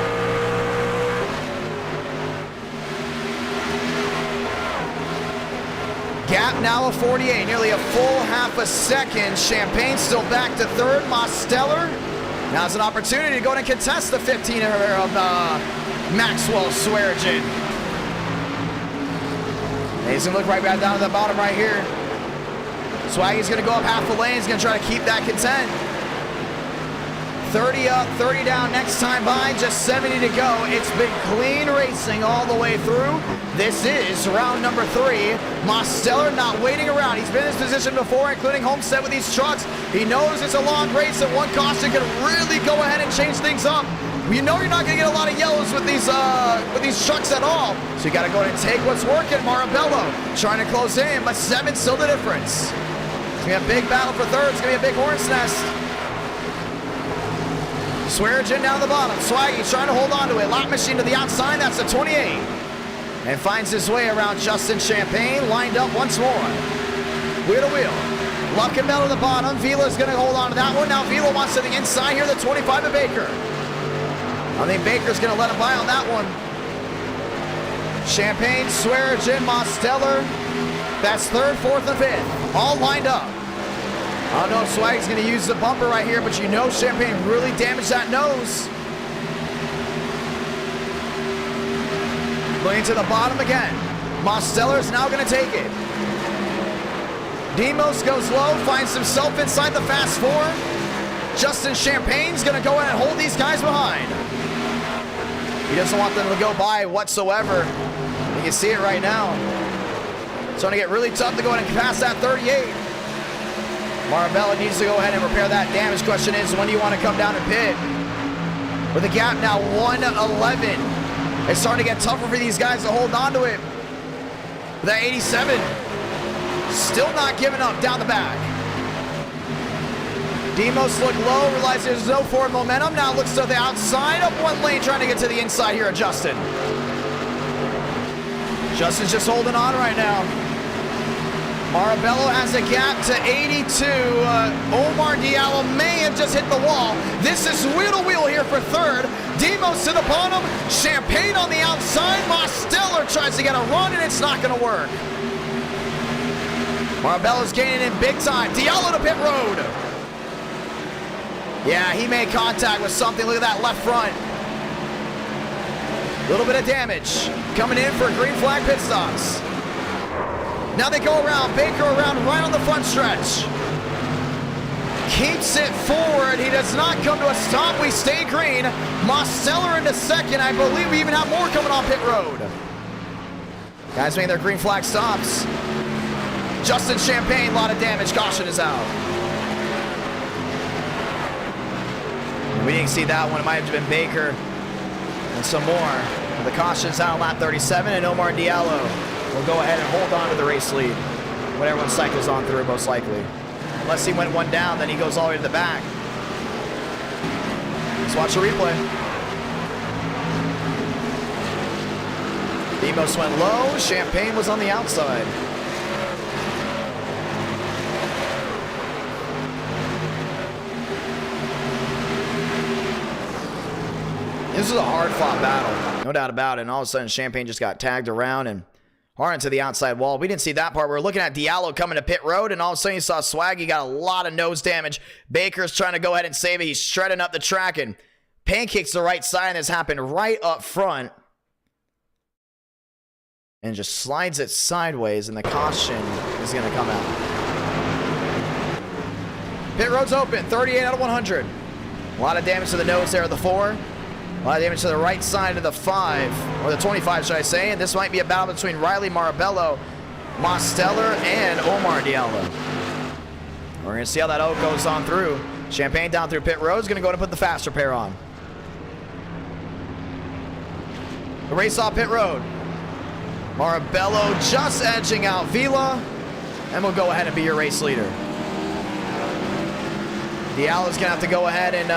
Gap now of 48, nearly a full half a second. Champagne still back to 3rd. Mostiller now's an opportunity to go and contest the 15 of Maxwell Swearinger. He's going to look right back down to the bottom right here. Swaggy's going to go up half the lane. He's going to try to keep that content. 30 up, 30 down next time by. Just 70 to go. It's been clean racing all the way through. This is round number 3. Mostiller not waiting around. He's been in this position before, including Homestead with these trucks. He knows it's a long race and one caution can really go ahead and change things up. You know you're not going to get a lot of yellows with these trucks at all. So you got to go ahead and take what's working. Marabello trying to close in, but 7 still the difference. It's going to be a big battle for 3rd. It's going to be a big hornet's nest. Swearinger down the bottom. Swaggy trying to hold on to it. Lap machine to the outside. That's the 28. And finds his way around Justin Champagne. Lined up once more. Wheel to wheel. Luckenbell to the bottom. Vila's going to hold on to that one. Now Vila wants to the inside here. The 25 of Baker. I think Baker's going to let him by on that one. Champagne, Swearinger, Mostiller. That's 3rd, 4th, and 5th. All lined up. I don't know if Swag's going to use the bumper right here, but you know Champagne really damaged that nose. Going to the bottom again. Mostiller's now going to take it. Demos goes low, finds himself inside the fast 4. Justin Champagne's going to go in and hold these guys behind. He doesn't want them to go by whatsoever. You can see it right now. It's going to get really tough to go ahead and pass that 38. Marabella needs to go ahead and repair that damage. Question is, when do you want to come down and pit? With the gap now 111. It's starting to get tougher for these guys to hold on to it. That 87. Still not giving up down the back. Demos look low, realizes there's no forward momentum. Now looks to the outside of one lane, trying to get to the inside here of Justin. Justin's just holding on right now. Marabello has a gap to 82. Omar Diallo may have just hit the wall. This is wheel to wheel here for third. Demos to the bottom. Champagne on the outside. Mosteller tries to get a run, and it's not going to work. Marabello's gaining in big time. Diallo to pit road. Yeah, he made contact with something. Look at that left front. A little bit of damage. Coming in for green flag pit stops. Now they go around. Baker around right on the front stretch. Keeps it forward. He does not come to a stop. We stay green. Mosteller into second. I believe we even have more coming on pit road. Guys making their green flag stops. Justin Champagne, a lot of damage. Caution is out. We didn't see that one. It might have been Baker and some more. The caution's out on lap 37, and Omar Diallo will go ahead and hold on to the race lead when everyone cycles on through, most likely. Unless he went one down, then he goes all the way to the back. Let's watch the replay. Demos went low. Champagne was on the outside. This is a hard-fought battle, no doubt about it. And all of a sudden, Champagne just got tagged around and hard into the outside wall. We didn't see that part. We were looking at Diallo coming to pit road, and all of a sudden you saw Swaggy got a lot of nose damage. Baker's trying to go ahead and save it. He's shredding up the track and pancakes the right side, and this happened right up front. And just slides it sideways, and the caution is going to come out. Pit road's open, 38 out of 100. A lot of damage to the nose there of the 4. A lot of damage to the right side of the 5, or the 25, should I say. And this might be a battle between Riley Marabello, Mosteller, and Omar Diallo. We're going to see how that goes on through. Champagne down through pit road is going to go to put the fast repair on. The race off pit road. Marabello just edging out Vila, and will go ahead and be your race leader. Diallo's going to have to go ahead and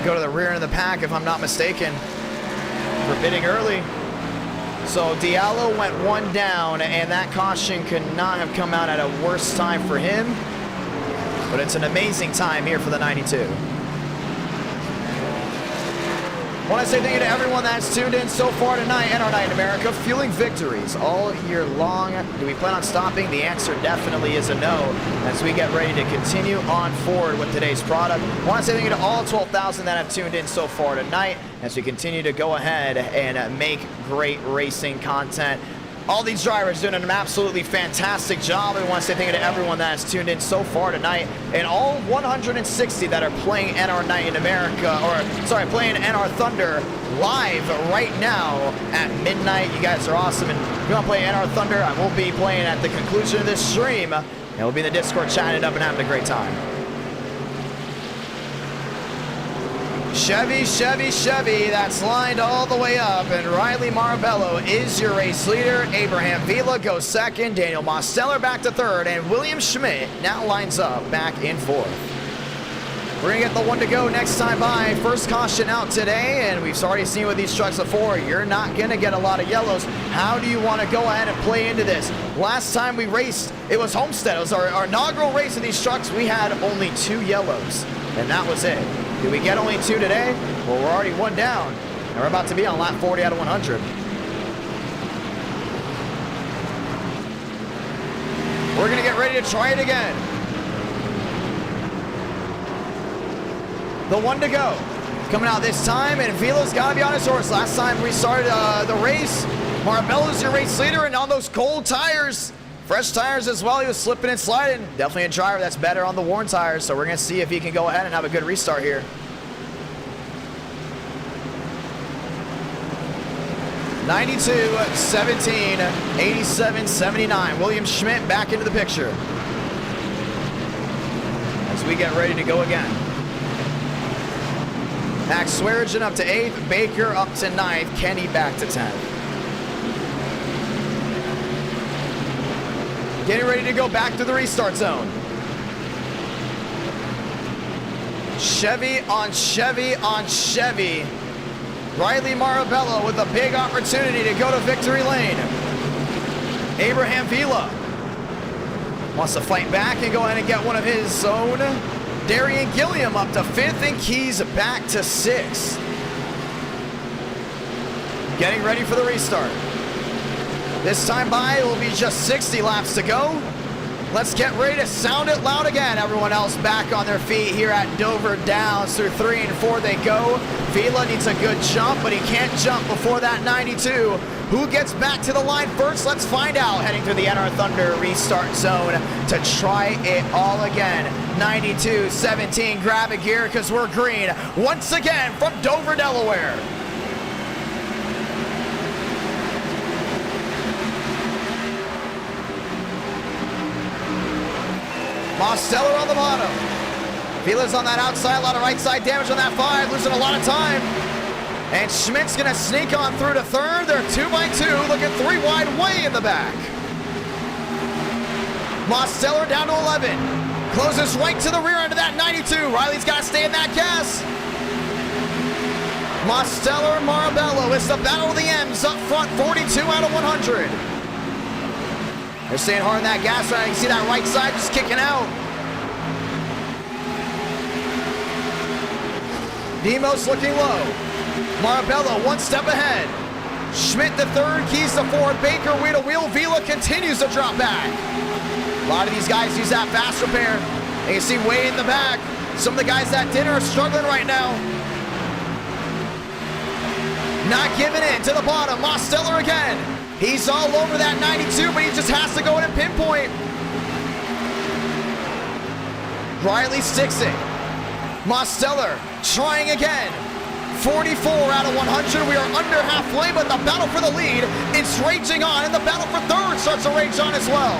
go to the rear end of the pack, if I'm not mistaken, for pitting early. So Diallo went one down, and that caution could not have come out at a worse time for him. But it's an amazing time here for the 92. I want to say thank you to everyone that's tuned in so far tonight in our Night in America, fueling victories all year long. Do we plan on stopping? The answer definitely is a no, as we get ready to continue on forward with today's product. I want to say thank you to all 12,000 that have tuned in so far tonight, as we continue to go ahead and make great racing content. All these drivers doing an absolutely fantastic job. I want to say thank you to everyone that has tuned in so far tonight, and all 160 that are playing NR Night in America, or sorry, playing NR Thunder live right now at midnight. You guys are awesome, and if you want to play NR Thunder, I will be playing at the conclusion of this stream, and we'll be in the Discord chatting up and having a great time. Chevy, Chevy, Chevy, that's lined all the way up, and Riley Marabello is your race leader. Abraham Vila goes second, Daniel Mosteller back to third, and William Schmidt now lines up back in fourth. We're going to get the one to go next time by. First caution out today, and we've already seen with these trucks before, you're not going to get a lot of yellows. How do you want to go ahead and play into this? Last time we raced, it was Homestead. It was our inaugural race of these trucks. We had only 2 yellows, and that was it. Did we get only 2 today? Well, we're already 1 down, and we're about to be on lap 40 out of 100. We're going to get ready to try it again. The one to go. Coming out this time, and Vila's got to be on his horse. Last time we started the race, Marabello's your race leader, and on those cold tires, fresh tires as well, he was slipping and sliding. Definitely a driver that's better on the worn tires, so we're going to see if he can go ahead and have a good restart here. 92, 17, 87, 79. William Schmidt back into the picture as we get ready to go again. Max Swearigan up to 8th, Baker up to 9th, Kenny back to 10th. Getting ready to go back to the restart zone. Chevy on Chevy on Chevy. Riley Marabello with a big opportunity to go to victory lane. Abraham Vila wants to fight back and go ahead and get one of his own. Darian Gilliam up to 5th and Keys back to 6th. Getting ready for the restart. This time by, it will be just 60 laps to go. Let's get ready to sound it loud again. Everyone else back on their feet here at Dover Downs. Through 3 and 4 they go. Vila needs a good jump, but he can't jump before that 92. Who gets back to the line first? Let's find out. Heading through the NR Thunder restart zone to try it all again. 92, 17, grab a gear because we're green. Once again from Dover, Delaware. Mosteller on the bottom. Vila's on that outside, a lot of right side damage on that 5, losing a lot of time. And Schmidt's gonna sneak on through to 3rd. They're 2 by 2, looking 3 wide way in the back. Mosteller down to 11. Closes right to the rear end of that 92. Riley's gotta stay in that gas. Mosteller, Marabello, it's the battle of the M's up front, 42 out of 100. They're staying hard on that gas right. You can see that right side just kicking out. Demos looking low. Marabello 1 step ahead. Schmidt the 3rd, Keys the 4th, Baker wheel to wheel. Vila continues to drop back. A lot of these guys use that fast repair. And you see way in the back. Some of the guys that did are struggling right now. Not giving in to the bottom. Mosteller again. He's all over that 92, but he just has to go in and pinpoint. Riley sticks it. Mosteller trying again. 44 out of 100. We are under halfway, but the battle for the lead is raging on, and the battle for 3rd starts to rage on as well.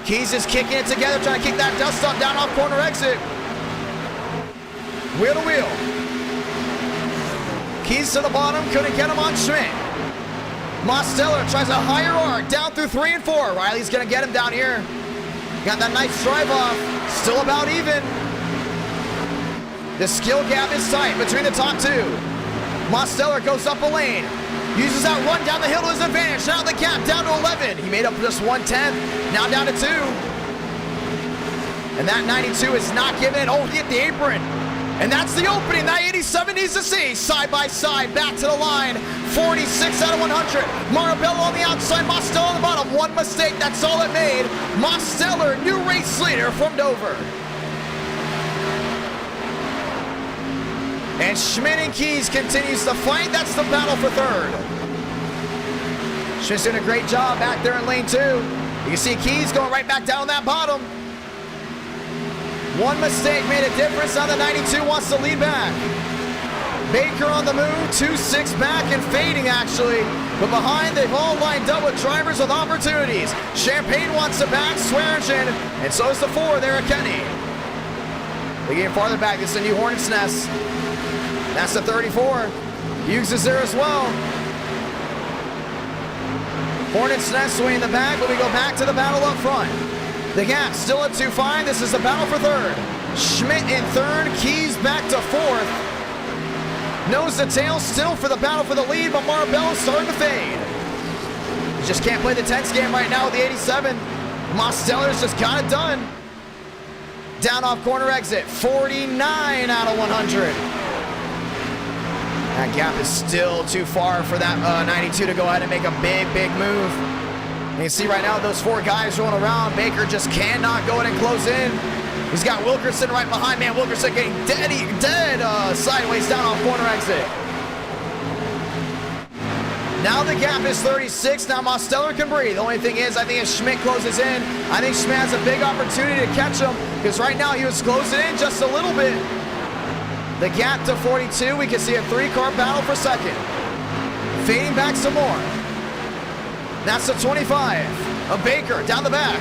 Keys is kicking it together, trying to kick that dust up down off corner exit. Wheel to wheel. Keys to the bottom, couldn't get him on Schmidt. Mosteller tries a higher arc down through 3 and 4. Riley's gonna get him down here. Got that nice drive off. Still about even. The skill gap is tight between the top 2. Mosteller goes up a lane. Uses that run down the hill to his advantage. Now the gap down to 11. He made up just 1/10. Now down to 2. And that 92 is not giving. Oh, he hit the apron. And that's the opening that 87 needs to see. Side by side, back to the line. 46 out of 100. Marabello on the outside, Mosteller on the bottom. One mistake, that's all it made. Mosteller, new race leader from Dover. And Schmidt and Keys continues to fight. That's the battle for 3rd. Schmidt's doing a great job back there in lane 2. You can see Keys going right back down that bottom. One mistake made a difference. Now the 92 wants to lead back. Baker on the move, 2-6 back and fading actually. But behind, they've all lined up with drivers with opportunities. Champagne wants to back, Swearigan, and so is the 4 there at Kenny. They get farther back, this is a new Hornet's Nest. That's the 34. Hughes is there as well. Hornet's Nest way in the back, but we go back to the battle up front. The gap still at 2-5. This is the battle for 3rd. Schmidt in 3rd, Keys back to 4th. Nose to tail still for the battle for the lead, but Marabello's starting to fade. He just can't play the tense game right now with the 87. Mosteller's just got it done. Down off corner exit, 49 out of 100. That gap is still too far for that 92 to go ahead and make a big move. And you see right now those 4 guys rolling around. Baker just cannot go in and close in. He's got Wilkerson right behind. Man, Wilkerson getting dead sideways down off corner exit. Now the gap is 36. Now Mosteller can breathe. The only thing is, I think if Schmidt closes in, I think Schmidt has a big opportunity to catch him, because right now he was closing in just a little bit. The gap to 42, we can see a 3-car battle for 2nd. Fading back some more. That's the 25 of Baker down the back.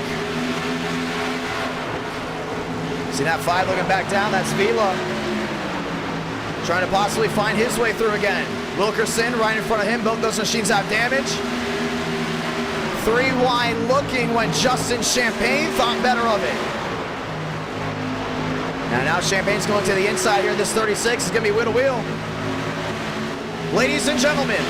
See that 5 looking back down, that's Vila. Trying to possibly find his way through again. Wilkerson right in front of him, both those machines have damage. 3 wide looking when Justin Champagne thought better of it. And now Champagne's going to the inside here. This 36 is going to be wheel to wheel. Ladies and gentlemen,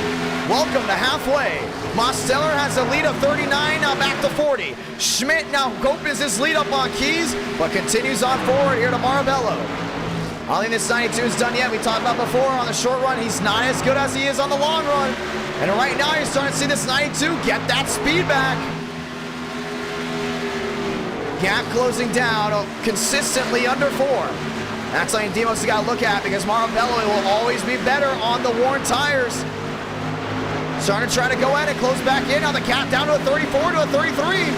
welcome to halfway. Mosteller has a lead of 39, now back to 40. Schmidt now opens his lead up on Keys, but continues on forward here to Marabello. I don't think this 92 is done yet. We talked about before on the short run, he's not as good as he is on the long run. And right now you're starting to see this 92 get that speed back. Gap closing down consistently under 4. That's something Demos has got to look at because Marabello will always be better on the worn tires. Starting to try to go at it, close back in. Now the gap down to a 34 to a 33.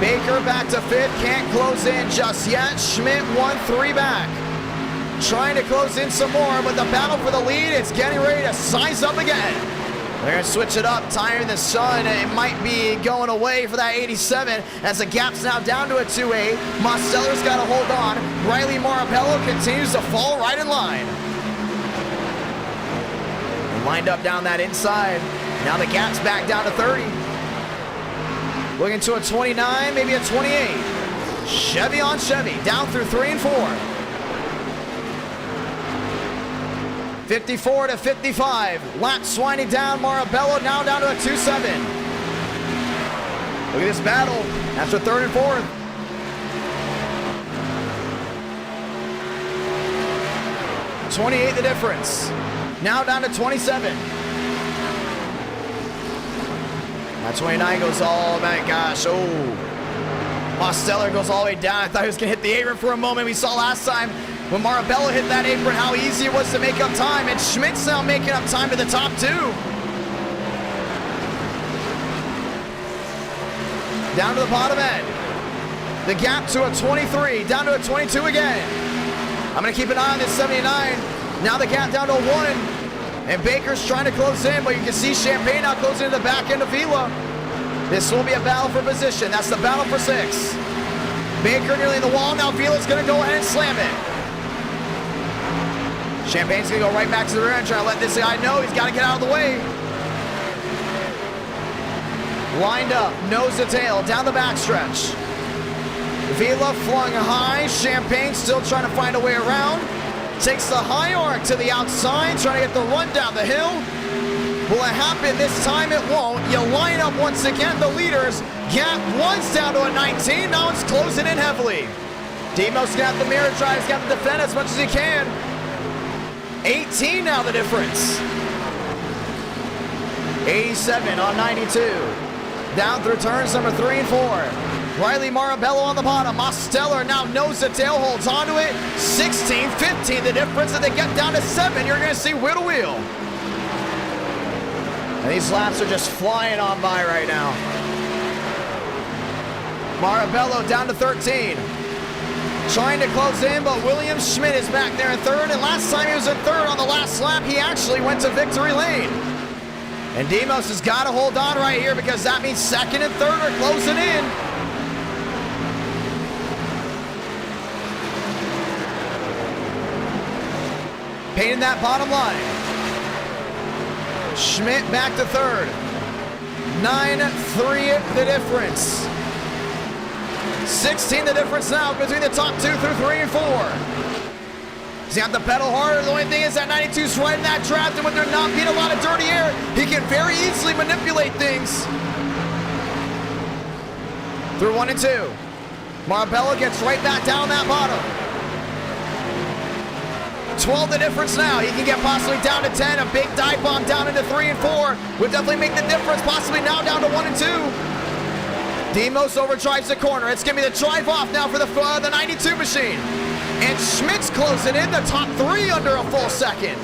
Baker back to 5th, can't close in just yet. Schmidt 1-3 back. Trying to close in some more, but the battle for the lead, it's getting ready to size up again. They're going to switch it up, tire in the sun. It might be going away for that 87 as the gap's now down to a 2-8. Mosteller's got to hold on. Riley Marabello continues to fall right in line. Lined up down that inside. Now the gap's back down to 30. Looking to a 29, maybe a 28. Chevy on Chevy, down through 3 and 4. 54 to 55. Laps winding down. Marabello now down to a 2-7. Look at this battle after 3rd and 4th. $28 the difference. Now down to 27. That 29 goes all, my gosh, oh. Mosteller goes all the way down. I thought he was gonna hit the apron for a moment. We saw last time when Marabello hit that apron how easy it was to make up time, and Schmidt's now making up time to the top 2. Down to the bottom end. The gap to a 23, down to a 22 again. I'm gonna keep an eye on this 79. Now the gap down to a 1. And Baker's trying to close in, but you can see Champagne now closing to the back end of Vila. This will be a battle for position. That's the battle for 6. Baker nearly in the wall. Now Vila's gonna go ahead and slam it. Champagne's gonna go right back to the rear and try to let this guy know he's gotta get out of the way. Lined up, nose to tail, down the backstretch. Vila flung high. Champagne still trying to find a way around. Takes the high arc to the outside, trying to get the run down the hill. Will it happen this time? It won't. You line up once again, the leaders. Gap once down to a 19, now it's closing in heavily. Demos got the mirror drive, he's got to defend as much as he can. 18 now the difference. 87 on 92. Down through turns number 3 and 4. Riley Marabello on the bottom. Mosteller now nose to tail, holds onto it. 16, 15, the difference that they get down to 7. You're going to see wheel to wheel. And these laps are just flying on by right now. Marabello down to 13. Trying to close in, but William Schmidt is back there in 3rd. And last time he was in 3rd on the last lap, he actually went to victory lane. And Demos has got to hold on right here because that means 2nd and 3rd are closing in. Painting that bottom line. Schmidt back to 3rd. 9-3 the difference. 16 the difference now between the top 2 through 3 and 4. He's got the pedal harder. The only thing is that 92's right in that draft, and when they're not being a lot of dirty air, he can very easily manipulate things. Through 1 and 2. Marabello gets right back down that bottom. 12 the difference now. He can get possibly down to 10. A big dive bomb down into 3 and 4 would definitely make the difference, possibly now down to 1 and 2. Demos overdrives the corner. It's going to be the drive off now for the 92 machine. And Schmidt's closing in the top 3 under a full second.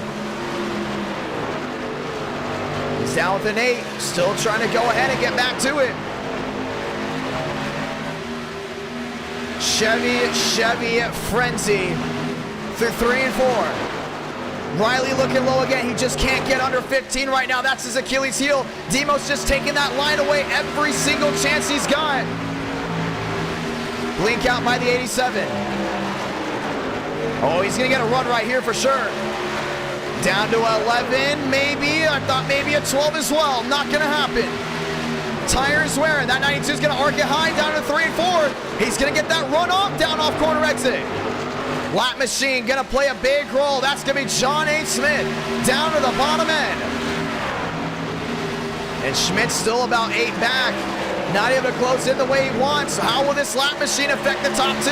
He's down with an 8. Still trying to go ahead and get back to it. Chevy frenzy through 3 and 4. Riley looking low again. He just can't get under 15 right now. That's his Achilles heel. Demos just taking that line away every single chance he's got. Blink out by the 87. Oh, he's going to get a run right here for sure. Down to 11, maybe. I thought maybe a 12 as well. Not going to happen. Tires wearing. That 92 is going to arc it high down to 3 and 4. He's going to get that run off down off corner exit. Lap machine going to play a big role. That's going to be John A. Smith down to the bottom end. And Schmidt's still about 8 back. Not able to close in the way he wants. How will this lap machine affect the top 2?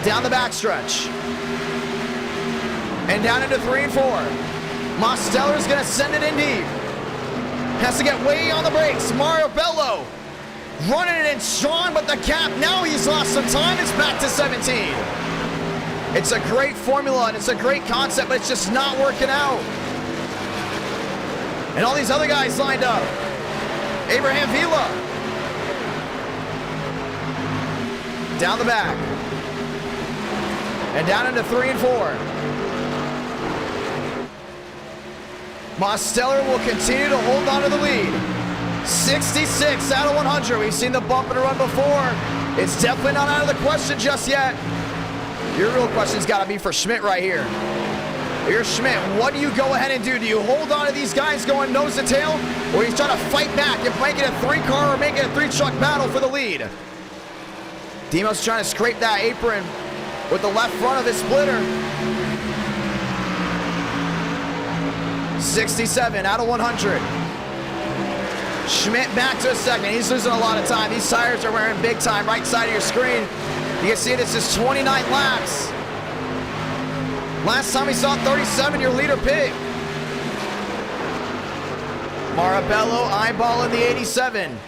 Down the backstretch. And down into 3 and 4. Mosteller's going to send it in deep. Has to get way on the brakes. Mario Bello running it in strong, but the gap, now he's lost some time. It's back to 17. It's a great formula, and it's a great concept, but it's just not working out. And all these other guys lined up. Abraham Vila. Down the back. And down into 3 and 4. Mosteller will continue to hold on to the lead. 66 out of 100. We've seen the bump and run before. It's definitely not out of the question just yet. Your real question's got to be for Schmidt right here. Here's Schmidt. What do you go ahead and do? Do you hold on to these guys going nose to tail, or you try to fight back and make it a 3-car or make it a 3-truck battle for the lead? Demos trying to scrape that apron with the left front of his splitter. 67 out of 100. Schmidt back to a second. He's losing a lot of time. These tires are wearing big time. Right side of your screen. You can see this is 29 laps. Last time we saw 37, your leader pit. Marabello eyeballing the 87.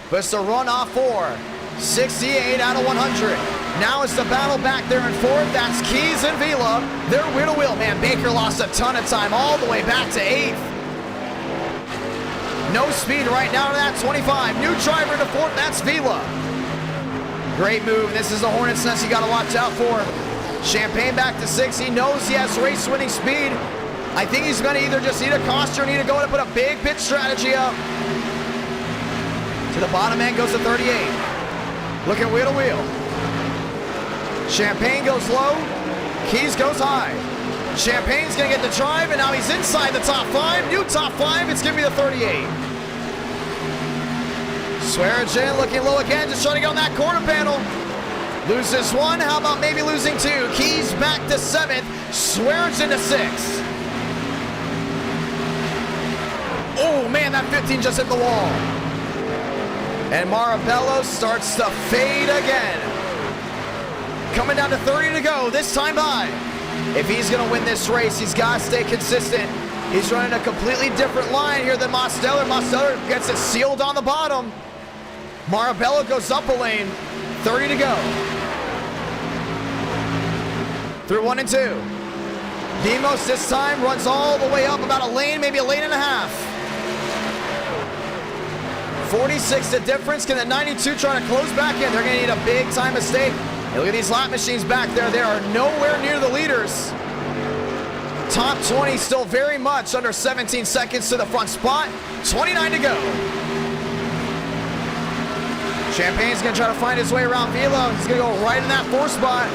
Puts the run off 4. 68 out of 100. Now it's the battle back there in 4th. That's Keys and Vila. They're wheel to wheel. Man, Baker lost a ton of time all the way back to 8th. No speed right now to that 25. New driver to 4th. That's Vila. Great move. This is the Hornet's Nest you got to watch out for. Champagne back to 6. He knows he has race-winning speed. I think he's going to either just need a coaster or need to go and put a big pit strategy up. To the bottom end goes to 38. Looking wheel to wheel. Champagne goes low. Keys goes high. Champagne's going to get the drive, and now he's inside the top 5. New top 5. It's going to be the 38. Swearigan looking low again, just trying to get on that corner panel. Loses 1. How about maybe losing 2? Keys back to 7th. Swearigan to 6th. Oh, man, that 15 just hit the wall. And Marabello starts to fade again. Coming down to 30 to go, this time by. If he's going to win this race, he's got to stay consistent. He's running a completely different line here than Mosteller. Mosteller gets it sealed on the bottom. Marabello goes up a lane. 30 to go. Through 1 and 2. Demos this time runs all the way up about a lane, maybe a lane and a half. 46 the difference. Can the 92 try to close back in? They're going to need a big time mistake. And look at these lap machines back there. They are nowhere near the leaders. Top 20 still very much under 17 seconds to the front spot. 29 to go. Champagne's going to try to find his way around Vila. He's going to go right in that 4 spot.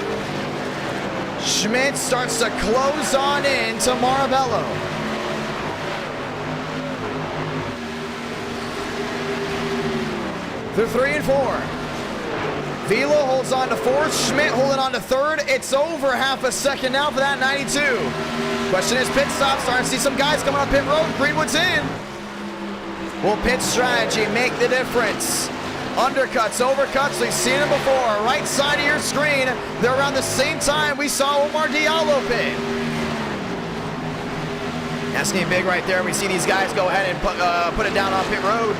Schmidt starts to close on in to Marabello. Through 3 and 4. Vila holds on to 4th. Schmidt holding on to 3rd. It's over half a second now for that 92. Question is pit stop. Starting to see some guys coming up pit road. Greenwood's in. Will pit strategy make the difference? Undercuts, overcuts, we've seen them before. Right side of your screen. They're around the same time we saw Omar Diallo pit. That's getting big right there. We see these guys go ahead and put it down on pit road.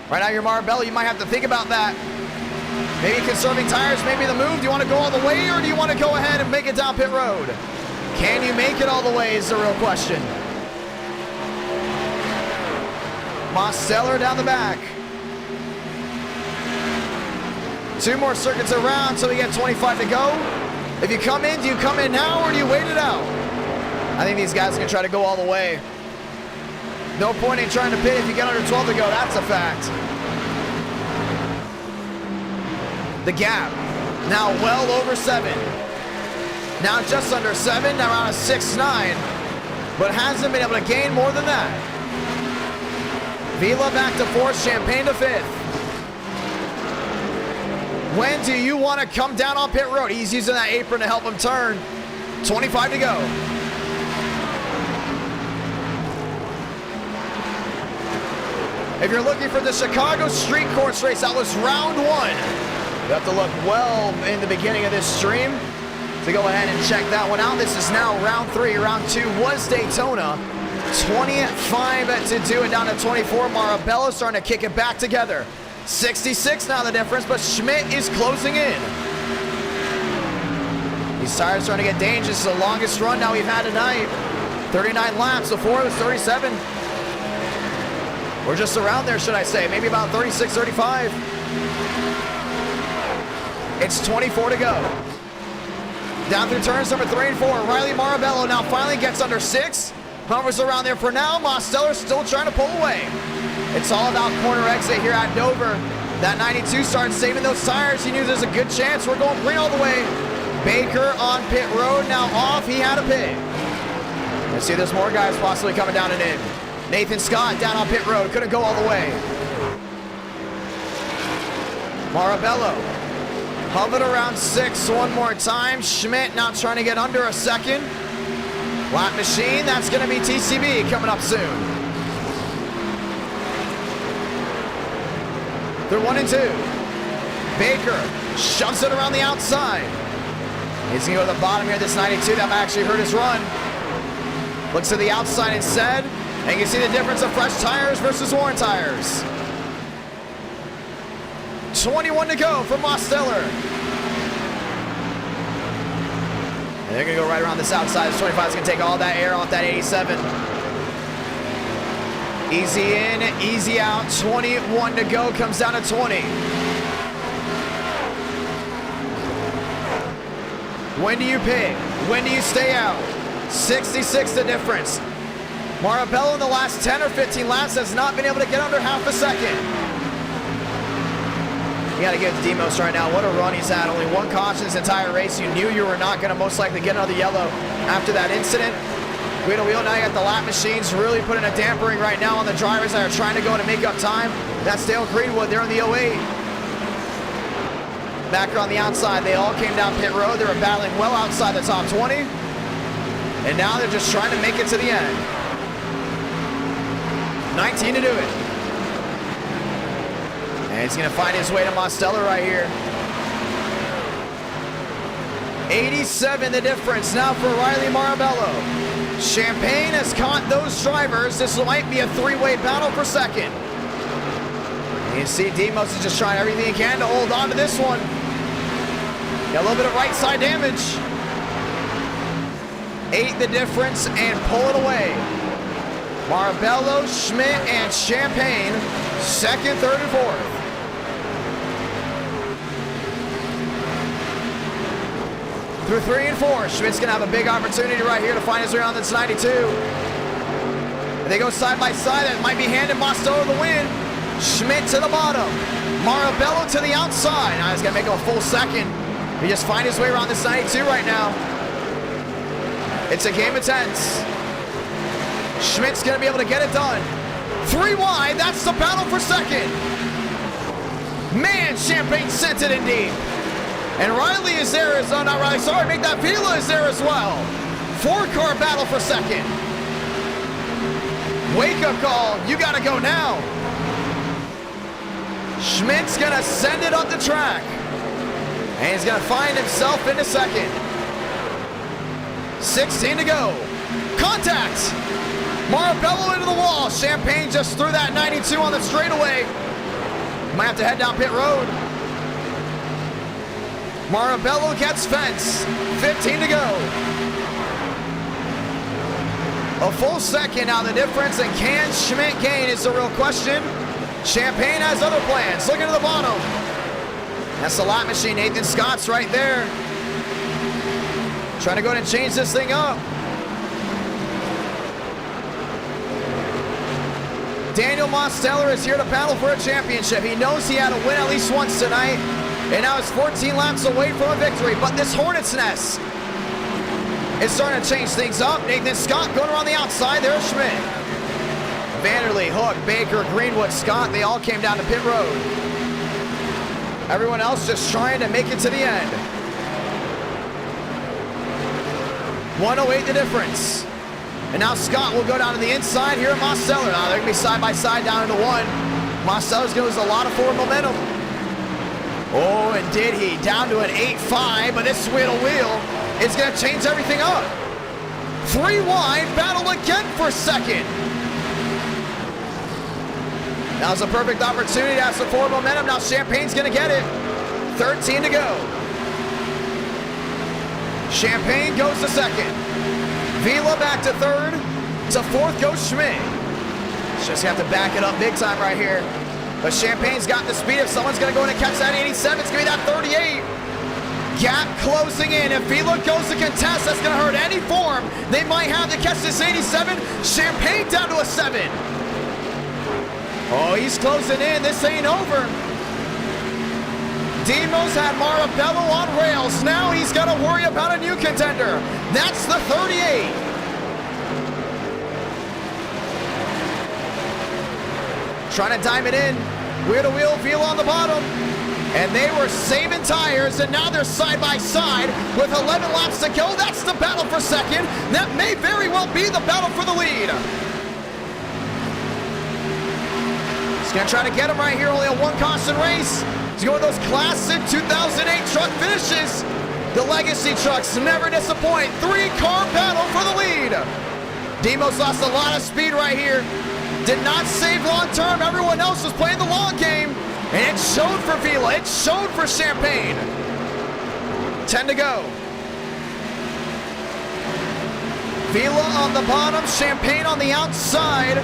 Right now, your Marabello, you might have to think about that. Maybe conserving tires, maybe the move. Do you want to go all the way, or do you want to go ahead and make it down pit road? Can you make it all the way is the real question. Mosteller down the back. 2 more circuits around until we get 25 to go. If you come in, do you come in now or do you wait it out? I think these guys are going to try to go all the way. No point in trying to pit if you get under 12 to go. That's a fact. The gap now well over 7. Now just under 7, now around a 6-9, but hasn't been able to gain more than that. Vila back to 4th, Champagne to 5th. When do you want to come down on pit road? He's using that apron to help him turn. 25 to go. If you're looking for the Chicago Street Course race, that was round 1. You have to look well in the beginning of this stream to go ahead and check that one out. This is now round 3. Round 2 was Daytona. 25 to do it, down to 24. Marabello starting to kick it back together. 66 now the difference, but Schmidt is closing in. These tires starting to get dangerous. It's the longest run now we've had tonight. 39 laps. Before it was 37. Or just around there, should I say. Maybe about 36, 35. It's 24 to go. Down through turns number 3 and 4. Riley Marabello now finally gets under 6. Hovers around there for now. Mosteller still trying to pull away. It's all about corner exit here at Dover. That 92 starts saving those tires. He knew there's a good chance. We're going green all the way. Baker on pit road, now off. He had a pit. Let's see, there's more guys possibly coming down and in. Nathan Scott down on pit road. Couldn't go all the way. Marabello hovered around 6 one more time. Schmidt now trying to get under a second. Lap machine, that's going to be TCB coming up soon. They're 1 and 2. Baker shoves it around the outside. He's going to go to the bottom here, this 92. That might actually hurt his run. Looks to the outside instead. And you can see the difference of fresh tires versus worn tires. 21 to go for Mosteller. And they're going to go right around this outside. This 25 is going to take all that air off that 87. Easy in, easy out. 21 to go. Comes down to 20. When do you pit? When do you stay out? 66 the difference. Marabello in the last 10 or 15 laps has not been able to get under half a second. You got to give it to Demos right now. What a run he's had. Only 1 caution this entire race. You knew you were not going to most likely get another yellow after that incident. Wheel to wheel now, you got the lap machines really putting a dampering right now on the drivers that are trying to go to make up time. That's Dale Greenwood. They're in the 08. Back on the outside, they all came down pit road. They were battling well outside the top 20. And now they're just trying to make it to the end. 19 to do it. And he's going to find his way to Mosteller right here. 87 the difference now for Riley Marabello. Champagne has caught those drivers. This might be a 3-way battle for second. You see Demos is just trying everything he can to hold on to this one. Got a little bit of right side damage. 8 the difference and pull it away. Marabello, Schmidt, and Champagne, 2nd, 3rd, and 4th. Through 3 and 4, Schmidt's gonna have a big opportunity right here to find his way on this 92. If they go side by side, that might be handing Mosteller the win. Schmidt to the bottom. Marabello to the outside. Now he's gonna make him a full second. He just find his way around this 92 right now. It's a game of tens. Schmidt's gonna be able to get it done. 3 wide, that's the battle for second. Man, Champagne sent it in deep. And Riley is there as, not Riley, sorry, make that Vila is there as well. 4-car battle for second. Wake up call, you gotta go now. Schmidt's gonna send it up the track. And he's gonna find himself into second. 16 to go. Contact. Marabello into the wall. Champagne just threw that 92 on the straightaway. Might have to head down pit road. Marabello gets fence. 15 to go. A full second now the difference, and can Schmidt gain is the real question. Champagne has other plans. Looking to the bottom. That's the lap machine. Nathan Scott's right there. Trying to go ahead and change this thing up. Daniel Mosteller is here to battle for a championship. He knows he had to win at least once tonight, and now is 14 laps away from a victory. But this Hornet's Nest is starting to change things up. Nathan Scott going around the outside. There's Schmidt. Vanderlee, Hook, Baker, Greenwood, Scott, they all came down to pit road. Everyone else just trying to make it to the end. 108 the difference. And now Scott will go down to the inside here at Mosteller. Now they're going to be side by side down into one. Mosteller's going to lose a lot of forward momentum. Oh, and did he? Down to an 8.5, but this wheel to wheel is going to change everything up. 3 wide, battle again for second. Now's a perfect opportunity to have some forward momentum. Now Champagne's going to get it. 13 to go. Champagne goes to second. Vila back to third. To fourth goes Schmidt. Just have to back it up big time right here. But Champagne's got the speed. If someone's going to go in and catch that 87, it's going to be that 38. Gap closing in. If Vila goes to contest, that's going to hurt any form they might have to catch this 87. Champagne down to a 7. Oh, he's closing in. This ain't over. Demos had Marabello on rails. Now he's got to worry about a new contender. That's the 38. Trying to dime it in. Wheel to wheel, Vila on the bottom. And they were saving tires, and now they're side by side with 11 laps to go. That's the battle for second. That may very well be the battle for the lead. Gonna try to get him right here, only a 1 caution race. He's going with those classic 2008 truck finishes. The legacy trucks never disappoint. 3-car battle for the lead. Demos lost a lot of speed right here. Did not save long term. Everyone else was playing the long game. And it showed for Vila, it showed for Champagne. 10 to go. Vila on the bottom, Champagne on the outside.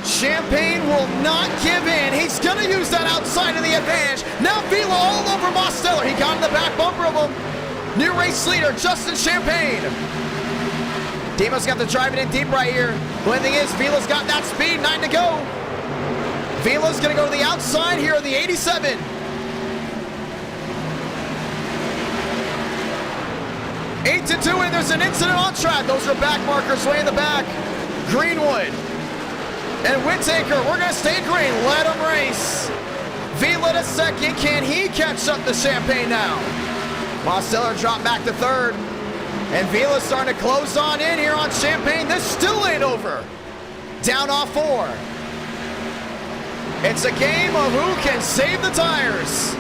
Champagne will not give in. He's going to use that outside in the advantage. Now Vila all over Mosteller. He got in the back bumper of him. New race leader, Justin Champagne. Demos got to drive it in deep right here. The only thing is, Vila's got that speed, 9 to go. Vila's going to go to the outside here in the 87. Eight to 2, and there's an incident on track. Those are back markers way in the back. Greenwood and Whittaker, we're going to stay green. Let him race. Vila to second. Can he catch up to Champagne now? Mosteller dropped back to third. And Vila's starting to close on in here on Champagne. This still ain't over. Down off 4. It's a game of who can save the tires.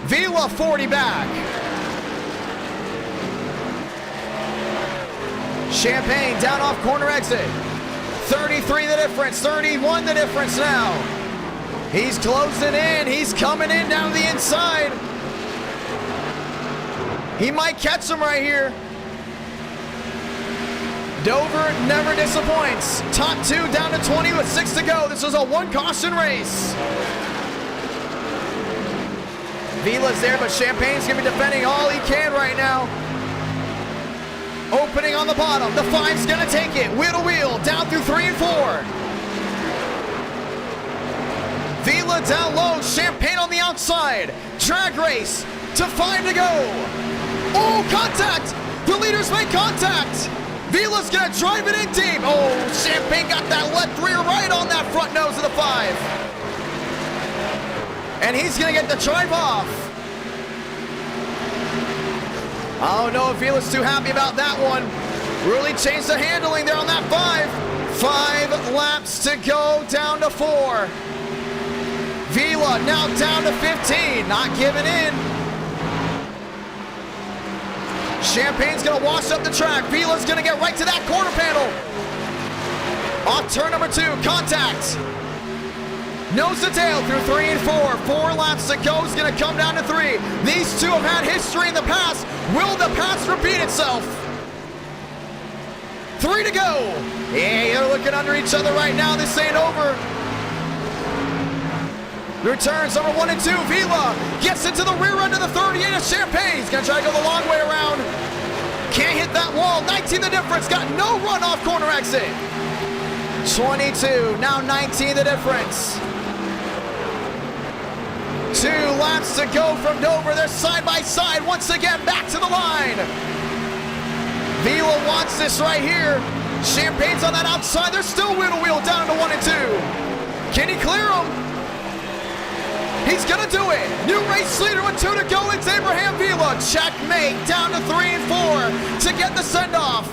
Vila 40 back. Champagne down off corner exit. 33 the difference, 31 the difference now. He's closing in, he's coming in down the inside. He might catch him right here. Dover never disappoints. Top 2 down to 20 with 6 to go. This was a 1 caution race. Vila's there, but Champagne's gonna be defending all he can right now. Opening on the bottom, the 5's gonna take it, wheel to wheel, down through 3 and 4. Vila down low, Champagne on the outside. Drag race to 5 to go. Oh, contact! The leaders make contact! Vila's gonna drive it in deep. Oh, Champagne got that left rear right on that front nose of the 5. And he's gonna get the drive off. I don't know if Vila's too happy about that one. Really changed the handling there on that 5. 5 laps to go, down to 4. Vila now down to 15, not giving in. Champagne's gonna wash up the track. Vila's gonna get right to that quarter panel. Off turn number 2, contact. Nose to tail through 3 and 4. 4 laps to go, is gonna come down to 3. These two have had history in the past. Will the past repeat itself? 3 to go. Yeah, they're looking under each other right now. This ain't over. Returns number 1 and 2. Vila gets into the rear end of the 38 of Champagne. He's going to try to go the long way around. Can't hit that wall. 19 the difference. Got no run off corner exit. 22, now 19 the difference. 2 laps to go from Dover. They're side by side once again, back to the line. Vila wants this right here. Champagne's on that outside. They're still wheel to wheel down to 1 and 2. Can he clear him? He's gonna do it. New race leader with 2 to go. It's Abraham Vila. Checkmate down to 3 and 4 to get the send off.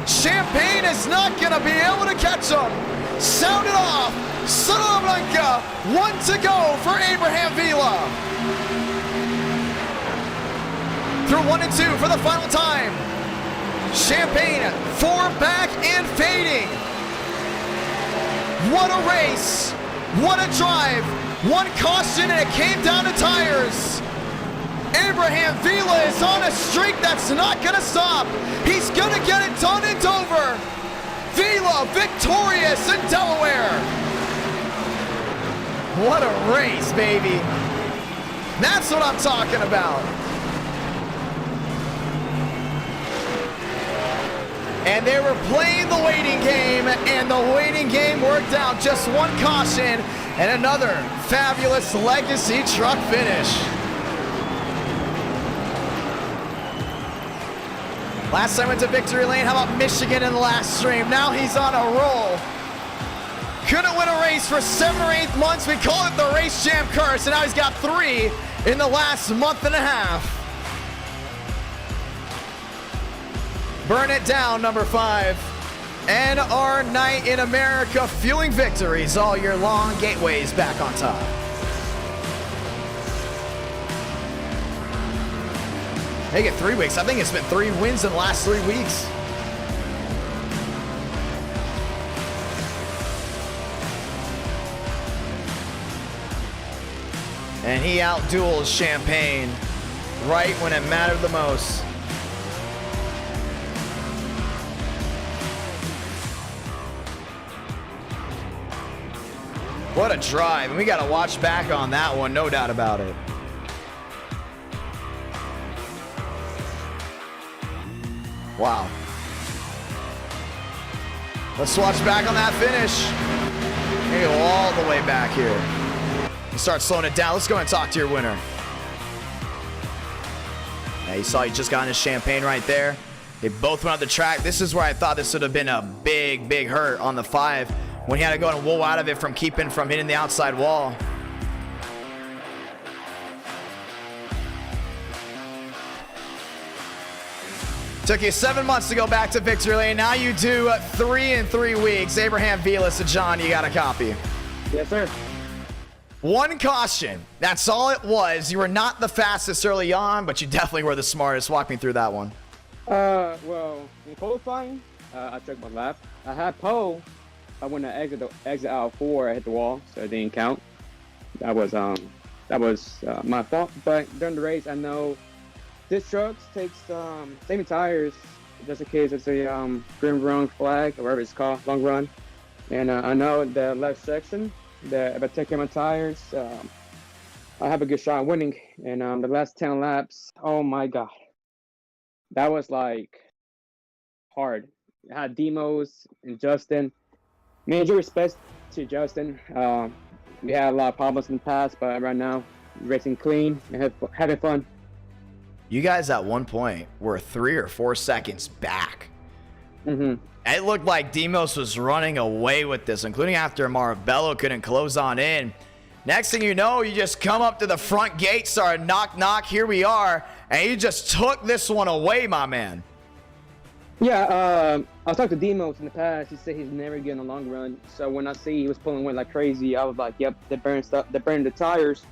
Champagne is not gonna be able to catch him. Sound it off. Salamanca, 1 to go for Abraham Vila. Through 1 and 2 for the final time. Champagne 4 back and fading. What a race. What a drive. 1 caution and it came down to tires. Abraham Vila is on a streak that's not gonna stop. He's gonna get it done in Dover. Vila victorious in Delaware. What a race, baby. That's what I'm talking about. And they were playing the waiting game, and the waiting game worked out. Just 1 caution and another fabulous legacy truck finish. Last time went to victory lane. How about Michigan in the last stream? Now he's on a roll. Couldn't win a race for 7 or 8 months. We call it the Race Jam curse, and now he's got 3 in the last month and a half. Burn it down, number 5. And our night in America, fueling victories all year long. Gateways back on top. They get 3 weeks. I think it's been 3 wins in the last 3 weeks. And he outduels Champagne right when it mattered the most. What a drive, and we got to watch back on that one, no doubt about it. Wow. Let's watch back on that finish. We go all the way back here. You start slowing it down. Let's go and talk to your winner. Yeah, you saw he just got into Champagne right there. They both went out the track. This is where I thought this would have been a big, big hurt on the 5 when he had to go and wool out of it from hitting the outside wall. Took you 7 months to go back to victory lane. Now you do 3 in 3 weeks. Abraham Vila, so John, you got a copy. Yes, sir. 1 caution. That's all it was. You were not the fastest early on, but you definitely were the smartest. Walk me through that one. Well, in qualifying, I took my lap. I had pole. I went to exit out 4. I hit the wall, so it didn't count. That was my fault. But during the race, I know this truck takes saving tires just in case it's a green run flag or whatever it's called, long run. And I know the left section that if I take care of my tires, I have a good shot at winning. And the last 10 laps, oh my god, that was like hard. I had Demos and Justin. Major respect to Justin. We had a lot of problems in the past, but right now, racing clean and having fun. You guys at one point were 3 or 4 seconds back. Mm-hmm. It looked like Demos was running away with this, including after Marabello couldn't close on in. Next thing you know, you just come up to the front gate, started knock, knock, here we are, and you just took this one away, my man. Yeah, I was talking to Demos in the past. He said he's never getting a long run. So when I see he was pulling away like crazy, I was like, yep, they burned the tires.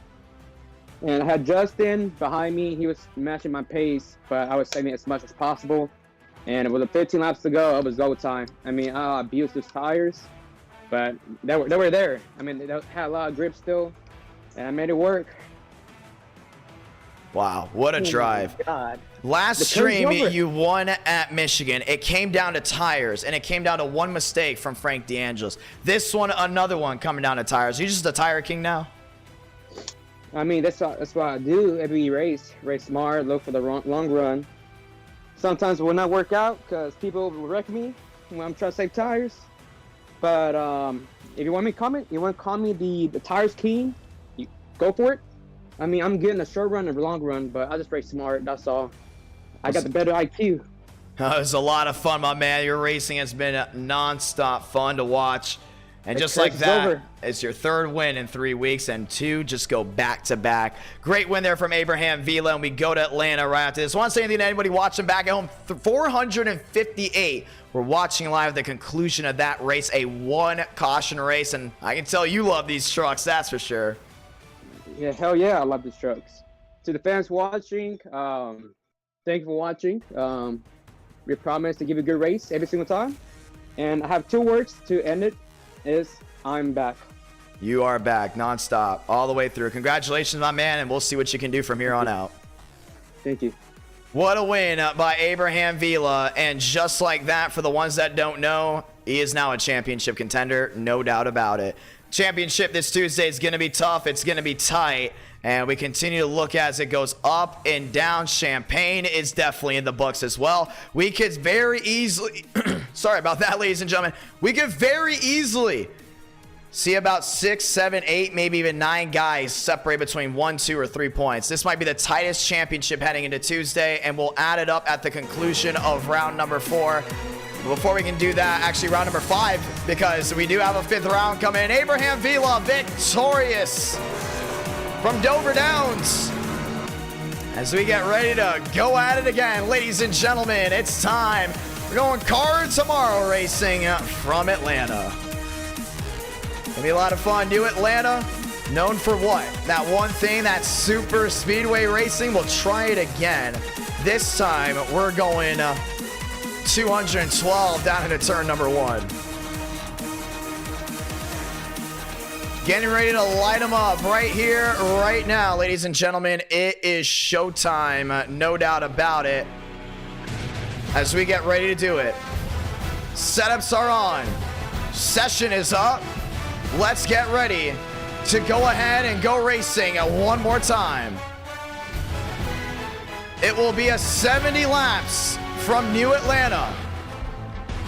And I had Justin behind me. He was matching my pace, but I was saving as much as possible. And with 15 laps to go, it was go time. I mean, I abused those tires, but they were there. I mean, they had a lot of grip still, and I made it work. Wow, what a drive. God. Last stream, you won at Michigan. It came down to tires, and it came down to 1 mistake from Frank DeAngelis. This one, another one coming down to tires. Are you just a tire king now? I mean, that's what I do every race. Race smart, look for the long run. Sometimes it will not work out because people will wreck me when I'm trying to save tires. But if you want me to comment, you want to call me the tires king, you go for it. I mean, I'm getting a short run and a long run, but I just race smart. That's all. I got the better IQ. It was a lot of fun, my man. Your racing has been non-stop fun to watch. And just like that, it's your third win in 3 weeks, and 2 just go back to back. Great win there from Abraham Vila, and we go to Atlanta right after this. Want to say anything to anybody watching back at home? 458. We're watching live the conclusion of that race, a 1 caution race, and I can tell you love these trucks, that's for sure. Yeah, hell yeah, I love these trucks. To the fans watching, thank you for watching. We promise to give you a good race every single time. And I have 2 words to end it. Is I'm back. You are back nonstop all the way through. Congratulations, my man, and we'll see what you can do from here on out. Thank you. What a win by Abraham Vila, and just like that, for the ones that don't know, he is now a championship contender, no doubt about it. Championship this Tuesday is going to be tough. It's going to be tight, and we continue to look as it goes up and down. Champagne is definitely in the books as well. We could very easily, sorry about that, ladies and gentlemen, we could very easily see about 6, 7, 8, maybe even 9 guys separate between 1, 2, or 3 points. This might be the tightest championship heading into Tuesday, and we'll add it up at the conclusion of round number 4. Before we can do that, actually round number 5, because we do have a 5th round coming in. Abraham Vila victorious from Dover Downs. As we get ready to go at it again, ladies and gentlemen, it's time. We're going Car Tomorrow Racing from Atlanta. Gonna be a lot of fun. New Atlanta, known for what? That one thing, that super speedway racing. We'll try it again. This time, we're going 212 down into turn number 1. Getting ready to light them up right here, right now, ladies and gentlemen. It is showtime, no doubt about it. As we get ready to do it. Setups are on. Session is up. Let's get ready to go ahead and go racing one more time. It will be a 70 laps from New Atlanta.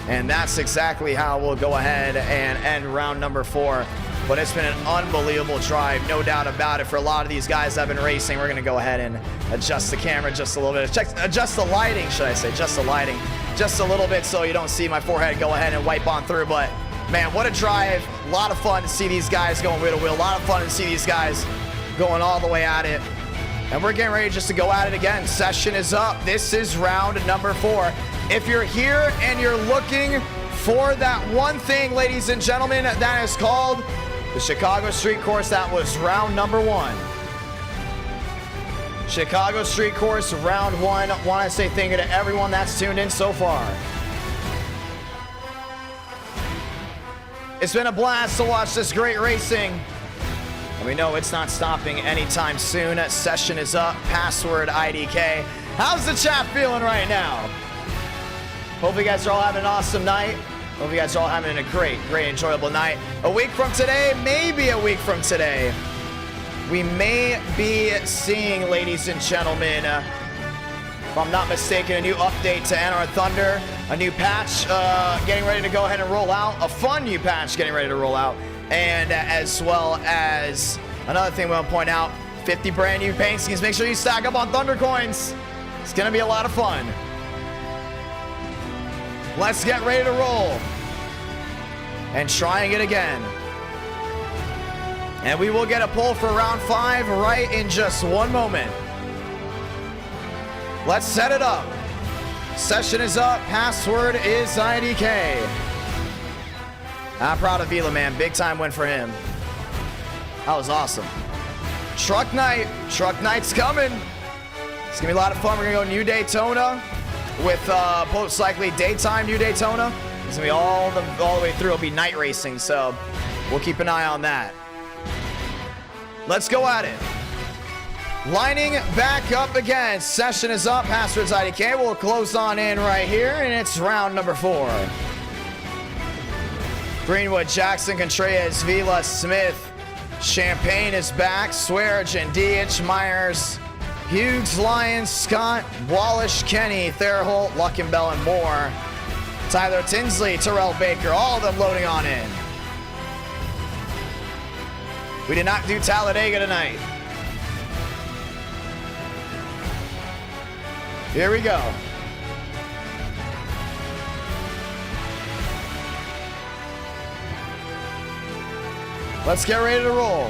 And that's exactly how we'll go ahead and end round number 4. But it's been an unbelievable drive, no doubt about it. For a lot of these guys that have been racing, we're going to go ahead and adjust the camera just a little bit. Adjust the lighting, should I say. Just the lighting. Just a little bit so you don't see my forehead go ahead and wipe on through. But, man, what a drive. A lot of fun to see these guys going wheel to wheel. A lot of fun to see these guys going all the way at it. And we're getting ready just to go at it again. Session is up. This is round number 4. If you're here and you're looking for that one thing, ladies and gentlemen, that is called the Chicago Street Course, that was round number 1. Chicago Street Course, round 1. Want to say thank you to everyone that's tuned in so far. It's been a blast to watch this great racing. And we know it's not stopping anytime soon. Session is up. Password IDK. How's the chat feeling right now? Hope you guys are all having an awesome night. Hope you guys are all having a great, enjoyable night. A week from today, maybe a week from today, we may be seeing, ladies and gentlemen, if I'm not mistaken, a new update to NR Thunder, a new patch getting ready to go ahead and roll out, a fun new patch getting ready to roll out, and as well as another thing we want to point out, 50 brand new paint schemes. Make sure you stack up on Thunder coins. It's going to be a lot of fun. Let's get ready to roll and trying it again. And we will get a poll for round 5 right in just one moment. Let's set it up. Session is up. Password is IDK. I'm proud of Vila, man. Big time win for him. That was awesome. Truck night. Truck night's coming. It's going to be a lot of fun. We're going to go New Daytona with most likely daytime New Daytona. It's going to be all the way through. It'll be night racing, so we'll keep an eye on that. Let's go at it. Lining back up again. Session is up. Password's IDK. We'll close on in right here, and it's round number 4. Greenwood, Jackson, Contreras, Vila, Smith, Champagne is back. Swearigan, D.H. Myers, Hughes, Lyons, Scott, Wallish, Kenny, Therholt, Luckenbell, and more. Tyler Tinsley, Terrell Baker, all of them loading on in. We did not do Talladega tonight. Here we go. Let's get ready to roll.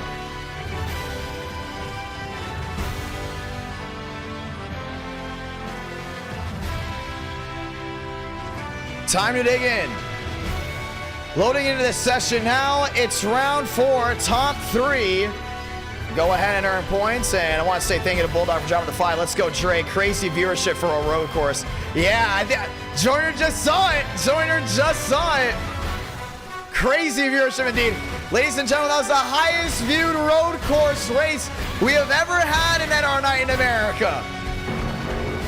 Time to dig in. Loading into this session now. It's round 4, top 3. Go ahead and earn points. And I want to say thank you to Bulldog for dropping the 5. Let's go, Dre. Crazy viewership for a road course. Yeah, Joyner just saw it. Joyner just saw it. Crazy viewership indeed. Ladies and gentlemen, that was the highest viewed road course race we have ever had in NR Night in America.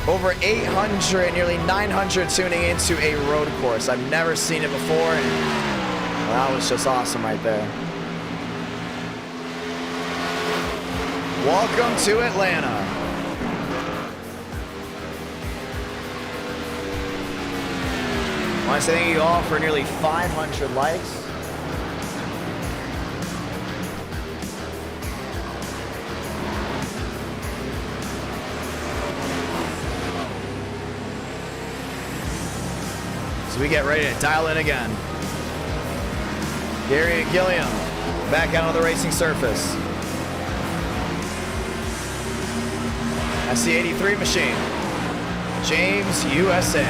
Over 800, nearly 900 tuning into a road course. I've never seen it before, and that was just awesome right there. Welcome to Atlanta. I want to say thank you all for nearly 500 likes. So we get ready to dial in again. Gary and Gilliam back out on the racing surface. That's the 83 machine. James, USA.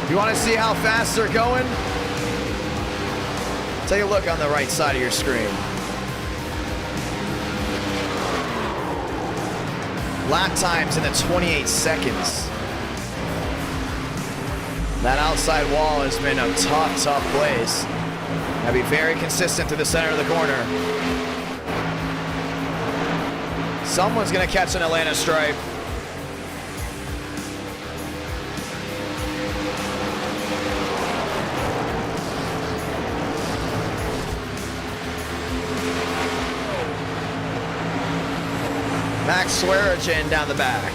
You want to see how fast they're going? Take a look on the right side of your screen. Lap times in the 28 seconds. That outside wall has been a tough place. Gotta be very consistent to the center of the corner. Someone's gonna catch an Atlanta stripe. Max Swearigan down the back.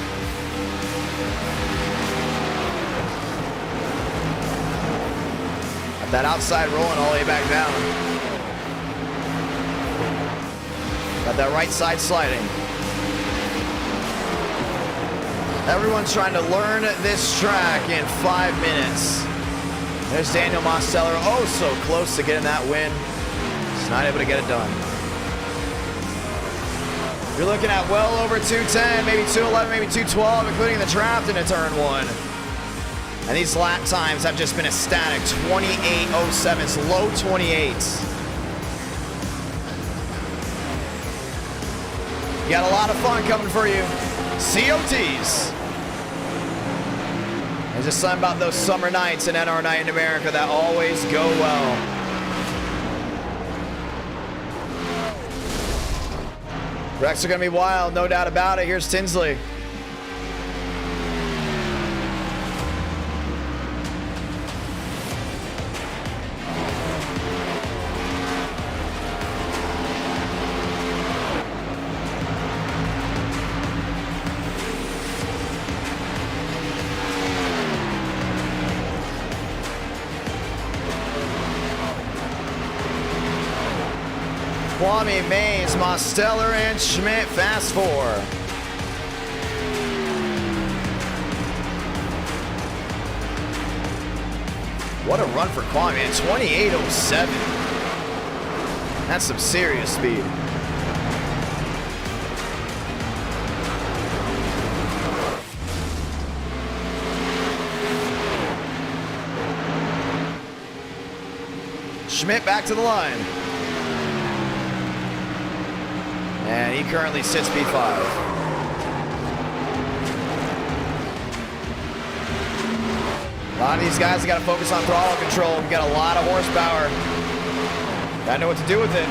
Got that outside rolling all the way back down. Got that right side sliding. Everyone's trying to learn this track in 5 minutes. There's Daniel Mosteller, oh so close to getting that win. Just not able to get it done. You're looking at well over 210, maybe 211, maybe 212, including the draft into turn 1. And these lap times have just been a static 28.07s, low 28s. You got a lot of fun coming for you. COTs. There's just something about those summer nights in NR Night in America that always go well. Wrecks are going to be wild, no doubt about it. Here's Tinsley. Kwame, Mays, Mosteller, and Schmidt, fast 4. What a run for Kwame, 28.07. That's some serious speed. Schmidt back to the line. And he currently sits P5. A lot of these guys have got to focus on throttle control. We've got a lot of horsepower. Gotta know what to do with it.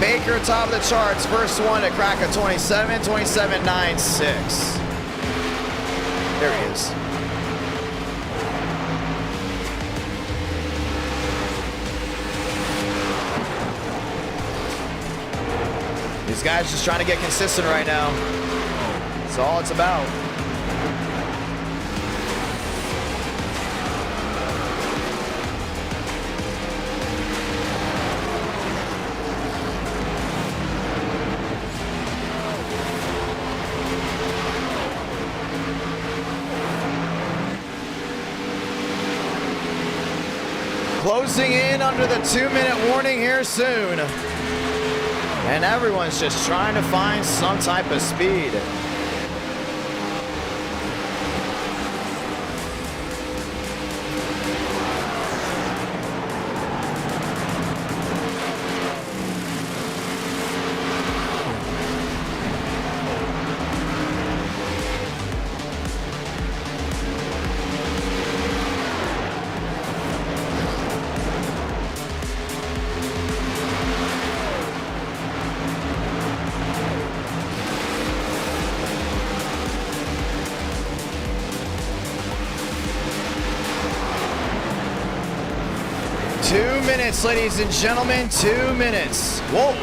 Baker, top of the charts. First one to crack a 27.96. There he is. These guys just trying to get consistent right now. That's all it's about. Closing in under the 2-minute warning here soon. And everyone's just trying to find some type of speed. Ladies and gentlemen, 2 minutes. Whoa,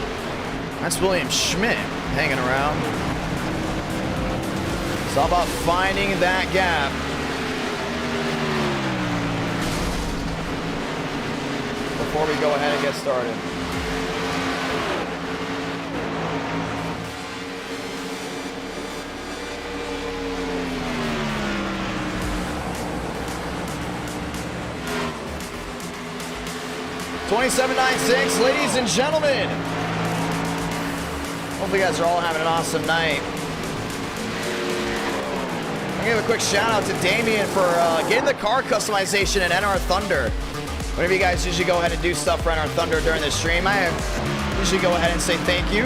that's William Schmidt hanging around. It's all about finding that gap. Before we go ahead and get started. $27.96, ladies and gentlemen. Hopefully you guys are all having an awesome night. I'm gonna give a quick shout out to Damien for getting the car customization in NR Thunder. Whenever you guys usually go ahead and do stuff for NR Thunder during the stream, I usually go ahead and say thank you.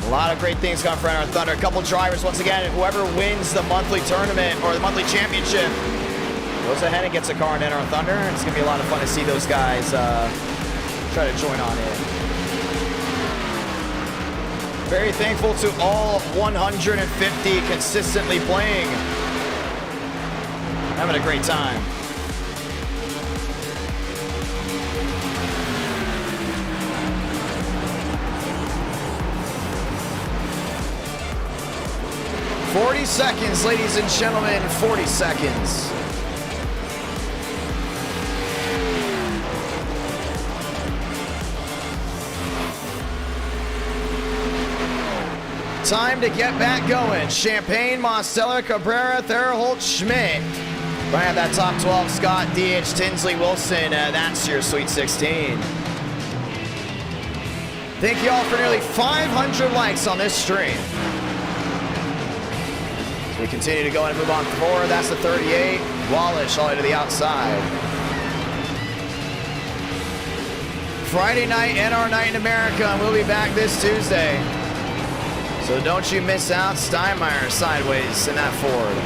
A lot of great things come for NR Thunder. A couple drivers, once again, whoever wins the monthly tournament or the monthly championship goes ahead and gets a car in NR Thunder. It's going to be a lot of fun to see those guys try to join on in. Very thankful to all 150 consistently playing. Having a great time. "40 seconds, ladies and gentlemen, 40 seconds. Time to get back going. Champagne, Mosteller, Cabrera, Theraholt, Schmidt. Right at that top 12, Scott, DH, Tinsley, Wilson. That's your Sweet 16. Thank you all for nearly 500 likes on this stream. We continue to go and move on forward. That's the 38. Wallish all the way to the outside. Friday night, NR Night in America, and we'll be back this Tuesday. So don't you miss out. Steinmeier sideways in that Ford.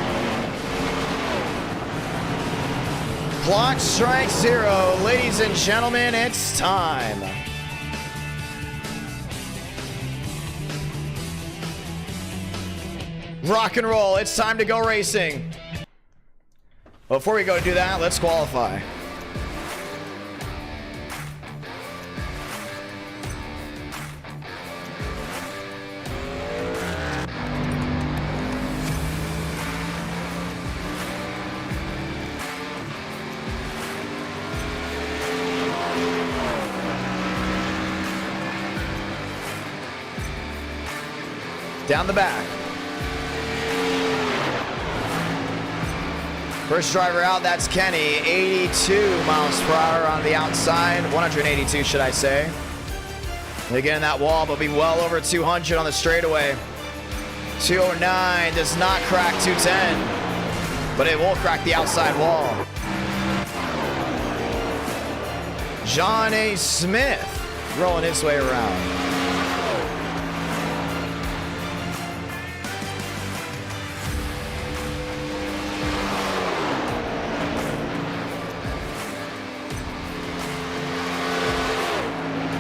Clock strikes 0. Ladies and gentlemen, it's time. Rock and roll. It's time to go racing. Before we go do that, let's qualify. Down the back. First driver out, that's Kenny. 82 miles per hour on the outside. 182, should I say. They get in that wall, but be well over 200 on the straightaway. 209 does not crack 210, but it will crack the outside wall. John A. Smith rolling his way around.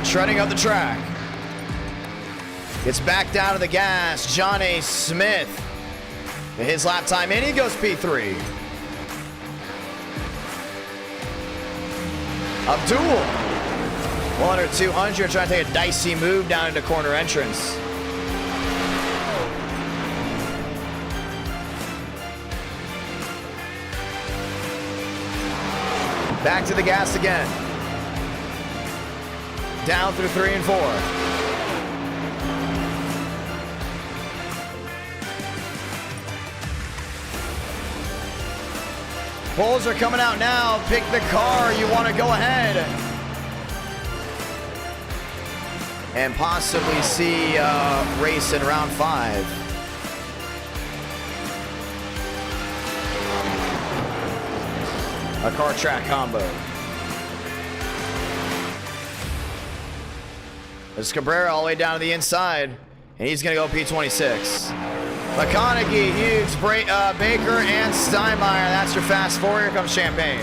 Shredding up the track. Gets back down to the gas. John A. Smith. His lap time in, he goes P3. Abdul. 1 or 200, trying to take a dicey move down into corner entrance. Back to the gas again. Down through 3 and 4. Poles are coming out now. Pick the car you want to go ahead. And possibly see race in round 5. A car track combo. There's Cabrera all the way down to the inside, and he's gonna go P26. McConaughey, Hughes, Baker, and Steinmeier. That's your fast four. Here comes Champagne.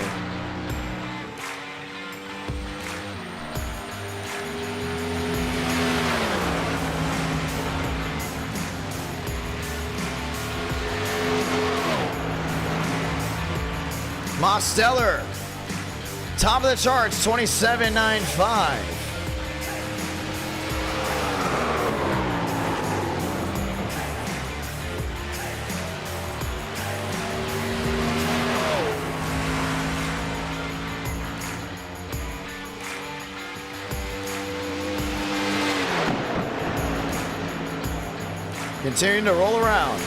Mosteller, top of the charts, 27.95. Continuing to roll around.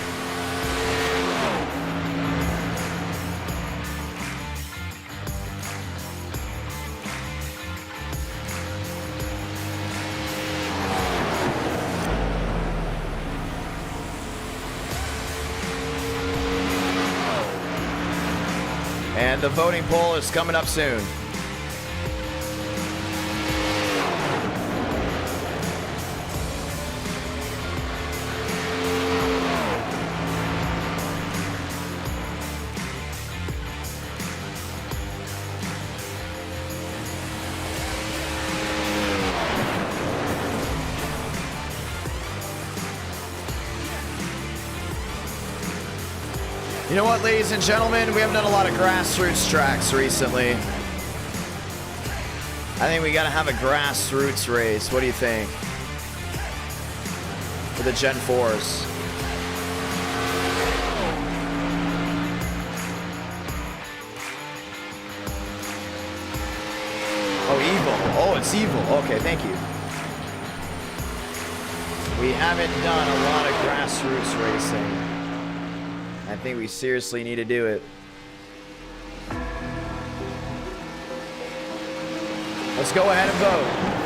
And the voting poll is coming up soon. You know what, ladies and gentlemen, we haven't done a lot of grassroots tracks recently. I think we gotta have a grassroots race. What do you think? For the Gen 4s. Oh, Evil. Oh, it's Evil. Okay, thank you. We haven't done a lot of grassroots racing. I think we seriously need to do it. Let's go ahead and vote.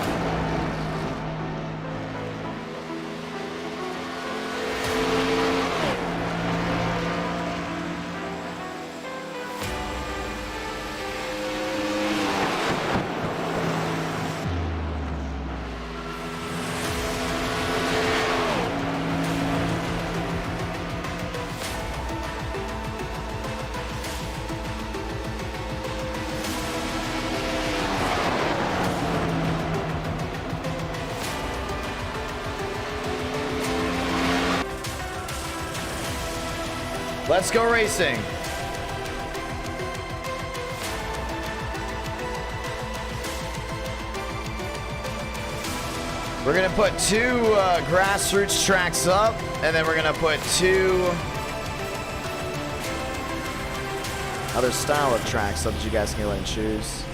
Let's go racing. We're gonna put 2 grassroots tracks up, and then we're gonna put 2 other style of tracks so that you guys can go ahead and choose.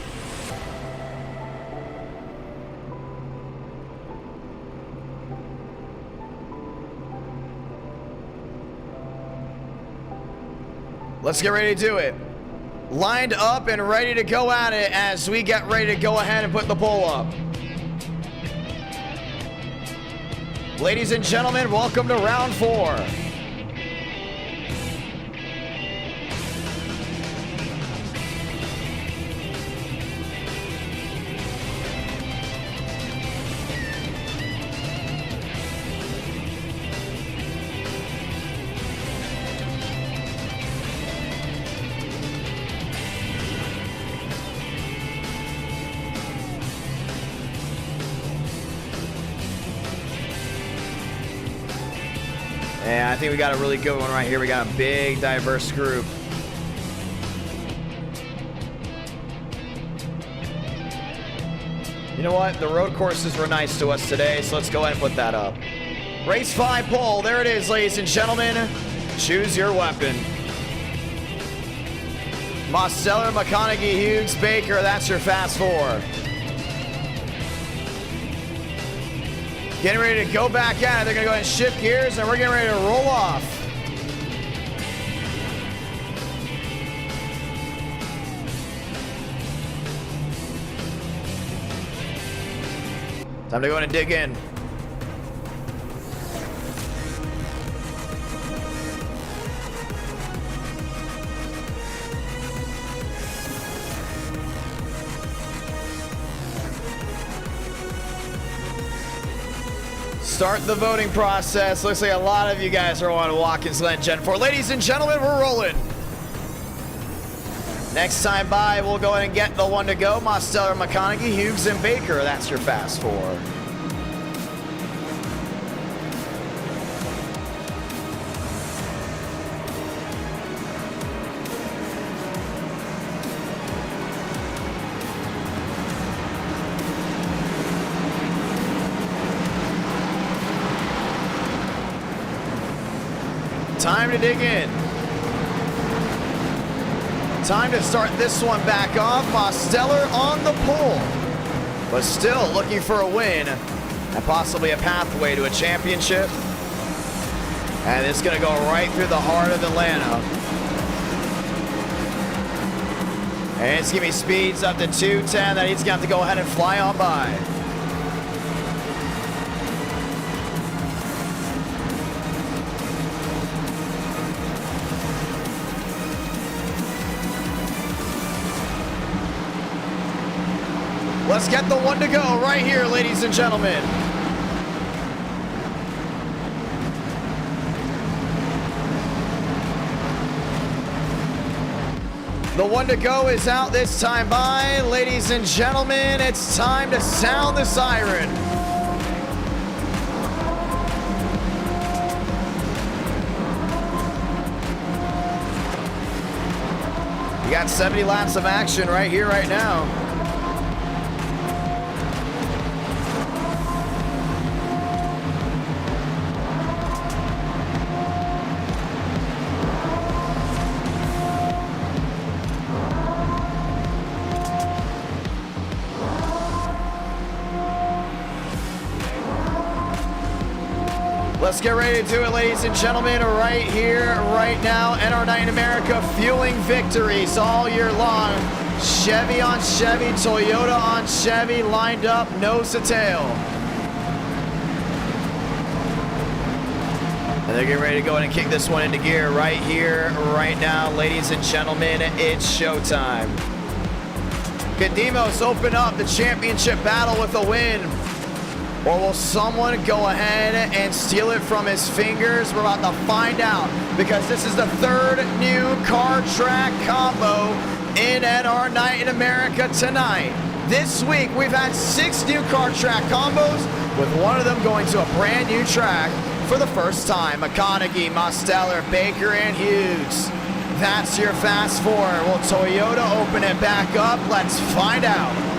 Let's get ready to do it. Lined up and ready to go at it as we get ready to go ahead and put the poll up. Ladies and gentlemen, welcome to round 4. And I think we got a really good one right here. We got a big, diverse group. You know what? The road courses were nice to us today, so let's go ahead and put that up. Race 5 pole. There it is, ladies and gentlemen. Choose your weapon. Mosteller, McConaughey, Hughes, Baker. That's your fast 4. Getting ready to go back at it. They're going to go ahead and shift gears, and we're getting ready to roll off. Time to go in and dig in. Start the voting process. Looks like a lot of you guys are on Watkins, Glen, Gen 4. Ladies and gentlemen, we're rolling. Next time by, we'll go ahead and get the one to go. Mosteller, McConaughey, Hughes, and Baker. That's your fast 4. Time to dig in. Time to start this one back off. Mosteller on the pole, but still looking for a win and possibly a pathway to a championship. And it's going to go right through the heart of Atlanta. And it's giving me speeds up to 210 that he's going to have to go ahead and fly on by. Let's get the one to go right here, ladies and gentlemen. The one to go is out this time by. Ladies and gentlemen, it's time to sound the siren. You got 70 laps of action right here, right now. Let's get ready to do it, ladies and gentlemen, right here, right now. NR9 in America, fueling victories all year long. Chevy on Chevy, Toyota on Chevy, lined up, nose to tail. And they're getting ready to go in and kick this one into gear right here, right now. Ladies and gentlemen, it's showtime. Can Demos open up the championship battle with a win? Or will someone go ahead and steal it from his fingers? We're about to find out, because this is the third new car track combo in NR Night in America tonight. This week, we've had 6 new car track combos, with one of them going to a brand new track for the first time. McConaughey, Mosteller, Baker, and Hughes. That's your fast 4. Will Toyota open it back up? Let's find out.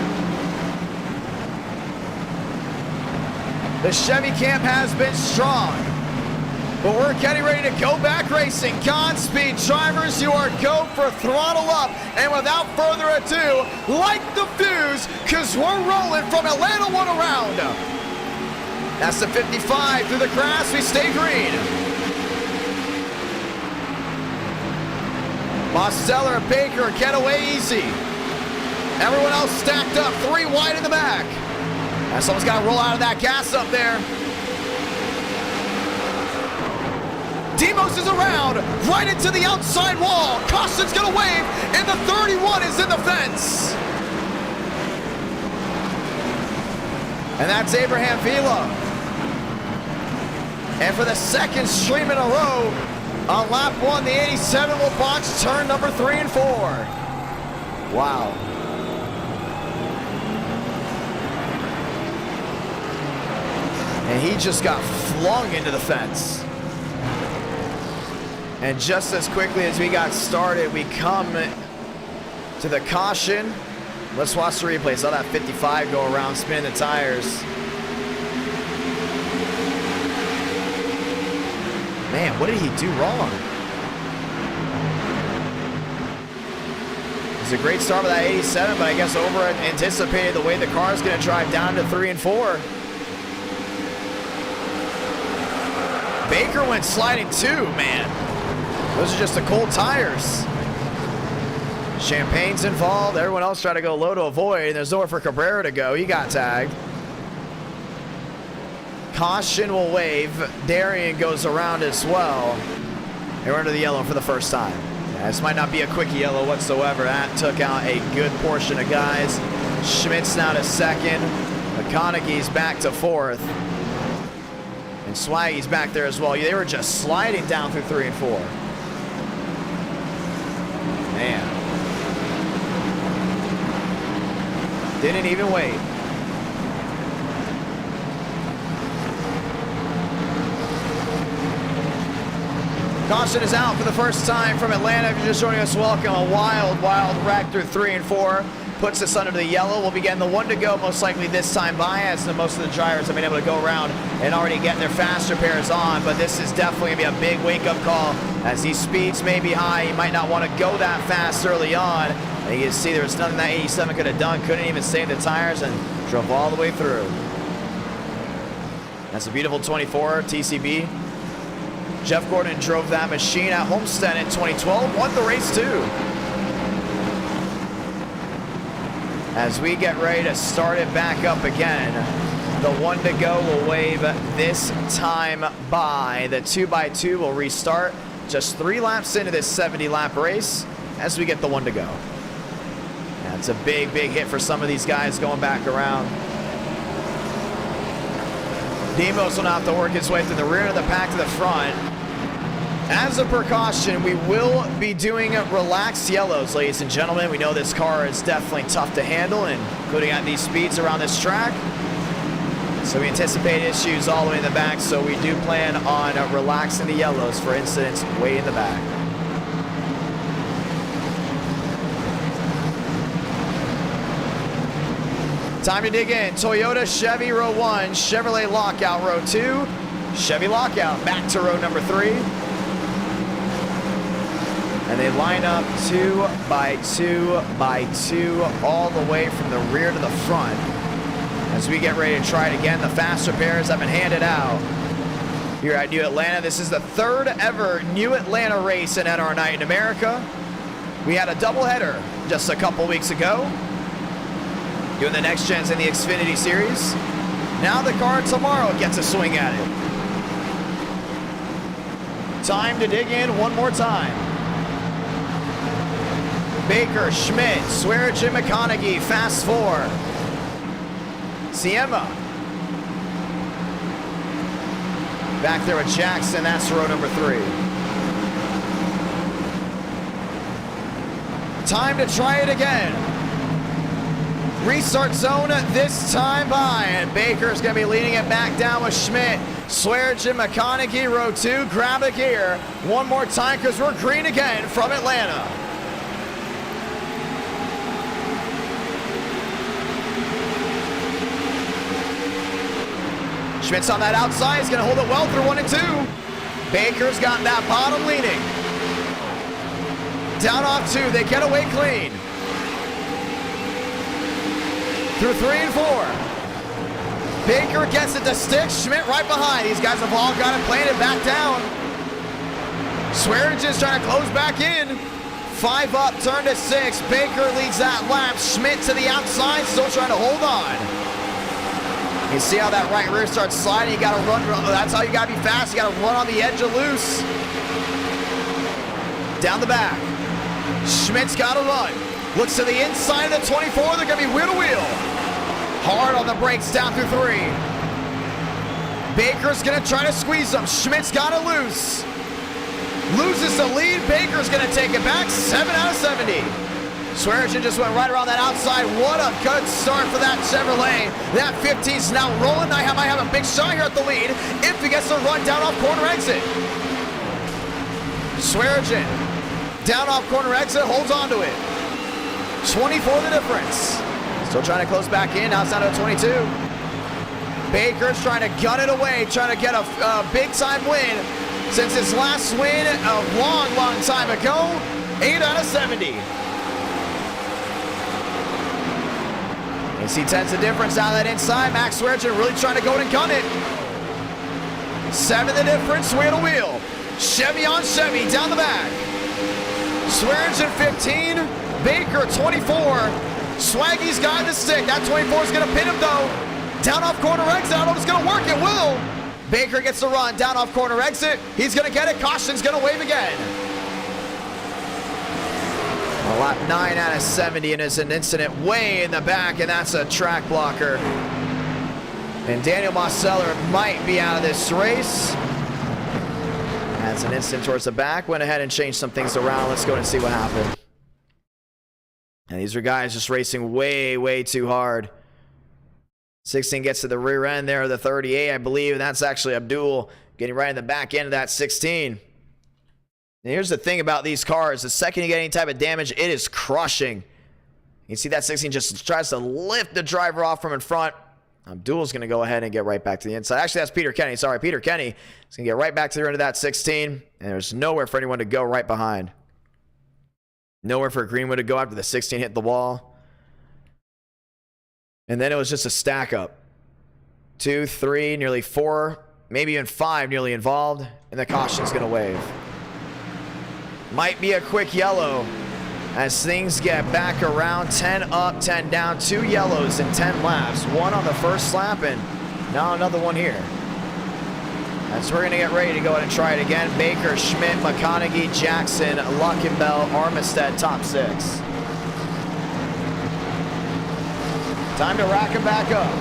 The Chevy camp has been strong, but we're getting ready to go back racing. Godspeed, drivers, you are go for throttle up. And without further ado, light the fuse, because we're rolling from Atlanta one around. That's the 55 through the grass, we stay green. Mosteller and Baker get away easy. Everyone else stacked up, 3 wide in the back. And someone's got to roll out of that gas up there. Demos is around, right into the outside wall. Caution's going to wave, and the 31 is in the fence. And that's Abraham Vila. And for the second stream in a row, on lap 1, the 87 will botch turn number 3 and 4. Wow. And he just got flung into the fence. And just as quickly as we got started, we come to the caution. Let's watch the replay. Saw that 55 go around, spinning the tires. Man, what did he do wrong? It was a great start with that 87, but I guess over anticipated the way the car is going to drive down to 3 and 4. Baker went sliding too, man. Those are just the cold tires. Champagne's involved. Everyone else tried to go low to avoid. There's nowhere for Cabrera to go. He got tagged. Caution will wave. Darian goes around as well. And we're under the yellow for the first time. Yeah, this might not be a quick yellow whatsoever. That took out a good portion of guys. Schmidt's now to second. McConaughey's back to fourth. And Swaggy's back there as well. They were just sliding down through 3 and 4. Man. Didn't even wait. Caution is out for the first time from Atlanta. If you're just joining us, welcome. A wild wreck through 3 and 4. Puts us under the yellow. We'll be getting the 1 to go most likely this time by, as most of the drivers have been able to go around and already get their faster pairs on. But this is definitely going to be a big wake-up call as these speeds may be high. You might not want to go that fast early on. And you can see there was nothing that 87 could have done. Couldn't even save the tires and drove all the way through. That's a beautiful 24 TCB. Jeff Gordon drove that machine at Homestead in 2012. Won the race too. As we get ready to start it back up again, the 1 to go will wave this time by. The 2x2 will restart just 3 laps into this 70-lap race as we get the 1 to go. That's a big hit for some of these guys going back around. Demos will now have to work his way through the rear of the pack to the front. As a precaution, we will be doing relaxed yellows, ladies and gentlemen. We know this car is definitely tough to handle, including at these speeds around this track. So we anticipate issues all the way in the back, so we do plan on relaxing the yellows for incidents way in the back. Time to dig in. Toyota, Chevy, row 1. Chevrolet lockout, row 2. Chevy lockout, back to row number 3. And they line up 2 by 2 by 2 all the way from the rear to the front. As we get ready to try it again, the faster pairs have been handed out here at New Atlanta. This is the 3rd ever New Atlanta race in NR Night in America. We had a doubleheader just a couple weeks ago, doing the next gens in the Xfinity Series. Now the car tomorrow gets a swing at it. Time to dig in one more time. Baker, Schmidt, Swearich, and McConaughey, fast 4. Siema. Back there with Jackson, that's row number 3. Time to try it again. Restart zone this time by, and Baker's gonna be leading it back down with Schmidt. Swearich and McConaughey, row 2, grab a gear. One more time, because we're green again from Atlanta. Schmidt's on that outside, he's gonna hold it well through 1 and 2. Baker's got that bottom leaning. Down off 2, they get away clean. Through 3 and 4. Baker gets it to stick, Schmidt right behind. These guys have all got it planted back down. Swearich is trying to close back in. 5 up, turn to 6. Baker leads that lap. Schmidt to the outside, still trying to hold on. You see how that right rear starts sliding? You gotta run, that's how you gotta be fast. You gotta run on the edge of loose. Down the back. Schmidt's gotta run. Looks to the inside of the 24, they're gonna be wheel to wheel. Hard on the brakes down through 3. Baker's gonna try to squeeze them. Schmidt's gotta loose. Loses the lead, Baker's gonna take it back, 7 out of 70. Swearich just went right around that outside. What a good start for that Chevrolet. That 15's now rolling. I might have a big shot here at the lead if he gets the run down off corner exit. Swearigan down off corner exit, holds on to it. 24 the difference. Still trying to close back in, now it's down to 22. Baker's trying to gun it away, trying to get a big time win since his last win a long, long time ago. 8 out of 70. You see 10's the difference out of that inside. Max Swearigan really trying to go and gun it. 7 the difference, wheel to wheel. Chevy on Chevy down the back. Swearigan 15, Baker 24. Swaggy's got the stick. That 24 is going to pin him though. Down off corner exit. I don't know if it's going to work. It will. Baker gets the run. Down off corner exit. He's going to get it. Caution's going to wave again. A lap 9 out of 70, and it's an incident way in the back, and that's a track blocker. And Daniel Mosseller might be out of this race. That's an incident towards the back. Went ahead and changed some things around. Let's go and see what happened. And these are guys just racing way, way too hard. 16 gets to the rear end there of the 38, I believe, and that's actually Abdul getting right in the back end of that 16. And here's the thing about these cars. The second you get any type of damage, it is crushing. You see that 16 just tries to lift the driver off from in front. Abdul's going to go ahead and get right back to the inside. Actually, that's Peter Kenny. Sorry, Peter Kenny is going to get right back to the end of that 16. And there's nowhere for anyone to go right behind. Nowhere for Greenwood to go after the 16 hit the wall. And then it was just a stack up. 2, 3, nearly 4, maybe even 5 nearly involved. And the caution's going to wave. Might be a quick yellow as things get back around. 10 up, 10 down. 2 yellows in 10 laps. 1 on the first lap and now another one here. As we're going to get ready to go ahead and try it again. Baker, Schmidt, McConaughey, Jackson, Luckenbell, Armistead, top 6. Time to rack him back up.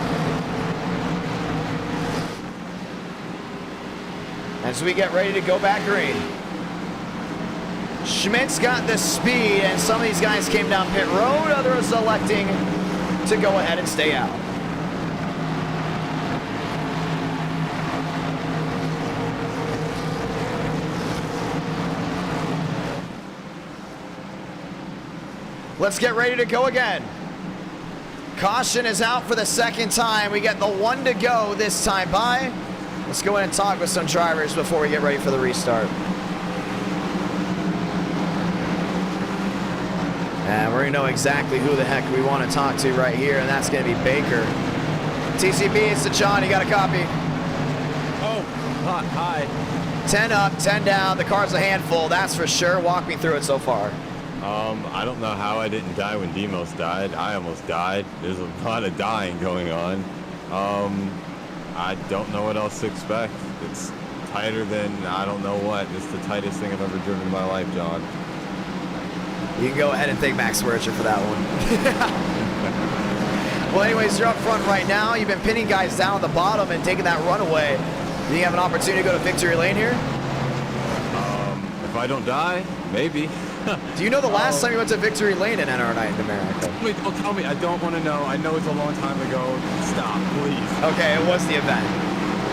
As we get ready to go back green. Schmidt's got the speed, and some of these guys came down pit road. Others electing to go ahead and stay out. Let's get ready to go again. Caution is out for the second time. We get the 1 to go this time by. Let's go ahead and talk with some drivers before we get ready for the restart. And we're going to know exactly who the heck we want to talk to right here, and that's going to be Baker. TCB, it's the John. You got a copy? Oh, hi. 10 up, 10 down. The car's a handful, that's for sure. Walk me through it so far. I don't know how I didn't die when Demos died. I almost died. There's a lot of dying going on. I don't know what else to expect. It's tighter than I don't know what. It's the tightest thing I've ever driven in my life, John. You can go ahead and thank Max Swearigan for that one. Well, anyways, you're up front right now. You've been pinning guys down at the bottom and taking that runaway. Do you have an opportunity to go to victory lane here? If I don't die, maybe. Do you know the last time you went to victory lane in NR Night in America? Wait, don't tell me. I don't want to know. I know it's a long time ago. Stop, please. Okay, it was the event.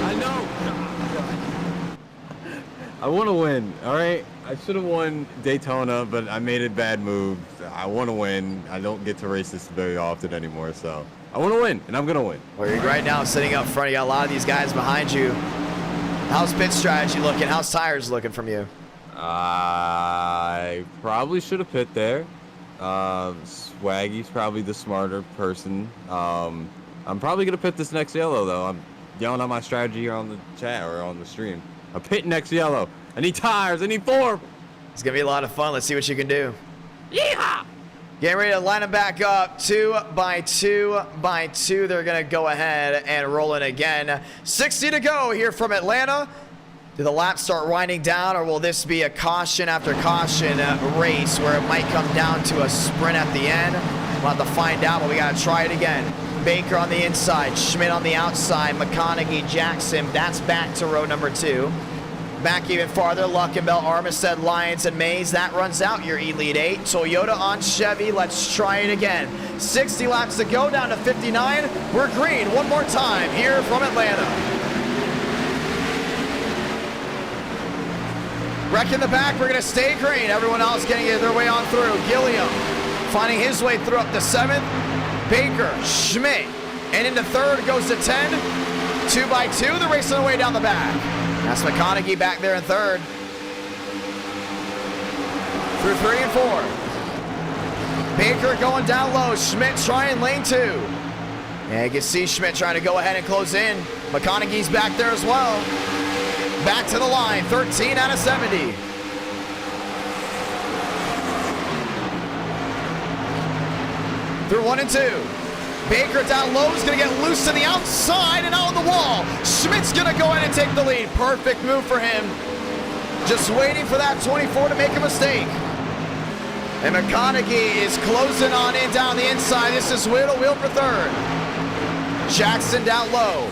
I know. I want to win, all right? I should have won Daytona, but I made a bad move. I want to win. I don't get to race this very often anymore, so I want to win, and I'm going to win. Well, you're right now sitting up front. You got a lot of these guys behind you. How's pit strategy looking? How's tires looking from you? I probably should have pit there. Swaggy's probably the smarter person. I'm probably going to pit this next yellow, though. I'm yelling out my strategy here on the chat or on the stream. A pit next yellow. I need tires. I need 4. It's going to be a lot of fun. Let's see what you can do. Yeehaw! Getting ready to line them back up. 2 by 2 by 2. They're going to go ahead and roll it again. 60 to go here from Atlanta. Do the laps start winding down, or will this be a caution after caution race where it might come down to a sprint at the end? We'll have to find out, but we got to try it again. Baker on the inside, Schmidt on the outside, McConaughey, Jackson. That's back to row number 2. Back even farther, Luckenbell, Armistead, Lyons, and Mays. That runs out your Elite 8. Toyota on Chevy. Let's try it again. 60 laps to go, down to 59. We're green one more time here from Atlanta. Wreck in the back, we're gonna stay green. Everyone else getting their way on through. Gilliam finding his way through up to 7th. Baker, Schmidt, and into 3rd goes to 10. 2 by 2, they're racing their way down the back. That's McConaughey back there in 3rd. Through 3 and 4. Baker going down low. Schmidt trying lane 2. And you can see Schmidt trying to go ahead and close in. McConaughey's back there as well. Back to the line, 13 out of 70. Through 1 and 2. Baker down low is going to get loose to the outside and out on the wall. Schmidt's going to go ahead and take the lead. Perfect move for him. Just waiting for that 24 to make a mistake. And McConaughey is closing on in down the inside. This is wheel to wheel for 3rd. Jackson down low.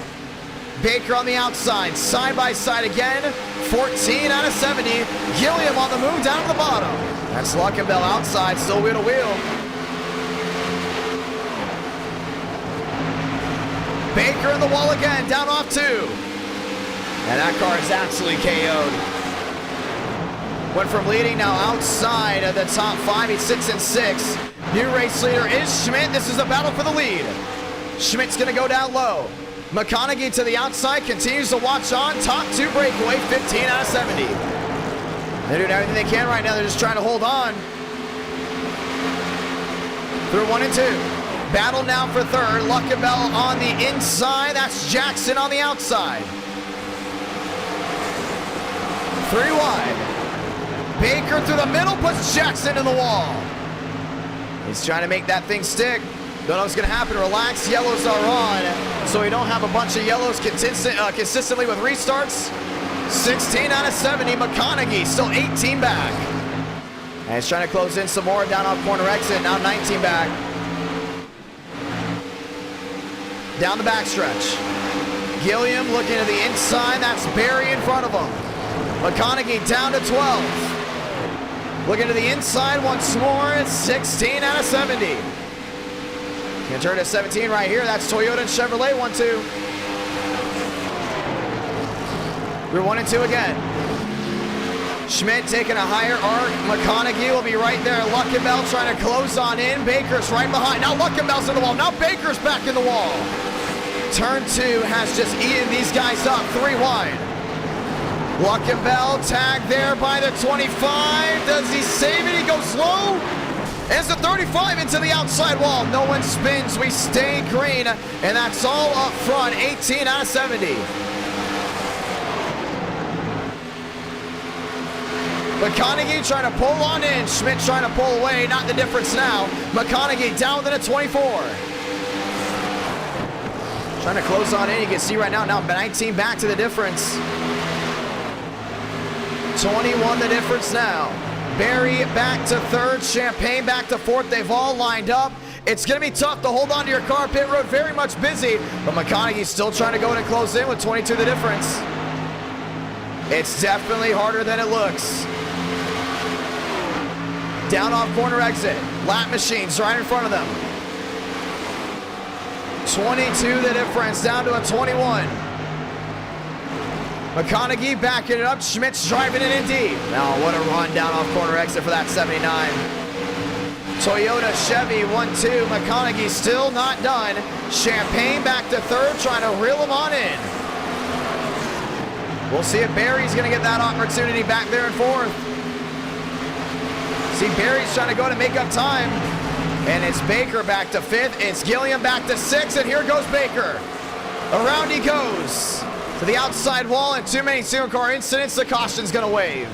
Baker on the outside. Side by side again. 14 out of 70. Gilliam on the move down to the bottom. That's Luckenbell outside. Still wheel to wheel. Baker in the wall again. Down off 2. And that car is absolutely KO'd. Went from leading now outside of the top 5. He sits in 6. New race leader is Schmidt. This is a battle for the lead. Schmidt's going to go down low. McConaughey to the outside, continues to watch on. Top 2 breakaway, 15 out of 70. They're doing everything they can right now. They're just trying to hold on. Through 1 and 2. Battle now for 3rd. Luckenbell on the inside. That's Jackson on the outside. 3 wide. Baker through the middle, puts Jackson in the wall. He's trying to make that thing stick. Don't know what's going to happen. Relax, yellows are on, so we don't have a bunch of yellows consistently with restarts. 16 out of 70. McConaughey still 18 back. And he's trying to close in some more down off corner exit. Now 19 back. Down the backstretch. Gilliam looking to the inside. That's Barry in front of him. McConaughey down to 12. Looking to the inside once more. It's 16 out of 70. Can turn to 17 right here. That's Toyota and Chevrolet 1-2. We're 1 and 2 again. Schmidt taking a higher arc. McConaughey will be right there. Luckenbell trying to close on in. Baker's right behind. Now Luckenbell's in the wall. Now Baker's back in the wall. Turn 2 has just eaten these guys up. 3 wide. Luckenbell tagged there by the 25. Does he save it? He goes low. As the 35 into the outside wall. No one spins. We stay green. And that's all up front. 18 out of 70. McConaughey trying to pull on in. Schmidt trying to pull away. Not the difference now. McConaughey down within a 24. Trying to close on in. You can see right now 19 back to the difference. 21 the difference now. Barry back to 3rd. Champagne back to 4th. They've all lined up. It's going to be tough to hold on to your car. Pit road very much busy. But McConaughey's still trying to go in and close in with 22 the difference. It's definitely harder than it looks. Down off corner exit. Lap machines right in front of them. 22 the difference. Down to a 21. McConaughey backing it up. Schmidt's driving it in deep. Now, what a run down off corner exit for that 79. Toyota, Chevy, 1-2. McConaughey still not done. Champagne back to 3rd, trying to reel him on in. We'll see if Barry's going to get that opportunity back there in 4th. See, Barry's trying to go to make up time. And it's Baker back to 5th. It's Gilliam back to 6th, and here goes Baker. Around he goes. To the outside wall, and too many single car incidents, the caution's gonna wave.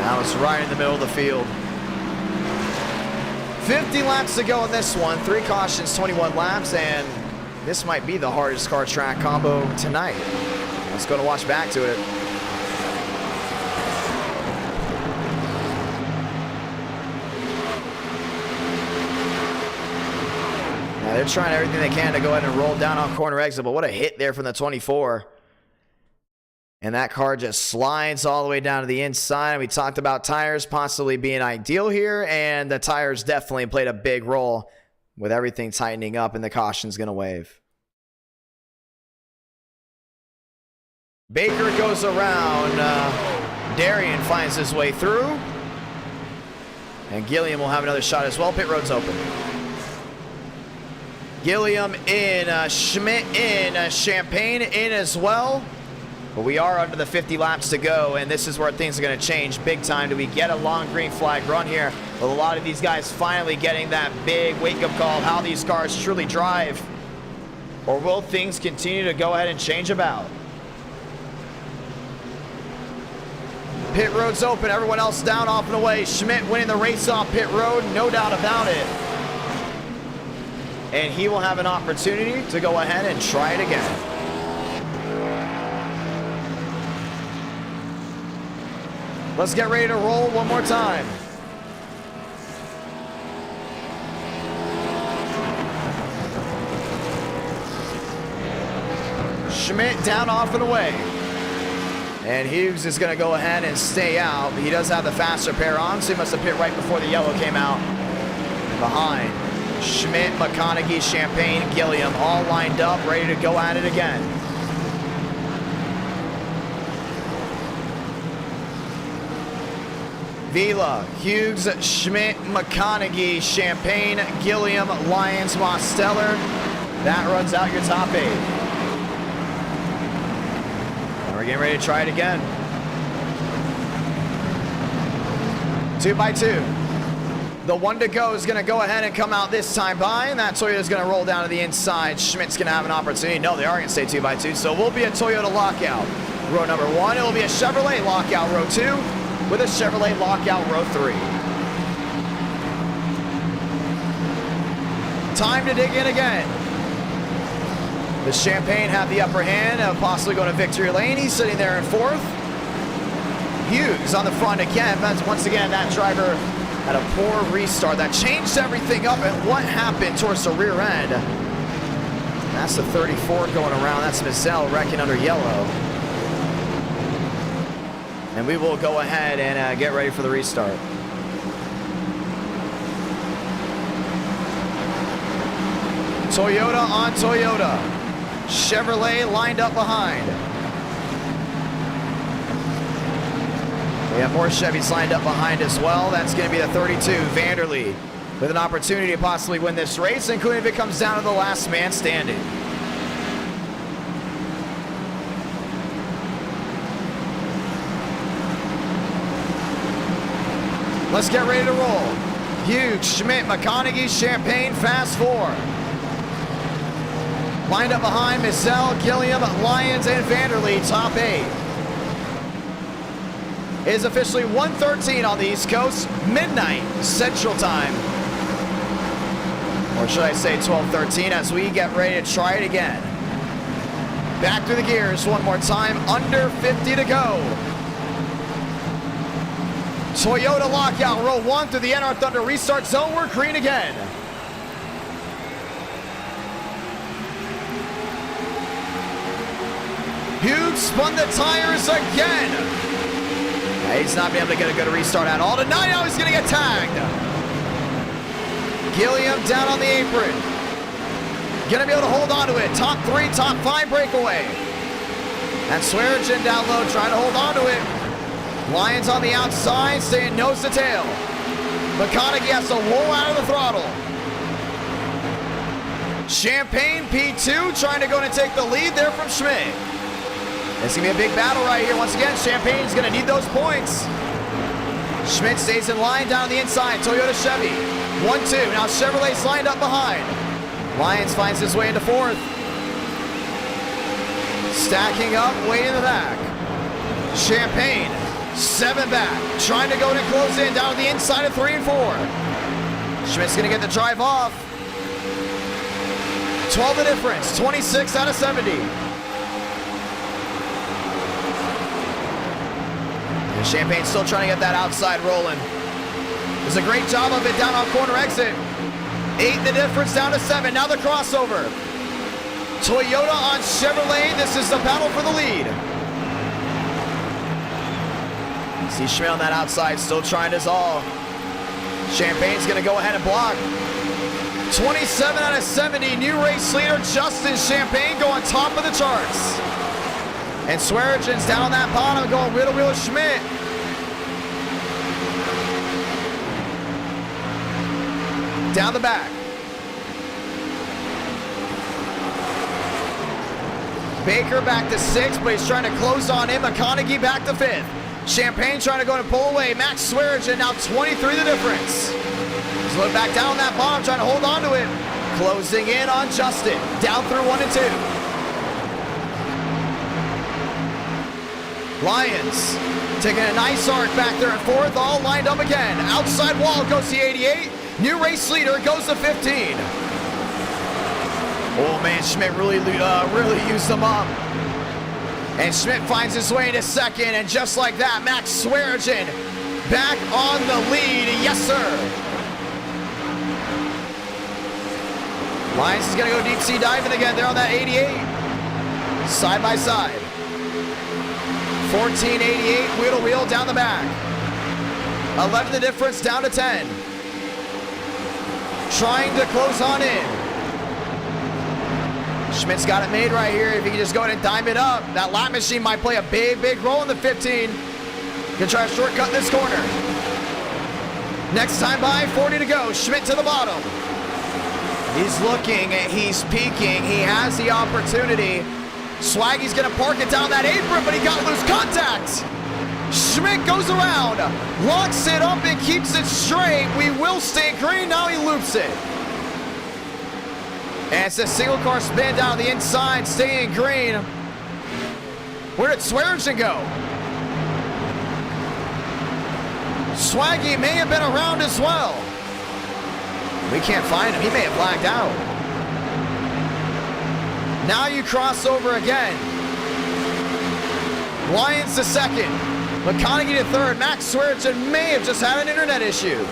Now it's right in the middle of the field. 50 laps to go in this one. 3 cautions, 21 laps, and this might be the hardest car track combo tonight. Let's go to watch back to it. They're trying everything they can to go ahead and roll down on corner exit, but what a hit there from the 24. And that car just slides all the way down to the inside. We talked about tires possibly being ideal here, and the tires definitely played a big role with everything tightening up, and the caution's going to wave. Baker goes around. Darian finds his way through. And Gilliam will have another shot as well. Pit road's open. Gilliam in, Schmidt in, Champagne in as well. But we are under the 50 laps to go, and this is where things are going to change big time. Do we get a long green flag run here? With a lot of these guys finally getting that big wake-up call, how these cars truly drive. Or will things continue to go ahead and change about? Pit road's open, everyone else down, off and away. Schmidt winning the race off pit road, no doubt about it. And he will have an opportunity to go ahead and try it again. Let's get ready to roll one more time. Schmidt down, off and away. And Hughes is going to go ahead and stay out. He does have the faster pair on, so he must have pit right before the yellow came out. Behind. Schmidt, McConaughey, Champagne, Gilliam all lined up, ready to go at it again. Vila, Hughes, Schmidt, McConaughey, Champagne, Gilliam, Lyons, Mosteller. That runs out your top 8. We're getting ready to try it again. 2 by 2. The one to go is going to go ahead and come out this time by, and that Toyota is going to roll down to the inside. Schmidt's going to have an opportunity. No, they are going to stay 2 by 2, so we'll be a Toyota lockout. Row number 1, it'll be a Chevrolet lockout row 2, with a Chevrolet lockout row 3. Time to dig in again. The Champagne have the upper hand, possibly going to victory lane. He's sitting there in 4th. Hughes on the front again. Once again, that driver had a poor restart. That changed everything up, and what happened towards the rear end? That's the 34 going around. That's Mazel wrecking under yellow. And we will go ahead and get ready for the restart. Toyota on Toyota. Chevrolet lined up behind. We have more Chevys lined up behind as well. That's going to be the 32, Vanderlee, with an opportunity to possibly win this race, including if it comes down to the last man standing. Let's get ready to roll. Hughes, Schmidt, McConaughey, Champagne, fast 4. Lined up behind Mazel, Gilliam, Lyons, and Vanderlee, top 8. It is officially 1:13 on the East Coast, midnight Central Time. Or should I say 12:13 as we get ready to try it again. Back through the gears one more time, under 50 to go. Toyota lockout, row 1 through the NR Thunder restart zone. We're green again. Hughes spun the tires again. He's not been able to get a good restart at all tonight. Now he's going to get tagged. Gilliam down on the apron. Going to be able to hold on to it. Top 3, top 5 breakaway. And Swearigan down low trying to hold on to it. Lyons on the outside, staying nose to tail. McConaughey has to roll out of the throttle. Champagne P2 trying to go and take the lead there from Schmidt. It's going to be a big battle right here. Once again, Champagne's going to need those points. Schmidt stays in line down on the inside. Toyota Chevy. 1-2. Now Chevrolet's lined up behind. Lyons finds his way into 4th. Stacking up, way in the back. Champagne, 7 back. Trying to go and close in down to the inside of 3 and 4. Schmidt's going to get the drive off. 12 the difference. 26 out of 70. Champagne's still trying to get that outside rolling. Does a great job of it down on corner exit. 8 the difference down to 7. Now the crossover. Toyota on Chevrolet. This is the battle for the lead. See Schmidt on that outside, still trying his all. Champagne's going to go ahead and block. 27 out of 70. New race leader Justin Champagne going top of the charts. And Swearigen's down that bottom going wheel to wheel with Schmidt. Down the back. Baker back to 6th, but he's trying to close on him. McConaughey back to 5th. Champagne trying to go and pull away. Max Swearigen now 23 the difference. He's looking back down that bottom, trying to hold on to it. Closing in on Justin. Down through 1 and 2. Lions taking a nice arc back there at 4th, all lined up again. Outside wall goes the 88. New race leader goes to 15. Oh man, Schmidt really used them up. And Schmidt finds his way into 2nd, and just like that, Max Swearigen back on the lead. Yes, sir. Lions is gonna go deep sea diving again. They're on that 88. Side by side. 1488, wheel to wheel down the back. 11 the difference, down to 10. Trying to close on in. Schmidt's got it made right here. If he can just go ahead and dime it up, that lap machine might play a big, big role in the 15. Gonna try to shortcut this corner. Next time by, 40 to go. Schmidt to the bottom. He's looking, he's peeking, he has the opportunity. Swaggy's gonna park it down that apron, but he got loose contact. Schmidt goes around, locks it up and keeps it straight. We will stay green, now he loops it. And it's a single car spin down the inside, staying green. Where did Swearigen go? Swaggy may have been around as well. We can't find him, he may have blacked out. Now you cross over again. Lions to 2nd. McConaughey to 3rd. Max Swearigen may have just had an internet issue.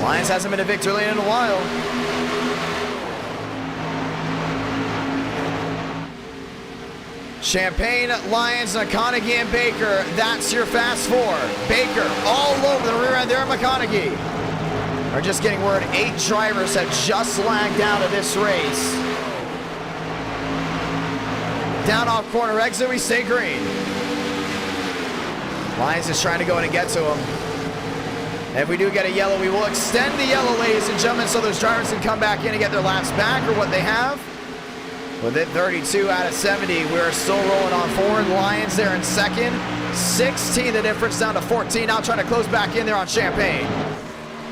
Lions hasn't been a victory lane in a while. Champagne, Lions, McConaughey, and Baker. That's your fast 4. Baker all over the rear end there, McConaughey. Are just getting word 8 drivers have just lagged out of this race. Down off corner exit, we stay green. Lions is trying to go in and get to him. And if we do get a yellow, we will extend the yellow, ladies and gentlemen, so those drivers can come back in and get their laps back or what they have. With it 32 out of 70, we're still rolling on forward. Lions there in 2nd. 16 the difference down to 14. Now trying to close back in there on Champagne.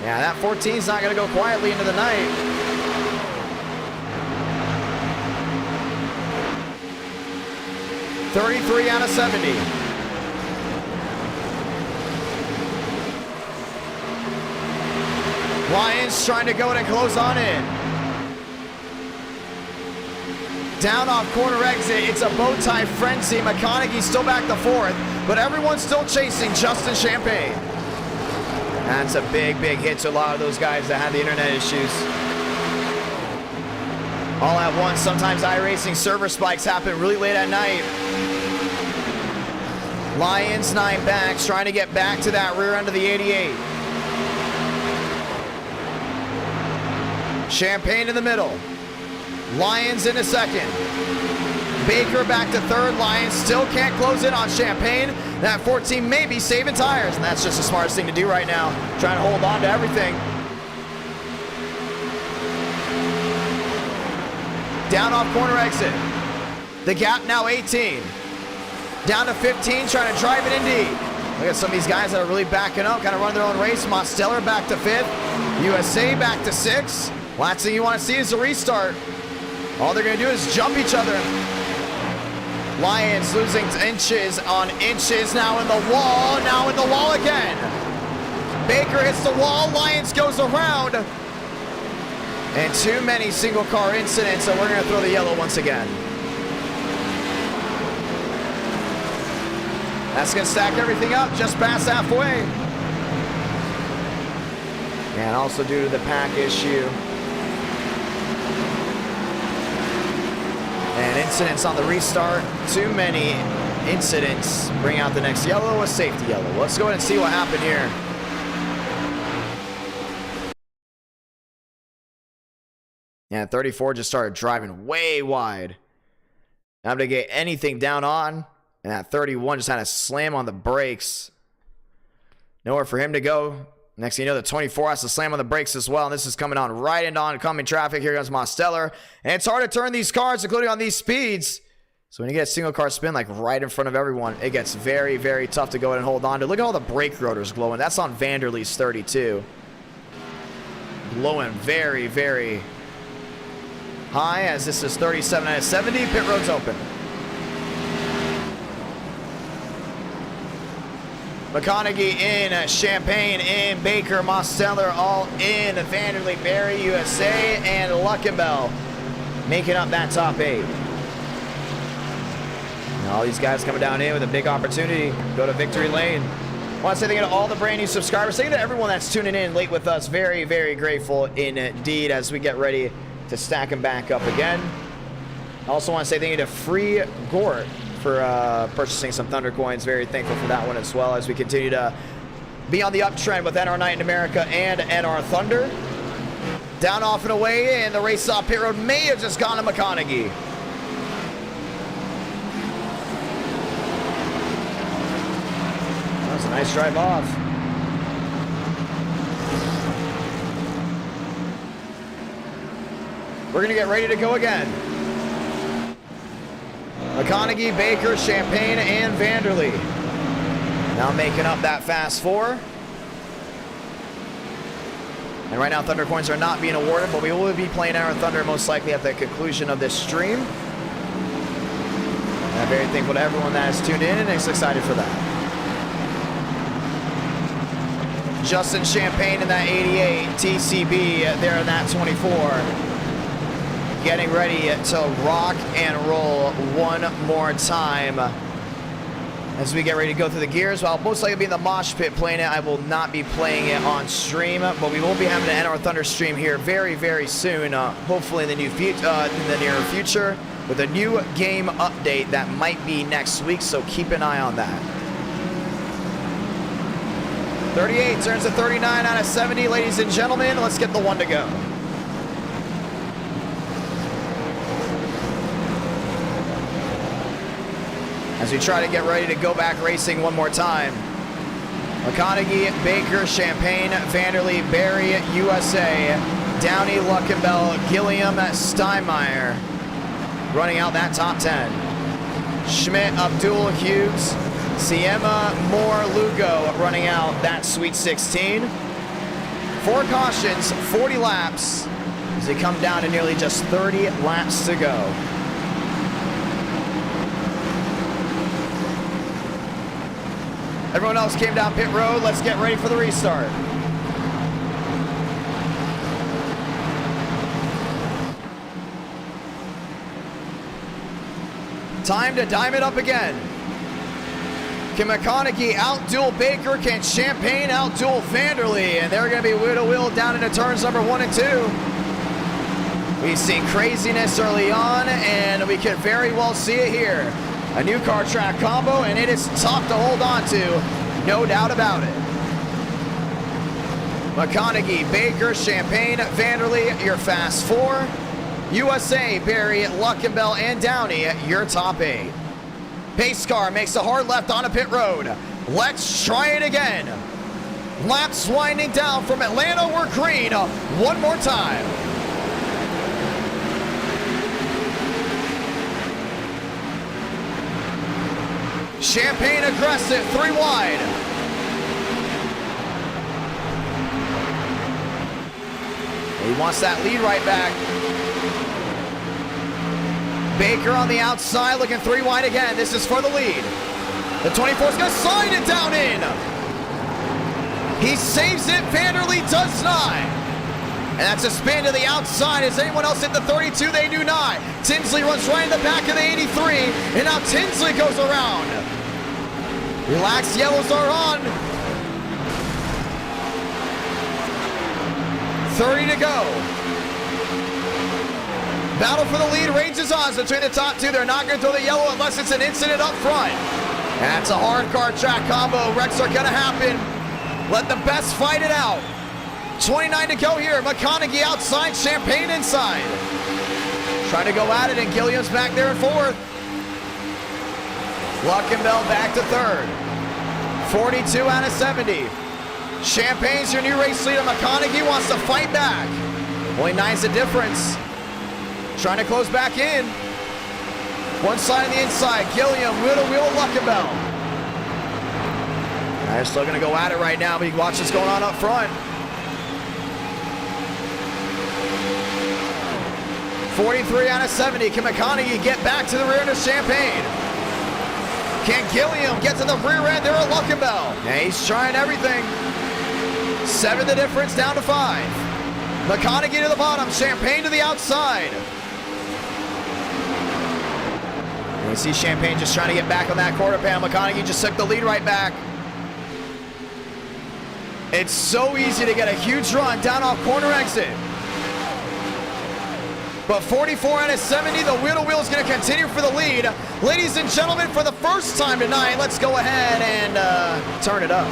Yeah, that 14 is not going to go quietly into the night. $33 out of 70. Lions trying to go in and close on in. Down off corner exit, it's a bow tie frenzy. McConaughey still back to 4th, but everyone's still chasing Justin Champagne. That's a big, big hit to a lot of those guys that had the internet issues. All at once, sometimes iRacing server spikes happen really late at night. Lions 9 backs trying to get back to that rear end of the 88. Champagne in the middle. Lions into 2nd. Baker back to 3rd. Lions still can't close in on Champagne. That 14 may be saving tires, and that's just the smartest thing to do right now. Trying to hold on to everything. Down off corner exit. The gap now 18. Down to 15, trying to drive it in deep. Look at some of these guys that are really backing up, kind of running their own race. Mosteller back to 5th. USA back to 6th. Last thing you want to see is a restart. All they're going to do is jump each other. Lions losing inches on inches, now in the wall, now in the wall again. Baker hits the wall, Lions goes around. And too many single car incidents, so we're going to throw the yellow once again. That's going to stack everything up just past halfway. And also due to the pack issue. And incidents on the restart. Too many incidents. Bring out the next yellow, a safety yellow. Let's go ahead and see what happened here. Yeah, 34 just started driving way wide. Not able to get anything down on. And that 31 just had a slam on the brakes. Nowhere for him to go. Next thing you know, the 24 has to slam on the brakes as well. And this is coming on right into oncoming traffic. Here comes Mosteller. And it's hard to turn these cars, including on these speeds. So when you get a single car spin like right in front of everyone, it gets very, very tough to go ahead and hold on to. Look at all the brake rotors glowing. That's on Vanderlee's 32. Glowing very, very high as this is 37 out of 70. Pit road's open. McConaughey in, Champagne in, Baker, Mosteller all in, Vanderlee, Barry, USA, and Luckenbell making up that top 8. And all these guys coming down in with a big opportunity. Go to victory lane. I want to say thank you to all the brand new subscribers. Thank you to everyone that's tuning in late with us. Very, very grateful indeed as we get ready to stack them back up again. I also want to say thank you to Free Gort for purchasing some Thunder coins. Very thankful for that one as well as we continue to be on the uptrend with NR Night in America and NR Thunder. Down, off, and away, and the race off pit road may have just gone to McConaughey. That was a nice drive off. We're going to get ready to go again. McConaughey, Baker, Champagne, and Vanderlee. Now making up that fast 4. And right now, Thunder coins are not being awarded, but we will be playing our Thunder most likely at the conclusion of this stream. And I'm very thankful to everyone that has tuned in and is excited for that. Justin Champagne in that 88, TCB there in that 24. Getting ready to rock and roll one more time as we get ready to go through the gears. Well, I'll most likely be in the mosh pit playing it. I will not be playing it on stream, but we will be having an NR Thunder stream here very, very soon, hopefully in the near future, with a new game update that might be next week, so keep an eye on that. 38 turns to 39 out of 70, ladies and gentlemen. Let's get the 1 to go. As we try to get ready to go back racing one more time. McConaughey, Baker, Champagne, Vanderlee, Barry, USA, Downey, Luckenbell, Gilliam, Steinmeier running out that top 10. Schmidt, Abdul, Hughes, Siema, Moore, Lugo running out that Sweet 16. 4 cautions, 40 laps as they come down to nearly just 30 laps to go. Everyone else came down pit road. Let's get ready for the restart. Time to dime it up again. Can McConaughey outduel Baker? Can Champagne outduel Vanderlee? And they're going to be wheel to wheel down into turns number 1 and 2. We've seen craziness early on, and we can very well see it here. A new car track combo, and it is tough to hold on to, no doubt about it. McConaughey, Baker, Champagne, Vanderlee, your fast 4. USA, Barry, Luckenbell, and Downey, your top 8. Pace car makes a hard left on a pit road. Let's try it again. Laps winding down from Atlanta, we're green. One more time. Champagne aggressive, 3 wide. He wants that lead right back. Baker on the outside, looking 3 wide again. This is for the lead. The 24 is going to slide it down in. He saves it, Vanderlee does not. And that's a spin to the outside. Has anyone else hit the 32? They do not. Tinsley runs right in the back of the 83. And now Tinsley goes around. Relaxed yellows are on. 30 to go. Battle for the lead rages on between the top 2. They're not going to throw the yellow unless it's an incident up front. That's a hard car track combo. Wrecks are going to happen. Let the best fight it out. 29 to go here. McConaughey outside, Champagne inside. Trying to go at it, and Gilliam's back there in 4th. Luckenbell back to third. 42 out of 70. Champagne's your new race leader. McConaughey wants to fight back. Only 9's the difference. Trying to close back in. One side on the inside. Gilliam, wheel to wheel, Luckenbell. They're still going to go at it right now, but you can watch what's going on up front. 43 out of 70. Can McConaughey get back to the rear to Champagne? Can Gilliam get to the rear end there at Luckenbell? Yeah, he's trying everything. 7 the difference, down to 5. McConaughey to the bottom, Champagne to the outside. And you see Champagne just trying to get back on that quarter panel. McConaughey just took the lead right back. It's so easy to get a huge run down off corner exit. But 44 out of 70, the wheel-to-wheel is going to continue for the lead. Ladies and gentlemen, for the first time tonight, let's go ahead and turn it up.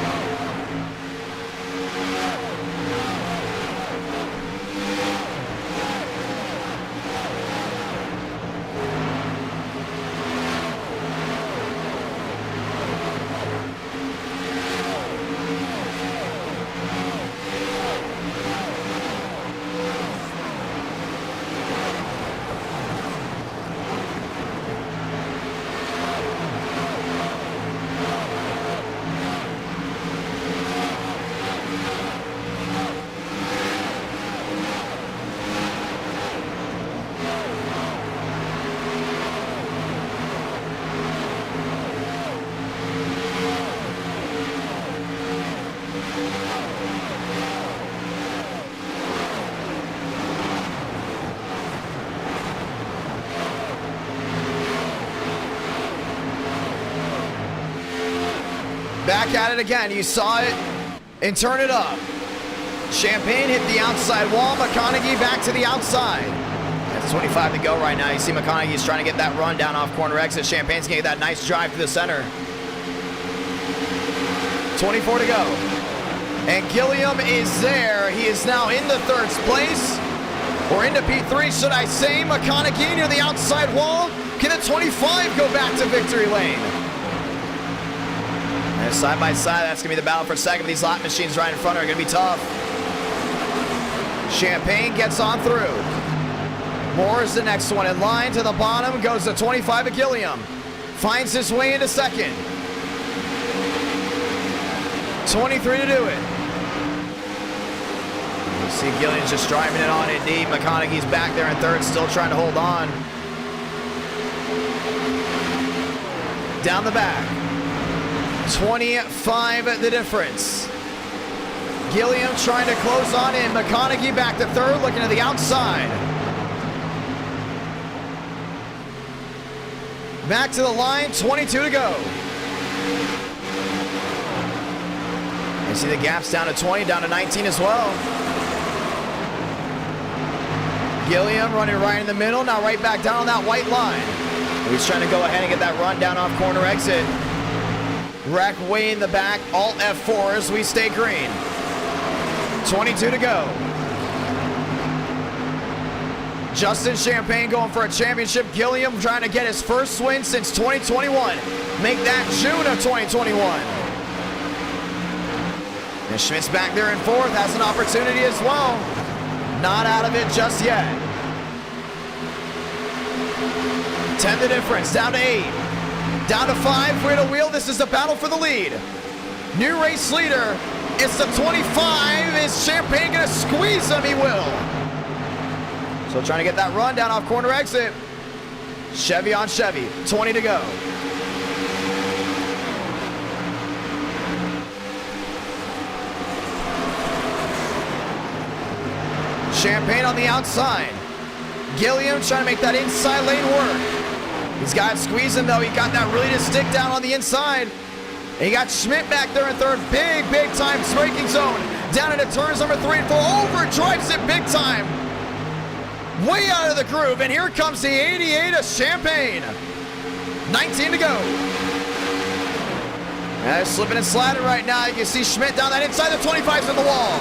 Back at it again. You saw it and turn it up. Champagne hit the outside wall. McConaughey back to the outside. That's 25 to go right now. You see McConaughey's trying to get that run down off corner exit. Champagne's going to get that nice drive to the center. 24 to go. And Gilliam is there. He is now in the third place. Or into P3, should I say. McConaughey near the outside wall. Can the 25 go back to victory lane? And side by side, that's going to be the battle for second. These lap machines right in front are going to be tough. Champagne gets on through. Moore is the next one in line. To the bottom goes the 25 of Gilliam. Finds his way into second. 23 to do it. You see Gilliam's just driving it on in deep. McConaughey's back there in third, still trying to hold on. Down the back. 25 the difference. Gilliam trying to close on in. McConaughey back to third, looking to the outside. Back to the line, 22 to go. You see the gaps down to 20, down to 19 as well. Gilliam running right in the middle, now right back down on that white line. He's trying to go ahead and get that run down off corner exit. Wreck way in the back, alt F4 as we stay green. 22 to go. Justin Champagne going for a championship. Gilliam trying to get his first win since 2021. Make that June of 2021. And Schmidt's back there in fourth, has an opportunity as well. Not out of it just yet. 10 the difference, down to 8. Down to 5, wheel to wheel. This is the battle for the lead. New race leader. It's the 25. Is Champagne going to squeeze him? He will. So trying to get that run down off corner exit. Chevy on Chevy. 20 to go. Champagne on the outside. Gilliam trying to make that inside lane work. He's got squeezing though. He got that really to stick down on the inside. And he got Schmidt back there in third. Big time braking zone. Down into turns number 3 and 4. Overdrives it big time. Way out of the groove. And here comes the 88 of Champagne. 19 to go. And slipping and sliding right now. You can see Schmidt down that inside. The 25's in the wall.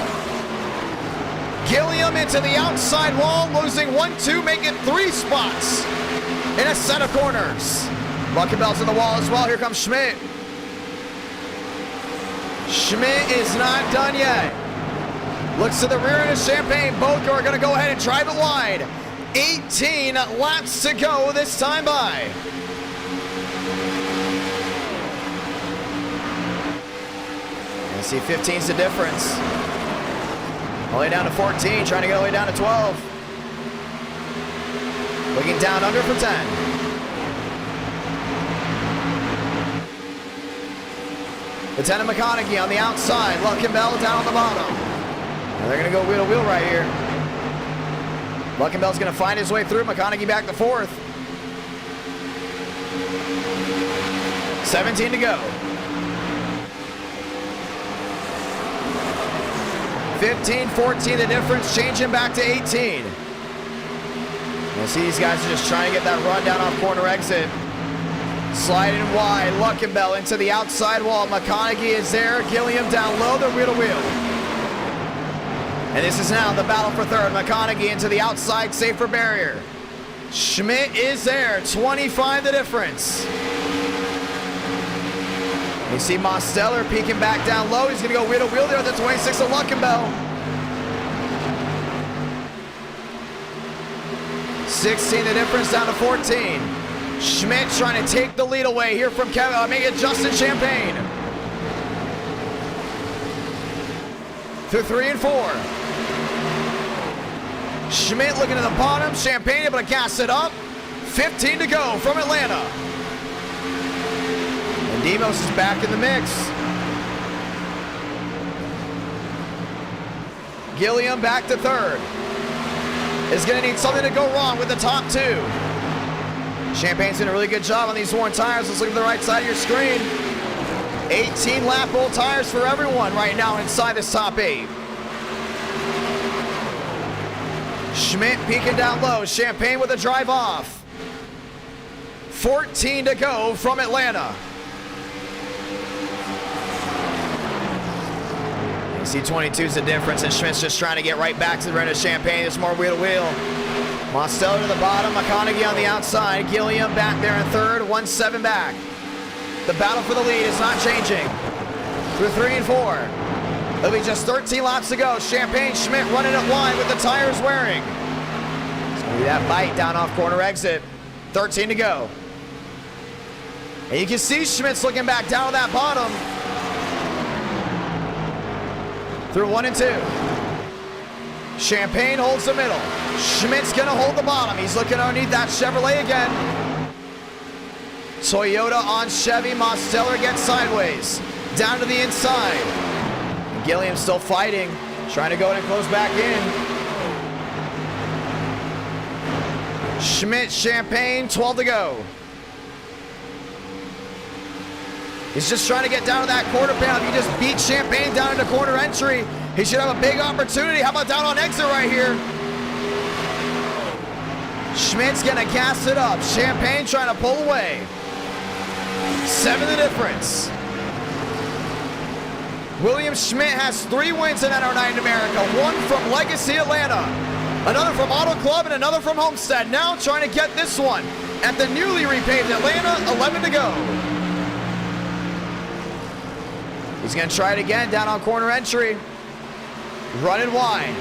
Gilliam into the outside wall. Losing 1, 2, making 3 spots in a set of corners. Luckenbell's in the wall as well. Here comes Schmidt. Schmidt is not done yet. Looks to the rear end of Champagne. Both are going to go ahead and drive it wide. 18 laps to go this time by. You see 15's the difference. All the way down to 14, trying to get all the way down to 12. Looking down under for 10. Lieutenant McConaughey on the outside. Luckenbell down on the bottom. Now they're going to go wheel to wheel right here. Luckenbell's going to find his way through. McConaughey back to 4th. 17 to go. 15, 14, the difference, changing back to 18. You see these guys are just trying to get that run down off corner exit. Sliding wide, Luckenbell into the outside wall. McConaughey is there, Gilliam down low, they're wheel to wheel. And this is now the battle for 3rd. McConaughey into the outside, safer barrier. Schmidt is there, 25 the difference. You see Mosteller peeking back down low. He's going to go wheel to wheel there at the 26 of Luckenbell. 16 the difference down to 14. Schmidt trying to take the lead away here from Kevin. Make it Justin Champagne. Through 3 and 4. Schmidt looking at the bottom. Champagne able to gas it up. 15 to go from Atlanta. And Demos is back in the mix. Gilliam back to 3rd. Is going to need something to go wrong with the top 2. Champagne's doing a really good job on these worn tires. Let's look at the right side of your screen. 18 lap old tires for everyone right now inside this top 8. Schmidt peeking down low. Champagne with a drive off. 14 to go from Atlanta. You see 22's the difference, and Schmidt's just trying to get right back to the rear of Champagne. There's more wheel to wheel. Mosteller to the bottom, McConaughey on the outside. Gilliam back there in 3rd, 1-7 back. The battle for the lead is not changing. Through 3 and 4. It'll be just 13 laps to go. Champagne, Schmidt running it wide with the tires wearing. It's going to be that bite down off corner exit. 13 to go. And you can see Schmidt's looking back down on that bottom. Through 1 and 2. Champagne holds the middle. Schmidt's gonna hold the bottom. He's looking underneath that Chevrolet again. Toyota on Chevy. Mosteller gets sideways. Down to the inside. Gilliam still fighting. Trying to go in and close back in. Schmidt, Champagne, 12 to go. He's just trying to get down to that quarter panel. If you just beat Champagne down into corner entry, he should have a big opportunity. How about down on exit right here? Schmidt's gonna gas it up. Champagne trying to pull away. 7 the difference. William Schmidt has 3 wins in NR9 in America. 1 from Legacy Atlanta, another from Auto Club, and another from Homestead. Now trying to get this one at the newly repaved Atlanta. 11 to go. He's gonna try it again down on corner entry. Running wide.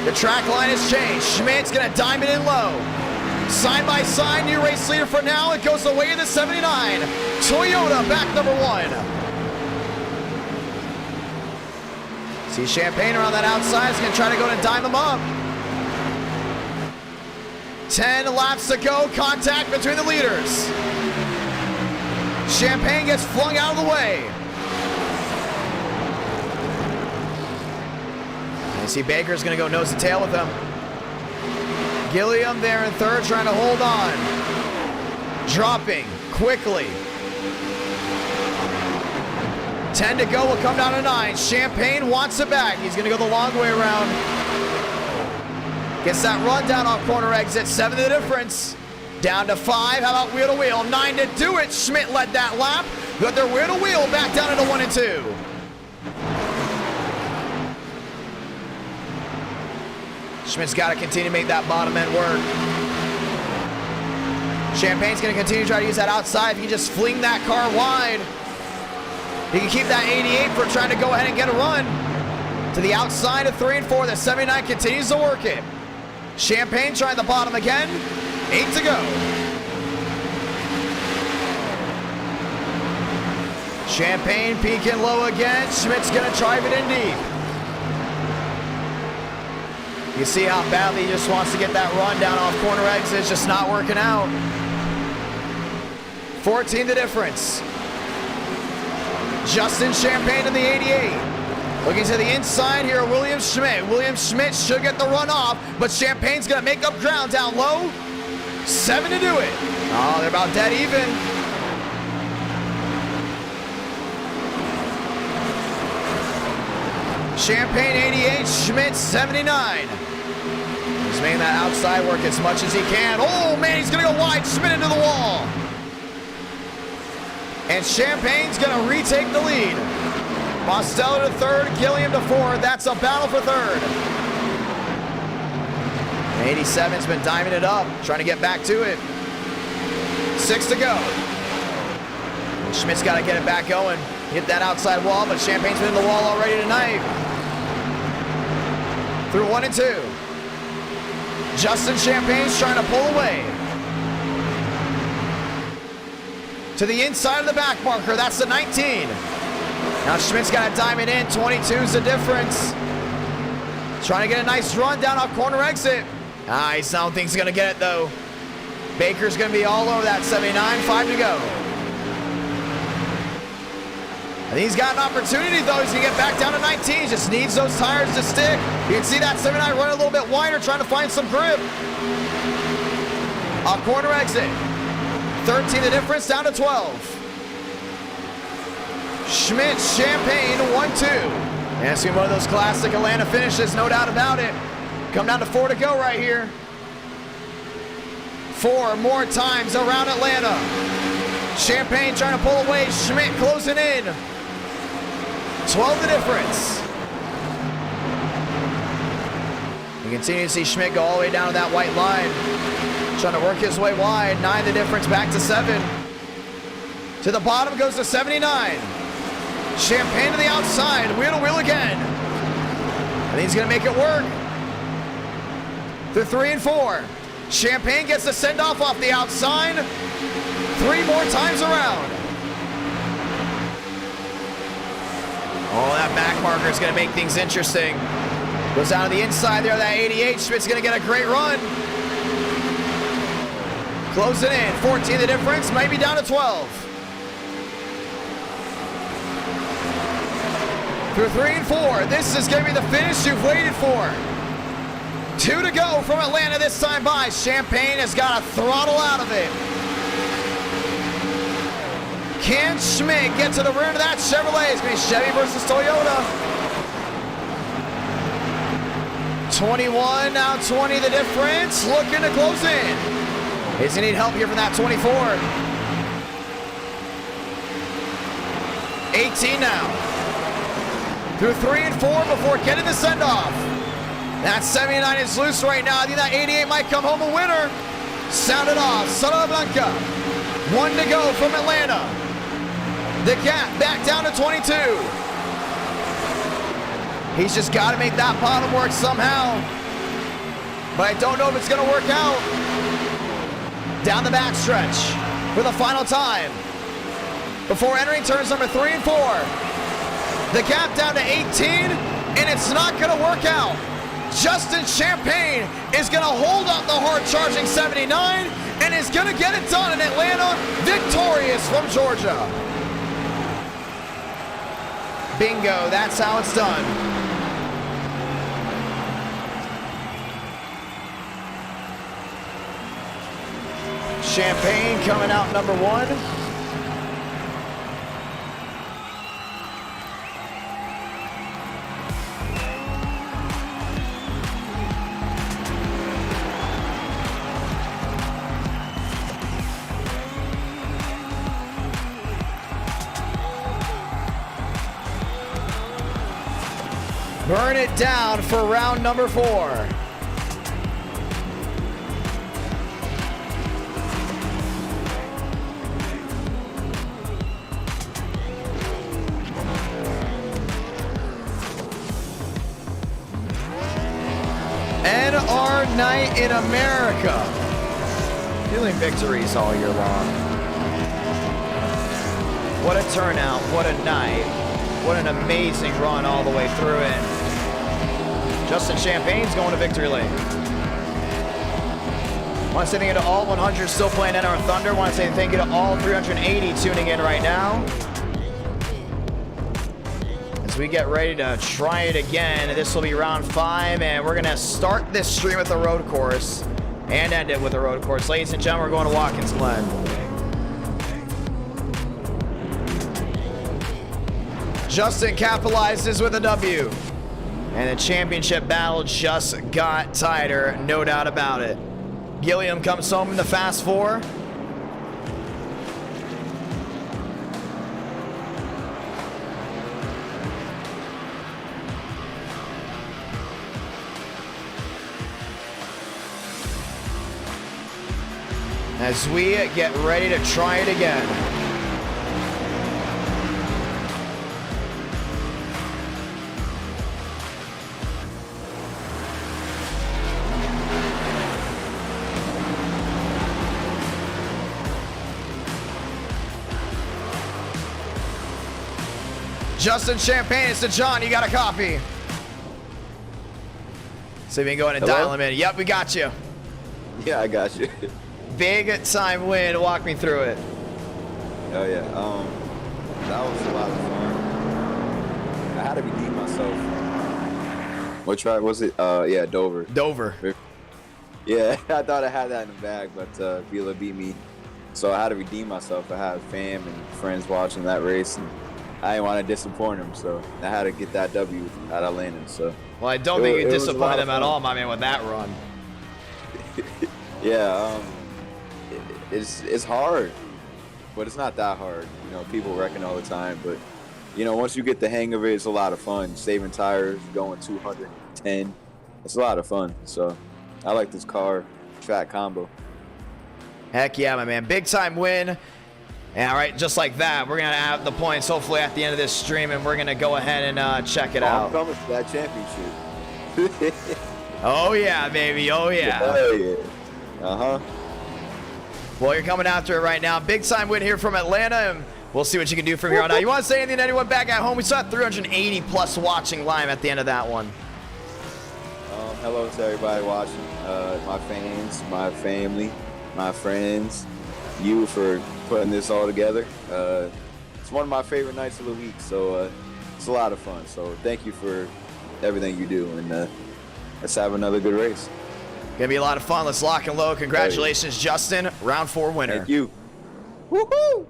The track line has changed. Schmidt's gonna dime it in low. Side by side, new race leader for now. It goes the way of the 79. Toyota back number 1. See Champagne around that outside. He's gonna try to go and dime them up. 10 laps to go. Contact between the leaders. Champagne gets flung out of the way. You see Baker's gonna go nose to tail with him. Gilliam there in 3rd, trying to hold on. Dropping quickly. 10 to go, will come down to 9. Champagne wants it back. He's gonna go the long way around. Gets that run down off corner exit. 7 the difference. Down to 5, how about wheel to wheel? 9 to do it. Schmidt led that lap. Got their wheel to wheel back down into 1 and 2. Schmidt's got to continue to make that bottom end work. Champagne's going to continue to try to use that outside. If he can just fling that car wide, he can keep that 88 for trying to go ahead and get a run. To the outside of 3 and 4, the 79 continues to work it. Champagne trying the bottom again. 8 to go. Champagne peeking low again. Schmidt's going to drive it in deep. You see how badly he just wants to get that run down off corner exit. It's just not working out. 14 the difference. Justin Champagne in the 88. Looking to the inside here, William Schmidt. William Schmidt should get the run off, but Champagne's gonna make up ground down low. 7 to do it. Oh, they're about dead even. Champagne 88, Schmidt 79. He's making that outside work as much as he can. Oh man, he's gonna go wide, Schmidt into the wall. And Champagne's gonna retake the lead. Mostello to third, Gilliam to fourth. That's a battle for third. 87's been diming it up, trying to get back to it. 6 to go. And Schmidt's got to get it back going. Hit that outside wall, but Champagne's been in the wall already tonight. Through 1 and 2. Justin Champagne's trying to pull away. To the inside of the back marker, that's the 19. Now Schmidt's got to dime it in. 22's the difference. Trying to get a nice run down off corner exit. I don't think he's going to get it though. Baker's going to be all over that 79. 5 to go. And he's got an opportunity though. He's going to get back down to 19. Just needs those tires to stick. You can see that 79 running a little bit wider, trying to find some grip. Off corner exit. 13 the difference, down to 12. Schmidt, Champagne, 1-2. And it's gonna be one of those classic Atlanta finishes, no doubt about it. Come down to 4 to go right here. 4 more times around Atlanta. Champagne trying to pull away, Schmidt closing in. 12 the difference. You continue to see Schmidt go all the way down to that white line. Trying to work his way wide. 9 the difference, back to 7. To the bottom goes to 79. Champagne to the outside, wheel to wheel again. And he's gonna make it work. Through 3 and 4. Champagne gets the send off the outside. 3 more times around. Oh, that back marker is gonna make things interesting. Goes down to the inside there, that 88. Schmidt's gonna get a great run. Closing in, 14 the difference, maybe down to 12. Through 3 and 4, this is going to be the finish you've waited for. 2 to go from Atlanta this time by. Champagne has got a throttle out of it. Can Schmidt get to the rear of that Chevrolet? It's going to be Chevy versus Toyota. 21, now 20 the difference. Looking to close in. He's going to need help here from that 24. 18 now. Through 3 and 4 before getting the send-off. That 79 is loose right now. I think that 88 might come home a winner. Sounded off. Santa Blanca. 1 to go from Atlanta. The gap back down to 22. He's just got to make that bottom work somehow. But I don't know if it's going to work out. Down the backstretch for the final time. Before entering turns number 3 and 4. The gap down to 18, and it's not going to work out. Justin Champagne is going to hold up the hard-charging 79 and is going to get it done in Atlanta, victorious from Georgia. Bingo, that's how it's done. Champagne coming out number 1. Burn it down for round number 4. our night in America. Feeling victories all year long. What a turnout, what a night. What an amazing run all the way through it. Justin Champagne's going to victory lane. Want to say thank you to all 100 still playing in our Thunder. Want to say thank you to all 380 tuning in right now. As we get ready to try it again, this will be round 5, and we're going to start this stream with a road course and end it with a road course. Ladies and gentlemen, we're going to Watkins Glen. Justin capitalizes with a W. And the championship battle just got tighter, no doubt about it. Gilliam comes home in the Fast 4. As we get ready to try it again. Justin Champagne, it's to John. You got a copy. So we can go ahead and dial him in. Yep, we got you. Yeah, I got you. Big time win. Walk me through it. Oh yeah. That was a lot of fun. I had to redeem myself. What track was it? Yeah, Dover. Dover. Yeah, I thought I had that in the bag, but Vila beat me. So I had to redeem myself. I had fam and friends watching that race, and I didn't want to disappoint them, so I had to get that W out of Landon. So. Well, I don't think you disappointed them at all, my man, with that run. Yeah, it's hard, but it's not that hard. You know, people wrecking all the time, but you know, once you get the hang of it, it's a lot of fun. Saving tires, going 210, it's a lot of fun. So I like this car track combo. Heck yeah, my man. Big time win. And all right, just like that, we're going to have the points hopefully at the end of this stream, and we're going to go ahead and check it out. I'm coming for that championship. Oh, yeah, baby. Oh, yeah. Oh, yeah. Uh-huh. Well, you're coming after it right now. Big time win here from Atlanta, and we'll see what you can do from here on out. You want to say anything to anyone back at home? We saw 380 plus watching live at the end of that one. Hello to everybody watching, my fans, my family, my friends, you for putting this all together. It's one of my favorite nights of the week, so it's a lot of fun. So thank you for everything you do, and let's have another good race. Gonna be a lot of fun. Let's lock and load. Congratulations, Justin, round 4 winner. Thank you. Woohoo!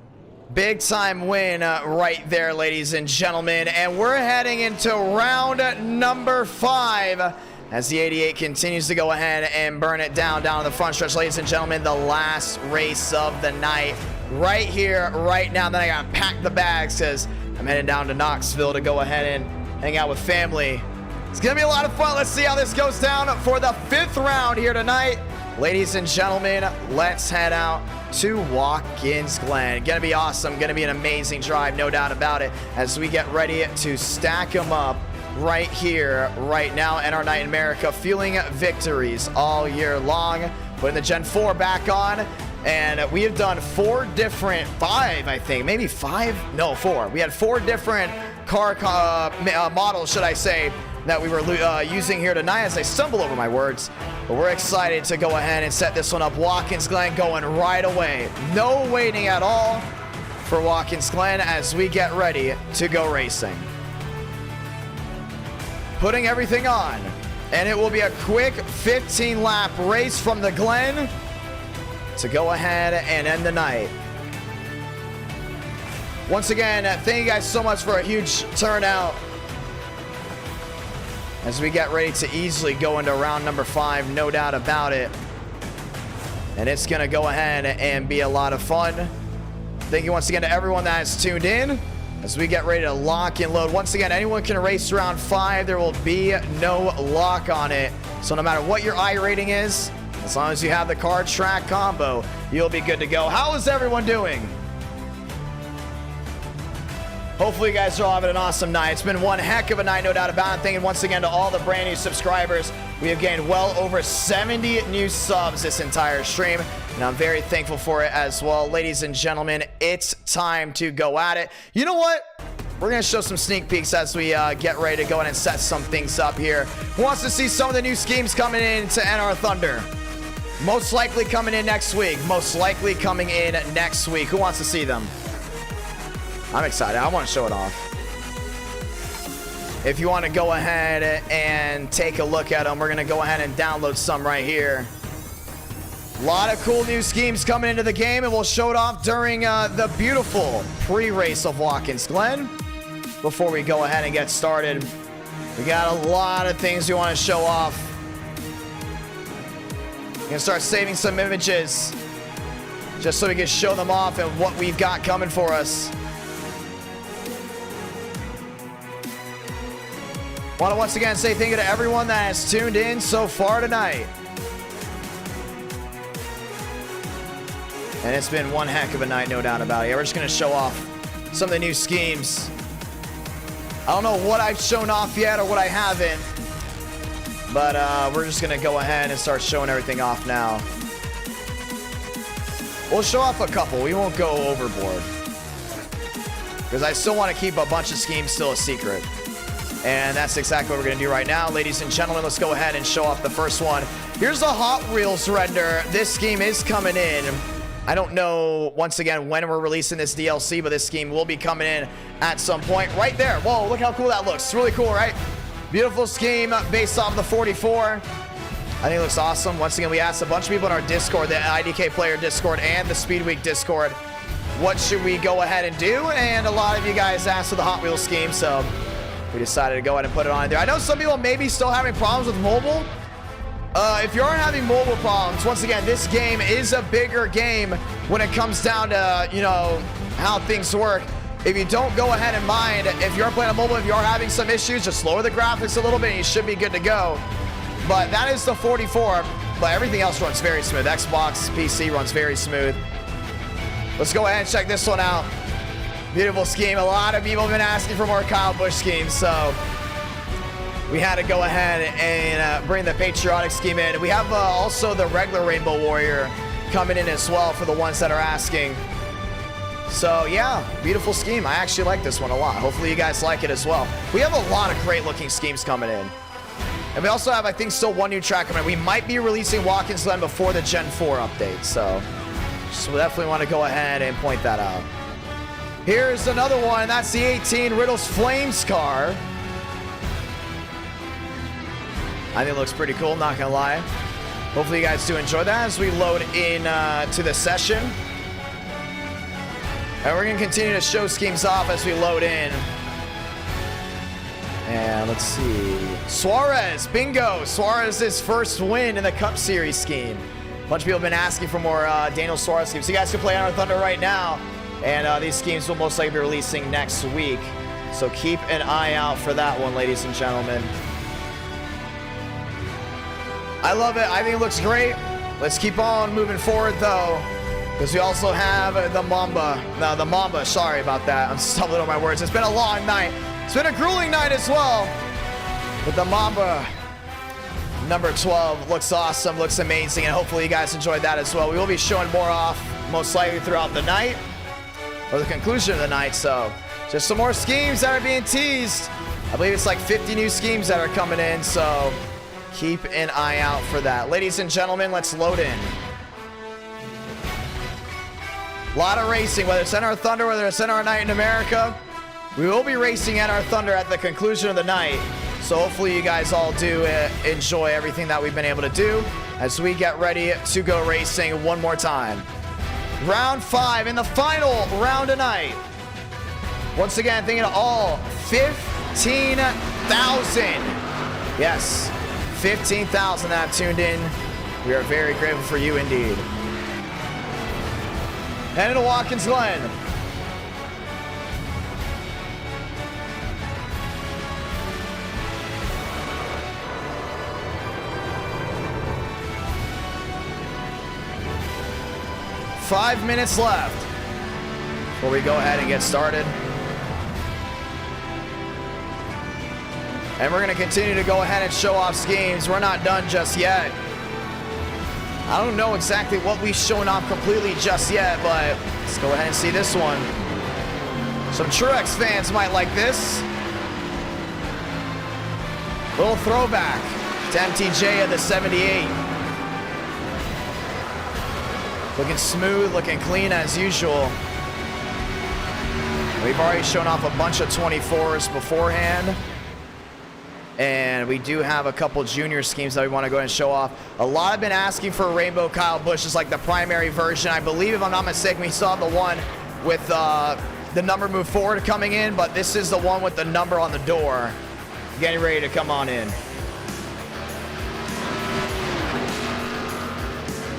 Big time win right there, ladies and gentlemen. And we're heading into round number 5 as the 88 continues to go ahead and burn it down on the front stretch. Ladies and gentlemen, the last race of the night right here, right now. Then I gotta pack the bags because I'm heading down to Knoxville to go ahead and hang out with family. It's gonna be a lot of fun. Let's see how this goes down for the 5th round here tonight. Ladies and gentlemen, let's head out to Watkins Glen. Gonna be awesome, gonna be an amazing drive, no doubt about it, as we get ready to stack them up right here, right now in our night in America, feeling victories all year long. Putting the Gen 4 back on, and we have done 4 different, 5, I think, maybe 5? No, 4. We had 4 different car models, should I say, that we were using here tonight as I stumble over my words. But we're excited to go ahead and set this one up. Watkins Glen going right away. No waiting at all for Watkins Glen as we get ready to go racing. Putting everything on, and it will be a quick 15-lap race from the Glen to go ahead and end the night. Once again, thank you guys so much for a huge turnout as we get ready to easily go into round number 5, no doubt about it. And it's going to go ahead and be a lot of fun. Thank you once again to everyone that has tuned in as we get ready to lock and load. Once again, anyone can race round 5. There will be no lock on it. So no matter what your I rating is, as long as you have the car track combo, you'll be good to go. How is everyone doing? Hopefully you guys are all having an awesome night. It's been one heck of a night, no doubt about it. Thank you once again to all the brand new subscribers. We have gained well over 70 new subs this entire stream, and I'm very thankful for it as well. Ladies and gentlemen, it's time to go at it. You know what? We're going to show some sneak peeks as we get ready to go in and set some things up here. Who wants to see some of the new schemes coming in to NR Thunder? Most likely coming in next week. Most likely coming in next week. Who wants to see them? I'm excited. I want to show it off. If you want to go ahead and take a look at them, we're going to go ahead and download some right here. A lot of cool new schemes coming into the game, and we'll show it off during the beautiful pre-race of Watkins. Glen, before we go ahead and get started, we got a lot of things we want to show off. We're going to start saving some images just so we can show them off and what we've got coming for us. Want to once again say thank you to everyone that has tuned in so far tonight. And it's been one heck of a night, no doubt about it. Yeah, we're just going to show off some of the new schemes. I don't know what I've shown off yet or what I haven't, but we're just going to go ahead and start showing everything off now. We'll show off a couple. We won't go overboard, because I still want to keep a bunch of schemes still a secret. And that's exactly what we're going to do right now. Ladies and gentlemen, let's go ahead and show off the first one. Here's the Hot Wheels render. This scheme is coming in. I don't know, once again, when we're releasing this DLC, but this scheme will be coming in at some point. Right there. Whoa, look how cool that looks. It's really cool, right? Beautiful scheme based off the 44. I think it looks awesome. Once again, we asked a bunch of people in our Discord, the IDK Player Discord and the Speed Week Discord, what should we go ahead and do? And a lot of you guys asked for the Hot Wheels scheme, so we decided to go ahead and put it on there. I know some people may be still having problems with mobile. If you aren't having mobile problems, once again, this game is a bigger game when it comes down to, you know, how things work. If you don't go ahead and mind, if you're playing on mobile, if you are having some issues, just lower the graphics a little bit and you should be good to go. But that is the 44, but everything else runs very smooth. Xbox, PC runs very smooth. Let's go ahead and check this one out. Beautiful scheme. A lot of people have been asking for more Kyle Busch schemes, so we had to go ahead and bring the patriotic scheme in. We have also the regular Rainbow Warrior coming in as well for the ones that are asking. So yeah, beautiful scheme. I actually like this one a lot. Hopefully you guys like it as well. We have a lot of great looking schemes coming in. And we also have, I think, still one new track coming in. We might be releasing Watkins Glen before the Gen 4 update, so we definitely want to go ahead and point that out. Here's another one. That's the 18 Riddle's Flames car. I think it looks pretty cool, not gonna lie. Hopefully you guys do enjoy that as we load in to the session. And we're gonna continue to show schemes off as we load in. And let's see. Suarez, bingo. Suarez's first win in the Cup Series scheme. A bunch of people have been asking for more Daniel Suarez schemes. So you guys can play NR Thunder right now. And these schemes will most likely be releasing next week. So keep an eye out for that one, ladies and gentlemen. I love it. I think it looks great. Let's keep on moving forward, though, because we also have the Mamba. No, the Mamba. Sorry about that. I'm stumbling on my words. It's been a long night. It's been a grueling night as well. But the Mamba number 12 looks awesome, looks amazing, and hopefully you guys enjoyed that as well. We will be showing more off most likely throughout the night or the conclusion of the night. So just some more schemes that are being teased. I believe it's like 50 new schemes that are coming in. So keep an eye out for that. Ladies and gentlemen, let's load in. A lot of racing, whether it's NR Thunder, whether it's NR Night in America. We will be racing NR Thunder at the conclusion of the night. So hopefully you guys all do enjoy everything that we've been able to do as we get ready to go racing one more time. Round 5 in the final round tonight. Once again, thank you to all 15,000. Yes. 15,000 that have tuned in. We are very grateful for you indeed. Heading to Watkins Glen. "5 minutes left before we go ahead and get started. And we're going to continue to go ahead and show off schemes. We're not done just yet. I don't know exactly what we've shown off completely just yet, but let's go ahead and see this one. Some Truex fans might like this. Little throwback to MTJ of the 78. Looking smooth, looking clean as usual. We've already shown off a bunch of 24s beforehand. And we do have a couple junior schemes that we want to go ahead and show off. A lot have been asking for a Rainbow Kyle Busch as like the primary version. I believe, if I'm not mistaken, we saw the one with the number move forward coming in, but this is the one with the number on the door. Getting ready to come on in.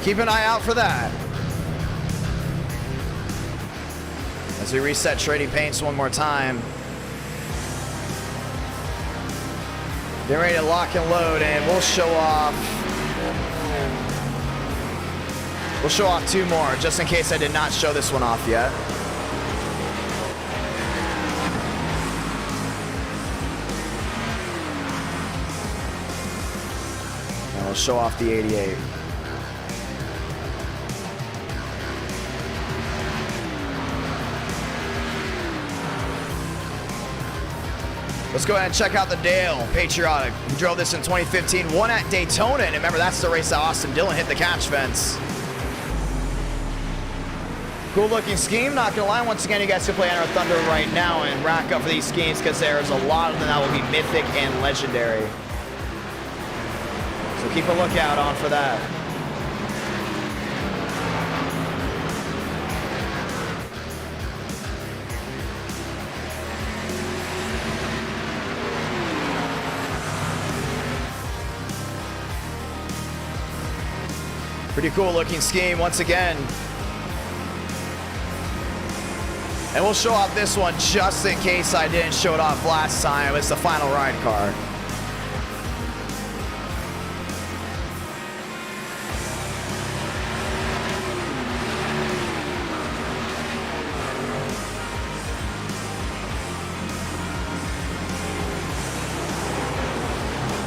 Keep an eye out for that. As we reset trading paints one more time. Get ready to lock and load, and we'll show off. We'll show off two more, just in case I did not show this one off yet. And we'll show off the 88. Let's go ahead and check out the Dale Patriotic. He drove this in 2015, won at Daytona, and remember, that's the race that Austin Dillon hit the catch fence. Cool looking scheme, not gonna lie. Once again, you guys can play Enter Thunder right now and rack up for these schemes, because there's a lot of them that will be mythic and legendary. So keep a lookout on for that. Pretty cool looking scheme once again. And we'll show off this one just in case I didn't show it off last time. It's the final ride car.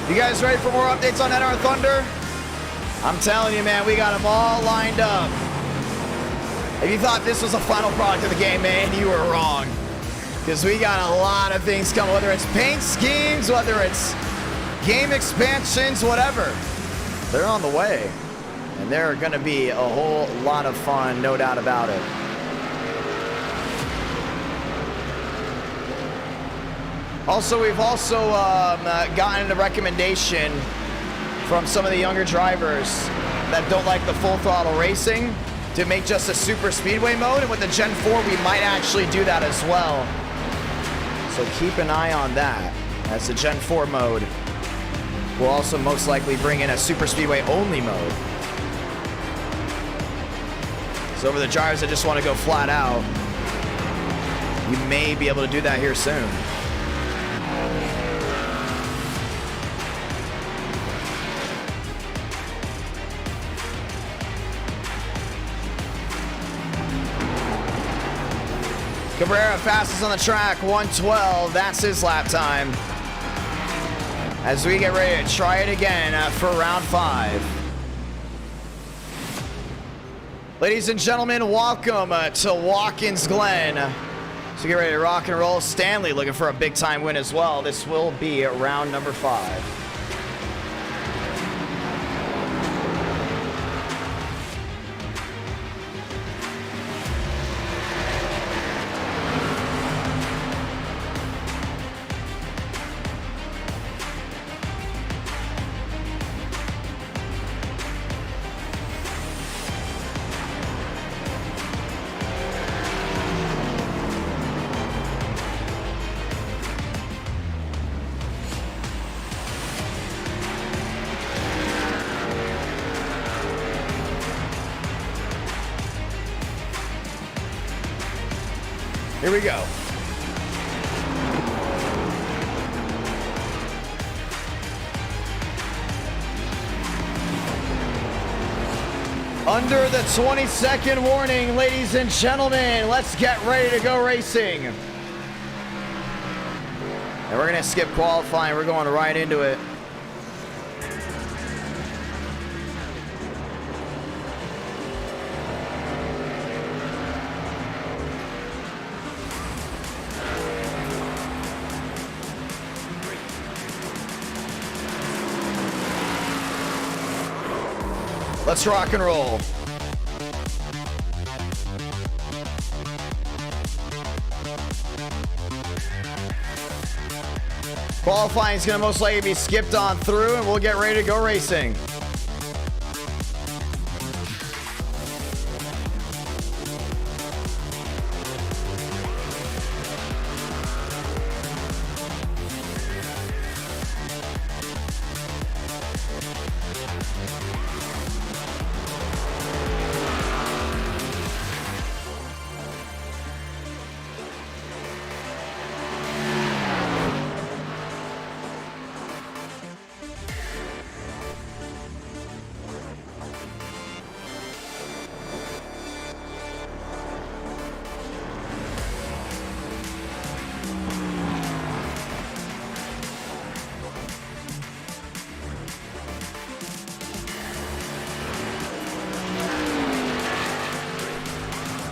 You guys ready for more updates on NR Thunder? I'm telling you, man, we got them all lined up. If you thought this was the final product of the game, man, you were wrong. Because we got a lot of things coming, whether it's paint schemes, whether it's game expansions, whatever. They're on the way. And they're going to be a whole lot of fun, no doubt about it. Also, we've also gotten a recommendation from some of the younger drivers that don't like the full throttle racing to make just a super speedway mode, and with the Gen 4 we might actually do that as well. So keep an eye on that, as the Gen 4 mode will also most likely bring in a super speedway only mode. So for the drivers that just want to go flat out, you may be able to do that here soon. Cabrera fastest on the track, 1:12. That's his lap time. As we get ready to try it again for round 5. Ladies and gentlemen, welcome to Watkins, Glen. So get ready to rock and roll. Stanley looking for a big time win as well. This will be round number 5. Here we go. Under the 20-second warning, ladies and gentlemen, let's get ready to go racing. And we're going to skip qualifying. We're going right into it. Let's rock and roll. Qualifying is going to most likely be skipped on through, and we'll get ready to go racing.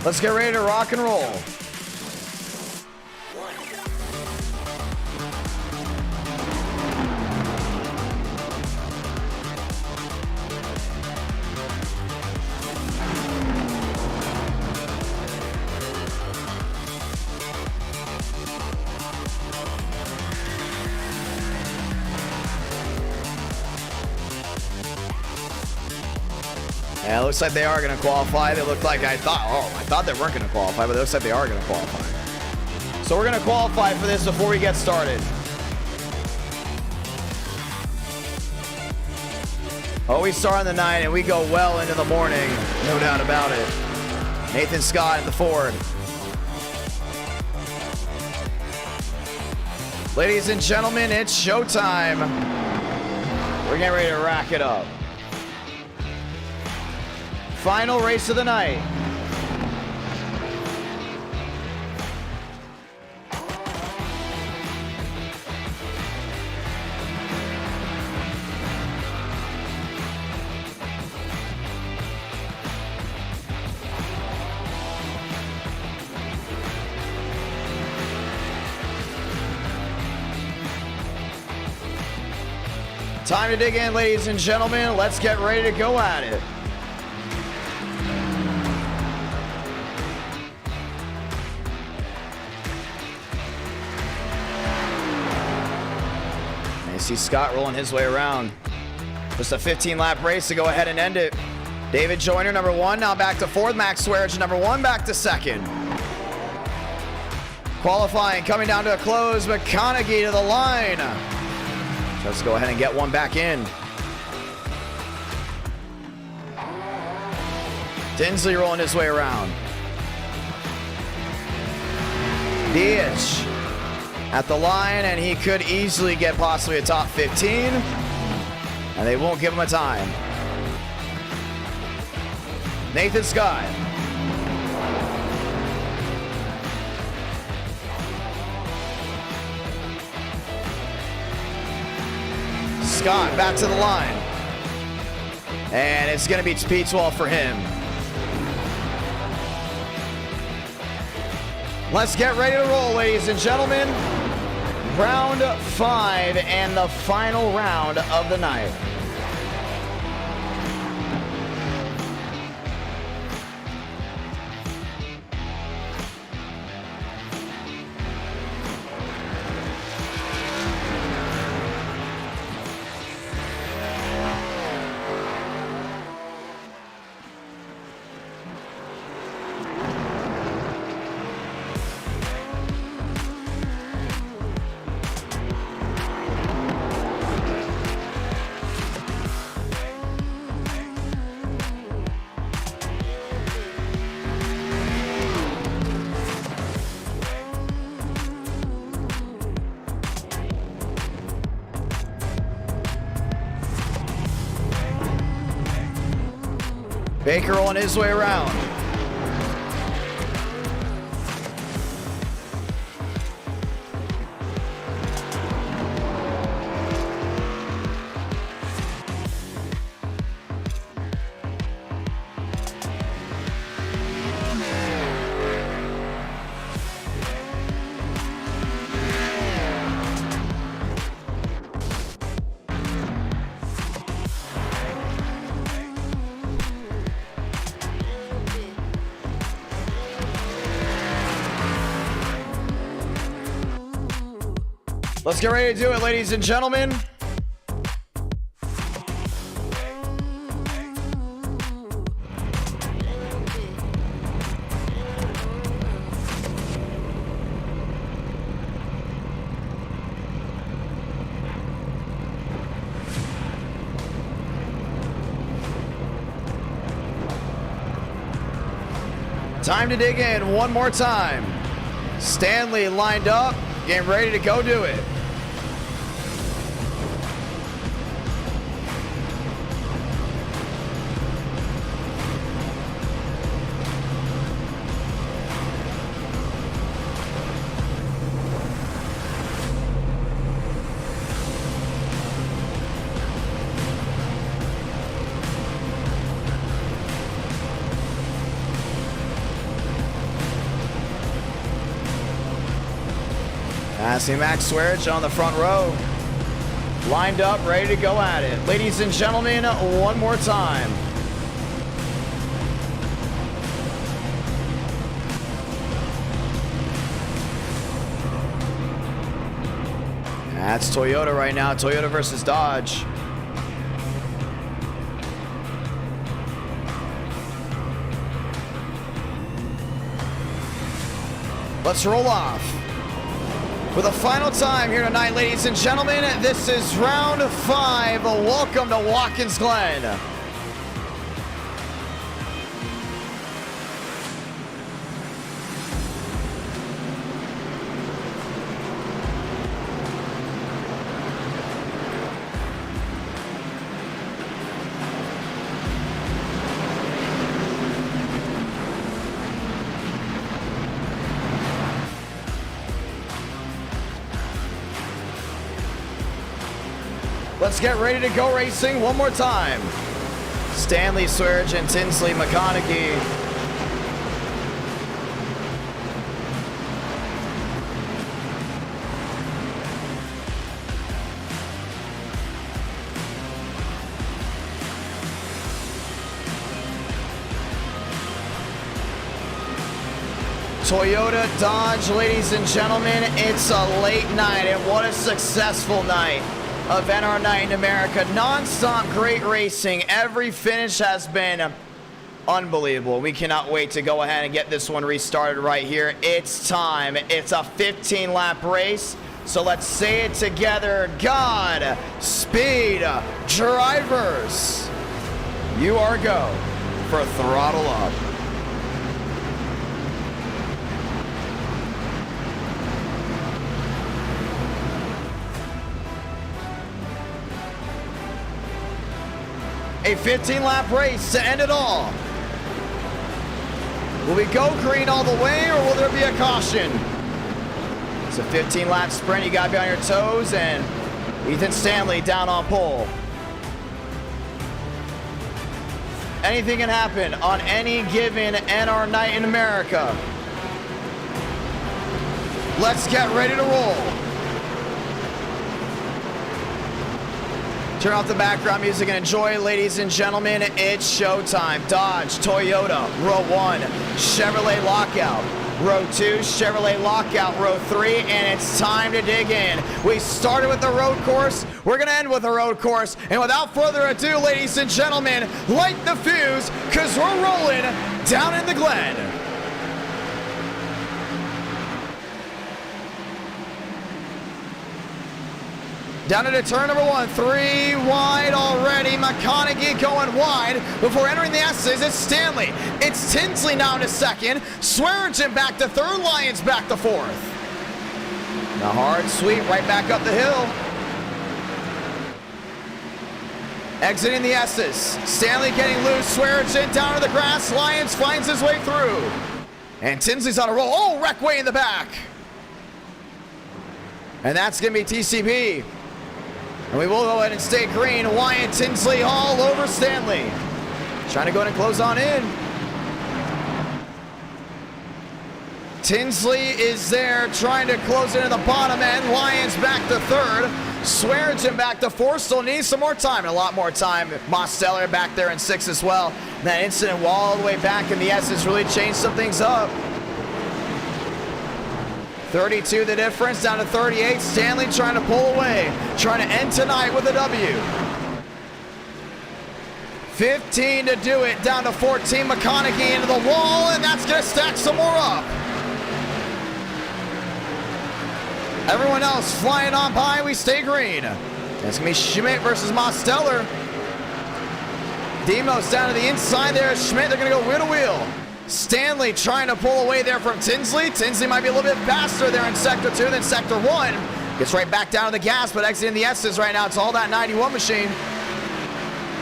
Let's get ready to rock and roll. Yeah, it looks like they are going to qualify. They look like I thought they weren't going to qualify, but it looks like they are going to qualify. So we're going to qualify for this before we get started. Oh, we start in the night and we go well into the morning, no doubt about it. Nathan Scott in the Ford. Ladies and gentlemen, it's showtime. We're getting ready to rack it up. Final race of the night. Time to dig in, ladies and gentlemen. Let's get ready to go at it. See Scott rolling his way around. Just a 15-lap race to go ahead and end it. David Joyner, number 1, now back to 4th. Max Swearage, number 1, back to 2nd. Qualifying, coming down to a close. McConaughey to the line. Let's go ahead and get one back in. Tinsley rolling his way around. Diaz at the line, and he could easily get possibly a top 15, and they won't give him a time. Nathan Scott. Scott back to the line, and it's going to be P12 for him. Let's get ready to roll, ladies and gentlemen. Round 5 and the final round of the night. Baker on his way around. Let's get ready to do it, ladies and gentlemen. Time to dig in one more time. Stanley lined up, getting ready to go do it. Passing Max Swearich on the front row. Lined up, ready to go at it. Ladies and gentlemen, one more time. That's Toyota right now. Toyota versus Dodge. Let's roll off. For the final time here tonight, ladies and gentlemen, this is round 5. Welcome to Watkins, Glen. Let's get ready to go racing one more time. Stanley, Swearich, and Tinsley McConaughey. Toyota, Dodge, ladies and gentlemen, it's a late night, and what a successful night of NR Night in America. Non-stop great racing. Every finish has been unbelievable. We cannot wait to go ahead and get this one restarted right here. It's time. It's a 15-lap race. So let's say it together. God speed, drivers. You are go for throttle up. A 15-lap race to end it all. Will we go green all the way, or will there be a caution? It's a 15-lap sprint. You got to be on your toes, and Ethan Stanley down on pole. Anything can happen on any given NR Night in America. Let's get ready to roll. Turn off the background music and enjoy, ladies and gentlemen. It's showtime. Dodge, Toyota, row 1, Chevrolet Lockout. Row 2, Chevrolet Lockout, row 3, and it's time to dig in. We started with the road course. We're going to end with a road course. And without further ado, ladies and gentlemen, light the fuse, because we're rolling down in the Glen. Down into turn number 1, 3 wide already. McConaughey going wide before entering the S's. It's Stanley. It's Tinsley now to second. Swearich back to third. Lyons back to fourth. The hard sweep right back up the hill. Exiting the S's. Stanley getting loose. Swearich down to the grass. Lyons finds his way through. And Tinsley's on a roll. Oh, wreck way in the back. And that's going to be TCB. And we will go ahead and stay green. Wyatt Tinsley all over Stanley. Trying to go ahead and close on in. Tinsley is there trying to close into the bottom end. Lyons back to third. Swearich back to fourth. Still needs some more time, and a lot more time. Mosteller back there in 6 as well. And that incident all the way back in the S's really changed some things up. 32 the difference, down to 38. Stanley trying to pull away, trying to end tonight with a W. 15 to do it, down to 14. McConaughey into the wall, and that's going to stack some more up. Everyone else flying on by, we stay green. That's going to be Schmidt versus Mosteller. Demos down to the inside there. Schmidt, they're going to go wheel to wheel. Stanley trying to pull away there from Tinsley. Tinsley might be a little bit faster there in Sector 2 than Sector 1. Gets right back down to the gas, but exiting the S's right now. It's all that 91 machine.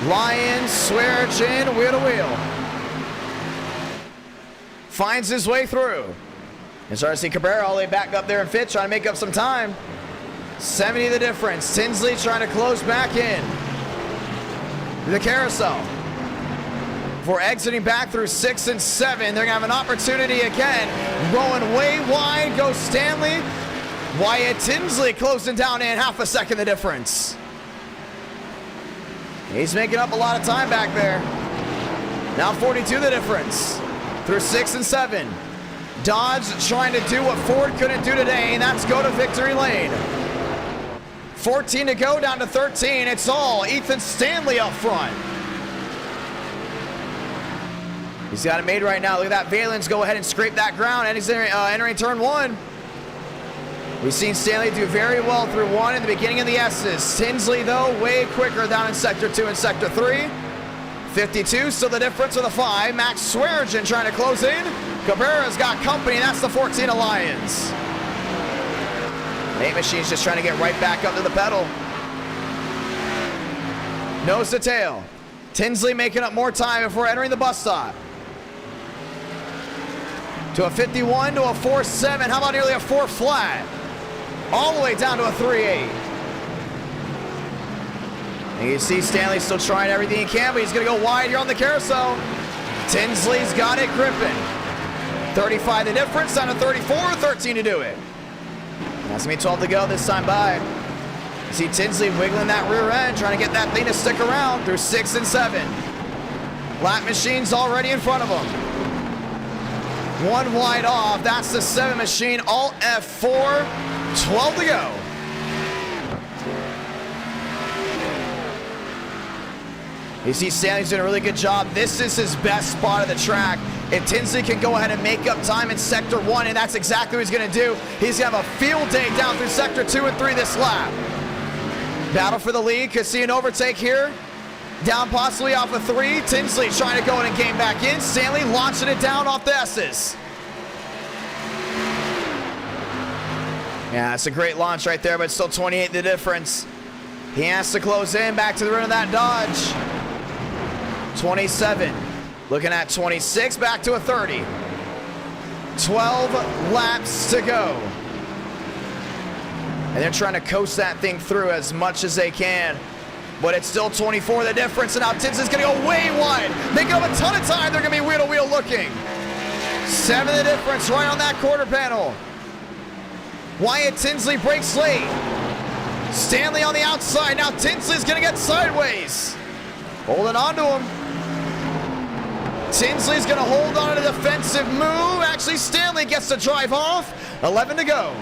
Lion, Swearchin, wheel to wheel. Finds his way through. And starting to see Cabrera all the way back up there in fifth, trying to make up some time. 70 the difference. Tinsley trying to close back in. The carousel. Before exiting back through 6 and 7, they're gonna have an opportunity again. Going way wide goes Stanley. Wyatt Tinsley closing down in half a second the difference. He's making up a lot of time back there. Now 42 the difference through 6 and 7. Dodge trying to do what Ford couldn't do today, and that's go to victory lane. 14 to go, down to 13. It's all Ethan Stanley up front. He's got it made right now. Look at that. Valens go ahead and scrape that ground, and he's entering turn 1. We've seen Stanley do very well through 1 in the beginning of the S's. Tinsley, though, way quicker down in Sector 2 and Sector 3. 52, still the difference with a 5. Max Swearchin trying to close in. Cabrera's got company, and that's the 14 of Lions. 8 Machine's just trying to get right back up to the pedal. Nose to tail. Tinsley making up more time before entering the bus stop. To a 51, to a 4.7. How about nearly a 4 flat? All the way down to a 3.8. And you see Stanley still trying everything he can, but he's going to go wide here on the carousel. Tinsley's got it gripping. 35 the difference, down to 34, 13 to do it. That's going to be 12 to go this time by. You see Tinsley wiggling that rear end, trying to get that thing to stick around through 6 and 7. Lap Machine's already in front of him. 1 wide off, that's the 7 Machine, Alt F4, 12 to go. You see Stanley's doing a really good job. This is his best spot of the track. If Tinsley can go ahead and make up time in Sector 1, and that's exactly what he's going to do, he's going to have a field day down through Sector 2 and 3 this lap. Battle for the lead. Could see an overtake here. Down possibly off of 3. Tinsley trying to go in and gain back in. Stanley launching it down off the S's. Yeah, it's a great launch right there, but still 28 the difference. He has to close in back to the rim of that Dodge. 27. Looking at 26, back to a 30. 12 laps to go. And they're trying to coast that thing through as much as they can. But it's still 24 the difference, and now Tinsley's going to go way wide. Making up a ton of time. They're going to be wheel-to-wheel looking. 7 the difference right on that quarter panel. Wyatt Tinsley breaks late. Stanley on the outside. Now Tinsley's going to get sideways. Holding on to him. Tinsley's going to hold on to the defensive move. Actually, Stanley gets to drive off. 11 to go.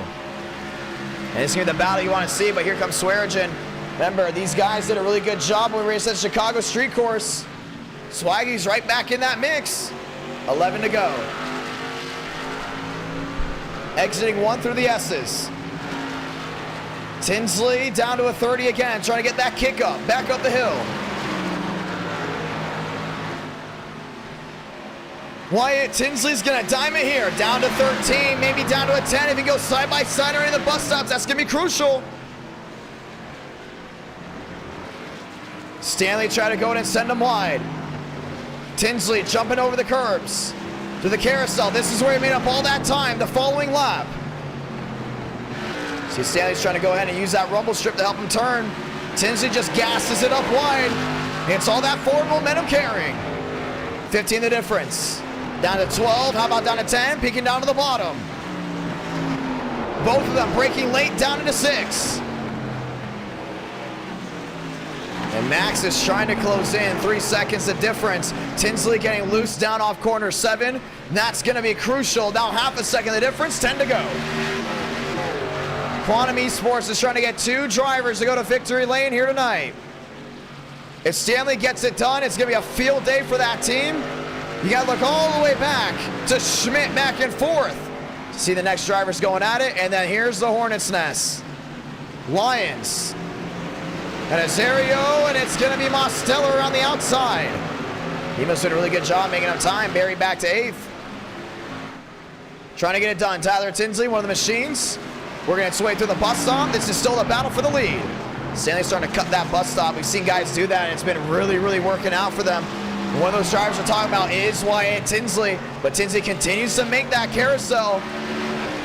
And it's going to be the battle you want to see, but here comes Swearchin. Remember, these guys did a really good job when we raced at Chicago Street Course. Swaggy's right back in that mix. 11 to go. Exiting 1 through the S's. Tinsley down to a 30 again, trying to get that kick up, back up the hill. Wyatt Tinsley's gonna dime it here, down to 13, maybe down to a 10 if he goes side by side or in the bus stops. That's gonna be crucial. Stanley trying to go in and send him wide. Tinsley jumping over the curbs to the carousel. This is where he made up all that time, the following lap. See, Stanley's trying to go ahead and use that rumble strip to help him turn. Tinsley just gasses it up wide. It's all that forward momentum carrying. 15 the difference. Down to 12, how about down to 10? Peeking down to the bottom. Both of them breaking late down into 6. And Max is trying to close in, 3 seconds the difference. Tinsley getting loose down off corner 7. That's gonna be crucial. Now half a second the difference, 10 to go. Quantum Esports is trying to get 2 drivers to go to victory lane here tonight. If Stanley gets it done, it's going to be a field day for that team. You got to look all the way back to Schmidt back and forth to see the next drivers going at it. And then here's the Hornet's Nest. Lions. And Azario, and it's going to be Mosteller on the outside. He must have done a really good job making up time. Barry back to 8th. Trying to get it done. Tyler Tinsley, one of the machines. Working its way through the bus stop. This is still the battle for the lead. Stanley's starting to cut that bus stop. We've seen guys do that, and it's been really, really working out for them. One of those drivers we're talking about is Wyatt Tinsley, but Tinsley continues to make that carousel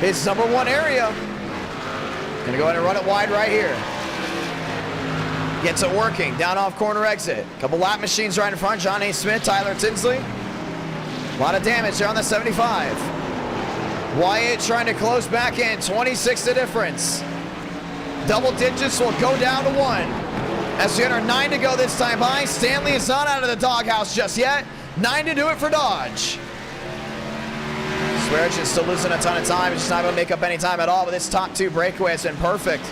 his #1 area. Gonna go ahead and run it wide right here. Gets it working, down off corner exit. Couple lap machines right in front, John A. Smith, Tyler Tinsley. A lot of damage there on the 75. Wyatt trying to close back in, 26 the difference. Double digits will go down to 1. As we enter 9 to go this time by, Stanley is not out of the doghouse just yet. 9 to do it for Dodge. Swearish is still losing a ton of time. He's just not going to make up any time at all, but this top 2 breakaway has been perfect.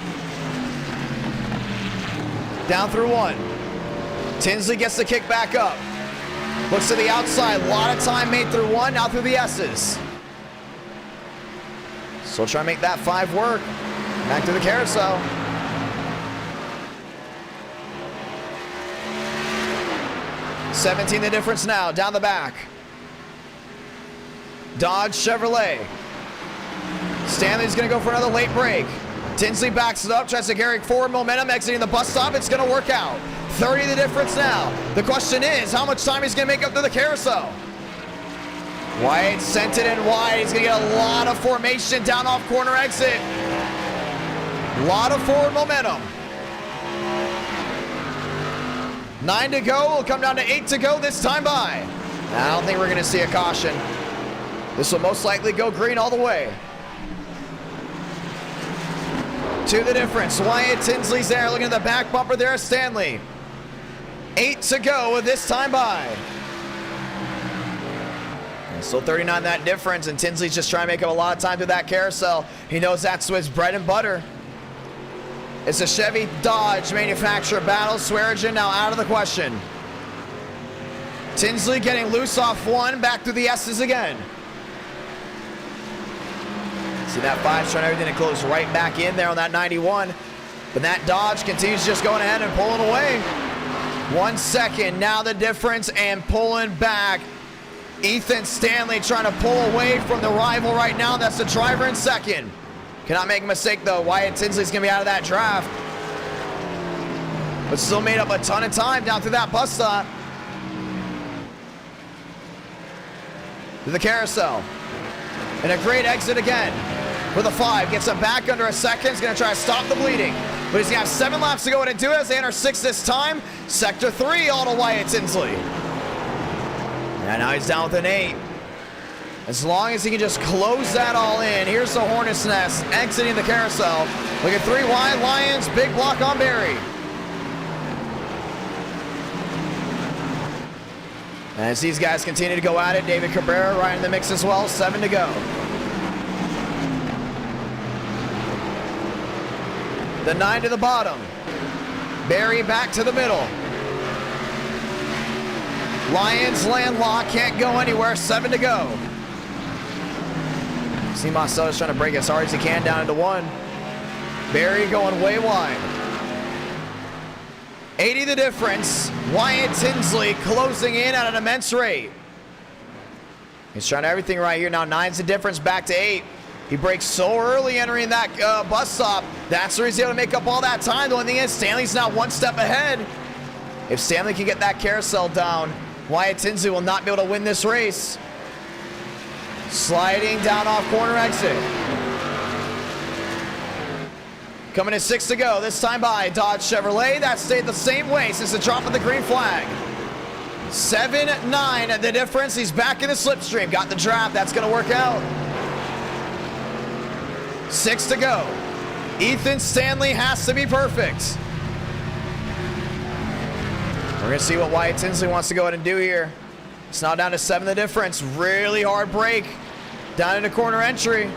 Down through 1. Tinsley gets the kick back up. Looks to the outside. A lot of time made through 1, now through the S's. Still trying to make that 5 work. Back to the carousel. $17 the difference now, down the back. Dodge Chevrolet. Stanley's gonna go for another late break. Tinsley backs it up, tries to carry forward momentum, exiting the bus stop. It's gonna work out. 30 the difference now. The question is, how much time he's gonna make up to the carousel? White sent it in wide. He's gonna get a lot of formation down off corner exit. A lot of forward momentum. 9 to go. We'll come down to 8 to go this time by. I don't think we're going to see a caution. This will most likely go green all the way. 2 the difference. Wyatt Tinsley's there. Looking at the back bumper there. Stanley. 8 to go with this time by. And still 39 that difference. And Tinsley's just trying to make up a lot of time through that carousel. He knows that's his bread and butter. It's a Chevy Dodge manufacturer battle. Swearigan now out of the question. Tinsley getting loose off 1, back through the S's again. See that 5's trying everything to close right back in there on that 91. But that Dodge continues just going ahead and pulling away. 1 second, now the difference and pulling back. Ethan Stanley trying to pull away from the rival right now. That's the driver in second. Cannot make a mistake though. Wyatt Tinsley's gonna be out of that draft. But still made up a ton of time down through that bus stop. To the carousel. And a great exit again for the 5. Gets him back under a second. He's gonna try to stop the bleeding. But he's gonna have 7 laps to go to do it as they enter 6 this time. Sector 3 all to Wyatt Tinsley. And now he's down with an 8. As long as he can just close that all in. Here's the Hornet's Nest exiting the carousel. Look at 3 wide. Lions, big block on Barry. As these guys continue to go at it, David Cabrera right in the mix as well. 7 to go. The 9 to the bottom. Barry back to the middle. Lions landlocked, can't go anywhere. 7 to go. See Marcelo's trying to break as hard as he can down into 1. Barry going way wide. 80 the difference. Wyatt Tinsley closing in at an immense rate. He's trying everything right here. Now 9's the difference, back to 8. He breaks so early entering that bus stop. That's where he's able to make up all that time. The only thing is Stanley's now 1 step ahead. If Stanley can get that carousel down, Wyatt Tinsley will not be able to win this race. Sliding down off corner exit. Coming to 6 to go, this time by Dodge Chevrolet. That stayed the same way since the drop of the green flag. 7-9 the difference. He's back in the slipstream. Got the draft. That's going to work out. 6 to go. Ethan Stanley has to be perfect. We're going to see what Wyatt Tinsley wants to go ahead and do here. It's now down to 7 the difference. Really hard break. Down into corner entry.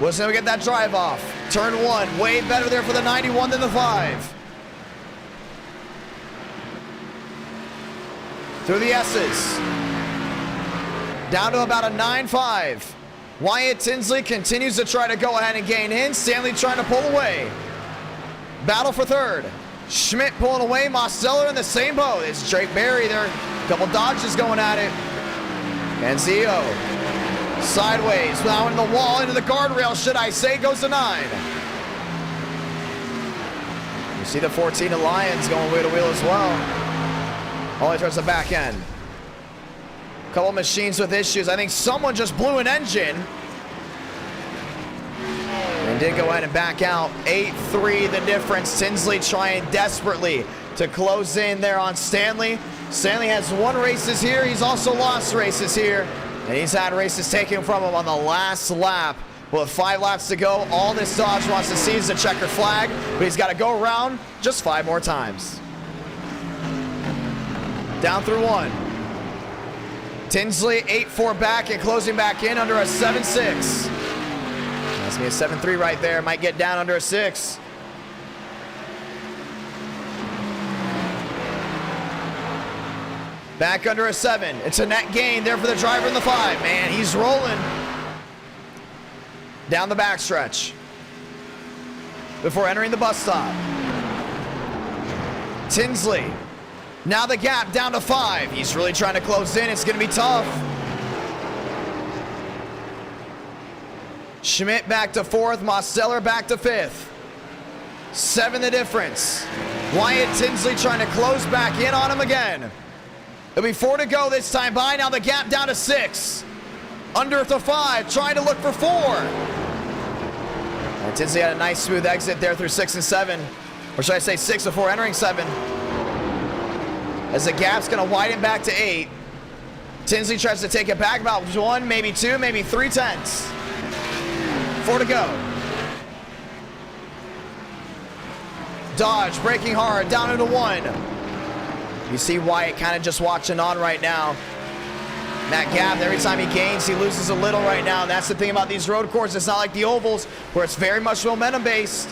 Wasn't able to get that drive off. Turn 1, way better there for the 91 than the 5. Through the S's. Down to about a 9.5. Wyatt Tinsley continues to try to go ahead and gain in. Stanley trying to pull away. Battle for third. Schmidt pulling away. Mosteller in the same boat. It's Drake Berry there. A couple dodges going at it. Enzio. Sideways. Now into the wall, into the guardrail, should I say. Goes to 9. You see the 14 Lions going wheel to wheel as well. All the way towards the back end. Couple machines with issues. I think someone just blew an engine. And did go ahead and back out. 8-3 the difference. Tinsley trying desperately to close in there on Stanley. Stanley has won races here. He's also lost races here. And he's had races taken from him on the last lap. With 5 laps to go, all this Dodge wants to see is a checkered flag. But he's got to go around just 5 more times. Down through 1. Tinsley 8-4 back and closing back in under a 7-6. That's me a 7-3 right there. Might get down under a 6. Back under a 7. It's a net gain there for the driver in the 5. Man, he's rolling. Down the backstretch. Before entering the bus stop. Tinsley. Now the gap down to 5. He's really trying to close in. It's going to be tough. Schmidt back to 4th. Mosteller back to 5th. 7 the difference. Wyatt Tinsley trying to close back in on him again. It'll be 4 to go this time by. Now the gap down to 6. Under to 5. Trying to look for 4. And Tinsley had a nice smooth exit there through 6 and 7. Or should I say 6 before entering 7. As the gap's going to widen back to 8. Tinsley tries to take it back about 1, maybe 2, maybe 3 tenths. 4 to go. Dodge braking hard down into 1. You see Wyatt kind of just watching on right now. That gap, every time he gains, he loses a little right now. And that's the thing about these road courses. It's not like the ovals where it's very much momentum based.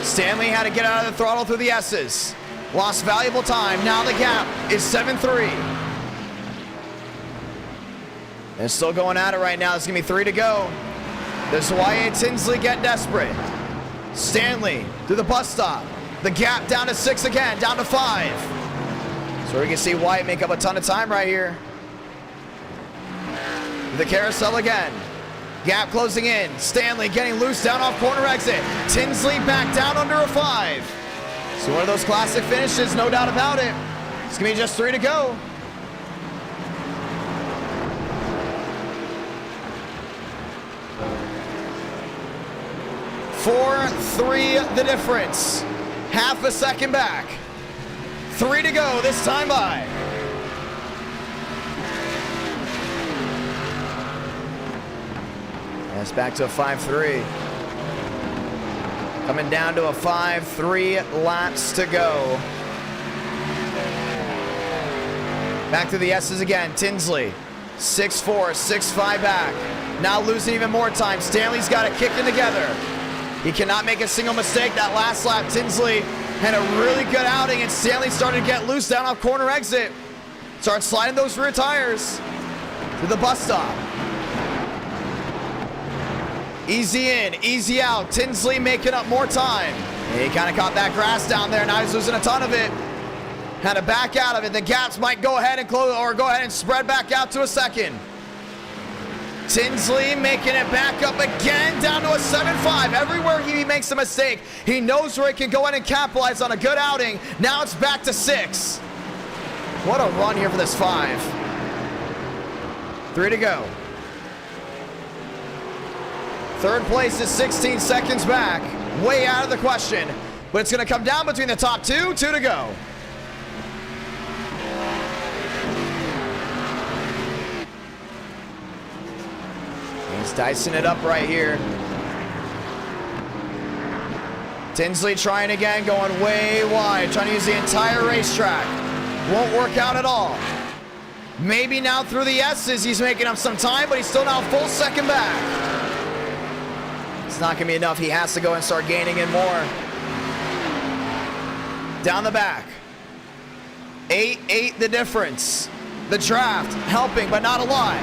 Stanley had to get out of the throttle through the S's. Lost valuable time. Now the gap is 7-3. They're still going at it right now. There's going to be 3 to go. Does Wyatt Tinsley get desperate? Stanley through the bus stop. The gap down to 6 again. Down to 5. So we can see Wyatt make up a ton of time right here. The carousel again. Gap closing in. Stanley getting loose down off corner exit. Tinsley back down under a 5. So one of those classic finishes, no doubt about it. It's going to be just 3 to go. Four, 3 the difference. Half a second back. 3 to go this time by. That's back to a 5-3. Coming down to a 5-3 laps to go. Back to the S's again. Tinsley, 6-4, 6-5 back. Now losing even more time. Stanley's got it kicking together. He cannot make a single mistake. That last lap, Tinsley had a really good outing, and Stanley started to get loose down off corner exit. Started sliding those rear tires to the bus stop. Easy in, easy out. Tinsley making up more time. He kind of caught that grass down there. Now he's losing a ton of it. Had to back out of it. The gaps might go ahead and close, or go ahead and spread back out to a second. Tinsley making it back up again, down to a 7-5. Everywhere he makes a mistake, he knows where he can go ahead and capitalize on a good outing. Now it's back to 6. What a run here for this 5. 3 to go. Third place is 16 seconds back. Way out of the question. But it's going to come down between the top 2. 2 to go. He's dicing it up right here. Tinsley trying again, going way wide. Trying to use the entire racetrack. Won't work out at all. Maybe now through the S's, he's making up some time, but he's still now a full second back. It's not going to be enough. He has to go and start gaining in more. Down the back. 8 the difference. The draft helping, but not a lot.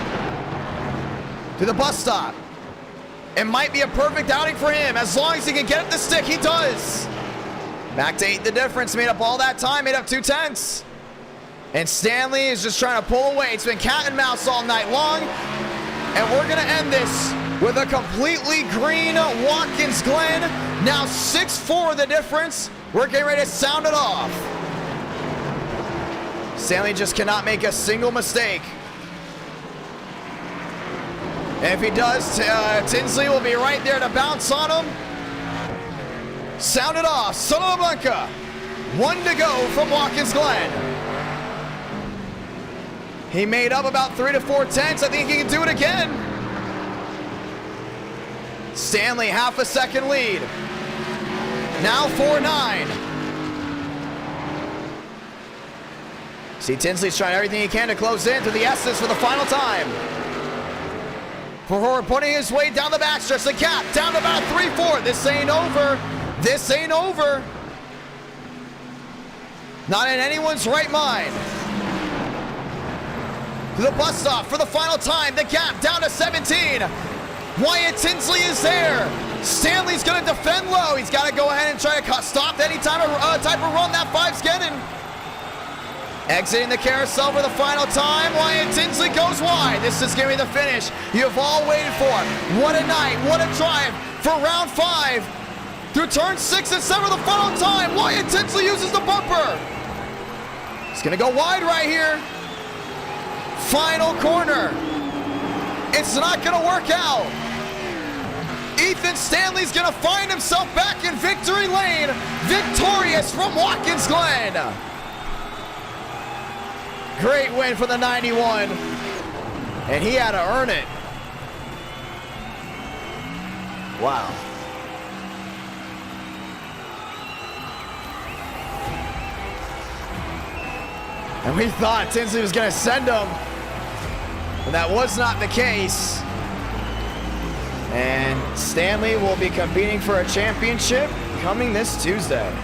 To the bus stop. It might be a perfect outing for him. As long as he can get at the stick, he does. Back to 8 the difference. Made up all that time. Made up 2 tenths. And Stanley is just trying to pull away. It's been cat and mouse all night long. And we're going to end this with a completely green Watkins Glen. Now 6-4 the difference. We're getting ready to sound it off. Stanley just cannot make a single mistake. And if he does, Tinsley will be right there to bounce on him. Sound it off. Salamanca. 1 to go from Watkins Glen. He made up about 3 to 4 tenths. I think he can do it again. Stanley, half a second lead. Now 4-9. See, Tinsley's trying everything he can to close in to the S's for the final time. Before putting his way down the backstretch, the gap down to about 3-4. This ain't over. This ain't over. Not in anyone's right mind. To the bus stop for the final time. The gap down to 17. Wyatt Tinsley is there. Stanley's going to defend low. He's got to go ahead and try to stop any type of run that 5's getting. Exiting the carousel for the final time. Wyatt Tinsley goes wide. This is going to be the finish you've all waited for. What a night. What a drive for round 5. Through turn 6 and 7 for the final time. Wyatt Tinsley uses the bumper. He's going to go wide right here. Final corner. It's not going to work out. Ethan Stanley's going to find himself back in victory lane. Victorious from Watkins Glen. Great win for the 91. And he had to earn it. Wow. And we thought Tinsley was going to send him. But that was not the case. And Stanley will be competing for a championship coming this Tuesday.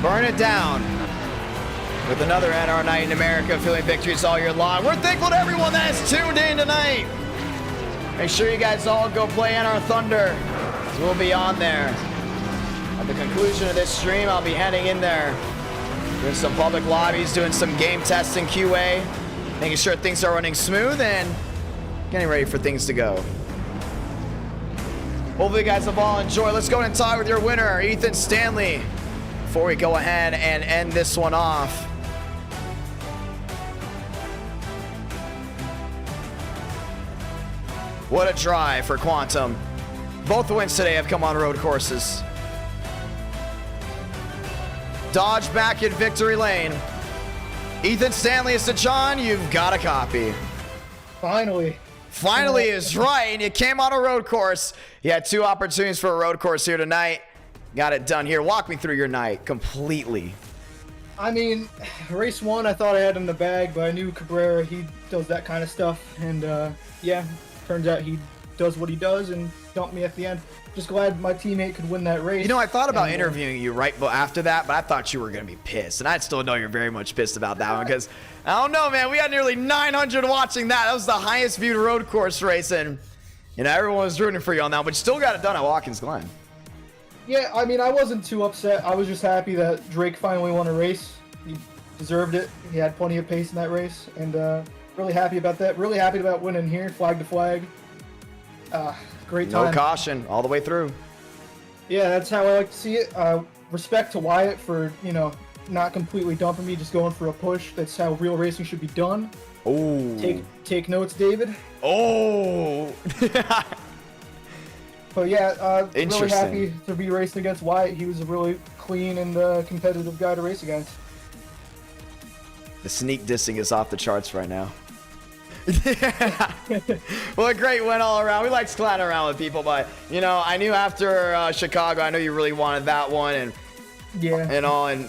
Burn it down with another NR night in America, feeling victories all year long. We're thankful to everyone that has tuned in tonight. Make sure you guys all go play NR Thunder. We'll be on there. At the conclusion of this stream, I'll be heading in there, doing some public lobbies, doing some game testing, QA, making sure things are running smooth and getting ready for things to go. Hopefully you guys have all enjoyed. Let's go and talk with your winner, Ethan Stanley. Before we go ahead and end this one off, what a drive for Quantum. Both wins today have come on road courses. Dodge back in victory lane. Ethan Stanley is to John. You've got a copy. Finally. Finally is right. And you came on a road course. You had 2 opportunities for a road course here tonight. Got it done here. Walk me through your night completely. I mean, race 1 I thought I had in the bag, but I knew Cabrera, he does that kind of stuff. And yeah, turns out he does what he does and dumped me at the end. Just glad my teammate could win that race. You know, I thought about interviewing you right after that, but I thought you were going to be pissed. And I still know you're very much pissed about that one because, I don't know, man. We had nearly 900 watching that. That was the highest viewed road course race. And, you know, everyone was rooting for you on that, but you still got it done at Watkins Glen. Yeah, I mean, I wasn't too upset. I was just happy that Drake finally won a race. He deserved it. He had plenty of pace in that race, and really happy about that. Really happy about winning here, flag to flag. Great No time. caution all the way through. Yeah, that's how I like to see it. Respect to Wyatt for, not completely dumping me, just going for a push. That's how real racing should be done. Oh. Take notes, David. Oh. But yeah, really Interesting. happy to be racing against Wyatt. He was a really clean and competitive guy to race against. The sneak dissing is off the charts right now. Well, a great win all around. We like clatting around with people, but I knew after Chicago, I know you really wanted that one, and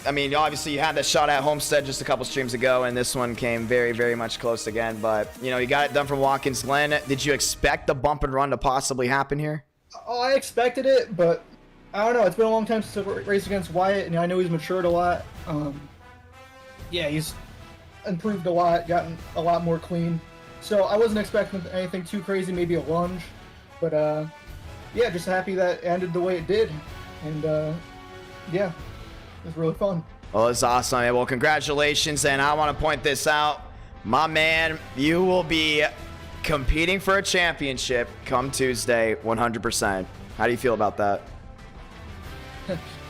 I mean, obviously you had that shot at Homestead just a couple streams ago, and this one came very, very much close again. But you got it done from Watkins. Glen, did you expect the bump and run to possibly happen here? Oh, I expected it, but I don't know. It's been a long time since I raced against Wyatt, and I know he's matured a lot. Yeah, he's improved a lot, gotten a lot more clean. So I wasn't expecting anything too crazy, maybe a lunge. But, yeah, just happy that it ended the way it did. And, yeah, it was really fun. Well, it's awesome. Well, congratulations. And I want to point this out. My man, you will be competing for a championship come Tuesday, 100%. How do you feel about that?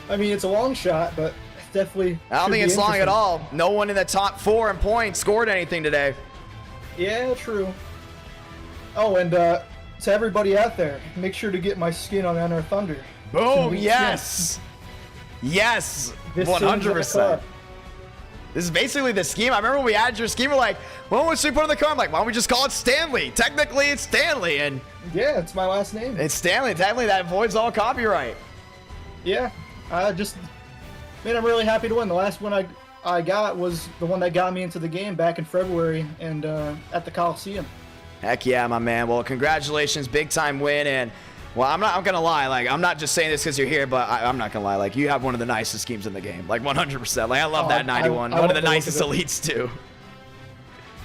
I mean, it's a long shot, but definitely. I don't think it's long at all. No one in the top 4 in points scored anything today. Yeah, true. Oh, and to everybody out there, make sure to get my skin on NR Thunder. Boom! Yes! Yes! 100%. This is basically the scheme. I remember when we added your scheme, we're like, well, what should we put in the car? I'm like, why don't we just call it Stanley? Technically, it's Stanley, and yeah, it's my last name. It's Stanley. Technically, that avoids all copyright. Yeah, man, I'm really happy to win. The last one I got was the one that got me into the game back in February and at the Coliseum. Heck yeah, my man. Well, congratulations, big time win. And well, I'm gonna lie, like, I'm not just saying this because you're here, but I'm not gonna lie, like, you have one of the nicest schemes in the game, like 100%. Like, I love that 91. One of the nicest elites too.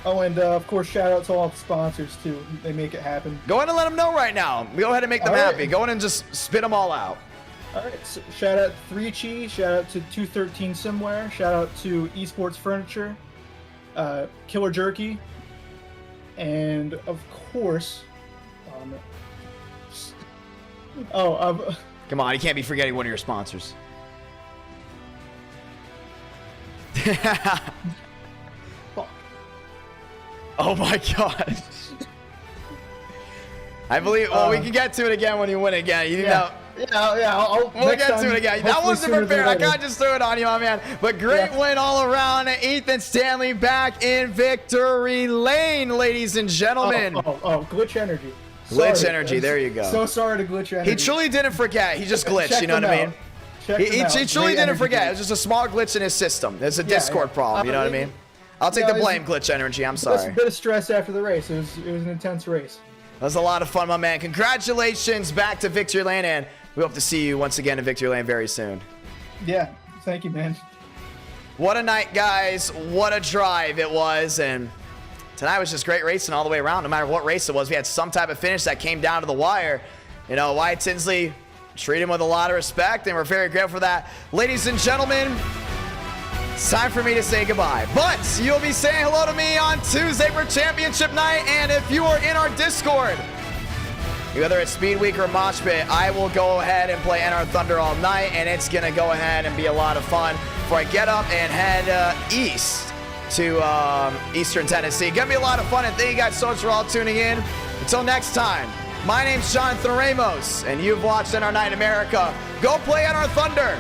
Oh, and of course, shout out to all the sponsors too. They make it happen. Go ahead and let them know right now. Go ahead and make them happy. Go ahead and just spit them all out. All right, so shout out to 3Chi, shout out to 213 Simware, shout out to Esports Furniture, Killer Jerky, and of course, come on, you can't be forgetting one of your sponsors. Fuck. Oh my god. I believe. Well, we can get to it again when you win again. You know. Yeah, we'll get to it again. That wasn't prepared. I can't just throw it on you, my man. But great win all around. Ethan Stanley back in victory lane, ladies and gentlemen. Glitch Energy. Glitch Energy, there you go. So sorry to Glitch Energy. He truly didn't forget. He just glitched, you know what I mean? He truly didn't forget. It was just a small glitch in his system. It's a Discord problem, you know what I mean? I'll take the blame, Glitch Energy. I'm sorry. It was a bit of stress after the race. It was an intense race. That was a lot of fun, my man. Congratulations back to Victory Lane, and we hope to see you once again in Victory Lane very soon. Yeah, thank you, man. What a night, guys. What a drive it was, and tonight was just great racing all the way around. No matter what race it was, we had some type of finish that came down to the wire. You know, Wyatt Tinsley treated him with a lot of respect, and we're very grateful for that. Ladies and gentlemen, it's time for me to say goodbye. But you'll be saying hello to me on Tuesday for championship night, and if you are in our Discord, whether it's Speed Week or Mosh Pit, I will go ahead and play NR Thunder all night, and it's going to go ahead and be a lot of fun before I get up and head east to Eastern Tennessee. Going to be a lot of fun, and thank you guys so much for all tuning in. Until next time, my name's Jonathan Ramos, and you've watched NR Night in America. Go play NR Thunder.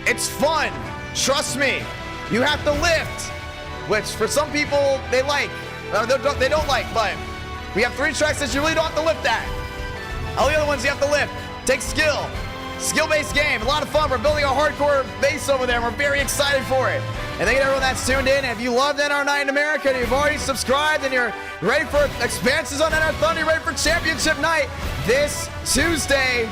It's fun. Trust me. You have to lift, which for some people they like, or they don't like, but we have 3 tracks that you really don't have to lift at. All the other ones you have to lift. Take skill. Skill-based game. A lot of fun. We're building a hardcore base over there. We're very excited for it. And thank you to everyone that's tuned in. And if you loved NR Night in America and you've already subscribed and you're ready for expansions on NR Thunder, you're ready for championship night this Tuesday,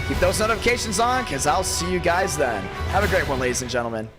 keep those notifications on because I'll see you guys then. Have a great one, ladies and gentlemen.